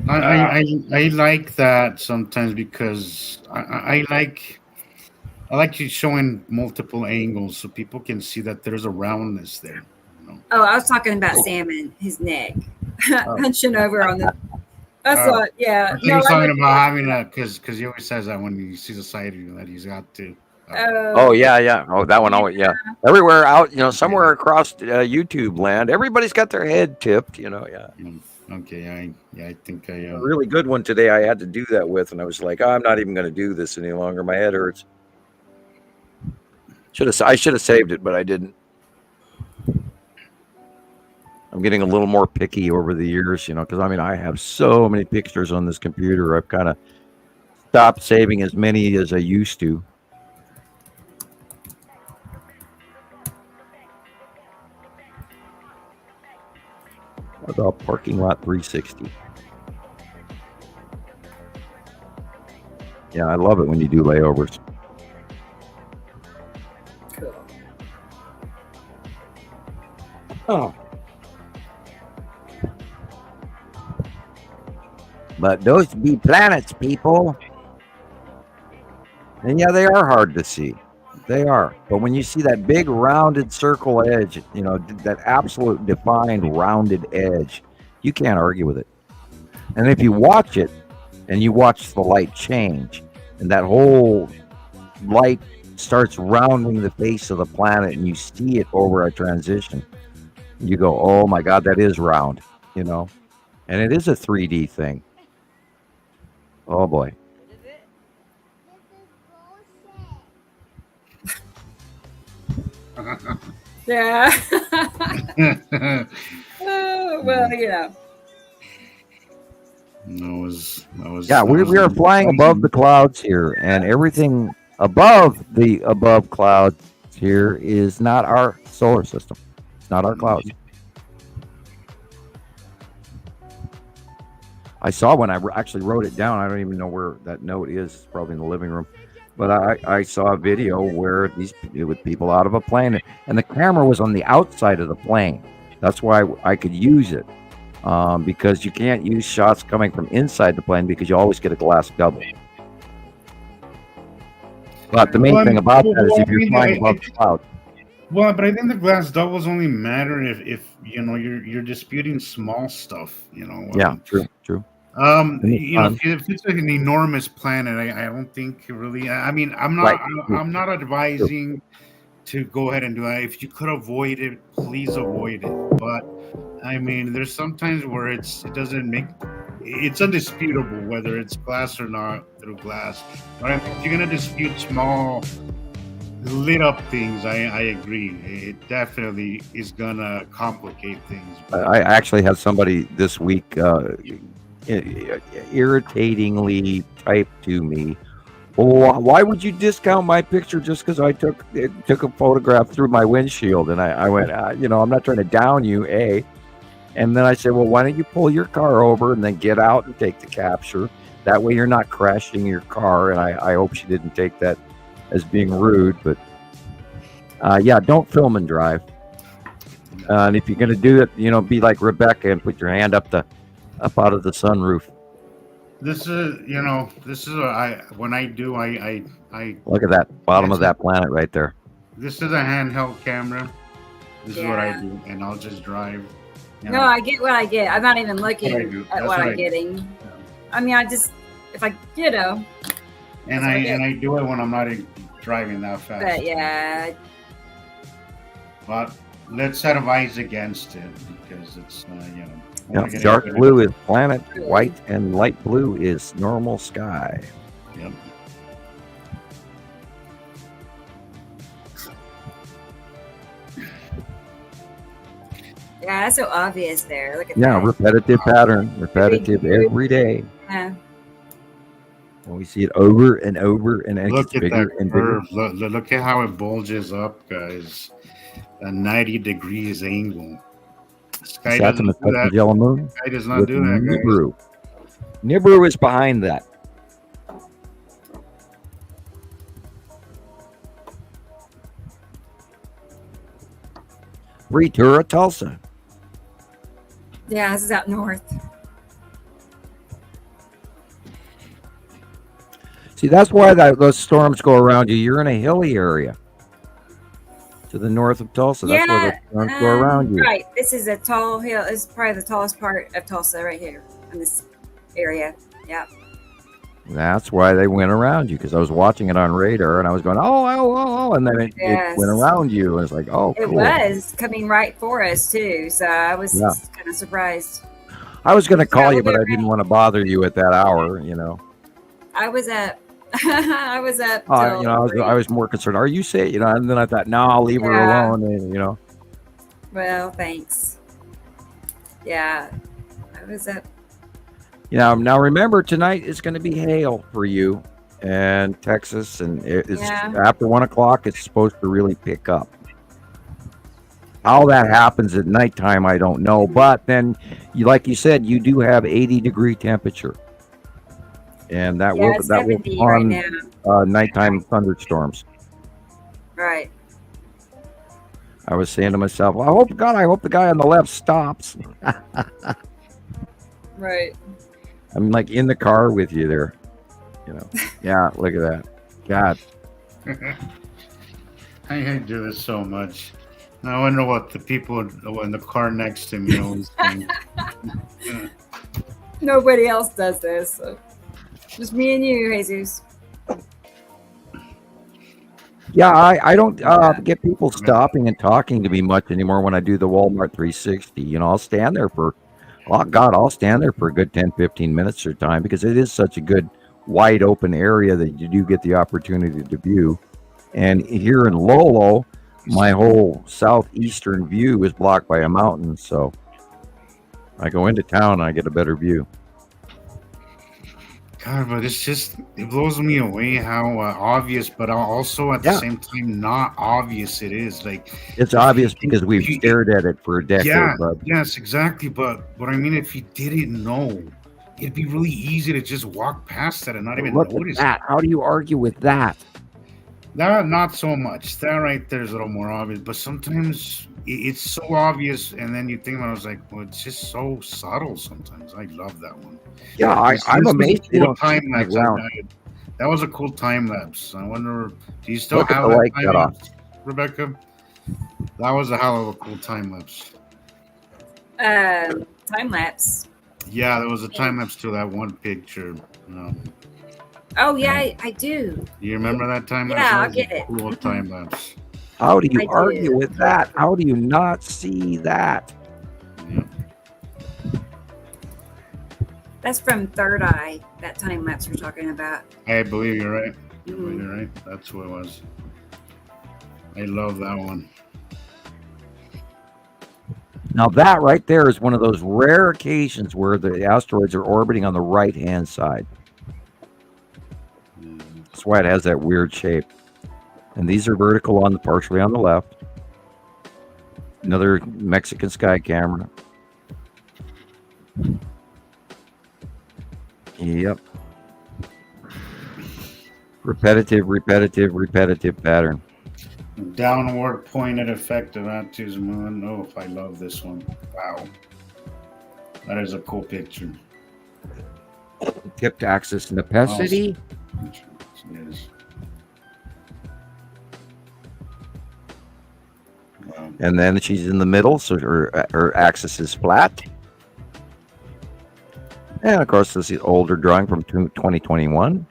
I like that sometimes because I like you showing multiple angles so people can see that there's a roundness there. Oh, I was talking about Sam and his neck hunching over on the. That's what, yeah. He was talking about having a because he always says that when he sees a side of you that he's got to. Oh yeah. Oh, that one always, yeah. Everywhere out, somewhere across YouTube land, everybody's got their head tipped. Yeah. Okay, I think a really good one today. I had to do that with, and I was like, I'm not even going to do this any longer. My head hurts. I should have saved it, but I didn't. I'm getting a little more picky over the years, because I have so many pictures on this computer. I've kind of stopped saving as many as I used to. What about parking lot 360? Yeah, I love it when you do layovers. Cool. Oh. But those be planets, people. And yeah, they are hard to see. They are. But when you see that big rounded circle edge, that absolute defined rounded edge, you can't argue with it. And if you watch it and you watch the light change and that whole light starts rounding the face of the planet and you see it over a transition, you go, oh my God, that is round, and it is a 3D thing. Oh boy. Yeah. Oh, well, That was yeah, we are flying above the clouds here, and everything above the above clouds here is not our solar system. It's not our clouds. I saw when I actually wrote it down. I don't even know where that note is. It's probably in the living room. But I saw a video where with people out of a plane, and the camera was on the outside of the plane. That's why I could use it, because you can't use shots coming from inside the plane because you always get a glass double. But the main thing about that is if you're flying above the clouds. Well, but I think the glass doubles only matter if you're disputing small stuff. Yeah, true. If it's like an enormous planet, I don't think really. I'm not advising to go ahead and do that. If you could avoid it, please avoid it. But there's sometimes where it doesn't make. It's undisputable whether it's glass or not through glass. But if you're gonna dispute small lit up things, I agree. It definitely is gonna complicate things. I actually had somebody this week irritatingly type to me, well, why would you discount my picture just because I took a photograph through my windshield? And I went, I'm not trying to down you, A. And then I said, well, why don't you pull your car over and then get out and take the capture? That way you're not crashing your car. And I hope she didn't take that as being rude, but yeah, don't film and drive. And if you're going to do it, be like Rebecca and put your hand up out of the sunroof. This is when I do, I look at that bottom of that planet right there. This is a handheld camera. This is what I do, and I'll just drive. No, I get what I get. I'm not even looking at what I'm getting. Yeah. I just, if I, And I do it when I'm not driving that fast. But yeah. But let's advise against it because it's dark blue is planet, white and light blue is normal sky. Yep. Yeah, that's so obvious there. Look at that. Yeah, repetitive pattern, repetitive every day. Yeah. And we see it over and over, and it look gets at bigger that and curve. bigger. Look at how it bulges up, guys. A 90 degrees angle. Sky doesn't do that. Yellow moon. Sky does not do that, guys. Nibiru. Nibiru is behind that. Free tour of Tulsa. Yeah, this is out north. See, that's why those storms go around you. You're in a hilly area to the north of Tulsa. That's why the storms go around you. Right. This is a tall hill. It's probably the tallest part of Tulsa right here in this area. Yeah. That's why they went around you, because I was watching it on radar and I was going, oh, and then it went around you. And it's like, oh, cool. It was coming right for us, too. So I was kind of surprised. I was going to call you, but I didn't want to bother you at that hour, I was up. I was up. I was more concerned. Are you safe? And then I thought, no, I'll leave her alone. And, Well, thanks. Yeah. I was up. Now remember, tonight is going to be hail for you and Texas, and it's after 1 o'clock. It's supposed to really pick up. How that happens at nighttime, I don't know. But then, like you said, you do have 80-degree temperature, and that will spawn nighttime thunderstorms. Right. I was saying to myself, well, I hope the guy on the left stops. Right. I'm like in the car with you there. Yeah, look at that. God. I do this so much. I wonder what the people in the car next to me always think. Nobody else does this. So. Just me and you, Jesus. Yeah, I don't get people stopping and talking to me much anymore when I do the Walmart 360. I'll stand there for, I'll stand there for a good 10, 15 minutes at a time because it is such a good wide open area that you do get the opportunity to view. And here in Lolo, my whole southeastern view is blocked by a mountain, so I go into town and I get a better view. God, but it blows me away how obvious, but also at the same time not obvious it is. Like it's obvious because we've stared at it for a decade. Yeah, bud. Yes, exactly. But I mean, if you didn't know, it'd be really easy to just walk past that and not even notice that. How do you argue with that? That not so much. That right there is a little more obvious. But sometimes it's so obvious, and then you think about it, I was like, well, it's just so subtle sometimes. I love that one. Yeah, I'm amazed. Cool time lapse. That was a cool time lapse. I wonder, do you still have that time lapse, Rebecca? That was a hell of a cool time lapse. Time lapse. Yeah, there was a time lapse to that one picture. Oh yeah, I do. You remember that time lapse? Yeah, I'll get it. Cool time lapse. How do you argue with that? How do you not see that? Yeah. That's from Third Eye, that time lapse we're talking about. I believe you're right. You're right. That's what it was. I love that one. Now that right there is one of those rare occasions where the asteroids are orbiting on the right-hand side. That's why it has that weird shape. And these are vertical partially on the left. Another Mexican sky camera. Yep. Repetitive pattern. Downward pointed effect of Atu's moon. Oh, if I love this one. Wow. That is a cool picture. Tipped axis nepacity. Yes. Wow. And then she's in the middle, so her axis is flat. And of course, this is older drawing from 2021.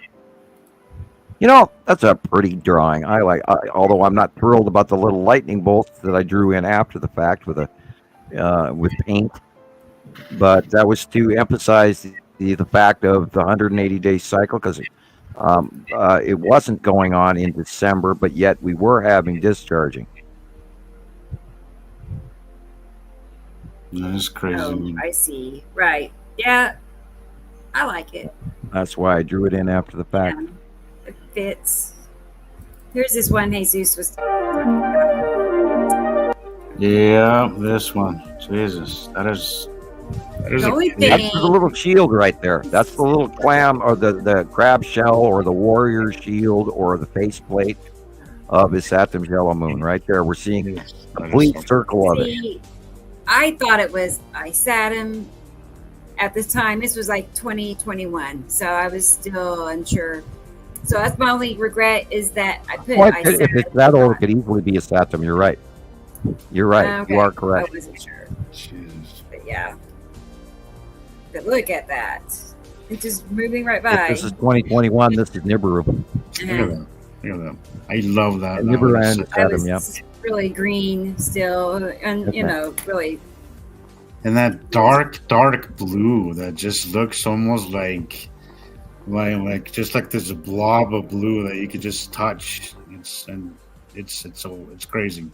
That's a pretty drawing. Although I'm not thrilled about the little lightning bolts that I drew in after the fact with paint, but that was to emphasize the fact of the 180-day cycle because it wasn't going on in December, but yet we were having discharging. That's crazy. Oh, I see. Right. Yeah. I like it. That's why I drew it in after the fact. Yeah, it fits. Here's this one Jesus was. Yeah, this one. Jesus, that is that's the little shield right there. That's the little clam or the crab shell or the warrior shield or the faceplate of his Saturn yellow moon right there. We're seeing a complete circle of it. I thought it was Isatum at this time. This was like 2021, so I was still unsure. So that's my only regret is that I put Isatum. If it's that old, it could easily be a Saturn. You're right. You're right. Okay. You are correct. I wasn't sure. But yeah. But look at that. It's just moving right by. If this is 2021. This is Nibiru. Look at that. I love that. Nibiru and Saturn, yeah. Really green still, and really. And that dark blue that just looks almost like just like there's a blob of blue that you could just touch. It's crazy.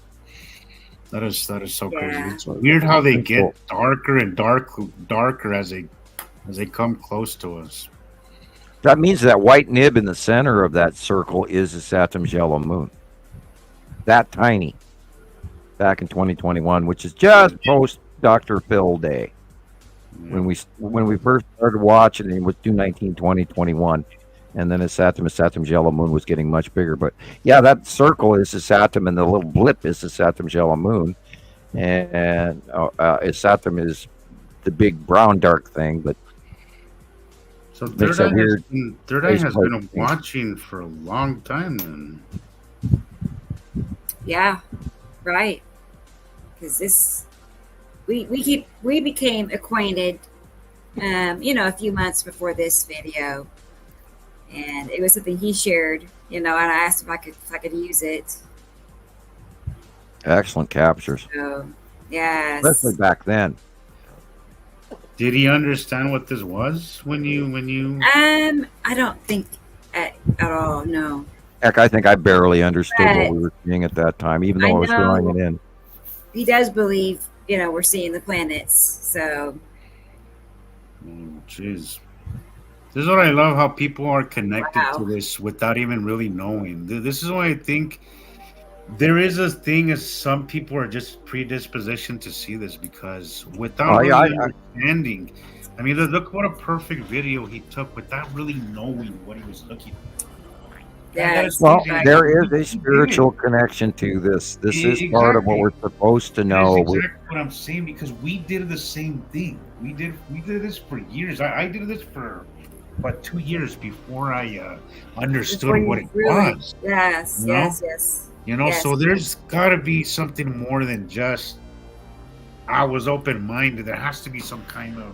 That is so Yeah. crazy. It's weird how they get darker and darker as they come close to us. That means that white nib in the center of that circle is the Saturn's yellow moon. That tiny. Back in 2021, which is just post Dr. Phil Day. When we first started watching it was 2/19, 2021. And then Saturn's yellow moon was getting much bigger. But yeah, that circle is the Saturn, and the little blip is the Saturn's yellow moon. And Saturn is the big brown dark thing. But so Third Eye has been watching for a long time then. Yeah, right. Because we became acquainted, a few months before this video. And it was something he shared, and I asked him if I could use it. Excellent captures. So, yes. Especially back then. Did he understand what this was when you? I don't think at all. No. Heck, I think I barely understood what we were seeing at that time, even though I was drawing it in. He does believe, we're seeing the planets. So. Oh, jeez. This is what I love, how people are connected to this without even really knowing. This is why I think there is a thing as some people are just predispositioned to see this, because without really understanding, I mean, look what a perfect video he took without really knowing what he was looking for. Yes. Well, there is a spiritual connection to this. This is part of what we're supposed to know. That's exactly what I'm saying, because we did the same thing. We did this for years. I did this for 2 years before I understood what it was. Yes, yes. Yes. So there's got to be something more than just I was open-minded. There has to be some kind of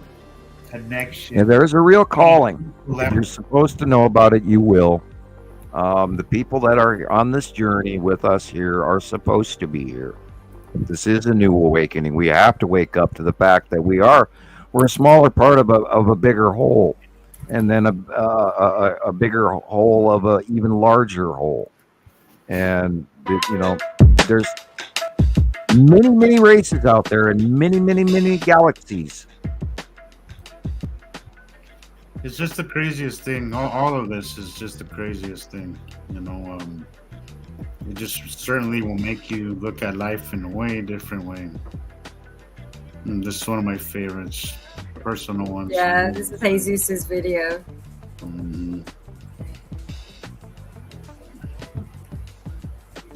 connection. Yeah, there's a real calling. If you're supposed to know about it, you will. The people that are on this journey with us here are supposed to be here. This is a new awakening. We have to wake up to the fact that we're a smaller part of a bigger whole. And then a bigger whole of a even larger whole. And, there's many races out there and many galaxies. It's just the craziest thing. All of this is just the craziest thing. It just certainly will make you look at life in a way different way. And this is one of my favorites. Personal ones. Yeah, this is Jesus's video.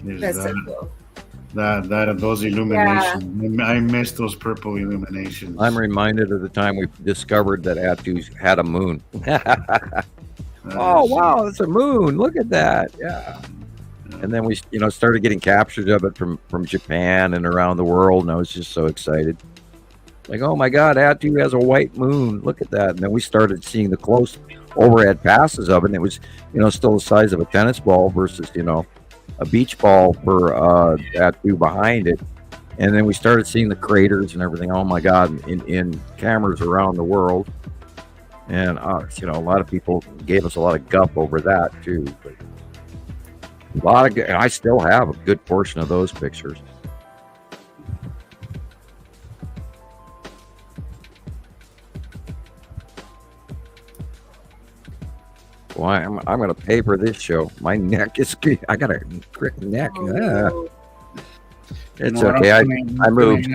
That's so cool. Those illuminations. Yeah. I miss those purple illuminations. I'm reminded of the time we discovered that Atu had a moon. Oh wow, it's a moon! Look at that. Yeah. And then we, started getting captures of it from Japan and around the world, and I was just so excited. Like, oh my God, Atu has a white moon. Look at that. And then we started seeing the close overhead passes of it. And it was, still the size of a tennis ball versus, a beach ball for Atu behind it. And then we started seeing the craters and everything. Oh my God, in cameras around the world. And, a lot of people gave us a lot of guff over that too. But and I still have a good portion of those pictures. Well, I'm going to pay for this show. My neck is... I got a crick neck. Oh. It's okay. I moved.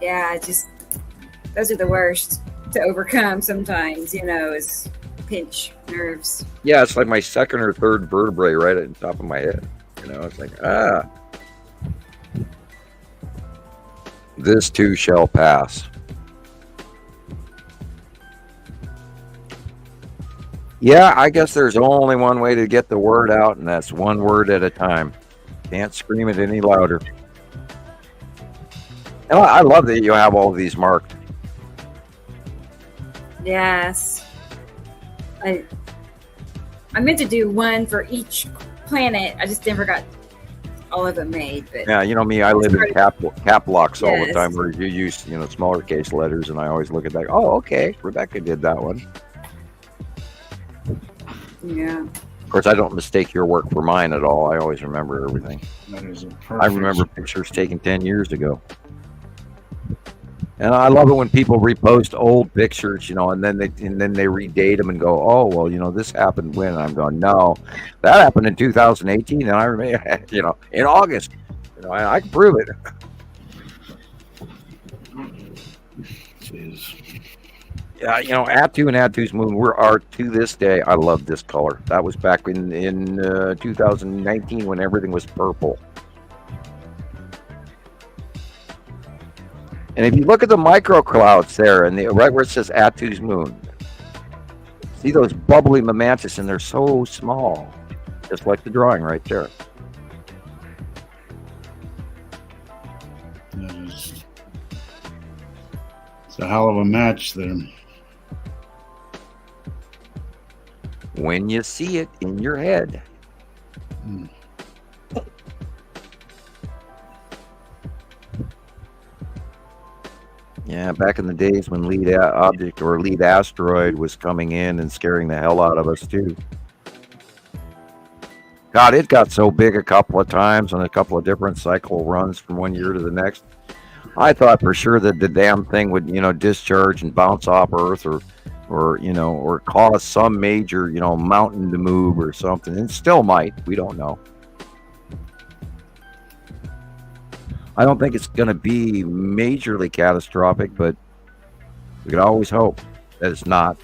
Yeah, those are the worst to overcome sometimes, is pinch nerves. Yeah, it's like my second or third vertebrae right at the top of my head. It's like, This too shall pass. Yeah, I guess there's only one way to get the word out, and that's one word at a time. Can't scream it any louder. And I love that you have all of these marked. Yes. I meant to do one for each planet. I just never got all of them made. But yeah, me, I live in cap locks all the time, where you use, smaller case letters, and I always look at that. Oh, okay, Rebecca did that one. Yeah. course, I don't mistake your work for mine at all. I always remember everything. That is a I remember pictures taken 10 years ago. And I love it when people repost old pictures, and then they redate them and go, oh, well, this happened when. And I'm going, no, that happened in 2018, and I remember, in August. I can prove it. Jeez. Yeah, Attu and Attu's moon are to this day. I love this color. That was back in 2019 when everything was purple. And if you look at the microclouds there, and right where it says Attu's moon, see those bubbly momentous, and they're so small, just like the drawing right there. It's a hell of a match there. When you see it in your head. Yeah, back in the days when lead object or lead asteroid was coming in and scaring the hell out of us too. God, it got so big a couple of times on a couple of different cycle runs from one year to the next. I thought for sure that the damn thing would, discharge and bounce off Earth or cause some major, mountain to move or something. And still might. We don't know. I don't think it's going to be majorly catastrophic, but we can always hope that it's not.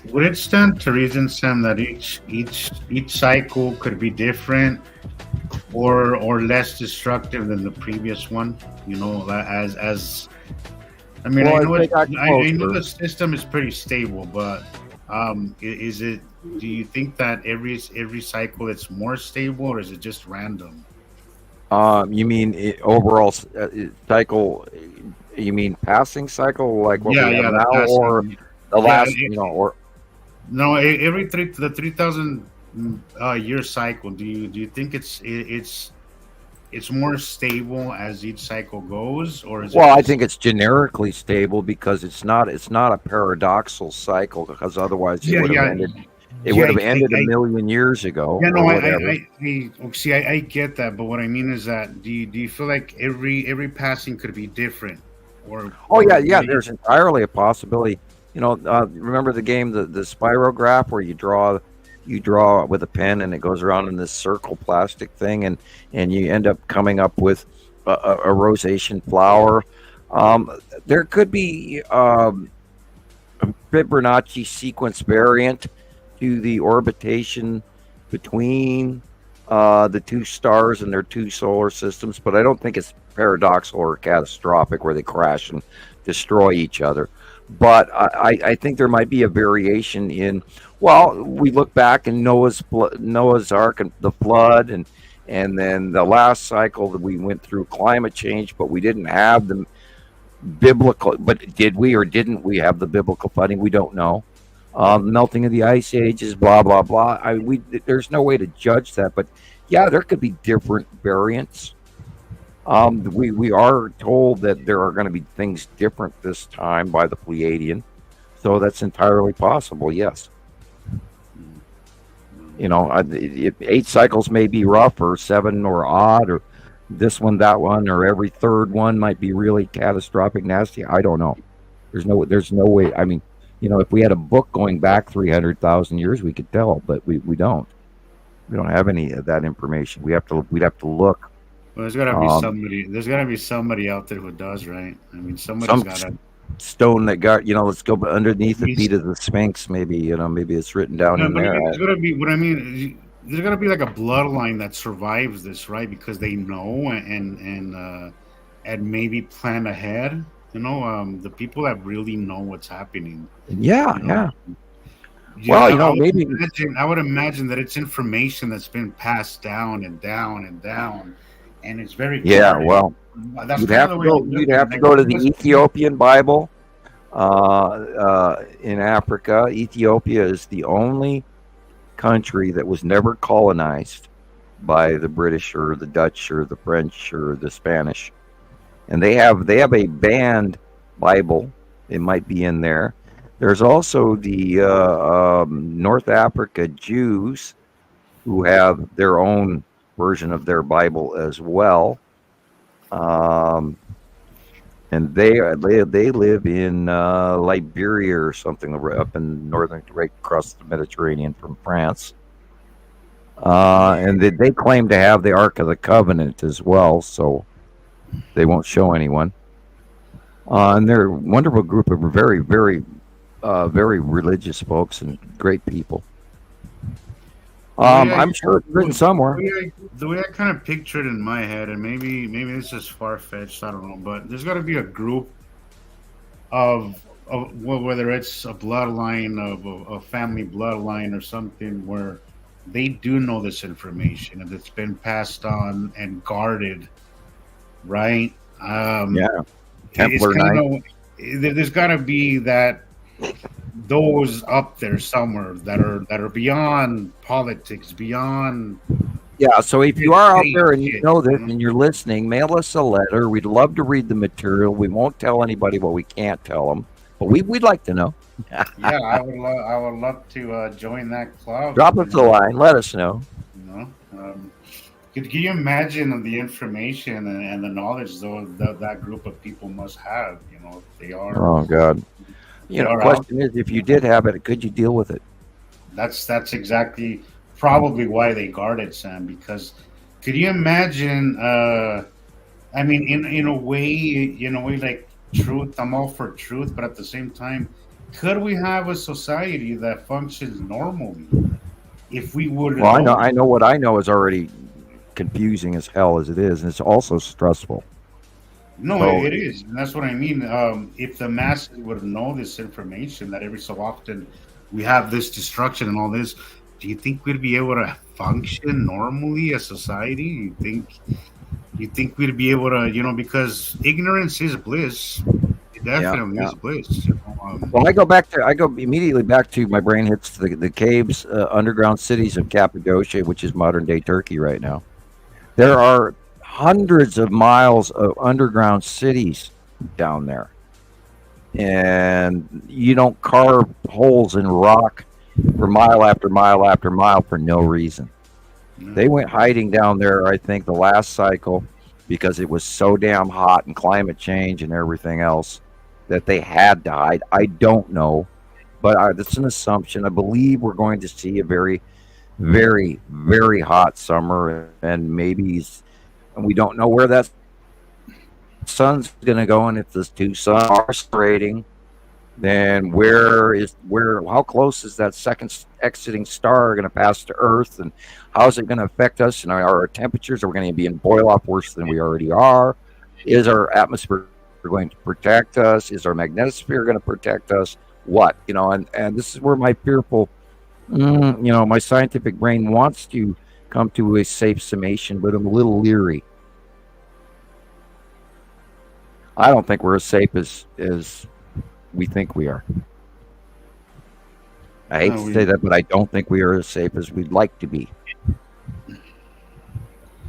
Would it stand to reason, Sam, that each cycle could be different or less destructive than the previous one? I know the system is pretty stable, but is it? Do you think that every cycle it's more stable, or is it just random? You mean overall cycle? You mean passing cycle, like what we have now, passing, or the last? Or no, every 3,000 year cycle. Do you think it's more stable as each cycle goes, or is it? Well, I think it's generically stable because it's not a paradoxal cycle, because otherwise it would have ended. It would have ended a million years ago. Yeah, no, I get that, but what I mean is that do you feel like every passing could be different? There's entirely a possibility. Remember the game, the spirograph, where you draw with a pen and it goes around in this circle plastic thing, and you end up coming up with a rosation flower. There could be a Fibonacci sequence variant to the orbitation between the two stars and their two solar systems, but I don't think it's paradoxical or catastrophic where they crash and destroy each other. But I think there might be a variation in, we look back in Noah's Ark and the flood, and then the last cycle that we went through climate change, but we didn't have the biblical, but did we or didn't we have the biblical flooding? We don't know. Melting of the ice ages, blah, blah, blah. There's no way to judge that, but yeah, there could be different variants. We are told that there are going to be things different this time by the Pleiadian, so that's entirely possible. Yes, 8 cycles may be rough, or 7 or odd, or this one, that one, or every third one might be really catastrophic, nasty. I don't know. There's no way. I mean, if we had a book going back 300,000 years, we could tell, but we don't. We don't have any of that information. We'd have to look. Well, there's gotta be somebody. There's gotta be somebody out there who does, right? I mean, somebody's gotta. Stone that got, let's go underneath the feet of the Sphinx. Maybe, maybe it's written down in there. There's gotta be. What I mean, there's gotta be like a bloodline that survives this, right? Because they know and maybe plan ahead. The people that really know what's happening. Yeah. Maybe I would imagine that it's information that's been passed down and down and down, and it's very well. You'd have to go to the Ethiopian Bible in Africa. Ethiopia is the only country that was never colonized by the British or the Dutch or the French or the Spanish. And they have a banned Bible. It might be in there There's also the North Africa Jews who have their own version of their Bible as well. And they live in Liberia or something, up in northern, right across the Mediterranean from France. And they claim to have the Ark of the Covenant as well, so they won't show anyone. And they're a wonderful group of very, very, very religious folks and great people. I'm sure it's written somewhere. The way I kind of picture it in my head, and maybe this is far fetched, I don't know, but there's got to be a group of whether it's a bloodline of a family bloodline or something where they do know this information and it's been passed on and guarded, right? Templar Knight. There's got to be those up there somewhere that are beyond politics, beyond. Yeah, so if you are out there and you know this and you're listening, mail us a letter. We'd love to read the material. We won't tell anybody what we can't tell them, but we'd like to know. Yeah, I would love to join that club. Drop us a line. Let us know. Can you imagine the information and the knowledge that group of people must have? They are. Oh God. The question is, if you did have it, could you deal with it? That's exactly probably why they guard it, Sam. Because could you imagine? I mean, in a way, like truth. I'm all for truth, but at the same time, could we have a society that functions normally if we would? Well, I know what I know is already confusing as hell as it is, and it's also stressful. No, it is, and that's what I mean. If the masses would know this information, that every so often we have this destruction and all this, do you think we'd be able to function normally as society? You think we'd be able to, because ignorance is bliss. It definitely is bliss. Well, I go immediately back to, my brain hits the caves, underground cities of Cappadocia, which is modern day Turkey right now. There are hundreds of miles of underground cities down there, and you don't carve holes in rock for mile after mile after mile for no reason. They went hiding down there, I think, the last cycle because it was so damn hot and climate change and everything else that they had to hide. I don't know, but that's an assumption. I believe we're going to see a very, very, very hot summer, and maybe and we don't know where that sun's going to go. And if the two suns are separating, then how close is that second exiting star going to pass to Earth, and how is it going to affect us? And our temperatures, are we going to be in boil off worse than we already are? Is our atmosphere going to protect us? Is our magnetosphere going to protect us? What, and this is where my fearful, my scientific brain wants to come to a safe summation, but I'm a little leery. I don't think we're as safe as we think we are. I hate to say that, but I don't think we are as safe as we'd like to be.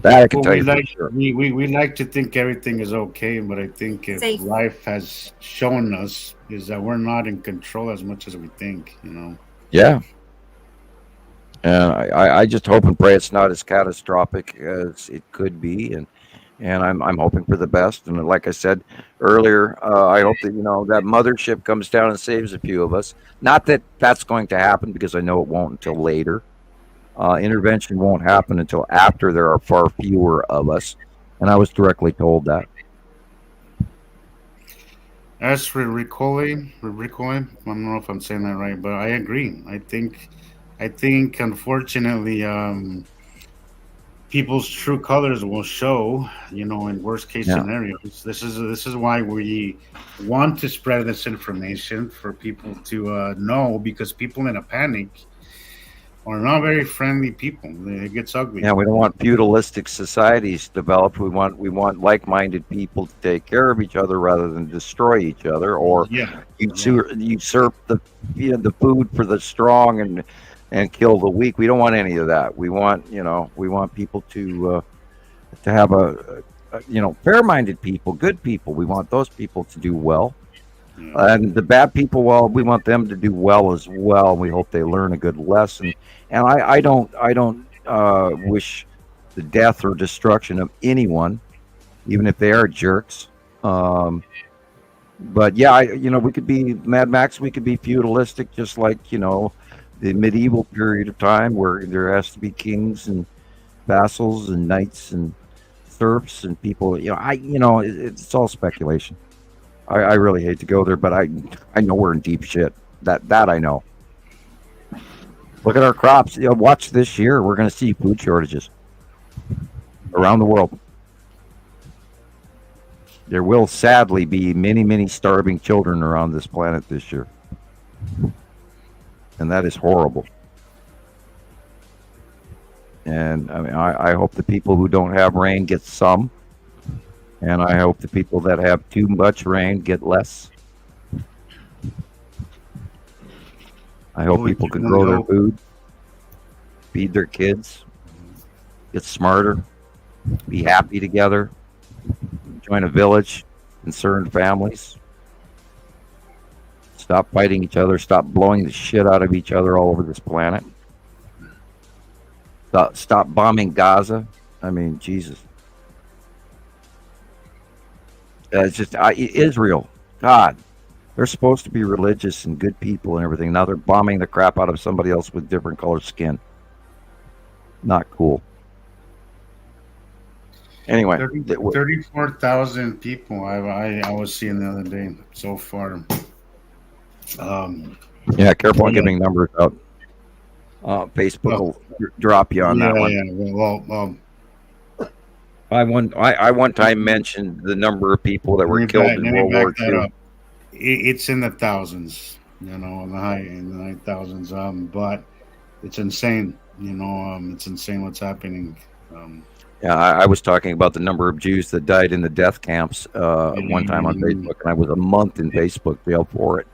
That I can tell you for sure. We like to think everything is okay, but I think if life has shown us is that we're not in control as much as we think, Yeah. And I just hope and pray it's not as catastrophic as it could be, and I'm hoping for the best. And like I said earlier, I hope that that mothership comes down and saves a few of us. Not that that's going to happen, because I know it won't until later. Intervention won't happen until after there are far fewer of us, and I was directly told that. As for Ricoli, I don't know if I'm saying that right, but I agree. I think unfortunately, people's true colors will show, in worst case scenarios. This is why we want to spread this information for people to know, because people in a panic are not very friendly people. It gets ugly. Yeah, we don't want feudalistic societies developed. We want like-minded people to take care of each other rather than destroy each other, or usurp the food for the strong and kill the weak. We don't want any of that. We want people to have a fair-minded people, good people. We want those people to do well, And the bad people, well, we want them to do well as well. We hope they learn a good lesson. And I don't wish the death or destruction of anyone, even if they are jerks. But yeah, we could be Mad Max. We could be feudalistic, just like the medieval period of time where there has to be kings and vassals and knights and serfs and people. It's all speculation. I really hate to go there, but I know we're in deep shit. That I know. Look at our crops. Watch this year. We're going to see food shortages around the world. There will sadly be many, many starving children around this planet this year. And that is horrible. And I hope the people who don't have rain get some. And I hope the people that have too much rain get less. I hope people can grow their food, feed their kids, get smarter, be happy together, join a village, concerned families. Stop fighting each other. Stop blowing the shit out of each other all over this planet. Stop bombing Gaza. I mean, Jesus. It's just Israel. God, they're supposed to be religious and good people and everything. Now they're bombing the crap out of somebody else with different colored skin. Not cool. Anyway, 34,000 people I was seeing the other day so far. Yeah, careful on giving numbers out. Facebook will drop you on that one. Yeah, I one time mentioned the number of people that were killed in World War II. It's in the thousands, in the high thousands. But it's insane. It's insane what's happening. Yeah, I was talking about the number of Jews that died in the death camps one time on Facebook, and I was a month in Facebook jail for it.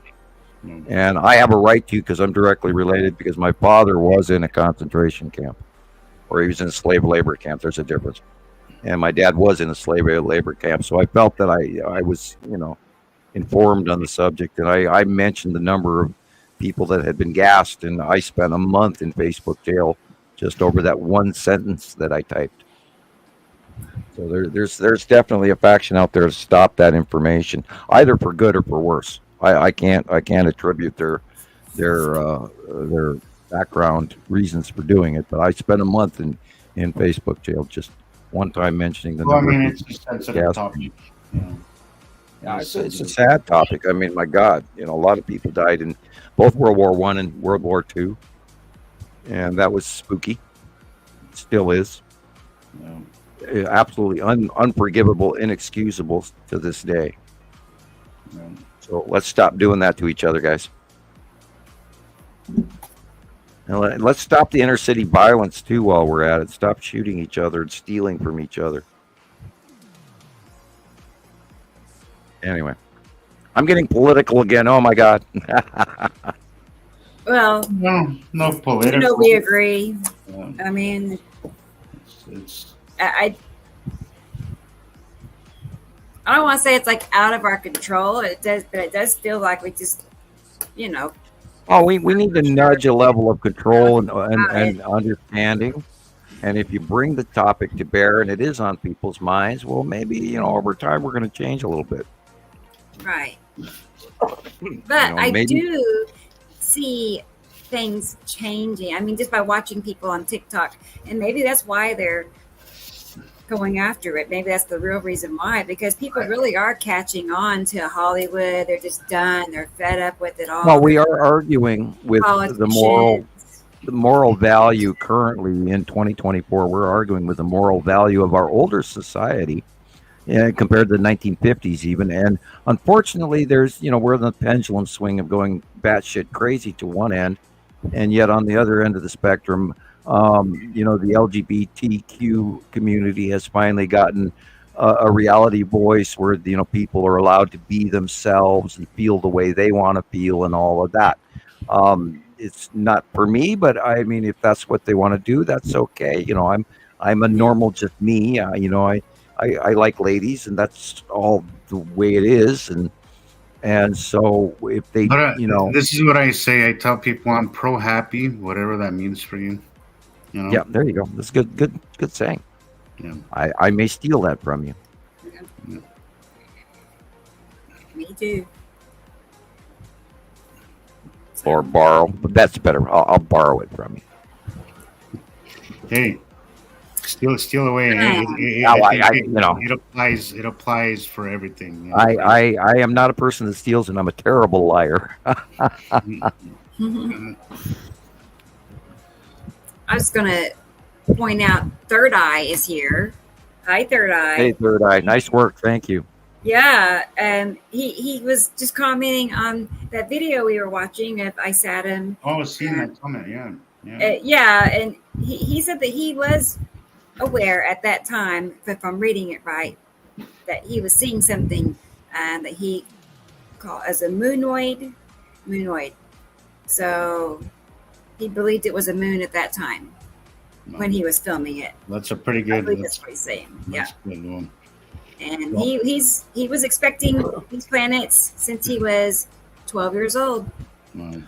And I have a right to, because I'm directly related, because my father was in a concentration camp, or he was in a slave labor camp. There's a difference. And my dad was in a slave labor camp, so I felt that I was, informed on the subject. And I mentioned the number of people that had been gassed, and I spent a month in Facebook jail just over that one sentence that I typed. So there's definitely a faction out there to stop that information, either for good or for worse. I can't attribute their background reasons for doing it, but I spent a month in Facebook jail just one time mentioning the number. It's a sensitive topic. Yeah, it's a sad topic. I mean, my God, a lot of people died in both World War I and World War II, and that was spooky. It still is. Absolutely unforgivable, inexcusable to this day. So let's stop doing that to each other, guys. And let's stop the inner city violence too while we're at it. Stop shooting each other and stealing from each other. Anyway, I'm getting political again. Oh my God. Well, no political. We agree. I mean, I don't want to say it's like out of our control. It does, but it does feel like we just, Oh, we need to nudge a level of control and understanding. And if you bring the topic to bear and it is on people's minds, well, maybe, over time we're going to change a little bit. Right. But I do see things changing. I mean, just by watching people on TikTok. And maybe that's why they're going after it. Maybe that's the real reason why, because people really are catching on to Hollywood. They're just done. They're fed up with it all. Well, we are arguing with the moral value currently in 2024. We're arguing with the moral value of our older society compared to the 1950s even. And unfortunately, there's, we're in the pendulum swing of going batshit crazy to one end. And yet on the other end of the spectrum, the LGBTQ community has finally gotten a reality voice where, people are allowed to be themselves and feel the way they want to feel and all of that. It's not for me, but I mean, if that's what they want to do, that's okay. I'm a normal, just me. I like ladies, and that's all the way it is. And And so if they, But this is what I say. I tell people I'm pro happy, whatever that means for you. You know? Yeah, there you go. That's good saying. Yeah. I may steal that from you. Yeah. Me too. Or borrow, but that's better. I'll borrow it from you. Hey, steal away. It applies for everything. You know? I am not a person that steals, and I'm a terrible liar. I was gonna point out Third Eye is here. Hi, Third Eye. Hey, Third Eye. Nice work. Thank you. Yeah, and he was just commenting on that video we were watching of I sat him. Oh, seeing that comment, yeah. And he said that he was aware at that time, if I'm reading it right, that he was seeing something that he called as a moonoid. So he believed it was a moon at that time when he was filming it. That's a pretty good. I believe that's what he's saying. Yeah. Good one. And he was expecting these planets since he was 12 years old.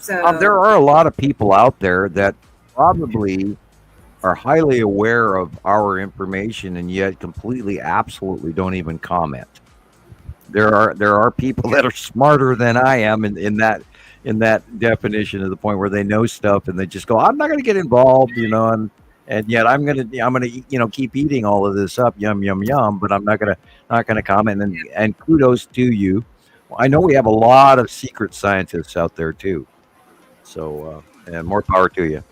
So There are a lot of people out there that probably are highly aware of our information and yet completely, absolutely don't even comment. There are people that are smarter than I am in that definition, to the point where they know stuff and they just go, I'm not going to get involved, and yet I'm gonna keep eating all of this up, yum yum yum, but I'm not gonna comment. And kudos to you. I know we have a lot of secret scientists out there too, so and more power to you.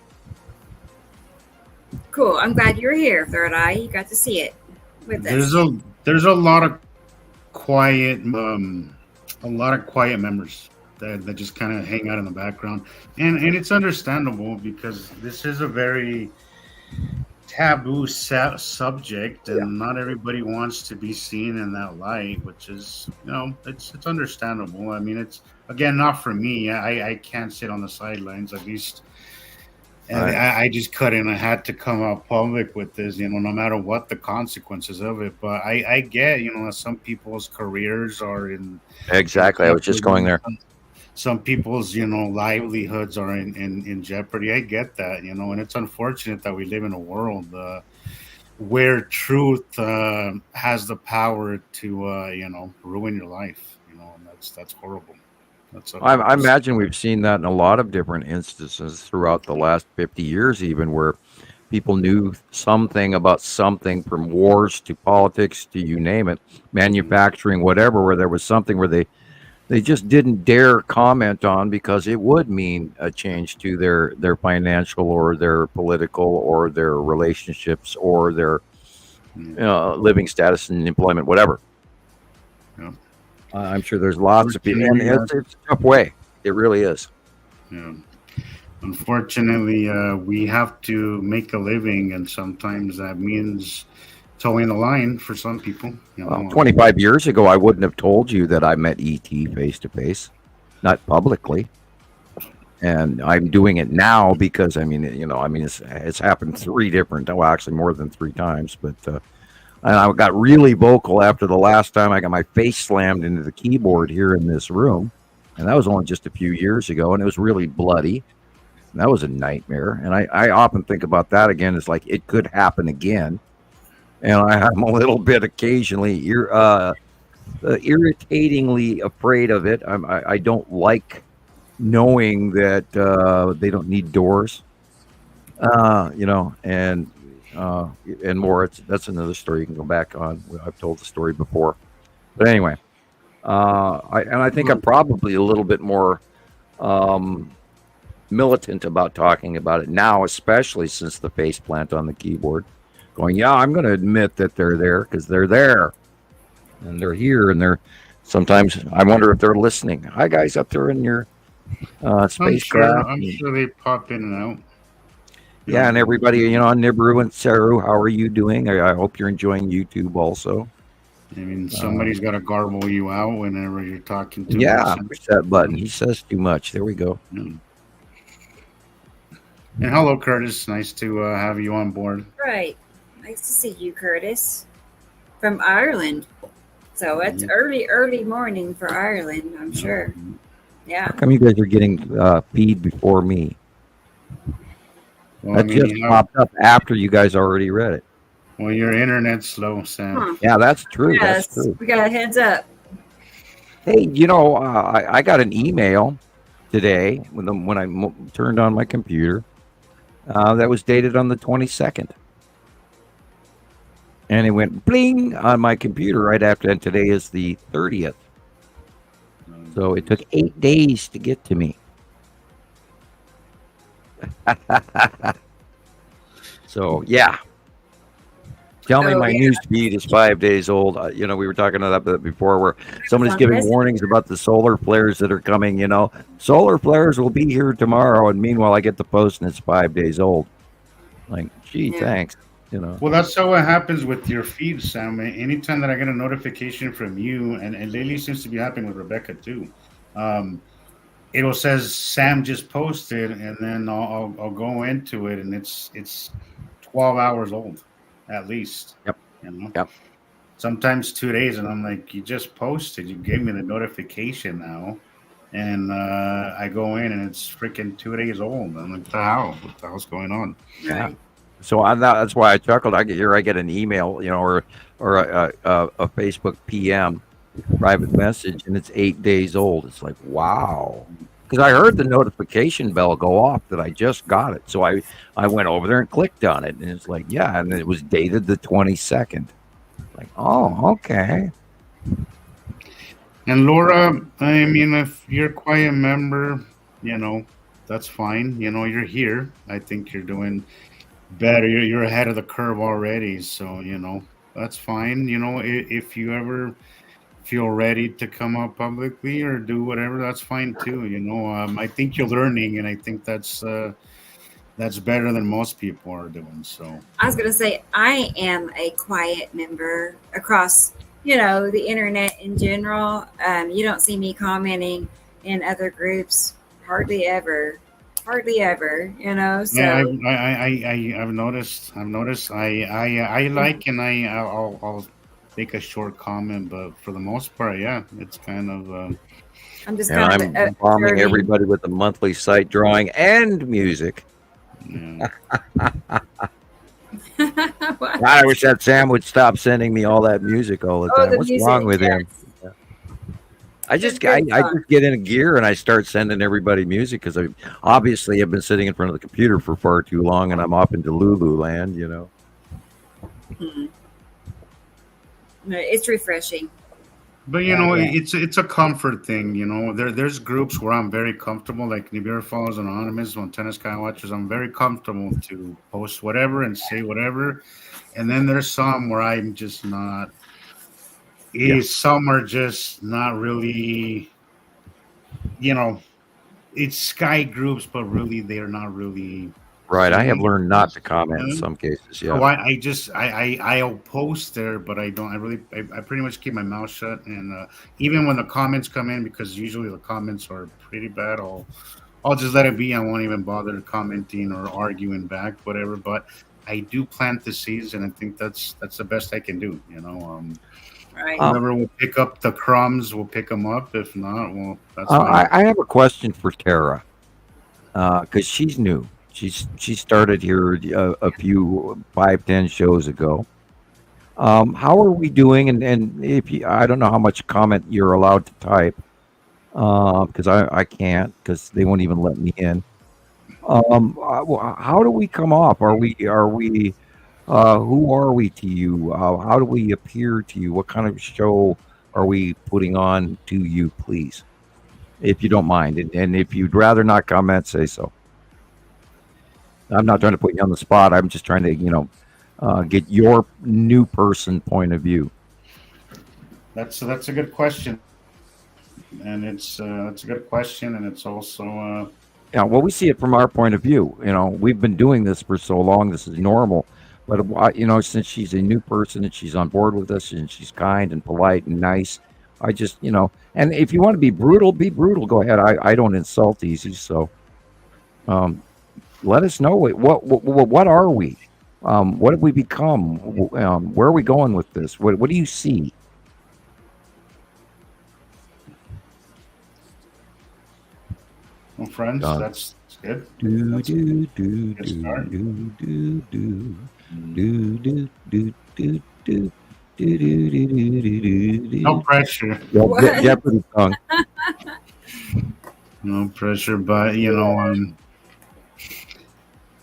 cool. I'm glad you're here, Third Eye. You got to see it with us. There's a lot of quiet members that just kind of hang out in the background, and it's understandable because this is a very taboo subject, and not everybody wants to be seen in that light, which is, it's understandable. I mean, it's, again, not for me. I can't sit on the sidelines, at least. And I just couldn't. I had to come out public with this, no matter what the consequences of it. But I get, some people's careers are in. Exactly. I was just going there. Some people's, livelihoods are in jeopardy. I get that, and it's unfortunate that we live in a world where truth has the power to, ruin your life, and that's horrible. I imagine we've seen that in a lot of different instances throughout the last 50 years, even, where people knew something about something, from wars to politics to you name it, manufacturing, whatever, where there was something where they just didn't dare comment on because it would mean a change to their financial or their political or their relationships or their living status and employment, whatever. Yeah. I'm sure there's lots of people, and it's a tough way. It really is. Yeah. Unfortunately, we have to make a living, and sometimes that means towing the line for some people. 25 years ago, I wouldn't have told you that I met ET face to face, not publicly. And I'm doing it now because, it's happened actually more than 3 times, but and I got really vocal after the last time I got my face slammed into the keyboard here in this room. And that was only just a few years ago, and it was really bloody. And that was a nightmare. And I often think about that again. It's like it could happen again. And I'm a little bit occasionally irritatingly afraid of it. I don't like knowing that they don't need doors, and more. That's another story you can go back on. I've told the story before, but anyway, I think I'm probably a little bit more militant about talking about it now, especially since the faceplant on the keyboard. Going, yeah, I'm going to admit that they're there because they're there, and they're here, and they're. Sometimes I wonder if they're listening. Hi, guys, up there in your spacecraft. I'm sure they pop in and out. Yeah, and everybody, Nibiru and Saru, how are you doing? I hope you're enjoying YouTube also. I mean, somebody's got to garble you out whenever you're talking to us. Push that button. He says too much. There we go. Yeah. And hello, Curtis. Nice to have you on board. Right. Nice to see you, Curtis. From Ireland. So it's early morning for Ireland, I'm sure. Yeah. How come you guys are getting feed before me? Well, That just popped up after you guys already read it. Well, your internet's slow, Sam. Huh. Yeah, that's true. Yes, That's true. we got a heads up. Hey, I got an email today when I turned on my computer that was dated on the 22nd. And it went bling on my computer right after, and today is the 30th. So it took 8 days to get to me. So, yeah. Tell me my news feed is 5 days old. We were talking about that before where somebody's giving warnings about the solar flares that are coming, Solar flares will be here tomorrow, and meanwhile I get the post and it's 5 days old. Like, gee, thanks. Well, that's how it happens with your feed, Sam. Anytime that I get a notification from you, and lately seems to be happening with Rebecca too, it'll says Sam just posted, and then I'll go into it, and it's 12 hours old, at least. Yep. Yep. Sometimes 2 days, and I'm like, you just posted, you gave me the notification now, and I go in, and it's freaking 2 days old. I'm like, what the hell's going on? Yeah. So that's why I chuckled. I get an email, or a Facebook PM, private message, and it's 8 days old. It's like, wow. Because I heard the notification bell go off that I just got it. So I went over there and clicked on it, and it's like, yeah, and it was dated the 22nd. Like, oh, okay. And Laura, I mean, if you're a quiet member, that's fine. You're here. I think you're doing better. You're ahead of the curve already, so that's fine. If you ever feel ready to come out publicly or do whatever, that's fine too. I think you're learning, and I think that's better than most people are doing. So I was gonna say I am a quiet member across the internet in general. You don't see me commenting in other groups hardly ever. So yeah, I've noticed. I like, and I'll make a short comment, but for the most part, yeah, it's kind of. I'm just I'm bombing everybody with a monthly site drawing and music. Yeah. I wish that Sam would stop sending me all that music all the time. What's wrong with him? I just get in gear and I start sending everybody music because obviously I've been sitting in front of the computer for far too long, and I'm off into Lulu land, Mm-hmm. It's refreshing. But it's a comfort thing. There's groups where I'm very comfortable, like Nibiru Falls Anonymous, Montana Sky Watchers. I'm very comfortable to post whatever and say whatever, and then there's some where I'm just not. Some are just not really, it's sky groups, but really they're not really. Right. I have learned not to comment in some cases. Yeah. So I'll post there, but I don't. I pretty much keep my mouth shut. And even when the comments come in, because usually the comments are pretty bad, I'll just let it be. I won't even bother commenting or arguing back, whatever. But I do plant the seeds, and I think that's the best I can do. Right. Whoever will pick up the crumbs will pick them up. If not, well, that's fine. I have a question for Tara because she's new. She started here a few 5-10 shows ago. How are we doing? And if I don't know how much comment you're allowed to type because I can't because they won't even let me in. How do we come off? Are we? Who are we to you? How do we appear to you? What kind of show are we putting on to you, please? If you don't mind. And if you'd rather not comment, say so. I'm not trying to put you on the spot. I'm just trying to, get your new person point of view. That's a good question. And it's a good question. And it's also... Yeah, well, we see it from our point of view. We've been doing this for so long. This is normal. But, since she's a new person and she's on board with us and she's kind and polite and nice, I just, and if you want to be brutal, go ahead. I don't insult easy. So let us know. What are we? What have we become? Where are we going with this? What do you see? Well, friends, Done. that's good. Do That's a do do good do start. do do do do do do do do. No pressure. Jeopardy song. No pressure, but I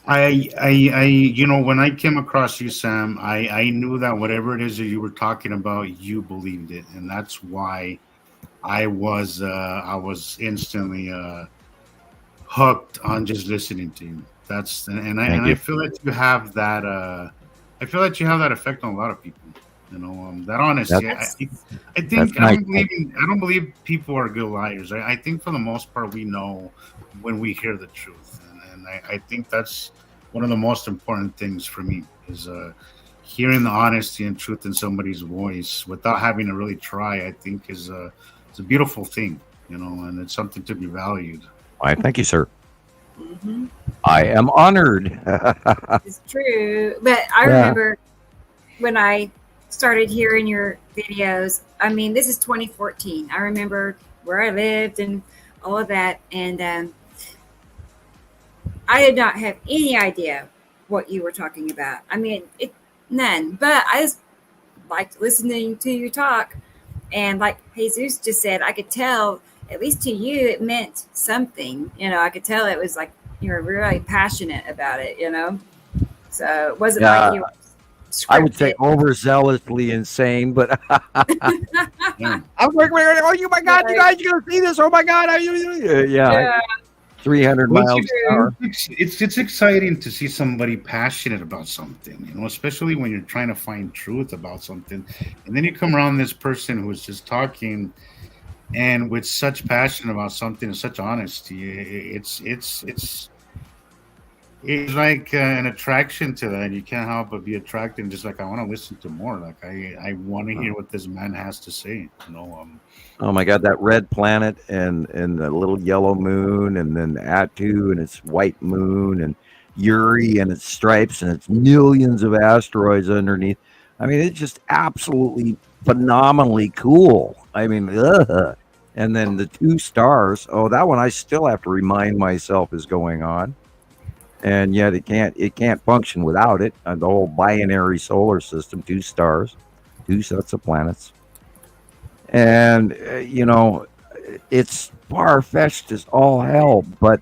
when I came across you, Sam, I knew that whatever it is that you were talking about, you believed it, and that's why I was instantly hooked on just listening to you. Thank I you. feel that you have that. I feel that you have that effect on a lot of people. That honesty. That's I think nice. I don't believe people are good liars. I think for the most part we know when we hear the truth, and I think that's one of the most important things for me is hearing the honesty and truth in somebody's voice without having to really try. I think is it's a beautiful thing, and it's something to be valued. Why, thank you, sir. Mm-hmm. I am honored. It's true. But I remember when I started hearing your videos. I mean, this is 2014. I remember where I lived and all of that. And I did not have any idea what you were talking about. I mean, none. But I just liked listening to you talk. And like Jesus just said, I could tell, at least to you, it meant something. I could tell it was like you were really passionate about it, So it wasn't like you were I would say overzealously insane, but I'm like, oh my God, you guys are gonna see this? Oh my God, yeah. 300 miles an hour. It's exciting to see somebody passionate about something, especially when you're trying to find truth about something, and then you come around this person who's just talking and with such passion about something and such honesty. It's like an attraction to that. You can't help but be attracted. And just like I want to listen to more. Like I want to hear what this man has to say. Oh my God, that red planet and the little yellow moon, and then Atu and its white moon, and Uri and its stripes, and its millions of asteroids underneath. I mean, it's just absolutely phenomenally cool. I mean, and then the two stars. Oh, that one I still have to remind myself is going on. And yet it can't function without it. The whole binary solar system, two stars, two sets of planets. And, it's far-fetched as all hell. But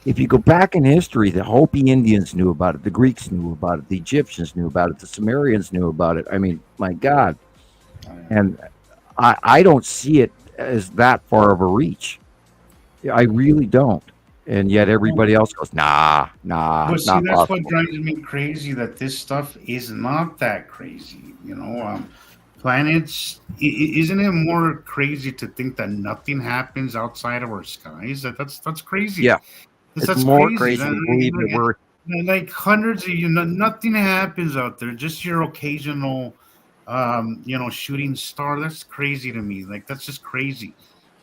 if you go back in history, the Hopi Indians knew about it. The Greeks knew about it. The Egyptians knew about it. The Sumerians knew about it. I mean, my God. And I don't see it as that far of a reach. I really don't. And yet everybody else goes, nah. But see, not that's possible. what drives me crazy, that this stuff is not that crazy. Planets, isn't it more crazy to think that nothing happens outside of our skies? That's crazy. Yeah. That's more crazy. crazy to believe that we're like hundreds of nothing happens out there. Just your occasional shooting star. That's crazy to me. Like that's just crazy.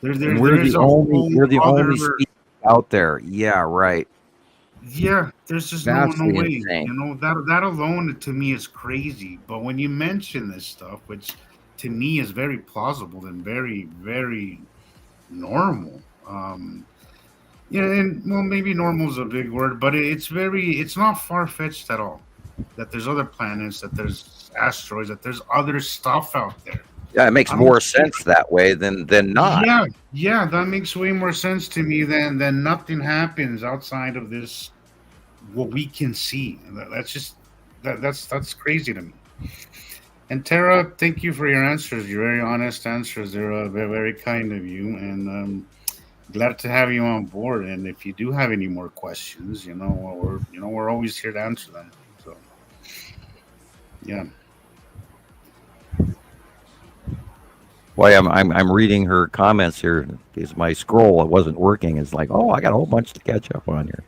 we're the only species out there. Yeah, right. Yeah, there's just no Vastly way. insane. That alone to me is crazy. But when you mention this stuff, which to me is very plausible and very, very normal. And well, maybe normal is a big word, but it's not far fetched at all. That there's other planets, that there's asteroids, that there's other stuff out there. Yeah, it makes more sense that way than not. Yeah, that makes way more sense to me than nothing happens outside of this, what we can see. That's crazy to me. And Tara, thank you for your answers. Your very honest answers. They're very, very kind of you, and glad to have you on board. And if you do have any more questions, we're always here to answer them. So, yeah. Boy, I'm reading her comments here because my scroll, it wasn't working. It's like, oh, I got a whole bunch to catch up on here.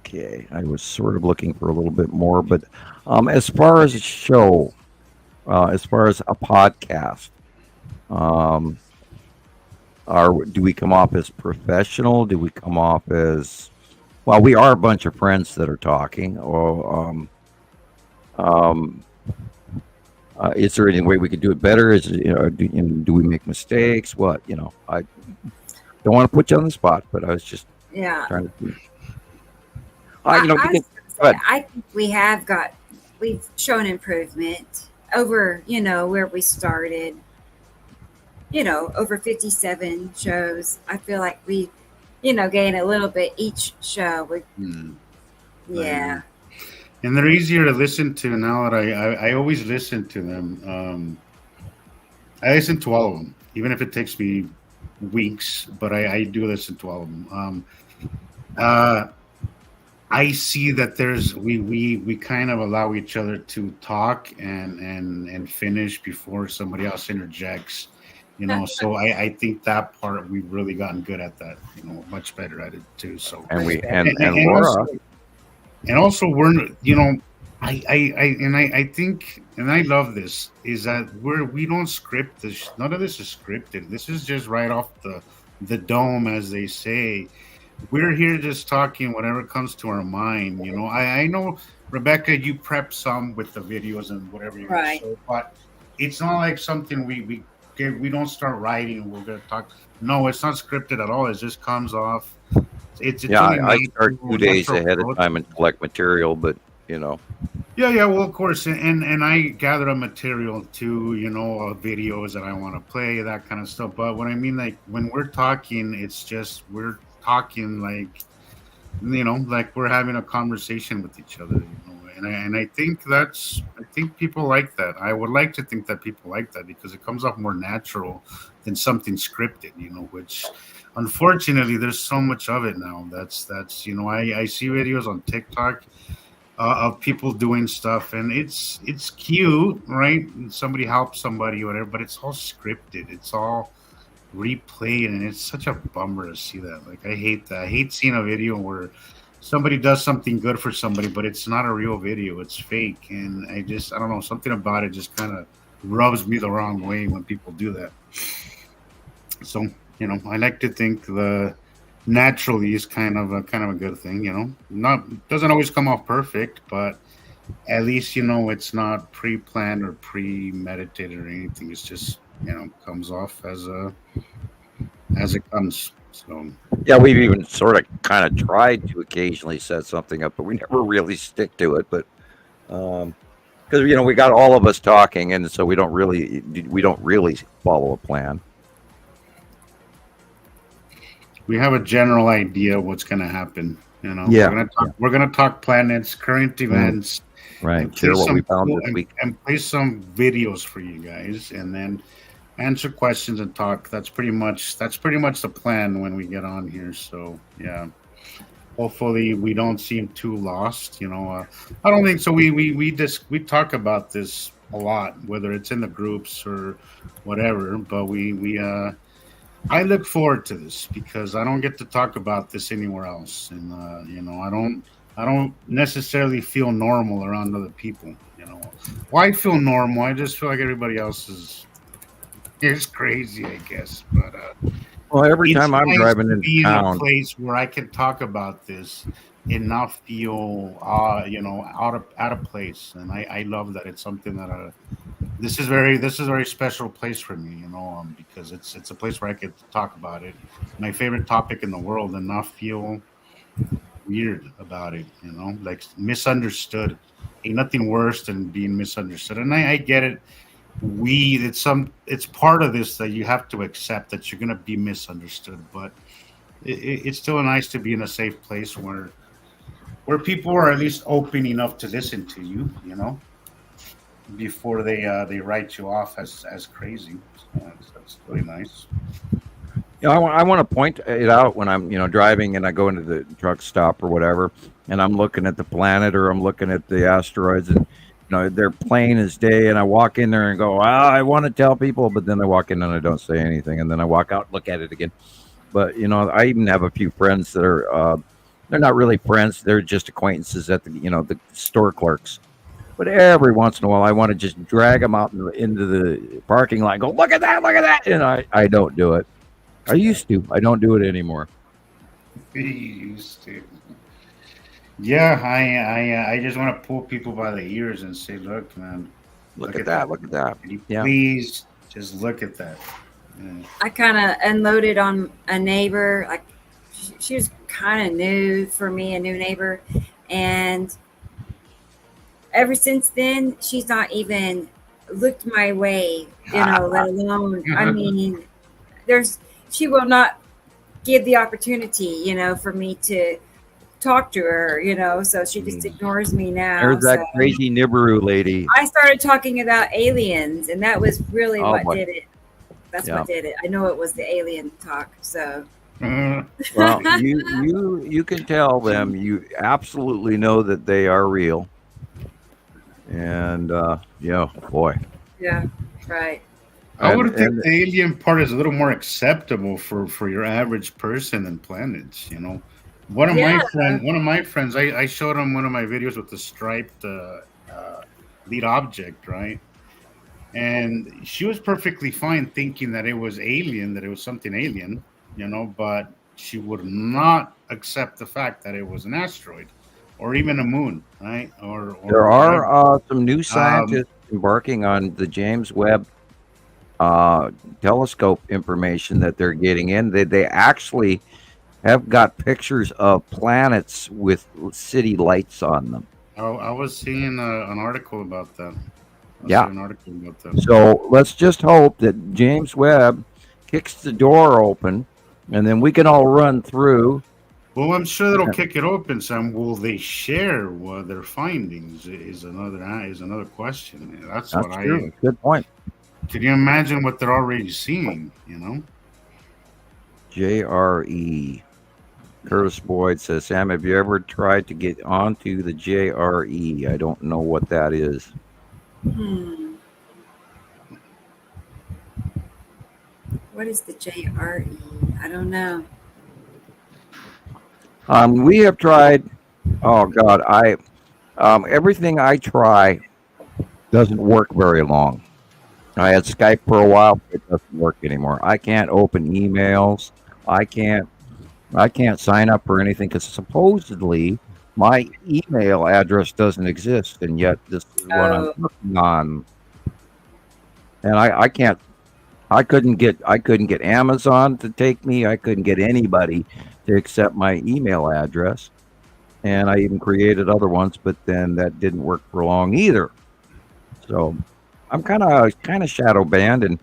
Okay, I was sort of looking for a little bit more, but as far as a show, as far as a podcast, do we come off as professional? Do we come off as, well, we are a bunch of friends that are talking, or Is there any way we could do it better? Is do we make mistakes? What I don't want to put you on the spot, but I was just trying to. I think we've shown improvement over where we started. Over 57 shows. I feel like we gain a little bit each show. Yeah. And they're easier to listen to now that I always listen to them. I listen to all of them, even if it takes me weeks, but I do listen to all of them. I see that we kind of allow each other to talk and finish before somebody else interjects. So I think that part we've really gotten good at that. Much better at it too. So and Laura. And also we're I think, and I love this, is that we don't script this. None of this is scripted. This is just right off the dome, as they say. We're here just talking whatever comes to our mind. I know, Rebecca, you prep some with the videos and whatever you show, but it's not like something we don't start writing and we're going to talk. No, it's not scripted at all. It just comes off. I start 2 days ahead of time and collect material, but Yeah, well, of course, and I gather a material too, videos that I want to play, that kind of stuff. But what I mean, like when we're talking, it's just we're talking like we're having a conversation with each other, and I think people like that. I would like to think that people like that because it comes off more natural than something scripted, which unfortunately there's so much of it now. That's I see videos on TikTok of people doing stuff, and it's cute, right? And somebody helps somebody, whatever, but it's all scripted. It's all replayed, and it's such a bummer to see that. Like, I hate that. I hate seeing a video where somebody does something good for somebody, but it's not a real video. It's fake, and I don't know, something about it just kind of rubs me the wrong way when people do that. So, I like to think the naturally is kind of a good thing, doesn't always come off perfect, but at least it's not pre-planned or premeditated or anything. It's just comes off as it comes. So yeah, we've even sort of kind of tried to occasionally set something up, but we never really stick to it. But because we got all of us talking, and so we don't really follow a plan. We have a general idea of what's going to happen. Yeah. We're going to talk planets, current events, right? Share what we found this week, and play some videos for you guys, and then answer questions and talk. That's pretty much the plan when we get on here. So yeah, hopefully we don't seem too lost. I don't think so. We talk about this a lot, whether it's in the groups or whatever. But I look forward to this because I don't get to talk about this anywhere else, and I don't necessarily feel normal around other people. Why feel normal? I just feel like everybody else is crazy, I guess. But well, every time I'm driving into town, in a place where I can talk about this and not feel out of place, and I love that. It's something that this is a very special place for me, because it's a place where I get to talk about it, my favorite topic in the world, and not feel weird about it, like misunderstood. Ain't nothing worse than being misunderstood, and I get it. It's part of this that you have to accept that you're going to be misunderstood, but it's still nice to be in a safe place where people are at least open enough to listen to you, before they write you off as crazy. So that's really nice. I want to point it out when I'm driving and I go into the truck stop or whatever, and I'm looking at the planet or I'm looking at the asteroids, and they're plain as day, and I walk in there and go, I want to tell people, but then I walk in and I don't say anything, and then I walk out and look at it again. But I even have a few friends that are they're not really friends, they're just acquaintances at the store clerks. But every once in a while, I want to just drag them out into the parking lot and go, look at that. And I don't do it. I used to. I don't do it anymore. You used to. Yeah, I just want to pull people by the ears and say, look, man, Look at that. Look at that. Yeah. Please just look at that. Yeah. I kind of unloaded on a neighbor. Like she was kind of new for me, a new neighbor. And ever since then, she's not even looked my way, let alone, I mean, she will not give the opportunity, for me to talk to her, so she just ignores me now. There's that crazy Nibiru lady. I started talking about aliens, and that was really what did it. That's what did it. I know it was the alien talk, so. Well, you can tell them, you absolutely know that they are real. And boy. Yeah, right. I would think the alien part is a little more acceptable for your average person than planets. One of my friends, I showed him one of my videos with the striped lead object, right? And she was perfectly fine thinking that it was alien, that it was something alien, but she would not accept the fact that it was an asteroid or even a moon, right? Or there are some new scientists embarking on the James Webb telescope information that they're getting in. They actually have got pictures of planets with city lights on them. I was seeing an article about that. So let's just hope that James Webb kicks the door open, and then we can all run through. Well, I'm sure it'll kick it open, Sam. Will they share their findings? Is another question. That's what true. Good point. Can you imagine what they're already seeing? JRE. Curtis Boyd says, Sam, have you ever tried to get onto the JRE? I don't know what that is. What is the JRE? I don't know. We have tried. Oh God, everything I try doesn't work very long. I had Skype for a while, but it doesn't work anymore. I can't open emails. I can't sign up for anything because supposedly my email address doesn't exist, and yet this is what I'm working on. And I couldn't get Amazon to take me. I couldn't get anybody to accept my email address, and I even created other ones, but then that didn't work for long either. So I'm kind of shadow banned, and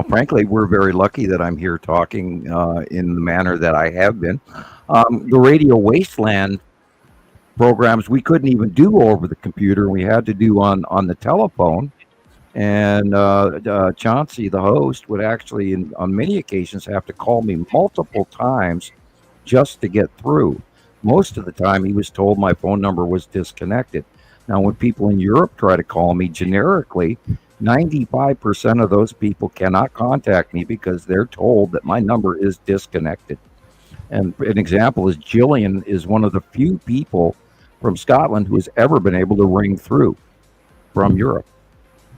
frankly, we're very lucky that I'm here talking in the manner that I have been. The Radio Wasteland programs we couldn't even do over the computer. We had to do on the telephone. And Chauncey, the host, would actually, on many occasions, have to call me multiple times just to get through. Most of the time, he was told my phone number was disconnected. Now, when people in Europe try to call me generically, 95% of those people cannot contact me because they're told that my number is disconnected. And an example is Jillian is one of the few people from Scotland who has ever been able to ring through from Europe.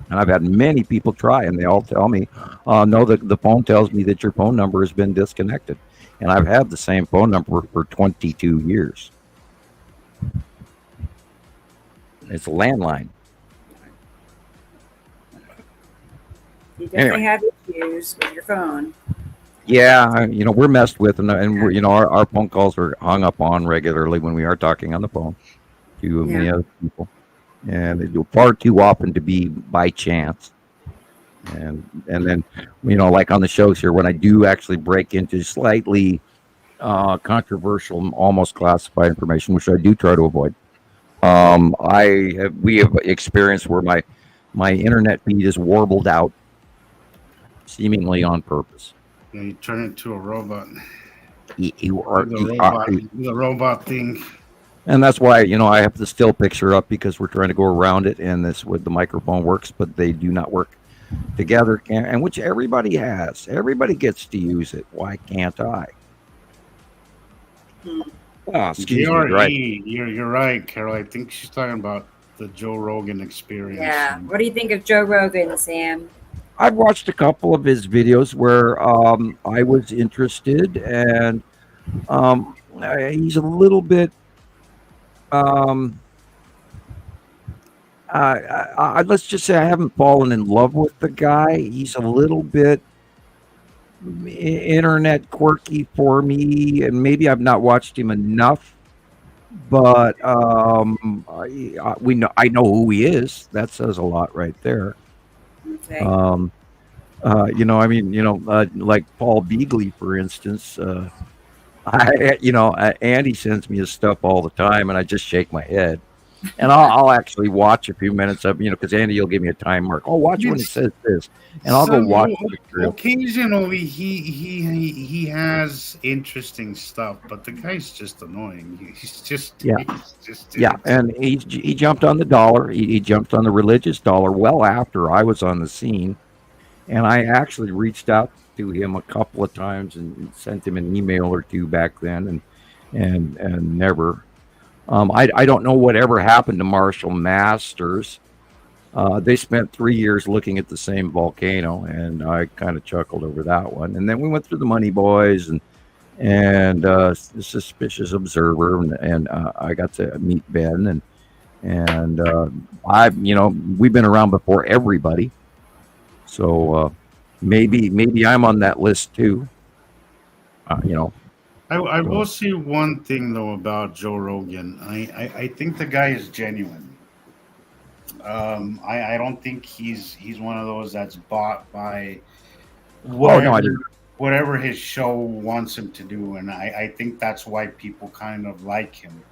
And I've had many people try, and they all tell me, no, the phone tells me that your phone number has been disconnected. And I've had the same phone number for 22 years. It's a landline. You definitely have issues with your phone. Yeah, we're messed with, and we're, our phone calls are hung up on regularly when we are talking on the phone to many other people. And they do far too often to be by chance. And then, like on the shows here, when I do actually break into slightly controversial, almost classified information, which I do try to avoid, we have experienced where my internet feed is warbled out, seemingly on purpose. Yeah, you turn into a robot. You are the robot thing. And that's why, I have the still picture up because we're trying to go around it, and this with the microphone works, but they do not work together. And which everybody has. Everybody gets to use it. Why can't I? Excuse me, right. You're right, Carol. I think she's talking about the Joe Rogan experience. Yeah. What do you think of Joe Rogan, Sam? I've watched a couple of his videos where I was interested, and he's a little bit let's just say I haven't fallen in love with the guy. He's a little bit internet quirky for me, and maybe I've not watched him enough. But I know who he is. That says a lot right there. Okay. Like Paul Beagley, for instance. Andy sends me his stuff all the time, and I just shake my head. And I'll actually watch a few minutes of, because Andy will give me a time mark. I'll watch when it says this, and I'll go watch it. Occasionally, he has interesting stuff, but the guy's just annoying. He's just And he jumped on the dollar. He jumped on the religious dollar well after I was on the scene, and I actually reached out to him a couple of times and sent him an email or two back then, and never. I don't know whatever happened to Marshall Masters. They spent 3 years looking at the same volcano, and I kind of chuckled over that one. And then we went through the Money Boys and the Suspicious Observer, and I got to meet Ben, and we've been around before everybody, so maybe I'm on that list too. I will say one thing though about Joe Rogan. I think the guy is genuine. I don't think he's one of those that's bought by whatever his show wants him to do, and I think that's why people kind of like him,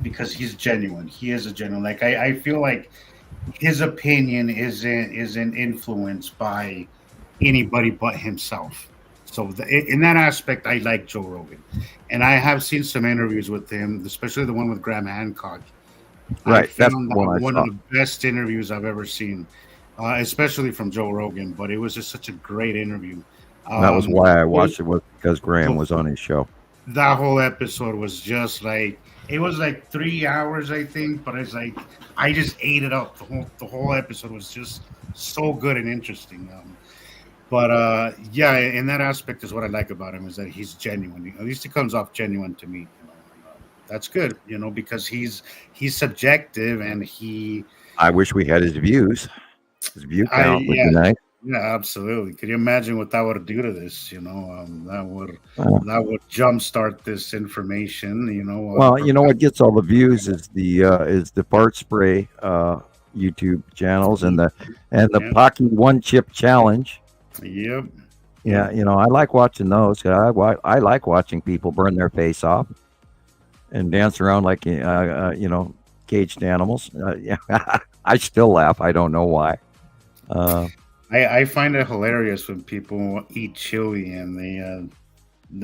because he's genuine. He is a genuine. Like I feel like his opinion isn't influenced by anybody but himself. So in that aspect, I like Joe Rogan, and I have seen some interviews with him, especially the one with Graham Hancock. Right, that's one of the best interviews I've ever seen, especially from Joe Rogan. But it was just such a great interview. That was why I watched it, was because Graham was on his show. That whole episode was just like, it was like 3 hours, I think, but it's like I just ate it up. The whole episode was just so good and interesting. But in that aspect is what I like about him, is that he's genuine. At least he comes off genuine to me. That's good, because he's subjective, and I wish we had his views. His view count would be nice. Yeah, absolutely. Could you imagine what that would do to this? That would jumpstart this information. Well, what gets all the views is the fart spray YouTube channels and the Pocky One Chip Challenge. Yep. Yeah, I like watching those. I like watching people burn their face off and dance around like caged animals. I still laugh. I don't know why. I find it hilarious when people eat chili and they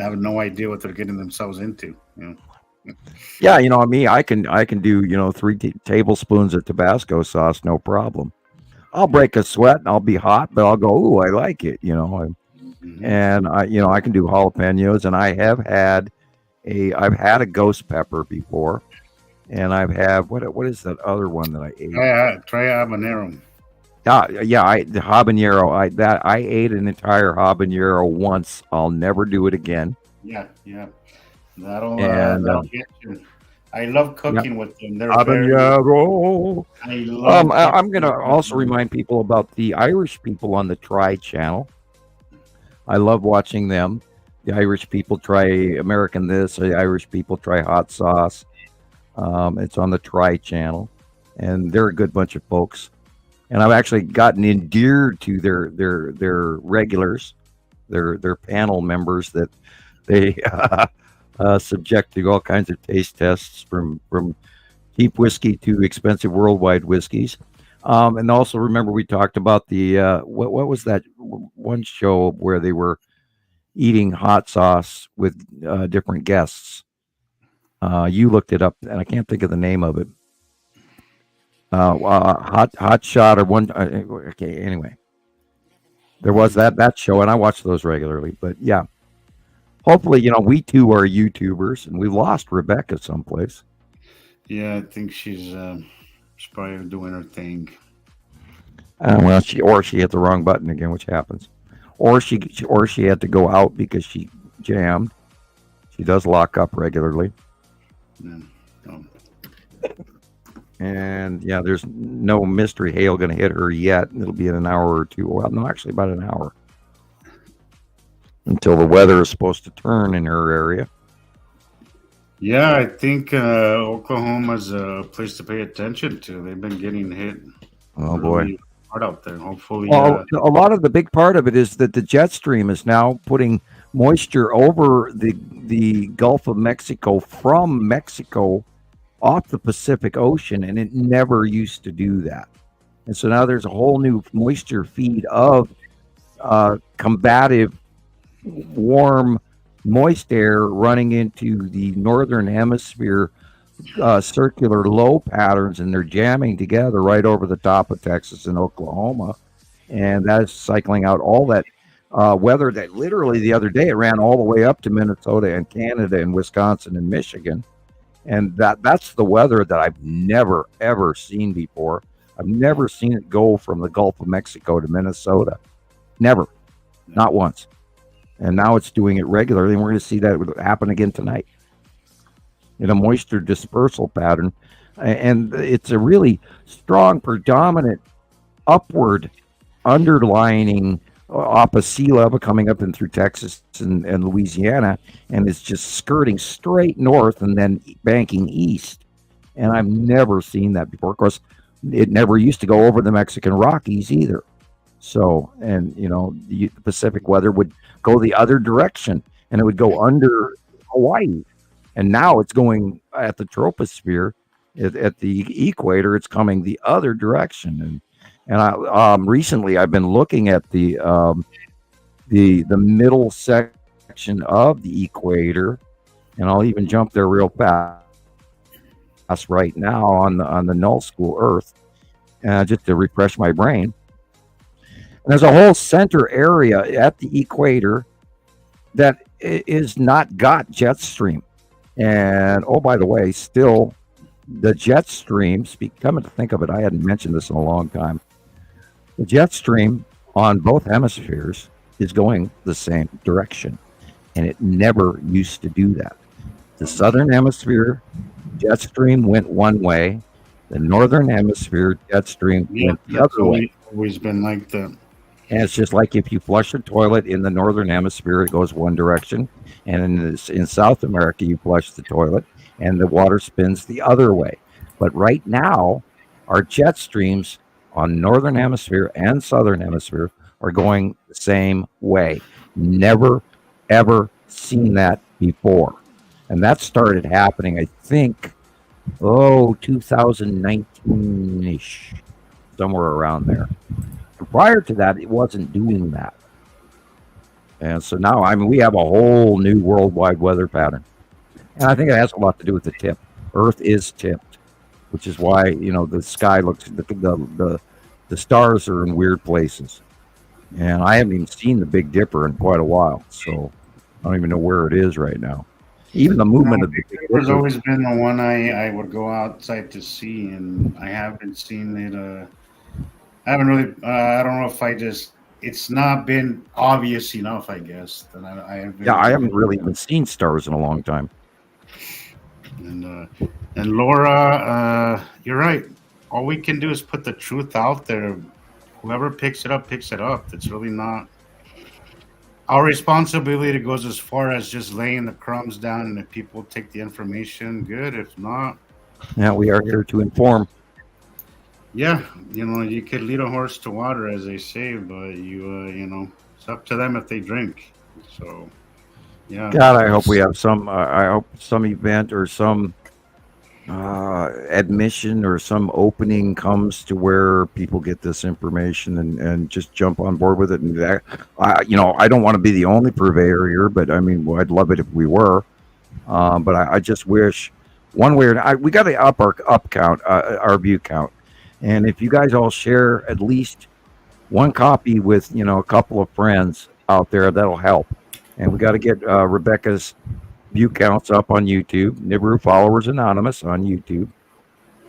have no idea what they're getting themselves into. Yeah, me, I can do 3 tablespoons of Tabasco sauce, no problem. I'll break a sweat and I'll be hot, but I'll go, ooh, I like it, And I can do jalapenos, and I've had a ghost pepper before, and I've had what is that other one that I ate? Try habanero. The habanero. I ate an entire habanero once. I'll never do it again. Yeah. That'll get you. I love cooking with them. They're habanero. I'm going to also remind people about the Irish people on the Try channel. I love watching them. The Irish people try American this. The Irish people try hot sauce. It's on the Try channel, and they're a good bunch of folks. And I've actually gotten endeared to their regulars, their panel members that they subject to all kinds of taste tests, from cheap whiskey to expensive worldwide whiskeys. And also remember we talked about the what was that one show where they were eating hot sauce with different guests. You looked it up, and I can't think of the name of it. Hot shot or one. Okay, anyway, there was that show, and I watch those regularly. But yeah, hopefully, we too are YouTubers, and we've lost Rebecca someplace. Yeah, I think she's probably doing her thing. Well, she hit the wrong button again, which happens, or she had to go out because she jammed. She does lock up regularly. Yeah. And yeah, there's no mystery hail going to hit her yet. It'll be in an hour or two. Well, no, actually about an hour until the weather is supposed to turn in her area. Yeah, I think Oklahoma's a place to pay attention to. They've been getting hit. Oh boy, hard out there. Hopefully, well, a lot of the big part of it is that the jet stream is now putting moisture over the Gulf of Mexico from Mexico off the Pacific Ocean, and it never used to do that. And so now there's a whole new moisture feed of combative, warm, moist air running into the northern hemisphere circular low patterns, and they're jamming together right over the top of Texas and Oklahoma, and that's cycling out all that weather that literally the other day it ran all the way up to Minnesota and Canada and Wisconsin and Michigan. And that's the weather that I've never, ever seen before. I've never seen it go from the Gulf of Mexico to Minnesota. Never. Not once. And now it's doing it regularly, and we're going to see that happen again tonight in a moisture dispersal pattern. And it's a really strong, predominant upward underlining off of sea level coming up and through Texas and Louisiana, and it's just skirting straight north and then banking east. And I've never seen that before. Of course, it never used to go over the Mexican Rockies either. So, and the Pacific weather would go the other direction, and it would go under Hawaii. And now it's going at the troposphere, at the equator. It's coming the other direction, and I recently I've been looking at the middle section of the equator, and I'll even jump there real fast right now on the null school Earth, just to refresh my brain. And there's a whole center area at the equator that is not got jet stream, and oh, by the way, still the jet stream. Coming to think of it, I hadn't mentioned this in a long time. The jet stream on both hemispheres is going the same direction, and it never used to do that. The southern hemisphere jet stream went one way, the northern hemisphere jet stream went the other way. Always been like that. And it's just like if you flush a toilet in the northern hemisphere, it goes one direction, and in South America, you flush the toilet, and the water spins the other way. But right now, our jet streams on northern hemisphere and southern hemisphere are going the same way. Never, ever seen that before. And that started happening, I think, 2019-ish, somewhere around there. And prior to that, it wasn't doing that. And so now, we have a whole new worldwide weather pattern. And I think it has a lot to do with the tip. Earth is tipped, which is why, the sky looks, the stars are in weird places. And I haven't even seen the Big Dipper in quite a while, so I don't even know where it is right now. Even the movement of the Big Dipper has always been the one I would go outside to see, and I haven't seen it. I haven't really, I don't know if it's not been obvious enough, I guess. That I haven't really even seen stars in a long time. And Laura, you're right. All we can do is put the truth out there. Whoever picks it up. It's really not our responsibility. It goes as far as just laying the crumbs down, and if people take the information, good. If not, yeah, we are here to inform. Yeah, you could lead a horse to water, as they say, but it's up to them if they drink. So, yeah. God, I hope we have some. I hope some event or some admission or some opening comes to where people get this information and just jump on board with it. And I don't want to be the only purveyor here, but I'd love it if we were. But I just wish one way or another, we got to up our view count. And if you guys all share at least one copy with, a couple of friends out there, that'll help. And we got to get Rebecca's view counts up on YouTube, Nibiru Followers Anonymous on YouTube.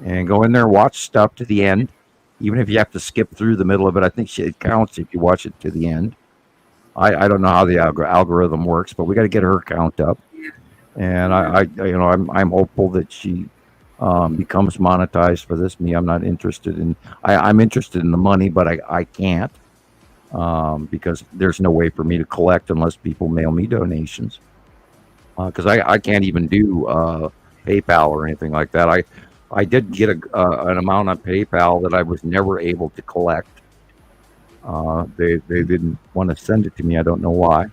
And go in there and watch stuff to the end. Even if you have to skip through the middle of it, I think it counts if you watch it to the end. I don't know how the algorithm works, but we got to get her count up. And I'm hopeful that she becomes monetized for this. I'm not interested in. I'm interested in the money, but I can't because there's no way for me to collect unless people mail me donations. Because I can't even do PayPal or anything like that. I did get an amount on PayPal that I was never able to collect. They didn't want to send it to me. I don't know why.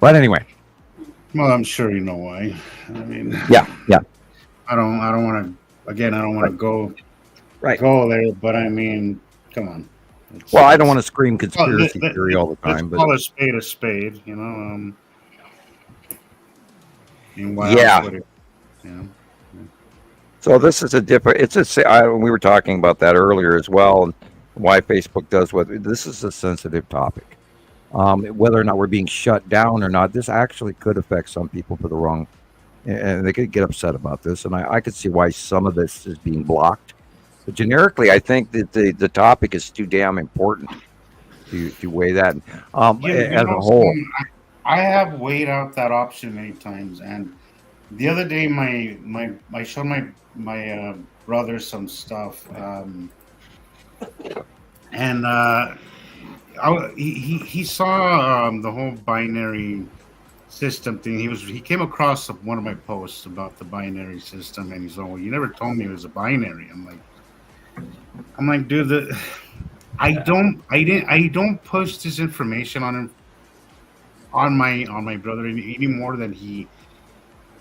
But anyway. Well, I'm sure you know why. I mean, yeah. I don't want to. Again, I don't want to go there. But I mean, come on. Well, I don't want to scream conspiracy theory all the time. Let's call a spade. You know. Yeah. So this is a different. We were talking about that earlier as well, and why Facebook does what. This is a sensitive topic. Whether or not we're being shut down or not, this actually could affect some people for the wrong, and they could get upset about this. And I could see why some of this is being blocked. But generically, I think that the topic is too damn important to weigh that as a whole. I have weighed out that option many times, and the other day, I showed my brother some stuff, and he saw the whole binary system thing. He came across one of my posts about the binary system, and he's like, "Well, you never told me it was a binary." I'm like, dude, I don't push this information on him, on my brother any more than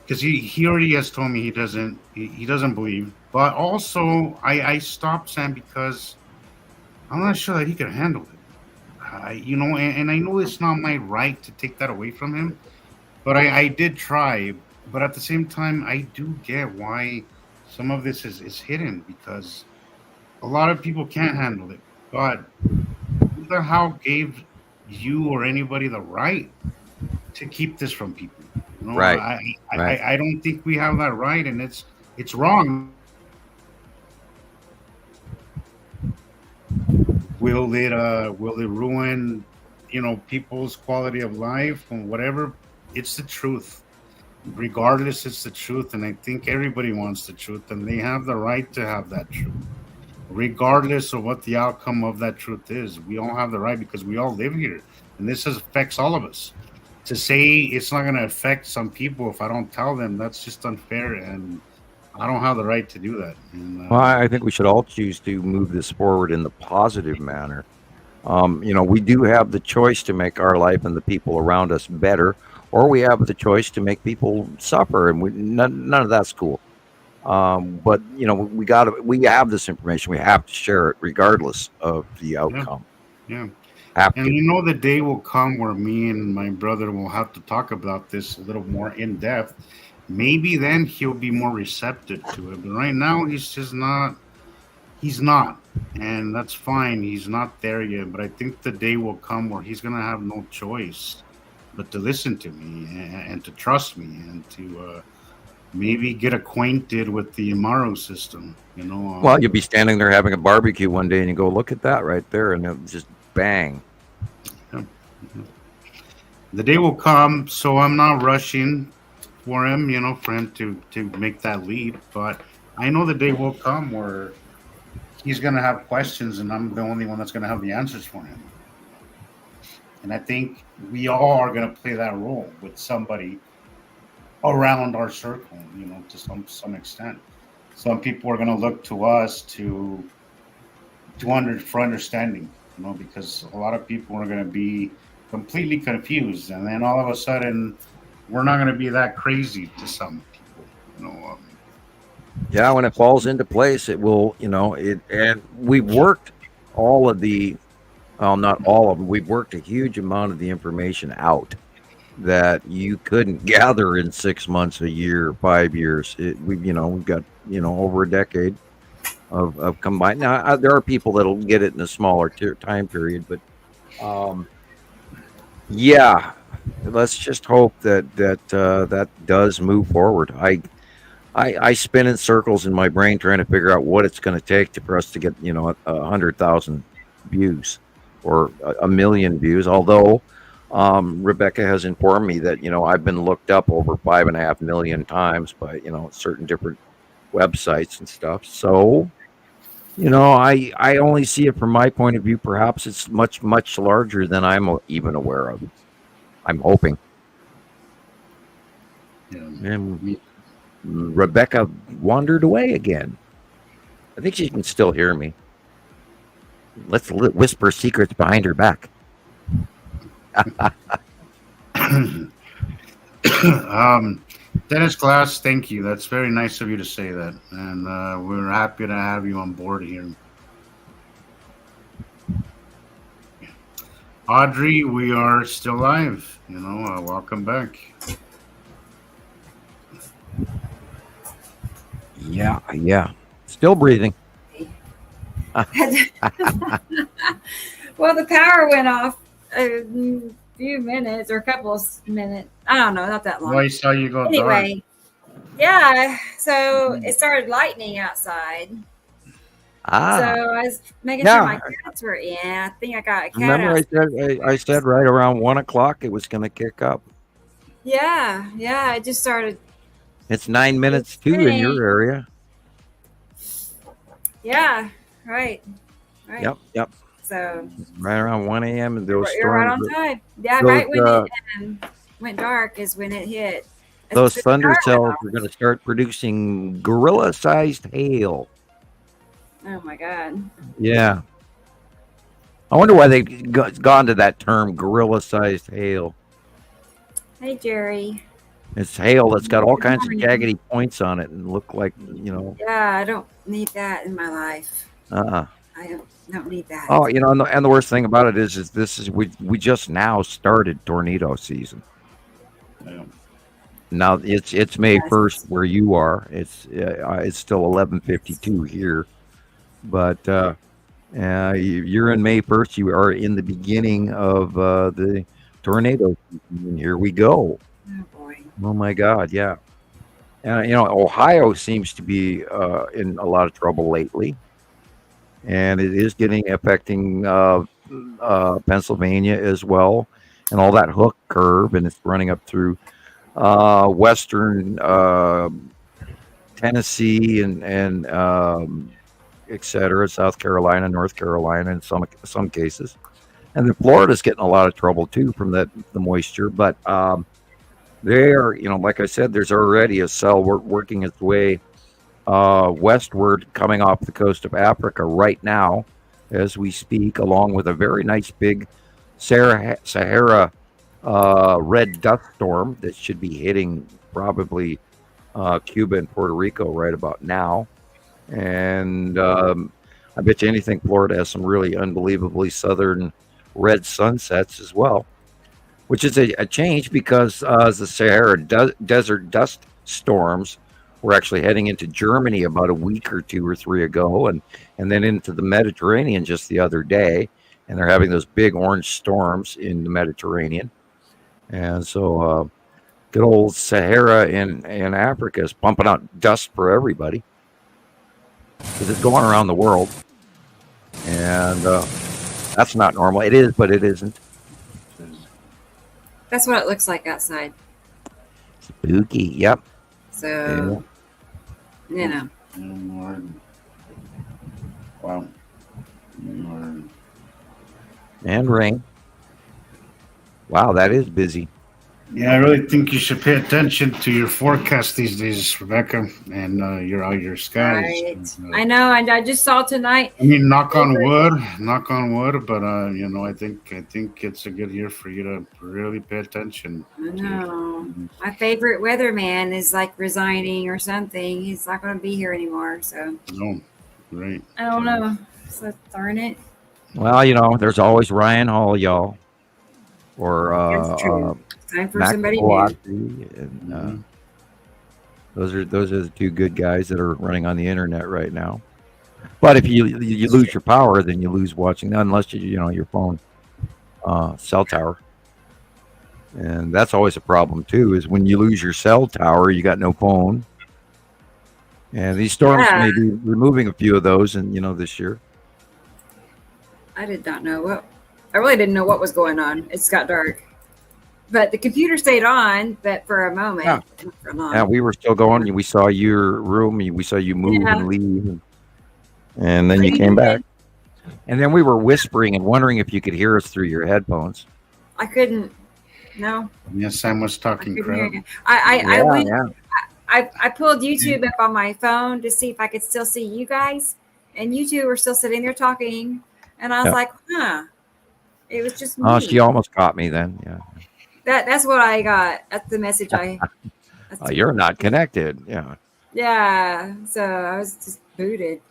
because he already has told me he doesn't believe. But also I stopped Sam because I'm not sure that he can handle it. And I know it's not my right to take that away from him, but I did try. But at the same time, I do get why some of this is hidden, because a lot of people can't handle it. But who the hell gave you or anybody the right to keep this from people? Right. I don't think we have that right, and it's wrong. Will it ruin people's quality of life and whatever? It's the truth. Regardless, it's the truth, and I think everybody wants the truth, and they have the right to have that truth. Regardless of what the outcome of that truth is, we all have the right, because we all live here, and this affects all of us. To say it's not going to affect some people if I don't tell them, that's just unfair, and I don't have the right to do that. And, well, I think we should all choose to move this forward in the positive manner. We do have the choice to make our life and the people around us better, or we have the choice to make people suffer, and none of that's cool. But we have this information. We have to share it regardless of the outcome. Yeah. And the day will come where me and my brother will have to talk about this a little more in depth. Maybe then he'll be more receptive to it. But right now, he's just not. He's not. And that's fine. He's not there yet. But I think the day will come where he's going to have no choice but to listen to me and to trust me and to maybe get acquainted with the Amaro system. Well, you'll be standing there having a barbecue one day and you go, look at that right there. And it'll just bang. Yeah. The day will come, so I'm not rushing for him, for him to make that leap. But I know the day will come where he's going to have questions, and I'm the only one that's going to have the answers for him. And I think we all are going to play that role with somebody around our circle, to some extent. Some people are going to look to us for understanding, because a lot of people are going to be completely confused, and then all of a sudden we're not going to be that crazy to some people. Yeah, when it falls into place, it will, and we've worked all of the, well, not all of them, we've worked a huge amount of the information out that you couldn't gather in 6 months, a year, 5 years. We've got, over a decade of combined. Now, there are people that'll get it in a smaller time period, but yeah, let's just hope that does move forward. I spin in circles in my brain trying to figure out what it's going to take for us to get 100,000 views or a million views. Although Rebecca has informed me that I've been looked up over 5.5 million times by certain different websites and stuff. So, I only see it from my point of view. Perhaps it's much, much larger than I'm even aware of. I'm hoping. Yeah. And Rebecca wandered away again. I think she can still hear me. Let's whisper secrets behind her back. Dennis Glass, thank you. That's very nice of you to say that. And we're happy to have you on board here. Audrey, we are still live. Welcome back. Yeah. Still breathing. Well, the power went off a few minutes or a couple of minutes. I don't know, not that long. I saw you go anyway, yeah. So it started lightning outside. So I was making sure my cats were in. I think I got a cat. Remember, I said right around 1:00 it was going to kick up. Yeah. It just started. It's 9 minutes too in your area. Yeah. Right. Yep. So right around 1 a.m. and those you're right storms. on time. Yeah, right when it went dark is when it hit. Those thunder cells are going to start producing gorilla-sized hail. Oh my God. Yeah. I wonder why they've gone to that term, gorilla-sized hail. Hey, Jerry. It's hail that's got all kinds of jaggedy points on it and look like, Yeah, I don't need that in my life. I don't need that. Oh, and the worst thing about it is we just now started tornado season. Yeah. Now it's May 1st where you are. It's still 11:52 here, but you're in May 1st. You are in the beginning of the tornado season. Here we go. Oh boy. Oh my God, yeah. And Ohio seems to be in a lot of trouble lately, and it is affecting Pennsylvania as well, and all that hook curve, and it's running up through western Tennessee and et cetera, South Carolina, North Carolina, in some cases, and then Florida's getting a lot of trouble too from the moisture, but. There, like I said, there's already a cell working its way westward, coming off the coast of Africa right now, as we speak, along with a very nice big Sahara red dust storm that should be hitting probably Cuba and Puerto Rico right about now. And I bet you anything, Florida has some really unbelievably southern red sunsets as well. Which is a change because the Sahara desert dust storms were actually heading into Germany about a week or 2 or 3 ago, and then into the Mediterranean just the other day. And they're having those big orange storms in the Mediterranean. And so good old Sahara in Africa is pumping out dust for everybody because it's going around the world. And that's not normal. It is, but it isn't. That's what it looks like outside. Spooky, yep. So, Wow. And rain. Wow, that is busy. Yeah, I really think you should pay attention to your forecast these days, Rebecca, and your skies. Right. I know, and I just saw tonight. I mean, knock on wood, but I think it's a good year for you to really pay attention. I know. My favorite weatherman is like resigning or something. He's not going to be here anymore. So. No, right. I don't know. So darn it. Well, there's always Ryan Hall, y'all, or That's true. Time for Mac somebody new. And those are the two good guys that are running on the internet right now. But if you lose your power, then you lose watching, unless your phone cell tower. And that's always a problem too. Is when you lose your cell tower, you got no phone. And these storms may be removing a few of those, and this year. I did not know I really didn't know what was going on. It's got dark. But the computer stayed on, but for a moment. Yeah. Not for long. Yeah, we were still going. We saw your room. We saw you move and leave. And then you came back. And then we were whispering and wondering if you could hear us through your headphones. I couldn't. No. Yes, Sam was talking crap. I pulled YouTube up on my phone to see if I could still see you guys, and you two were still sitting there talking, and I was like, huh. It was just me. Oh, she almost caught me then. Yeah. That's what I got. That's the message I. You're not connected. Yeah. Yeah. So I was just booted.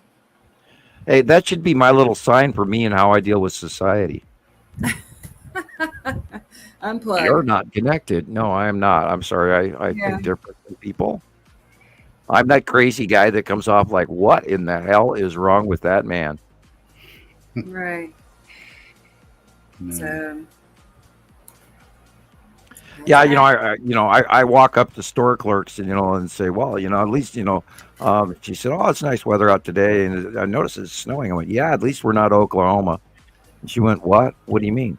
Hey, that should be my little sign for me and how I deal with society. Unplugged. You're not connected. No, I am not. I'm sorry. I think different than people. I'm that crazy guy that comes off like, what in the hell is wrong with that man? Right. So. Yeah, I walk up to store clerks and say, well, at least she said, oh, it's nice weather out today, and I noticed it's snowing. I went, yeah, at least we're not Oklahoma. And she went, what? What do you mean?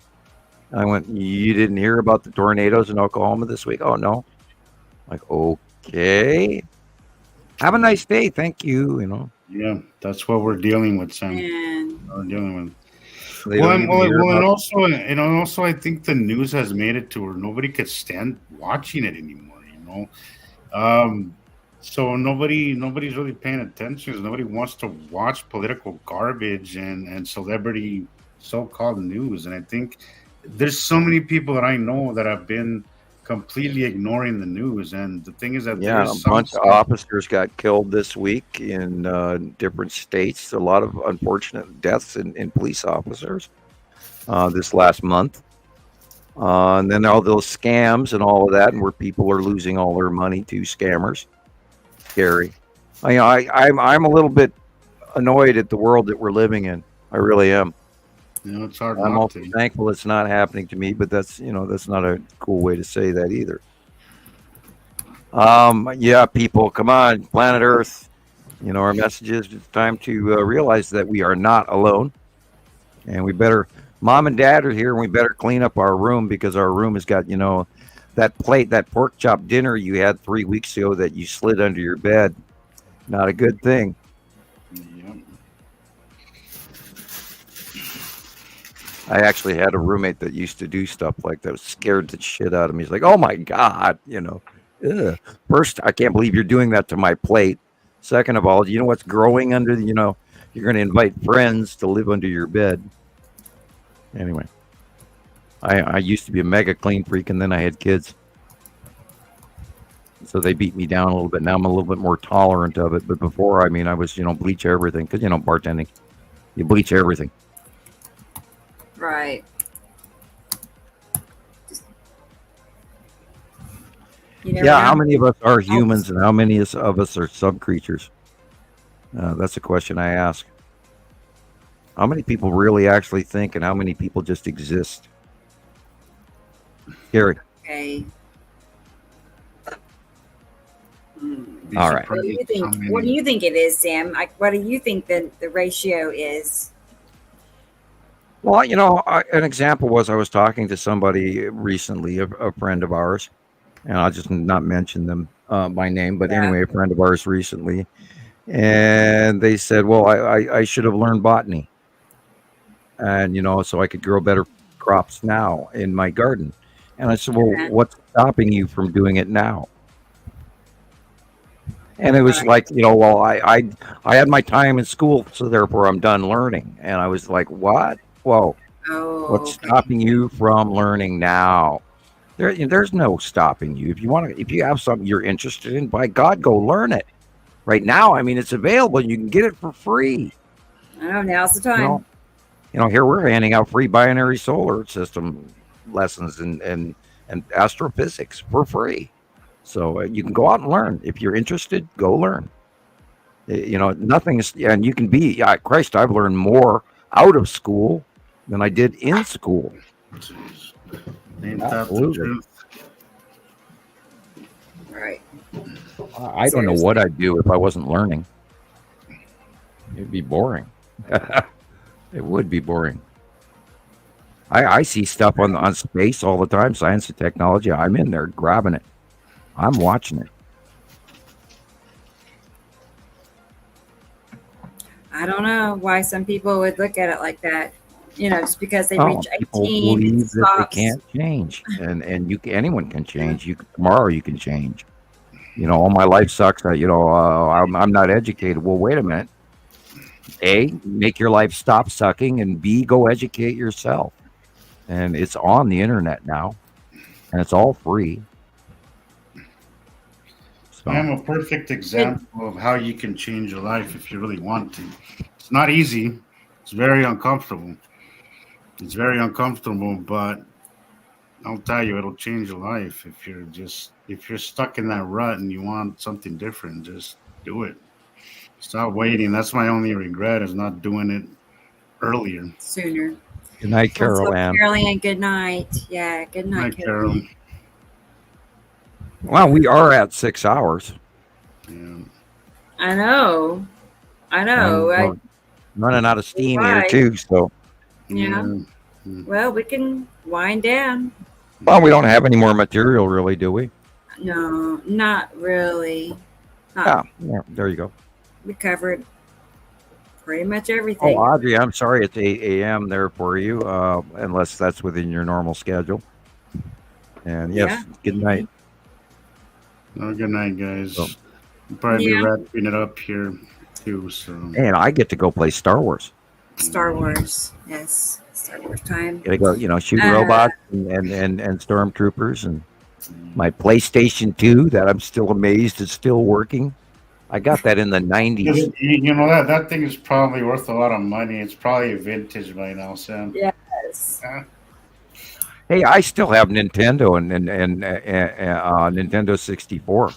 I went, you didn't hear about the tornadoes in Oklahoma this week? Oh, no. I'm like, okay. Have a nice day. Thank you. Yeah, that's what we're dealing with, Sam. We're dealing with. And also, I think the news has made it to where nobody could stand watching it anymore. So nobody's really paying attention. Nobody wants to watch political garbage and celebrity so-called news. And I think there's so many people that I know that have been completely ignoring the news. And the thing is that a bunch of officers got killed this week in different states. A lot of unfortunate deaths in police officers this last month. And then all those scams and all of that, and where people are losing all their money to scammers. Scary. I'm a little bit annoyed at the world that we're living in. I really am. It's hard. I'm also thankful it's not happening to me, but that's not a cool way to say that either. People, come on, planet Earth. Our message is it's time to realize that we are not alone, and we better. Mom and Dad are here, and we better clean up our room because our room has got that plate, that pork chop dinner you had 3 weeks ago that you slid under your bed. Not a good thing. I actually had a roommate that used to do stuff like that. Scared the shit out of me. He's like, oh my God, Ugh. First, I can't believe you're doing that to my plate. Second of all, you know what's growing under you're going to invite friends to live under your bed. Anyway, I used to be a mega clean freak, and then I had kids. So they beat me down a little bit. Now I'm a little bit more tolerant of it. But before, I was, bleach everything. Because, bartending, you bleach everything. Right. How many of us are humans and how many of us are sub-creatures? That's a question I ask. How many people really actually think and how many people just exist? Gary. Okay. All right. What do you think it is, Sam? What do you think the ratio is? Well, an example was I was talking to somebody recently, a friend of ours, and I'll just not mention them by name, but anyway, a friend of ours recently, and they said, well, I should have learned botany, and, so I could grow better crops now in my garden. And I said, well, what's stopping you from doing it now? And it was like, well, I had my time in school, so therefore I'm done learning. And I was like, what? Whoa, what's stopping you from learning now? There's no stopping you. If you have something you're interested in, by God, go learn it. Right now, it's available. You can get it for free. I know, now's the time. Here we're handing out free binary solar system lessons and astrophysics for free. So you can go out and learn. If you're interested, go learn. Nothing is, and you can be, Christ, I've learned more out of school than I did in school. Absolutely. Right. I don't know what I'd do if I wasn't learning. It'd be boring. It would be boring. I see stuff on space all the time, science and technology. I'm in there grabbing it. I'm watching it. I don't know why some people would look at it like that. Just because they reach People 18, believe it that stops. they can't change, and anyone can change. Tomorrow you can change. All my life sucks. I'm not educated. Well, wait a minute. A, make your life stop sucking, and B, go educate yourself. And it's on the internet now, and it's all free. So. I'm a perfect example of how you can change your life if you really want to. It's not easy. It's very uncomfortable. But I'll tell you, it'll change your life if you're stuck in that rut and you want something different. Just do it. Stop waiting. That's my only regret, is not doing it earlier. Sooner. Good night, Carol Ann. Carol Ann, good night. Yeah, good night, Carol. Well, we are at 6 hours. Yeah. I know. I'm running out of steam here too, so. Yeah. Well, we can wind down. Well, we don't have any more material, really, do we? No, not really. Yeah, there you go. We covered pretty much everything. Oh, Audrey, I'm sorry it's 8 a.m. there for you, unless that's within your normal schedule. And yes, good night. Oh, good night, guys. So, we'll probably be wrapping it up here too. So. And I get to go play Star Wars. Star Wars, yes, Star Wars time. Gotta go, shoot robots and stormtroopers, and my PlayStation 2 that I'm still amazed is still working. I got that in the 90s. That thing is probably worth a lot of money. It's probably vintage by now, Sam. Yes. Hey, I still have Nintendo and Nintendo 64.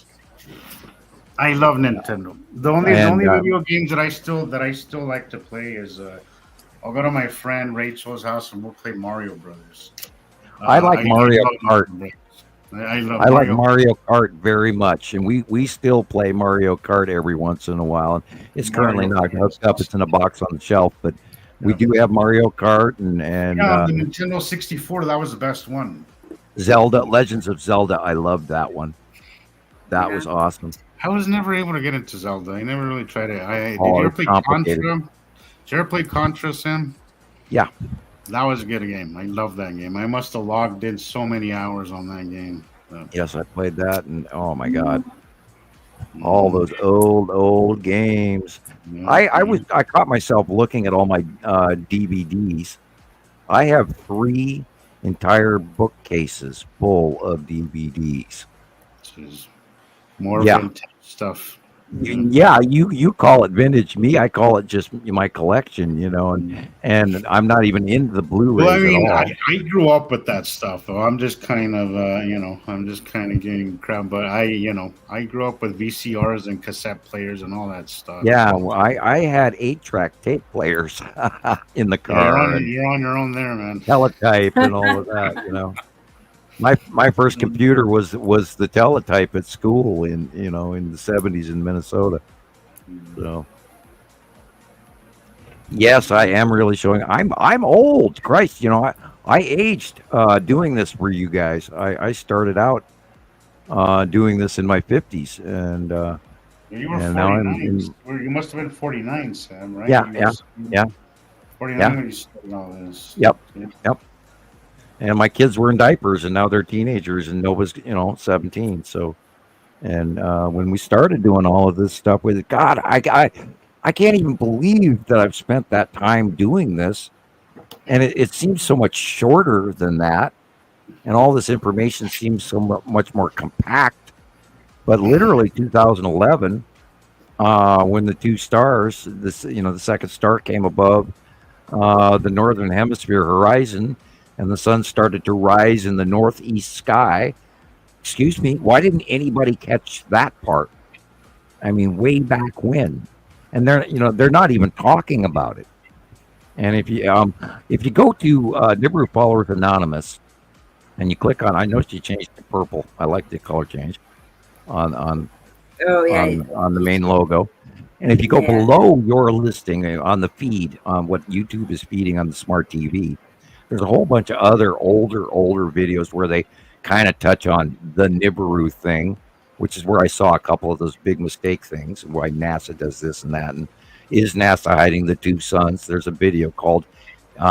I love Nintendo. The only video games that I still like to play is I'll go to my friend Rachel's house and we'll play Mario Brothers. I like Mario Kart. I like Mario Kart very much, and we still play Mario Kart every once in a while. It's currently not hooked up; it's in a box on the shelf. But we do have Mario Kart and the Nintendo 64. That was the best one. Zelda, Legends of Zelda. I loved that one. That was awesome. I was never able to get into Zelda. I never really tried it. Did you ever play Contra? Did you ever play Contra, Sam? Yeah. That was a good game. I love that game. I must have logged in so many hours on that game. Yes, I played that, and oh my god, all those old games. I caught myself looking at all my DVDs. I have 3 entire bookcases full of DVDs. More vintage stuff. Yeah, you call it vintage. Me, I call it just my collection, and I'm not even into the Blu-rays at all. I grew up with that stuff, though. I'm just kind of, getting crap. But I grew up with VCRs and cassette players and all that stuff. Yeah, well, I had 8-track tape players in the car. You're on your own there, man. Teletype and all of that, My first computer was the teletype at school in the 70s in Minnesota. So yes, I am really showing. I'm old. Christ, I aged doing this for you guys. I started out doing this in my 50s, and you were 49. You must have been 49, Sam, right? Yeah. 49 when you started all this. Yep. And my kids were in diapers, and now they're teenagers, and Nova's, 17. So, and when we started doing all of this stuff with God, I can't even believe that I've spent that time doing this, and it seems so much shorter than that, and all this information seems so much more compact. But literally, 2011, when the 2 stars, the second star came above the northern hemisphere horizon, and the sun started to rise in the northeast sky. Excuse me, why didn't anybody catch that part? I mean, way back when, and they're not even talking about it. And if you go to Nibiru Followers Anonymous, and you click on, I know she changed to purple. I like the color change on the main logo. And if you go below your listing on the feed on what YouTube is feeding on the smart TV, there's a whole bunch of other older videos where they kind of touch on the Nibiru thing, which is where I saw a couple of those big mistake things, why NASA does this and that. And is NASA hiding the two suns? There's a video called,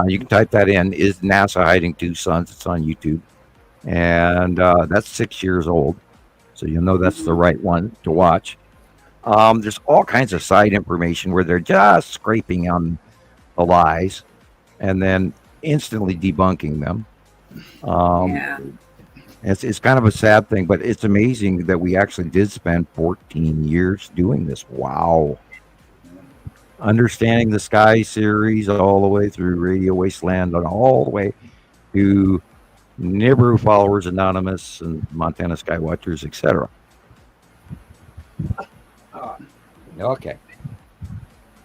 you can type that in, is NASA hiding two suns? It's on YouTube. And that's 6 years old. So you'll know that's the right one to watch. There's all kinds of side information where they're just scraping on the lies and then instantly debunking them. It's kind of a sad thing, but it's amazing that we actually did spend 14 years doing this. Wow. Understanding the Sky series all the way through Radio Wasteland and all the way to Nibiru Followers Anonymous and Montana Sky Watchers, etc. Okay.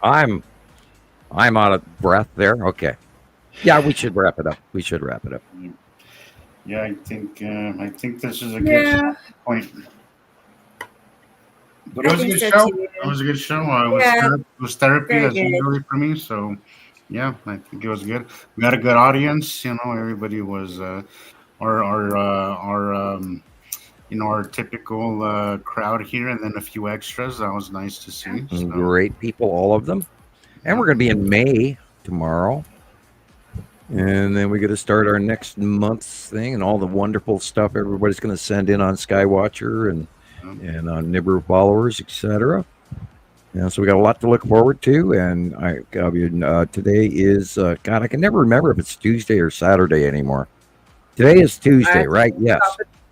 I'm out of breath there. Okay. Yeah, we should wrap it up. Yeah, I think this is a good point. But it was a good show. It was a good show. It was therapy as usual for me. So, yeah, I think it was good. We had a good audience. Everybody was our typical crowd here, and then a few extras. That was nice to see. So. Great people, all of them. And we're going to be in May tomorrow. And then we got to start our next month's thing and all the wonderful stuff everybody's going to send in on Skywatcher and on Nibiru Followers, etc. Yeah, so we got a lot to look forward to. And today is, God, I can never remember if it's Tuesday or Saturday anymore. Today is Tuesday, right? Yes.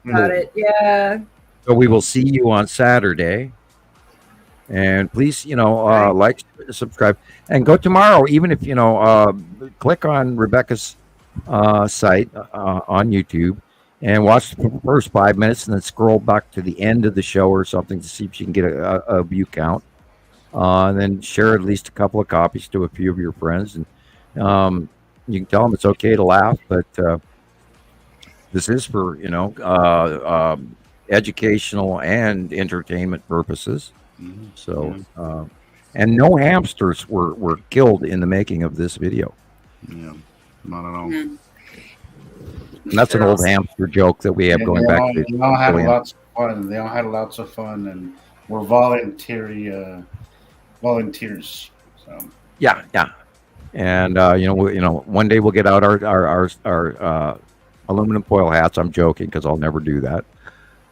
About it. Yeah. So we will see you on Saturday. And please, like, subscribe, and go tomorrow. Even if click on Rebecca's site on YouTube and watch the first 5 minutes, and then scroll back to the end of the show or something to see if you can get a view count. And then share at least a couple of copies to a few of your friends, and you can tell them it's okay to laugh, but this is for educational and entertainment purposes. So, and no hamsters were killed in the making of this video. Yeah, not at all. And that's an old hamster joke that we have going back to. They all had lots of fun. They all had lots of fun, and were volunteers. So yeah. And one day we'll get out our aluminum foil hats. I'm joking because I'll never do that.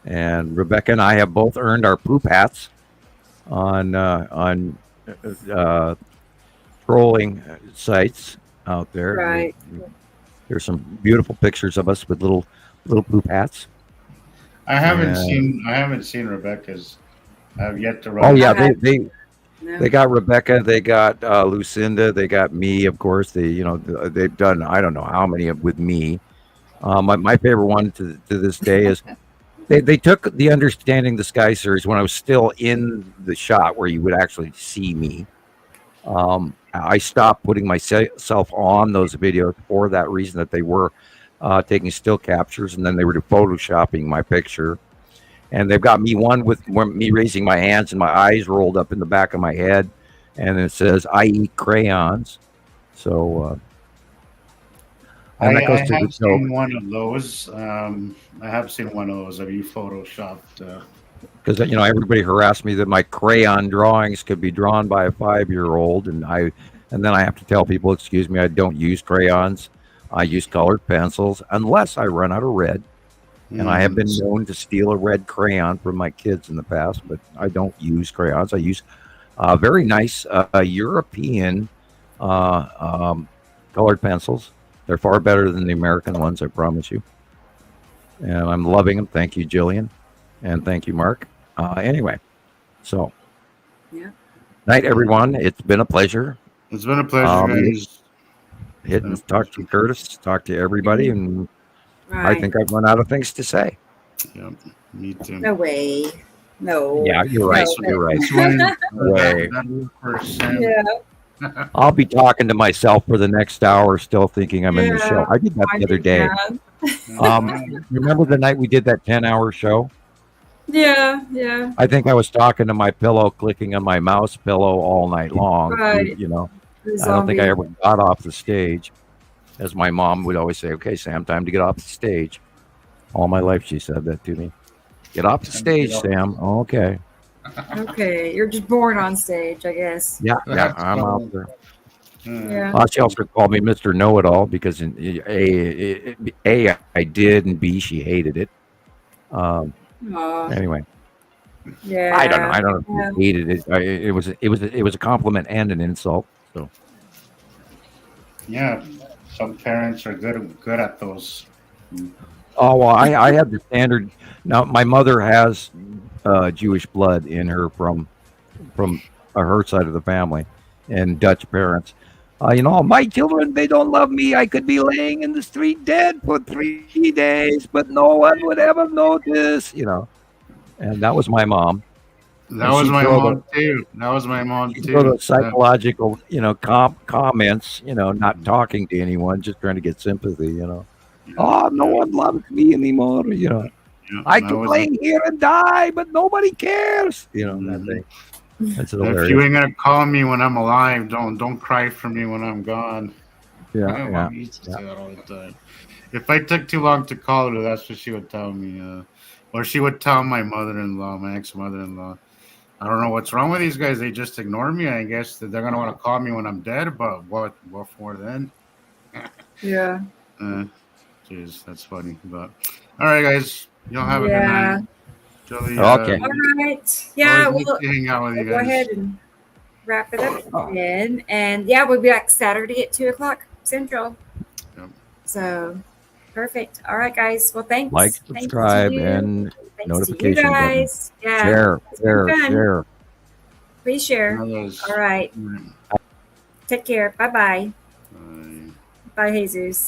And Rebecca and I have both earned our poop hats on trolling sites out there. Right. There's some beautiful pictures of us with little poop hats. I haven't seen Rebecca's. I've yet to run. Oh yeah, they got Rebecca, they got Lucinda, they got me, of course. They've done I don't know how many with me. My favorite one to this day is they took the Understanding the Sky series when I was still in the shot where you would actually see me. I stopped putting myself on those videos for that reason, that they were taking still captures, and then they were photoshopping my picture. And they've got me one with me raising my hands and my eyes rolled up in the back of my head, and it says "I eat crayons." So I have seen one of those. I have seen one of those. Have you photoshopped? Because everybody harassed me that my crayon drawings could be drawn by a 5-year-old, and then I have to tell people, excuse me, I don't use crayons. I use colored pencils unless I run out of red. And I have been known to steal a red crayon from my kids in the past, but I don't use crayons. I use very nice European colored pencils. They're far better than the American ones, I promise you. And I'm loving them. Thank you, Jillian. And thank you, Mark. Anyway, so night, everyone. It's been a pleasure. It's been a pleasure, guys. Talk to Curtis, talk to everybody, and I think I've run out of things to say. Yeah, me too. No way. No. Yeah, you're right. You're right. No way. Yeah. I'll be talking to myself for the next hour, still thinking I'm in the show. I did that the other day. Remember the night we did that 10-hour show? Yeah. I think I was talking to my pillow, clicking on my mouse pillow all night long. Right. I don't think I ever got off the stage. as my mom would always say, okay, Sam, time to get off the stage. All my life, she said that to me. Get off the stage, Sam. Okay. Okay, you're just born on stage, I guess. Yeah, I'm out there. Yeah. She also called me Mr. Know-It-All because A, I did, and B, she hated it. Anyway. Yeah. I don't know. If she hated it. It was a compliment and an insult. So. Yeah, some parents are good at those. Oh well, I had the standard. Now my mother has Jewish blood in her from her side of the family, and Dutch parents. My children, they don't love me. I could be laying in the street dead for 3 days, but no one would ever notice. And that was my mom. That was my mom too. That was my mom too. The psychological, comments, not talking to anyone, just trying to get sympathy, Oh, no one loves me anymore, I could lay here and die, but nobody cares, that thing. That's hilarious. If you ain't gonna call me when I'm alive, don't cry for me when I'm gone. Yeah. Mom used to say that all the time. If I took too long to call her, that's what she would tell me. Or she would tell my mother-in-law, my ex-mother-in-law. I don't know what's wrong with these guys. They just ignore me. I guess that they're gonna want to call me when I'm dead, but what for then? Yeah. Jeez, that's funny. But all right, guys, y'all have a good night. Joey, okay. All right. Yeah, we'll hang out with you go guys. ahead and wrap it up then. And yeah, we'll be back Saturday at 2:00 Central. Yep. So perfect. All right, guys. Well, thanks. Like, subscribe, and notification button. Yeah. Share. Please share. All right. Take care. Bye-bye. Bye, Jesus.